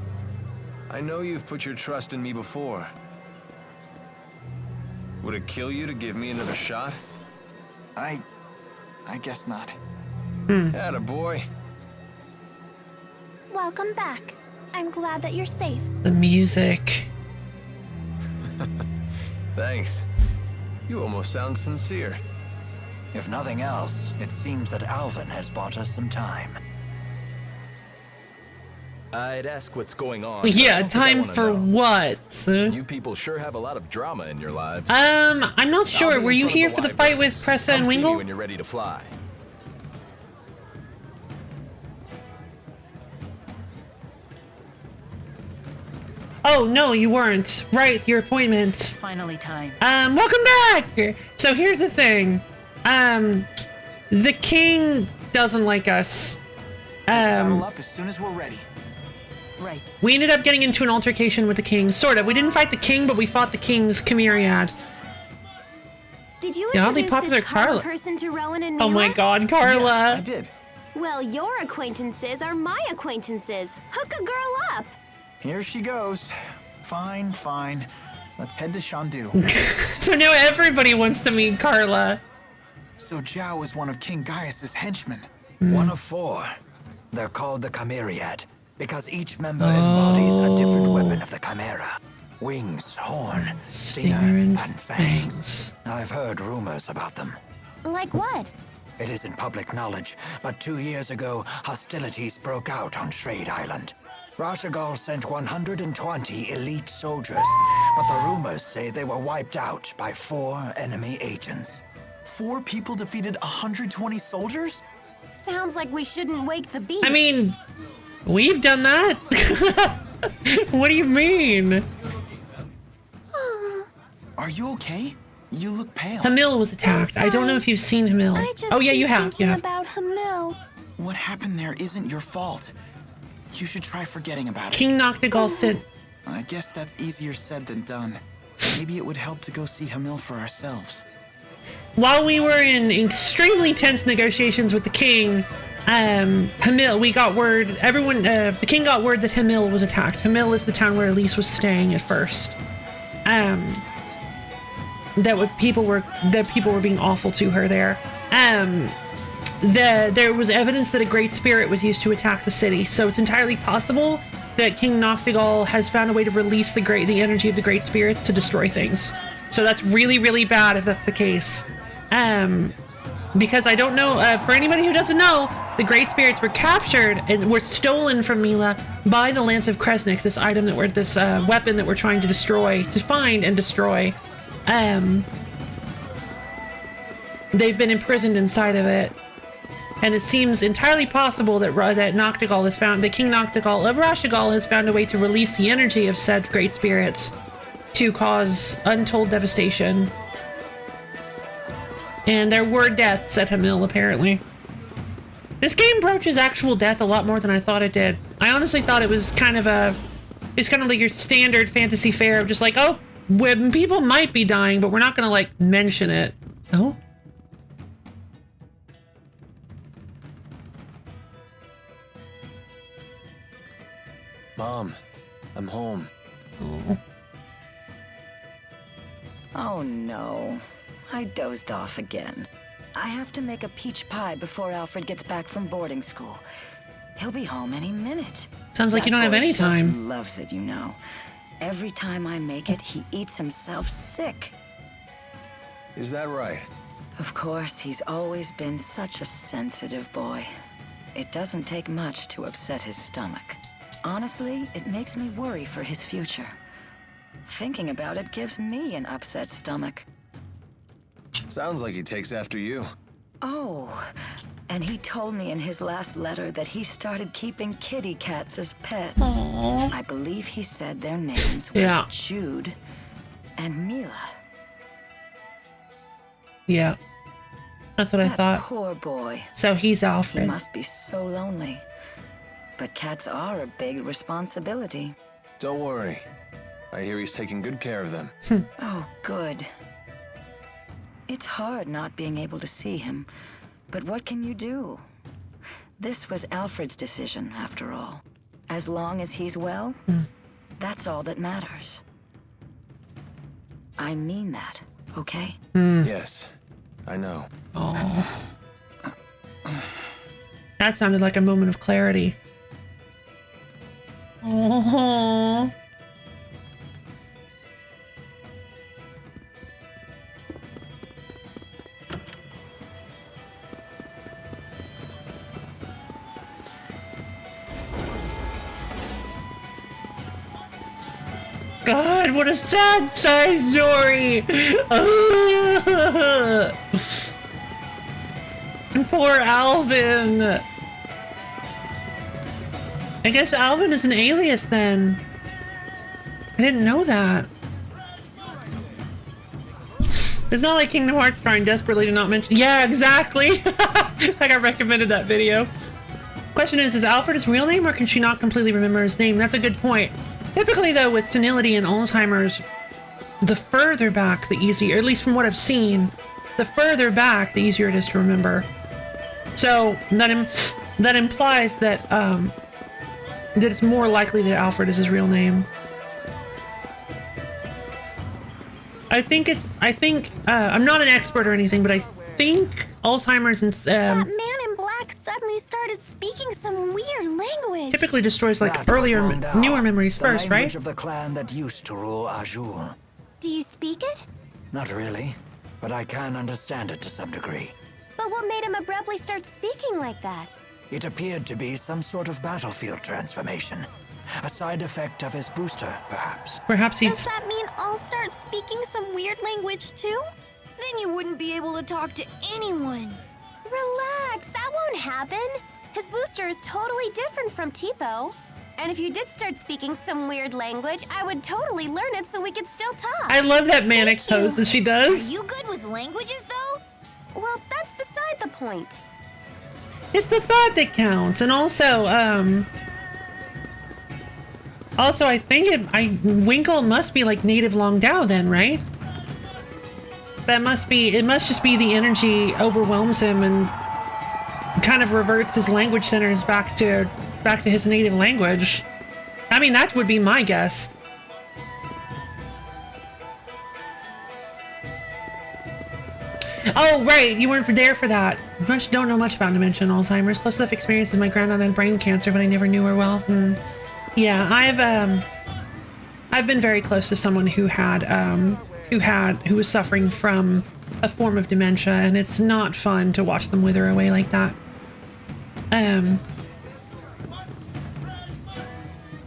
I know you've put your trust in me before. Would it kill you to give me another shot? I guess not. Attaboy. Welcome back. I'm glad that you're safe. The music. Thanks. You almost sound sincere. If nothing else, it seems that Alvin has bought us some time. I'd ask what's going on. Yeah, time for what? You people sure have a lot of drama in your lives. I'm not sure. Were you here for the fight with Cressa and Wingle? When you're ready to fly. Oh, no, you weren't. Right, your appointment. Finally time. Welcome back! So here's the thing. The king doesn't like us. Saddle up as soon as we're ready. Right. We ended up getting into an altercation with the king. Sort of. We didn't fight the king, but we fought the king's Chimeriad. Did you Yeah, introduce popular this Carla Carla. person to Rowan and Mila? Oh my god, Carla! Yeah, I did. Well, your acquaintances are my acquaintances. Hook a girl up. Here she goes. Fine. Let's head to Shandu. So now everybody wants to meet Carla. So Zhao is one of King Gaius's henchmen. One of 4. They're called the Chimeriad because each member embodies a different weapon of the Chimera. Wings, horn, stinger, and fangs. I've heard rumors about them. Like what? It isn't public knowledge, but 2 years ago, hostilities broke out on Shrade Island. Rashagal sent 120 elite soldiers, but the rumors say they were wiped out by 4 enemy agents. 4 people defeated 120 soldiers? Sounds like we shouldn't wake the beast. I mean, we've done that. What do you mean? Are you okay? You look pale. Hamil was attacked. I don't know if you've seen Hamil. Oh yeah, you have. Thinking about Hamil. What happened there isn't your fault. You should try forgetting about it. King Noctigal sent. I guess that's easier said than done. Maybe it would help to go see Hamil for ourselves. While we were in extremely tense negotiations with the king, Hamil, we got word. The king got word that Hamil was attacked. Hamil is the town where Elise was staying at first. That people were being awful to her there. There was evidence that a great spirit was used to attack the city, so it's entirely possible that King Noctigal has found a way to release the energy of the great spirits to destroy things. So that's really, really bad if that's the case. Because I don't know, for anybody who doesn't know, the great spirits were captured and were stolen from Mila by the Lance of Kresnik, this item this weapon that we're trying to find and destroy. They've been imprisoned inside of it. And it seems entirely possible that Noctigal has found, the King Noctigal of Rashagal has found a way to release the energy of said great spirits to cause untold devastation. And there were deaths at Hamil, apparently. This game broaches actual death a lot more than I thought it did. I honestly thought it was kind of like your standard fantasy fare of just like, oh, when people might be dying, but we're not gonna like mention it. Oh? Mom, I'm home. Oh no, I dozed off again. I have to make a peach pie before Alfred gets back from boarding school. He'll be home any minute. Sounds like you don't have any time. He loves it, you know. Every time I make it, he eats himself sick. Is that right? Of course, he's always been such a sensitive boy. It doesn't take much to upset his stomach. Honestly, it makes me worry for his future. Thinking about it gives me an upset stomach. Sounds like he takes after you. Oh, and he told me in his last letter that he started keeping kitty cats as pets. Aww. I believe he said their names were Jude and Mila. Yeah. That's what I thought. Poor boy. So he's Alfred. He must be so lonely. But cats are a big responsibility. Don't worry. I hear he's taking good care of them. Oh, good. It's hard not being able to see him, but what can you do? This was Alfred's decision, after all. As long as he's well, that's all that matters. I mean that, okay? Yes, I know. Oh. That sounded like a moment of clarity. Oh. God, what a sad side story. And poor Alvin. I guess Alvin is an alias then. I didn't know that. It's not like Kingdom Hearts trying desperately to not mention. Yeah, exactly. I got recommended that video. Question is Alfred his real name or can she not completely remember his name? That's a good point. Typically though, with senility and Alzheimer's, the further back, the easier, at least from what I've seen, the further back, the easier it is to remember. So that implies that that it's more likely that Alfred is his real name. I think I'm not an expert or anything, but I think Alzheimer's and that man in black suddenly started speaking some weird language. typically destroys like earlier, newer memories first, the right? language of the clan that used to rule Azure. Do you speak it? Not really, but I can understand it to some degree. But what made him abruptly start speaking like that? It appeared to be some sort of battlefield transformation. A side effect of his booster, perhaps. Perhaps he's... Does that mean I'll start speaking some weird language too? Then you wouldn't be able to talk to anyone. Relax, that won't happen. His booster is totally different from Tipo. And if you did start speaking some weird language, I would totally learn it so we could still talk. I love that manic pose that she does. Are you good with languages though? Well, that's beside the point. It's the thought that counts, and also, I think Winkle must be like native Longdao then, right? It must just be the energy overwhelms him and kind of reverts his language centers back to his native language. I mean, that would be my guess. Oh, right, you weren't there for that. Don't know much about dementia and Alzheimer's. Close enough experiences. My grandaunt had brain cancer, but I never knew her well. Yeah, I've been very close to someone who was suffering from a form of dementia, and it's not fun to watch them wither away like that.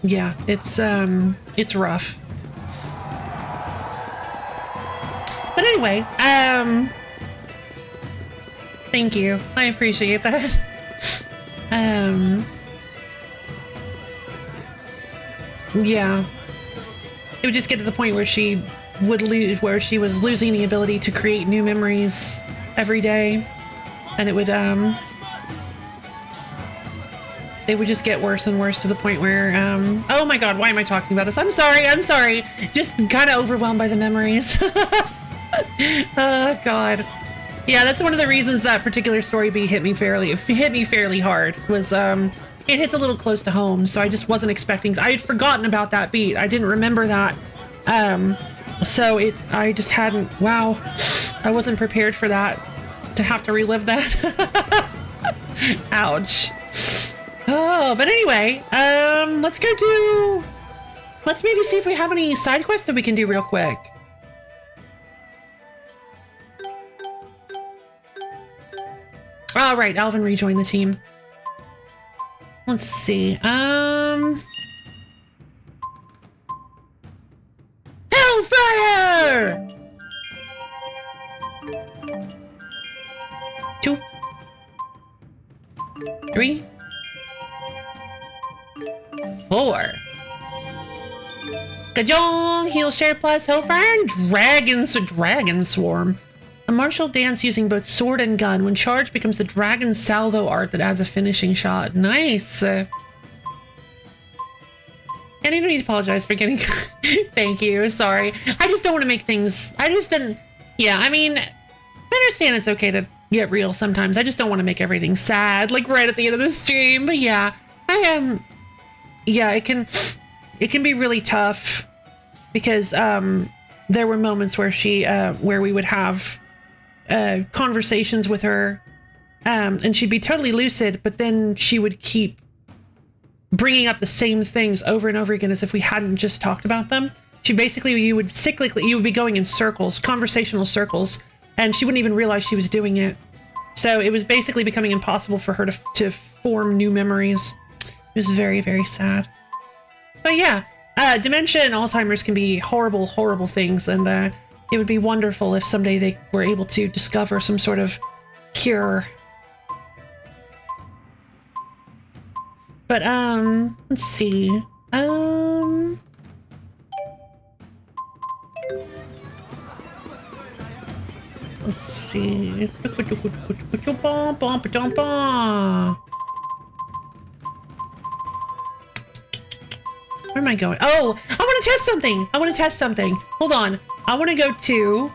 Yeah, it's rough. But anyway, thank you. I appreciate that. Yeah. It would just get to the point where she was losing the ability to create new memories every day. And it would just get worse and worse to the point where, oh my god, why am I talking about this? I'm sorry. Just kind of overwhelmed by the memories. Oh god. Yeah, that's one of the reasons that particular story beat hit me fairly hard. Was it hits a little close to home, so I just wasn't expecting. I had forgotten about that beat. I didn't remember that. I just hadn't. Wow, I wasn't prepared for that. To have to relive that. Ouch. Oh, but anyway, let's maybe see if we have any side quests that we can do real quick. All right, Alvin rejoined the team. Let's see. Hellfire! 2, 3, 4. Gajong! Heal Share Plus, Hellfire, and Dragon Swarm. A martial dance using both sword and gun. When charged, becomes the Dragon Salvo art that adds a finishing shot. Nice! And I don't need to apologize for getting... Thank you, sorry. I just don't want to make things... Yeah, I mean... I understand it's okay to get real sometimes. I just don't want to make everything sad, like right at the end of the stream. But yeah, I am... Yeah, it can be really tough. Because, there were moments where where we would have... conversations with her, and she'd be totally lucid, but then she would keep bringing up the same things over and over again as if we hadn't just talked about them. You would be going in circles, conversational circles, and she wouldn't even realize she was doing it. So it was basically becoming impossible for her to form new memories. It was very, very sad. But yeah, Dementia and Alzheimer's can be horrible, horrible things, and it would be wonderful if someday they were able to discover some sort of cure. But, let's see. Let's see. Where am I going? Oh, I want to test something. I want to test something. Hold on. I want to go to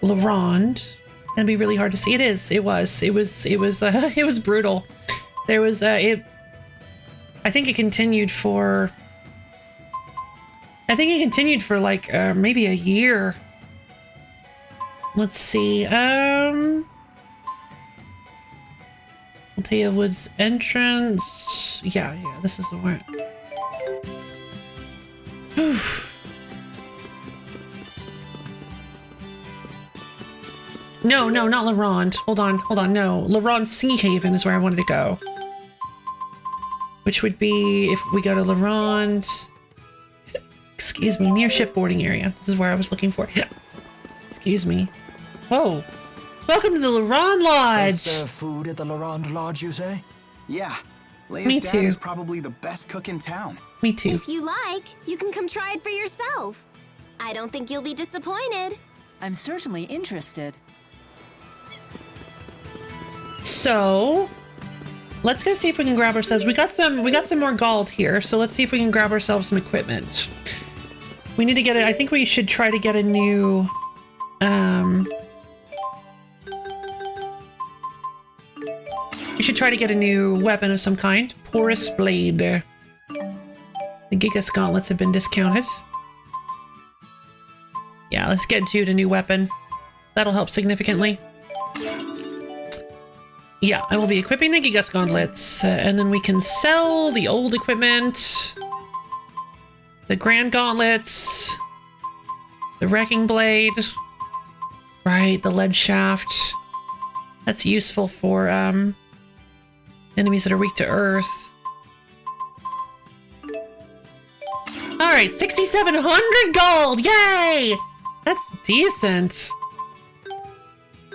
LaRonde. That'd be really hard to see. It is. It was. It was. It was. It was brutal. There was. I think it continued for. I think it continued for like maybe a year. Let's see. Altea Woods entrance. Yeah. This is the one. No, not LaRonde. Hold on. No, LaRonde Sea Haven is where I wanted to go. Which would be if we go to LaRonde. Excuse me, near shipboarding area. This is where I was looking for. Excuse me. Whoa. Welcome to the LaRonde Lodge. Is there food at the LaRonde Lodge, you say? Yeah. Leia's Me dad too. is probably the best cook in town. Me too. If you like, you can come try it for yourself. I don't think you'll be disappointed. I'm certainly interested. So, let's go see if we can grab ourselves. We got some more gold here, so let's see if we can grab ourselves some equipment. We need to get it. I think we should try to get a new we should try to get a new weapon of some kind. Porous blade. The Gigas gauntlets have been discounted. Yeah, let's get Jude a new weapon. That'll help significantly. Yeah, I will be equipping the Gigas gauntlets, and then we can sell the old equipment, the Grand gauntlets, the Wrecking blade, right, the lead shaft. That's useful for enemies that are weak to earth. All right, 6,700 gold! Yay! That's decent.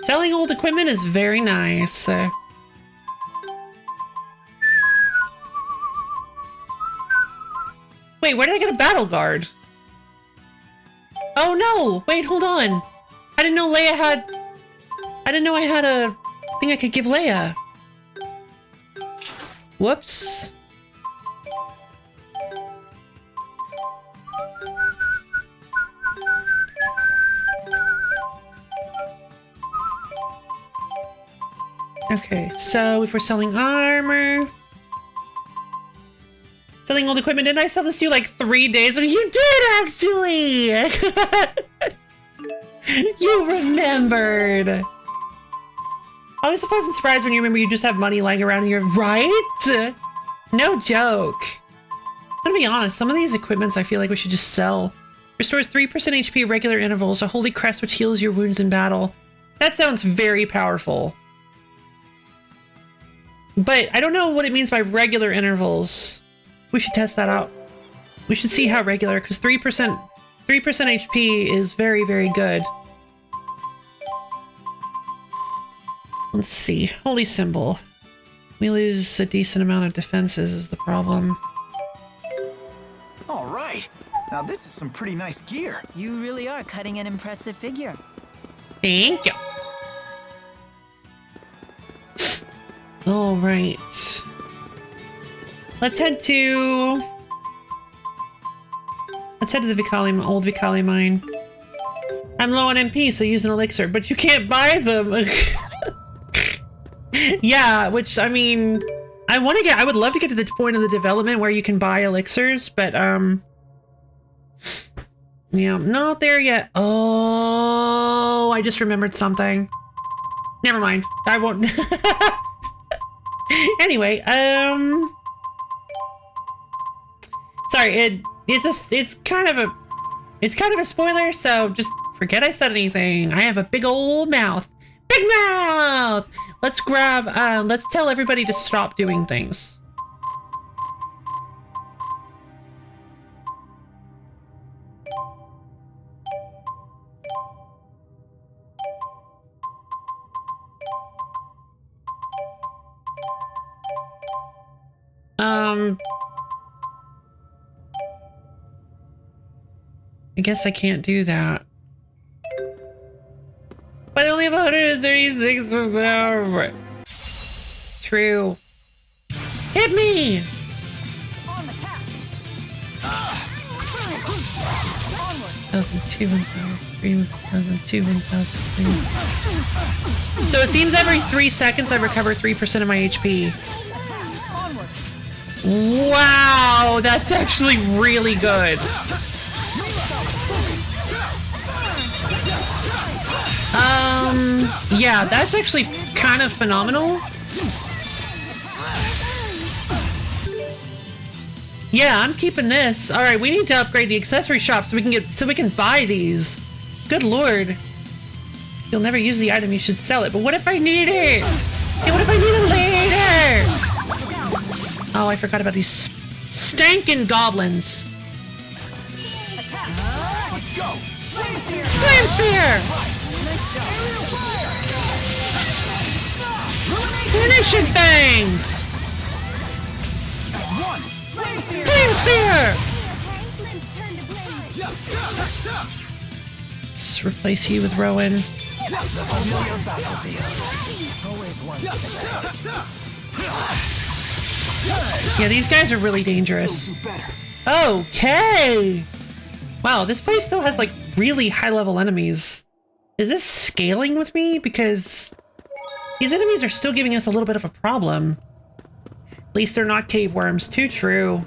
Selling old equipment is very nice. Wait, where did I get a battle guard? Oh no! Wait, hold on. I didn't know Leia had... I didn't know I had a thing I could give Leia. Whoops. Okay, so if we're selling armor... Selling old equipment, didn't I sell this to you like 3 days ago? You did, actually! You remembered! Always a pleasant surprise when you remember you just have money lying around and you're right? No joke. I'm gonna be honest, some of these equipments I feel like we should just sell. Restores 3% HP at regular intervals, a holy crest which heals your wounds in battle. That sounds very powerful. But I don't know what it means by regular intervals. We should test that out. We should see how regular, because 3% HP is very, very good. Let's see. Holy symbol. We lose a decent amount of defenses is the problem. All right. Now this is some pretty nice gear. You really are cutting an impressive figure. Thank you. All right. Let's head to the old Vicali mine. I'm low on MP, so use an elixir, but you can't buy them. Yeah, which I mean, I would love to get to the point of the development where you can buy elixirs, but yeah, not there yet. Oh, I just remembered something. Never mind. I won't. Anyway, sorry, it's kind of a spoiler, so just forget I said anything. I have a big old mouth. Big mouth! Let's tell everybody to stop doing things. I guess I can't do that. But I only have 136 of them. True. Hit me! 1,002, 1,003, 1,002, 1,003. So it seems every 3 seconds I recover 3% of my HP. Wow, that's actually really good. Yeah, that's actually kind of phenomenal. Yeah, I'm keeping this. All right, we need to upgrade the accessory shop so we can buy these. Good lord. You'll never use the item, you should sell it. But what if I need it? Hey, what if I need it later? Oh, I forgot about these stinking goblins. Flame Sphere! Finition things! Flame Sphere! Let's replace you with Rowan. Yeah, these guys are really dangerous. Okay! Wow, this place still has like really high level enemies. Is this scaling with me? Because these enemies are still giving us a little bit of a problem. At least they're not cave worms. Too true.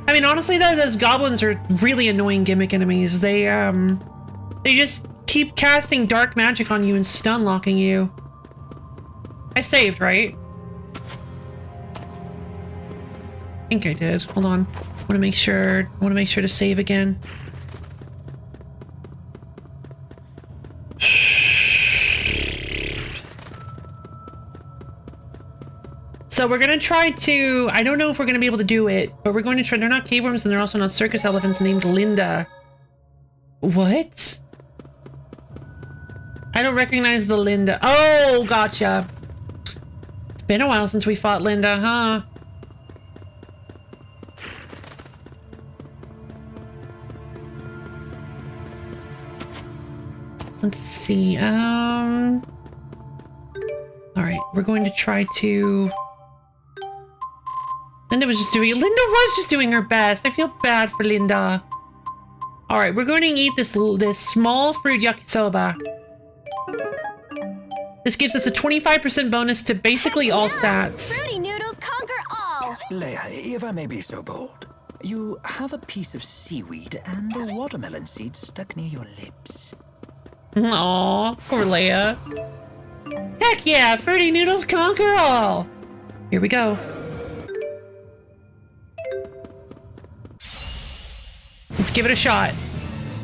I mean, honestly though, those goblins are really annoying gimmick enemies. They just keep casting dark magic on you and stun locking you. I saved, right? I think I did. Hold on. I want to make sure to save again. So we're gonna try to, I don't know if we're gonna be able to do it, but we're going to try. They're not cave worms and they're also not circus elephants named Linda. What? I don't recognize the Linda. Oh, gotcha. It's been a while since we fought Linda, huh? Let's see, all right, we're going to try to... Linda was just doing her best. I feel bad for Linda. All right, we're going to eat this small fruit yakisoba. This gives us a 25% bonus to basically all stats. Fruity noodles conquer all! Leia, if I may be so bold, you have a piece of seaweed and a watermelon seed stuck near your lips. Aw, poor Leia. Heck yeah, fruity noodles conquer all! Here we go. Let's give it a shot.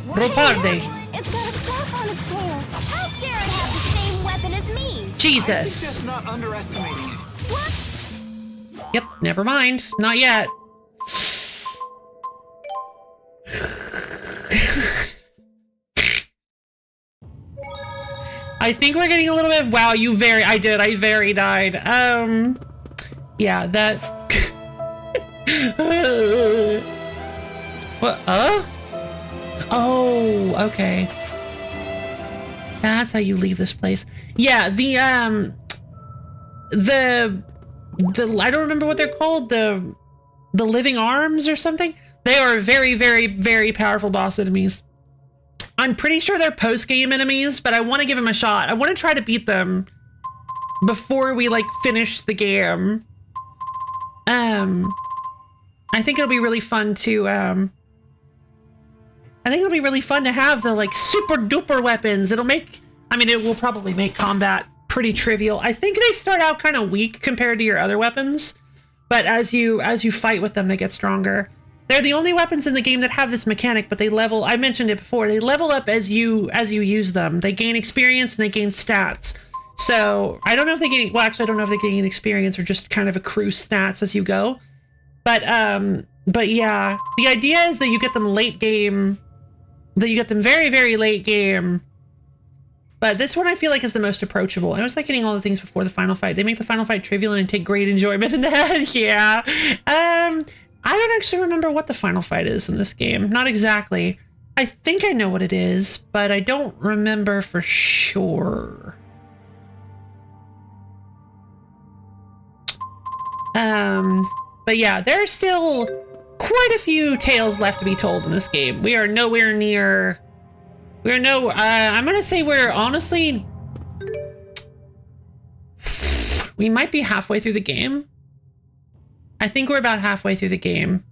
Roparde. It's got a scarf on its tail. How dare it have the same weapon as me? Jesus. Not underestimating it. What? Yep, never mind. Not yet. I think we're getting a little bit... Wow, I very died. Yeah, that... What? Oh, okay. That's how you leave this place. Yeah, I don't remember what they're called. The living arms or something. They are very, very, very powerful boss enemies. I'm pretty sure they're post-game enemies, but I want to give them a shot. I want to try to beat them before we like finish the game. I think it'll be really fun to have the like super duper weapons. It will probably make combat pretty trivial. I think they start out kind of weak compared to your other weapons, but as you fight with them, they get stronger. They're the only weapons in the game that have this mechanic, but they level, I mentioned it before, they level up as you use them. They gain experience and they gain stats. So I don't know if they gain, well, actually I don't know if they gain experience or just kind of accrue stats as you go. But yeah, the idea is that you get them late game, that you get them very, very late game. But this one I feel like is the most approachable. I was like getting all the things before the final fight. They make the final fight trivial and I take great enjoyment in that. Yeah. I don't actually remember what the final fight is in this game. Not exactly. I think I know what it is, but I don't remember for sure. But yeah, there are still quite a few tales left to be told in this game. We are nowhere near... I'm gonna say we're honestly... We might be halfway through the game. I think we're about halfway through the game.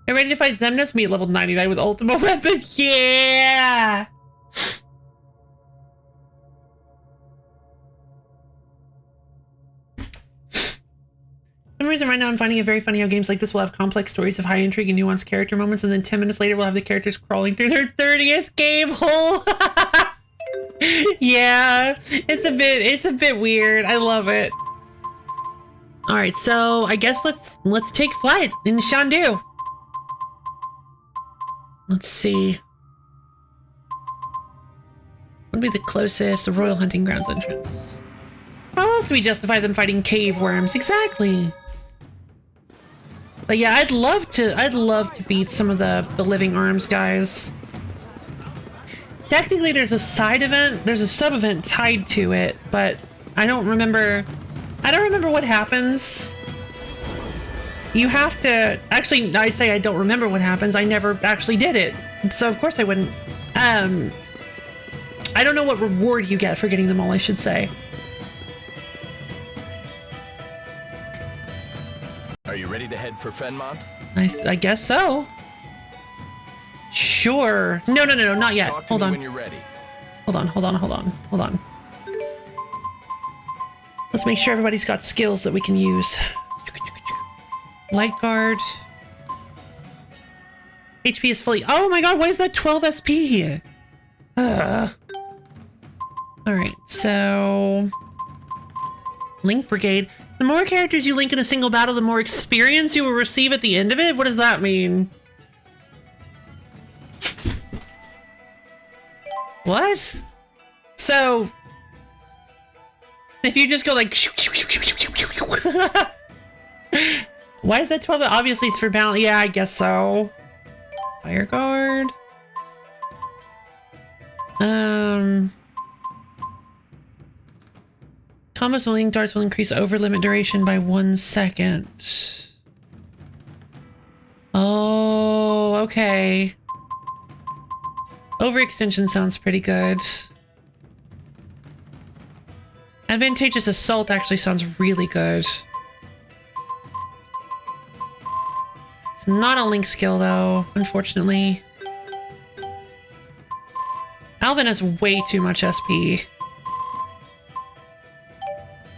Are you ready to fight Xemnas? Me at level 99 with Ultima Weapon. Yeah! For some reason right now I'm finding it very funny how games like this will have complex stories of high intrigue and nuanced character moments, and then 10 minutes later we'll have the characters crawling through their 30th game hole. Yeah, it's a bit weird. I love it. All right, so I guess let's take flight in Shandu. Let's see. What would be the closest? The Royal Hunting Grounds entrance. How else do we justify them fighting cave worms? Exactly. But yeah, I'd love to beat some of the living arms guys. Technically there's a side event, there's a sub event tied to it, but I don't remember what happens. You have to, actually I say I don't remember what happens, I never actually did it. So of course I wouldn't. I don't know what reward you get for getting them all, I should say. Are you ready to head for Fenmont? I guess so. Sure. No, not yet. Hold on. When you're ready. Hold on. Let's make sure everybody's got skills that we can use. Light guard. HP is fully... Oh my god, why is that 12 SP? Alright, so... Link Brigade. The more characters you link in a single battle, the more experience you will receive at the end of it? What does that mean? What? So... If you just go like... Why is that 12? Obviously it's for balance. Yeah, I guess so. Fire guard. Combos with link darts will increase over limit duration by 1 second. Oh, okay. Overextension sounds pretty good. Advantageous assault actually sounds really good. It's not a link skill though, unfortunately. Alvin has way too much SP.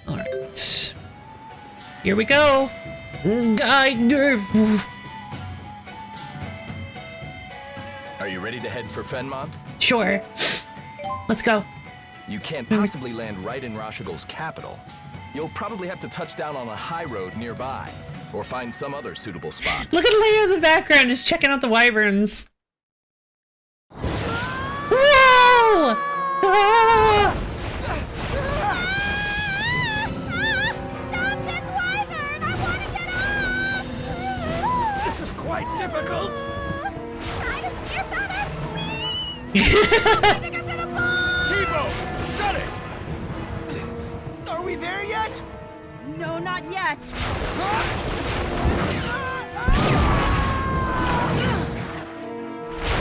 Alright. Here we go! Are you ready to head for Fenmont? Sure. Let's go. You can't possibly land right in Rashigol's capital. You'll probably have to touch down on a high road nearby, or find some other suitable spot. Look at Leia in the background, just checking out the wyverns. Whoa! Ah! Stop this wyvern! I want to get off! This is quite difficult. Try to steer better, please! I think I'm gonna fall! Tivo, shut it! Are we there yet? No, not yet.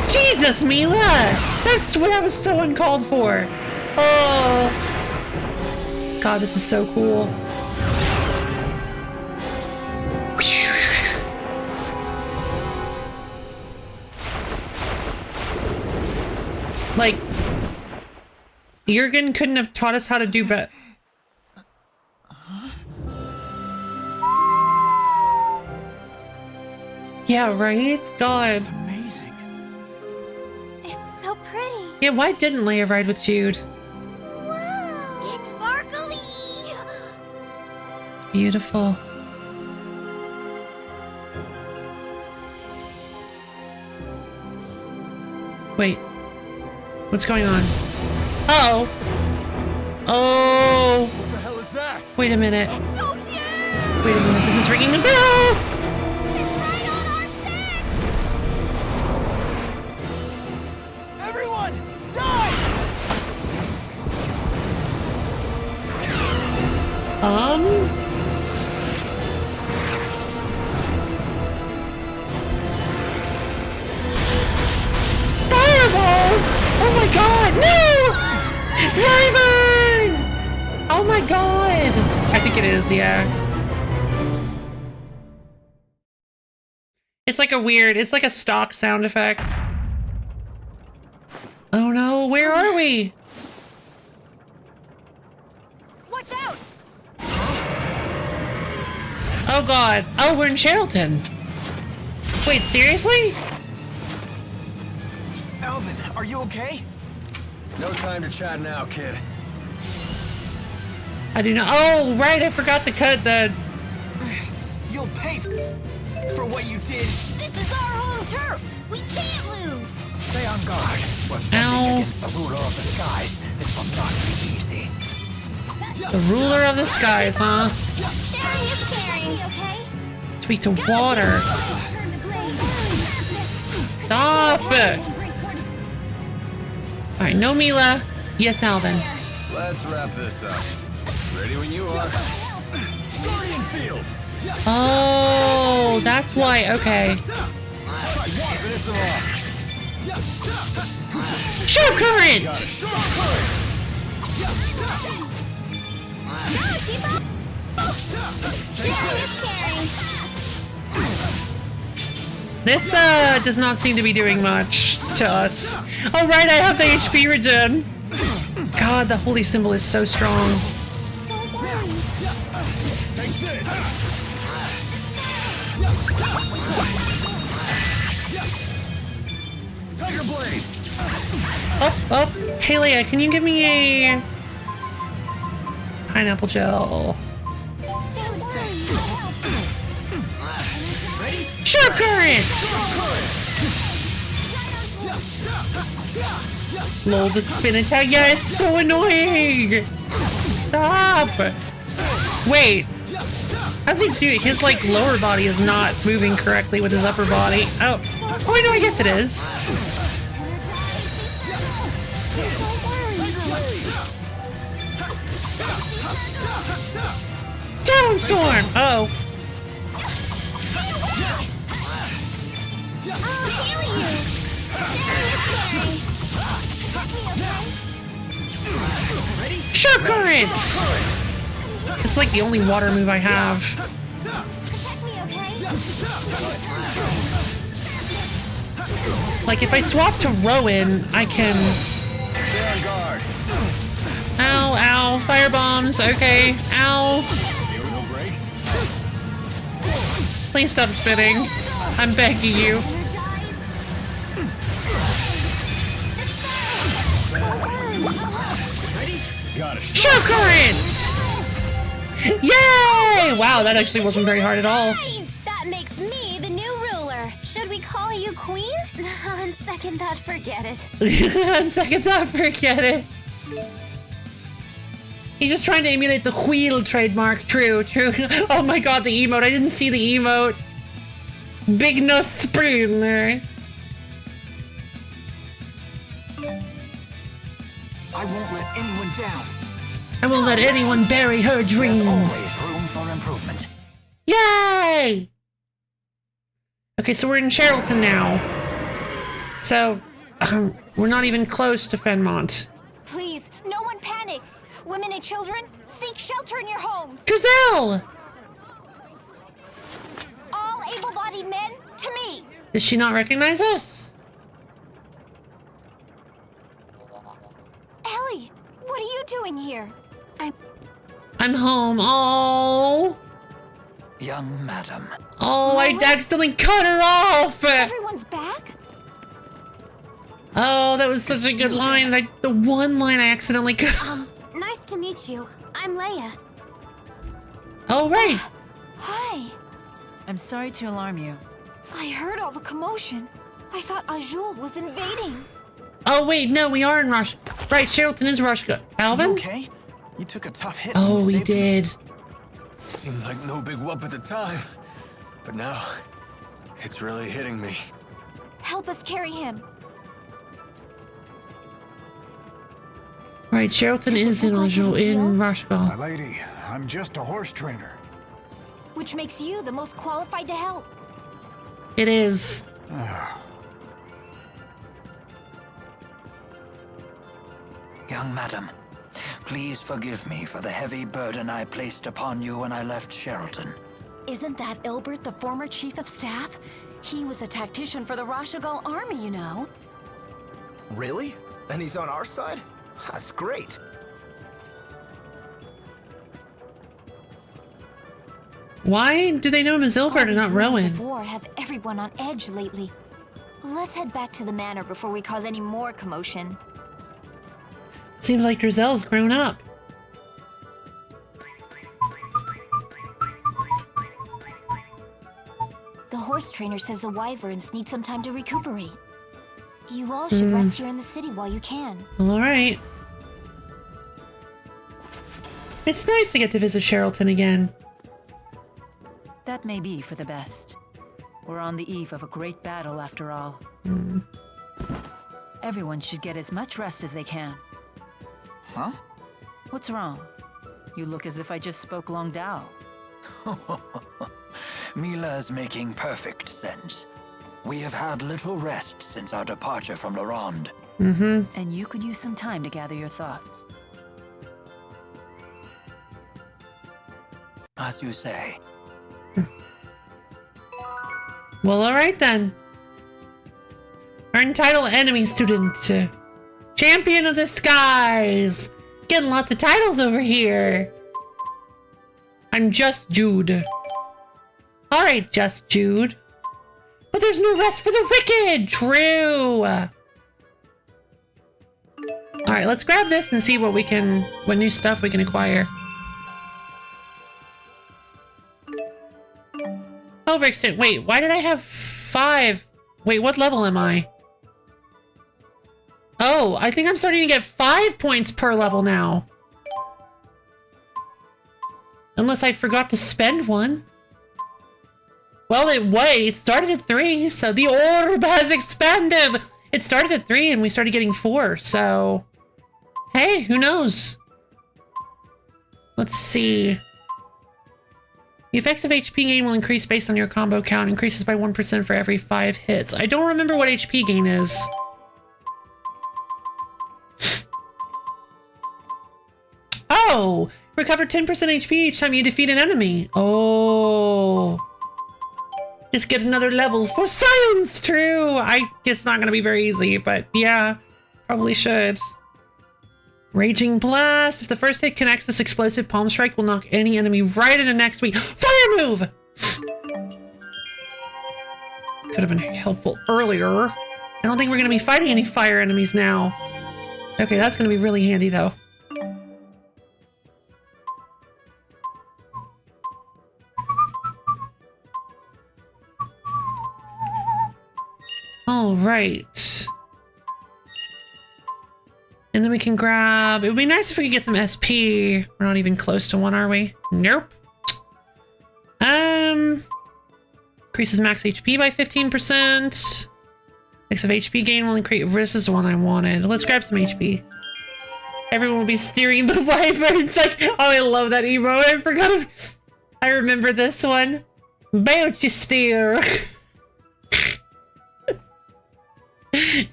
Jesus, Mila! That was so uncalled for. Oh. God, this is so cool. Like, Jurgen couldn't have taught us how to do better. Yeah, right? God. It's amazing. It's so pretty. Yeah, why didn't Leia ride with Jude? Wow. It's sparkly. It's beautiful. Wait. What's going on? Uh-oh. Oh. What the hell is that? Wait a minute. Oh, yeah! Wait a minute. This is ringing a bell. It's right on our six! Everyone, die! Fireballs! Oh my god, no! Raven! Oh my god! I think it is, yeah. It's like a weird, it's like a stock sound effect. Oh no, where are we? Watch out! Oh god. Oh, we're in Charlton. Wait, seriously? Alvin, are you okay? No time to chat now, kid. I do not. Oh, right, I forgot to cut the... You'll pay for what you did. This is our home turf! We can't lose! Stay on guard. We're fighting against the ruler of the skies. This will not be easy. The ruler of the skies, huh? Sharing is caring, okay? Speak to water. Stop! Alright, no Mila. Yes, Alvin. Let's wrap this up. Ready when you are. Guardian field! Oh, that's why. Okay. Finish them off. Show current! This does not seem to be doing much to us. Oh right, I have the HP regen. God, the holy symbol is so strong. Tiger blade. Oh, hey Leia, can you give me a pineapple gel? Sure current! Lol, the spin attack. Yeah, it's so annoying! Stop! Wait. How's he do it? His, like, lower body is not moving correctly with his upper body. Oh. Oh, no, I guess it is. Downstorm! Oh. Sure current! It's like the only water move I have. Like if I swap to Rowan, I can... Stay on guard. Ow, ow, fire bombs, okay, ow. Please stop spinning. I'm begging you. Got it. Show current! Yay! Wow, that actually wasn't very hard at all. That makes me the new ruler. Should we call you queen? On second thought, forget it. On second thought, forget it. He's just trying to emulate the wheel trademark. True, true. Oh my god, the emote. I didn't see the emote. Big no spooner. I won't let anyone down. I won't let anyone bury her dreams. There's always room for improvement. Yay! Okay, so we're in Charlton now. So, we're not even close to Fenmont. Please, no one panic. Women and children, seek shelter in your homes. Giselle! All able-bodied men, to me. Did she not recognize us? Ellie, what are you doing here? I'm home. Oh. Young madam. Oh, I accidentally cut her off. Everyone's back? Oh, that was such a good line. Like the one line I accidentally cut off. Nice to meet you. I'm Leia. Oh, right. Hi. I'm sorry to alarm you. I heard all the commotion. I thought Azul was invading. Oh, wait, no, we are in Rush. Right, Sherrilton is Rush. Alvin? You okay? You took a tough hit. Oh, we saved me. did. Seemed like no big whoop at the time, but now it's really hitting me. Help us carry him. Right, Sherrilton is in Rushbell. My lady, I'm just a horse trainer. Which makes you the most qualified to help. It is. Young madam, please forgive me for the heavy burden I placed upon you when I left Sherrilton. Isn't that Ilbert, the former chief of staff? He was a tactician for the Rashagal army, you know. Really? And he's on our side? That's great. Why do they know him as Ilbert and not Rumors Rowan? of war have everyone on edge lately. Let's head back to the manor before we cause any more commotion. Seems like Drizel's grown up. The horse trainer says the wyverns need some time to recuperate. You all should rest here in the city while you can. All right. It's nice to get to visit Sherrilton again. That may be for the best. We're on the eve of a great battle, after all. Everyone should get as much rest as they can. Huh? What's wrong? You look as if I just spoke Long Dao. Mila's making perfect sense. We have had little rest since our departure from La Ronde. And you could use some time to gather your thoughts. As you say. Well, all right then. Earn title enemy student. Champion of the skies. Getting lots of titles over here. I'm just Jude. All right, just Jude. But there's no rest for the wicked. True. All right, let's grab this and see what new stuff we can acquire. Overextend. Wait, why did I have 5? Wait, what level am I? Oh, I think I'm starting to get 5 points per level now. Unless I forgot to spend one. Well, it started at 3, so the orb has expanded. It started at 3 and we started getting 4, so... Hey, who knows? Let's see. The effects of HP gain will increase based on your combo count. Increases by 1% for every 5 hits. I don't remember what HP gain is. Oh! Recover 10% HP each time you defeat an enemy. Oh. Just get another level for science! True! It's not gonna be very easy, but yeah. Probably should. Raging Blast. If the first hit connects, this explosive palm strike will knock any enemy right into next week. Fire move! Could have been helpful earlier. I don't think we're going to be fighting any fire enemies now. Okay, that's going to be really handy though. All right. And then we can grab... It would be nice if we could get some SP. We're not even close to 1, are we? Nope. Increases max HP by 15%. Mix of HP gain will increase... This is the one I wanted. Let's grab some HP. Everyone will be steering the wyvern. It's like... Oh, I love that emote. I forgot. I remember this one. Bout you steer.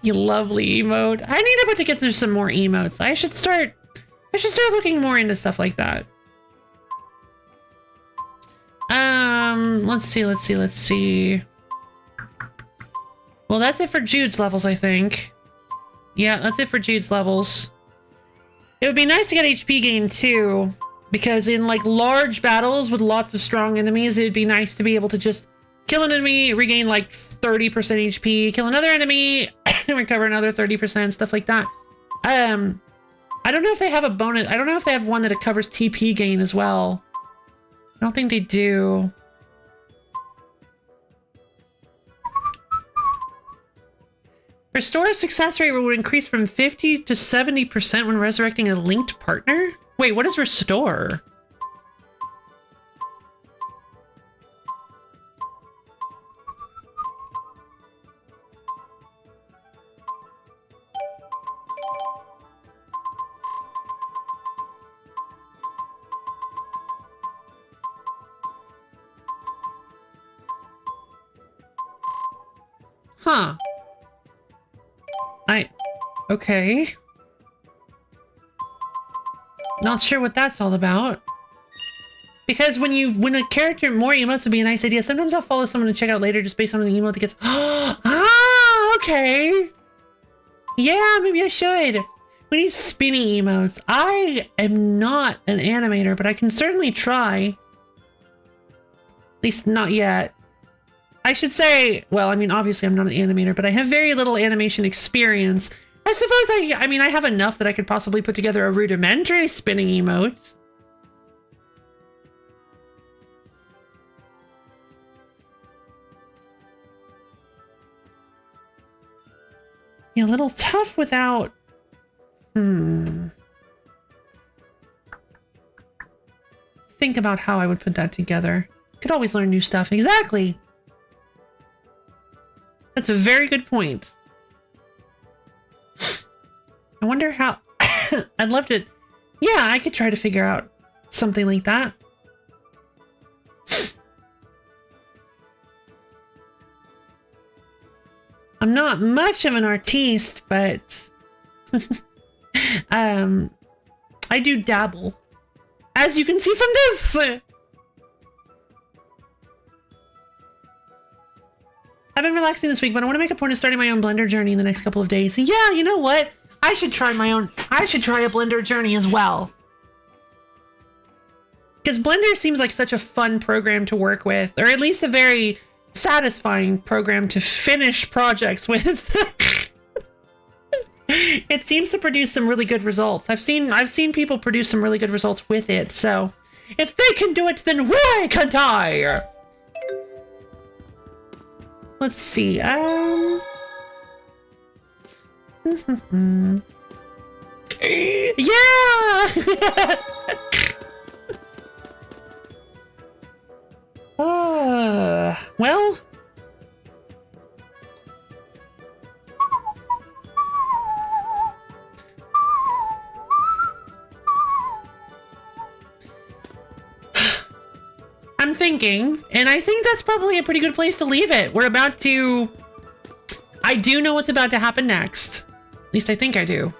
You lovely emote. I need to get through some more emotes. I should start looking more into stuff like that. Let's see. Well, that's it for Jude's levels, I think. Yeah, that's it for Jude's levels. It would be nice to get HP gain too, because in like large battles with lots of strong enemies, it'd be nice to be able to just kill an enemy, regain like 30% HP, kill another enemy, recover another 30%, stuff like that. I don't know if they have a bonus. I don't know if they have one that it covers TP gain as well. I don't think they do. For Restore success rate would increase from 50 to 70% when resurrecting a linked partner? Wait, what is restore? Huh. Okay. Not sure what that's all about. Because when a character, more emotes would be a nice idea. Sometimes I'll follow someone to check out later just based on the emote that gets, ah, okay. Yeah, maybe I should. We need spinning emotes. I am not an animator, but I can certainly try. At least not yet. I should say, well, I mean, obviously I'm not an animator, but I have very little animation experience. I suppose I mean, I have enough that I could possibly put together a rudimentary spinning emote. Yeah, a little tough without... Think about how I would put that together. Could always learn new stuff. Exactly! That's a very good point. I wonder how... I'd love to... Yeah, I could try to figure out something like that. I'm not much of an artiste, but... I do dabble. As you can see from this! I've been relaxing this week, but I want to make a point of starting my own Blender journey in the next couple of days. Yeah, you know what? I should try a Blender journey as well. Because Blender seems like such a fun program to work with, or at least a very satisfying program to finish projects with. It seems to produce some really good results. I've seen people produce some really good results with it, so if they can do it, then why can't I? Let's see, yeah! Well... I'm thinking, and I think that's probably a pretty good place to leave it. We're about to... I do know what's about to happen next. At least I think I do.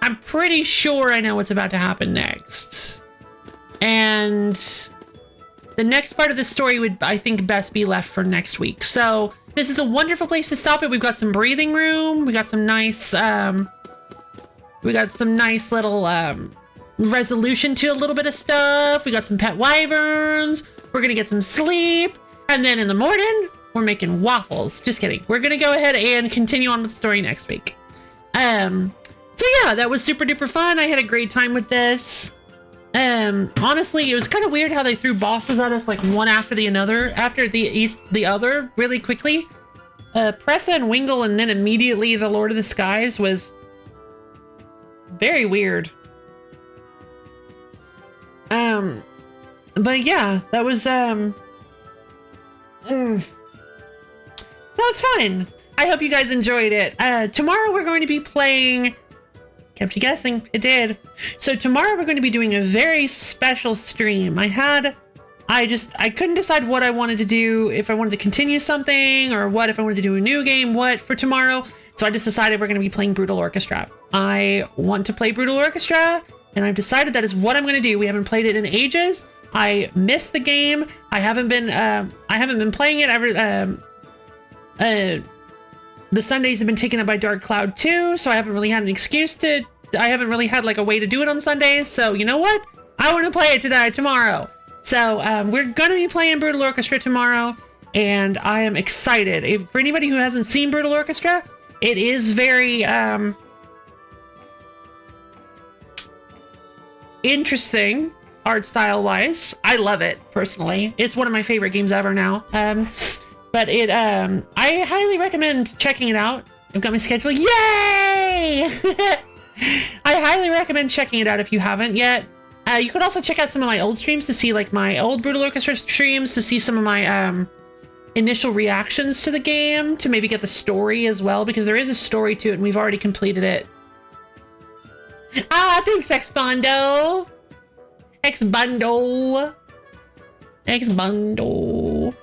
I'm pretty sure I know what's about to happen next. And the next part of the story would, I think, best be left for next week. So this is a wonderful place to stop it. We've got some breathing room. We got some nice, little, resolution to a little bit of stuff. We got some pet wyverns. We're gonna get some sleep. And then in the morning, we're making waffles. Just kidding. We're gonna go ahead and continue on with the story next week. So yeah, that was super duper fun. I had a great time with this. Honestly, it was kind of weird how they threw bosses at us like one after the other really quickly. Pressa and Wingle and then immediately the Lord of the Skies was very weird. But yeah, that was fun. I hope you guys enjoyed it. Tomorrow we're going to be playing... Kept you guessing, it did. So tomorrow we're going to be doing a very special stream. I couldn't decide what I wanted to do, if I wanted to continue something, or if I wanted to do a new game, for tomorrow. So I just decided we're going to be playing Brutal Orchestra. I want to play Brutal Orchestra, and I've decided that is what I'm going to do. We haven't played it in ages. I missed the game. I haven't been playing it ever. The Sundays have been taken up by Dark Cloud 2, so I haven't really had an excuse to... I haven't really had like a way to do it on Sundays, so you know what? I want to play it tomorrow. So we're going to be playing Brutal Orchestra tomorrow, and I am excited. For anybody who hasn't seen Brutal Orchestra, it is very interesting art style wise. I love it personally. It's one of my favorite games ever now. But it, I highly recommend checking it out. I've got my schedule. Yay! I highly recommend checking it out if you haven't yet. You could also check out some of my old streams to see like my old Brutal Orchestra streams, to see some of my initial reactions to the game, to maybe get the story as well, because there is a story to it and we've already completed it. Ah, thanks, X-Bundo. X-Bundo. X-Bundo.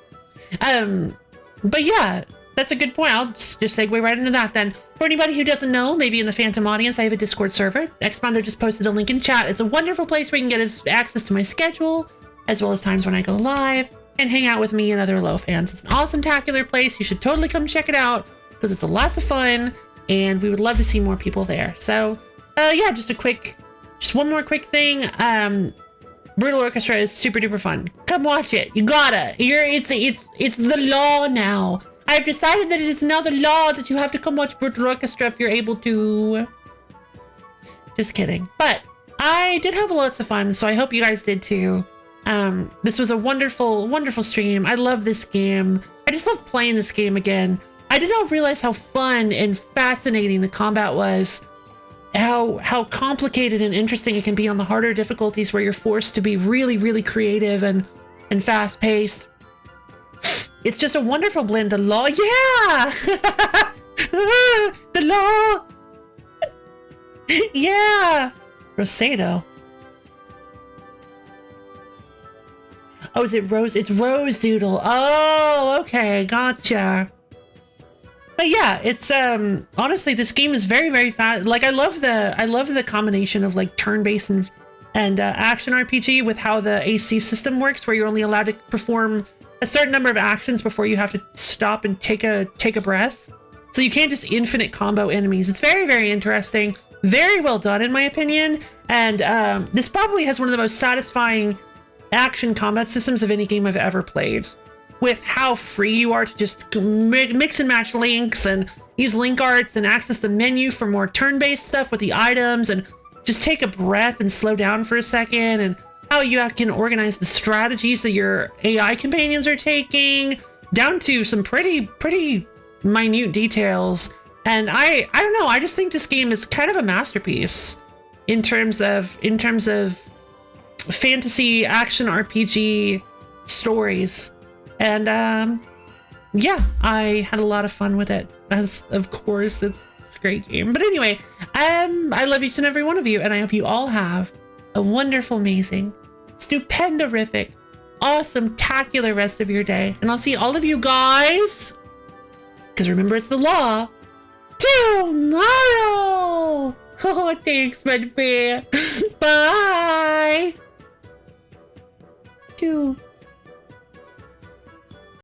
But yeah, that's a good point. I'll just segue right into that then. For anybody who doesn't know, maybe in the Phantom audience, I have a Discord server. X-Bundo just posted a link in chat. It's a wonderful place where you can get access to my schedule, as well as times when I go live, and hang out with me and other LoL fans. It's an awesome, tacular place. You should totally come check it out, because it's lots of fun, and we would love to see more people there. So, yeah, just one more quick thing. Brutal Orchestra is super duper fun. Come watch it. You gotta. It's the law now. I've decided that it is now the law that you have to come watch Brutal Orchestra if you're able to. Just kidding. But I did have lots of fun, so I hope you guys did too. This was a wonderful, wonderful stream. I love this game. I just love playing this game again. I did not realize how fun and fascinating the combat was. How complicated and interesting it can be on the harder difficulties, where you're forced to be really, really creative and fast-paced. It's just a wonderful blend. The law, yeah! The law! Yeah! Rosado. Oh, is it Rose? It's Rose Doodle. Oh, okay, gotcha. But yeah, it's honestly, this game is very, very fast. Like, I love the combination of like turn-based and action RPG with how the AC system works, where you're only allowed to perform a certain number of actions before you have to stop and take a breath. So you can't just infinite combo enemies. It's very, very interesting. Very well done, in my opinion. And this probably has one of the most satisfying action combat systems of any game I've ever played, with how free you are to just mix and match links and use link arts and access the menu for more turn-based stuff with the items, and just take a breath and slow down for a second, and how you can organize the strategies that your AI companions are taking, down to some pretty minute details. And I don't know, I just think this game is kind of a masterpiece in terms of fantasy action RPG stories. And yeah, I had a lot of fun with it, as of course it's a great game. But anyway, I love each and every one of you, and I hope you all have a wonderful, amazing, stupendorific, awesome, tacular rest of your day. And I'll see all of you guys, because remember, it's the law, tomorrow. Oh, thanks, my friend. Bye.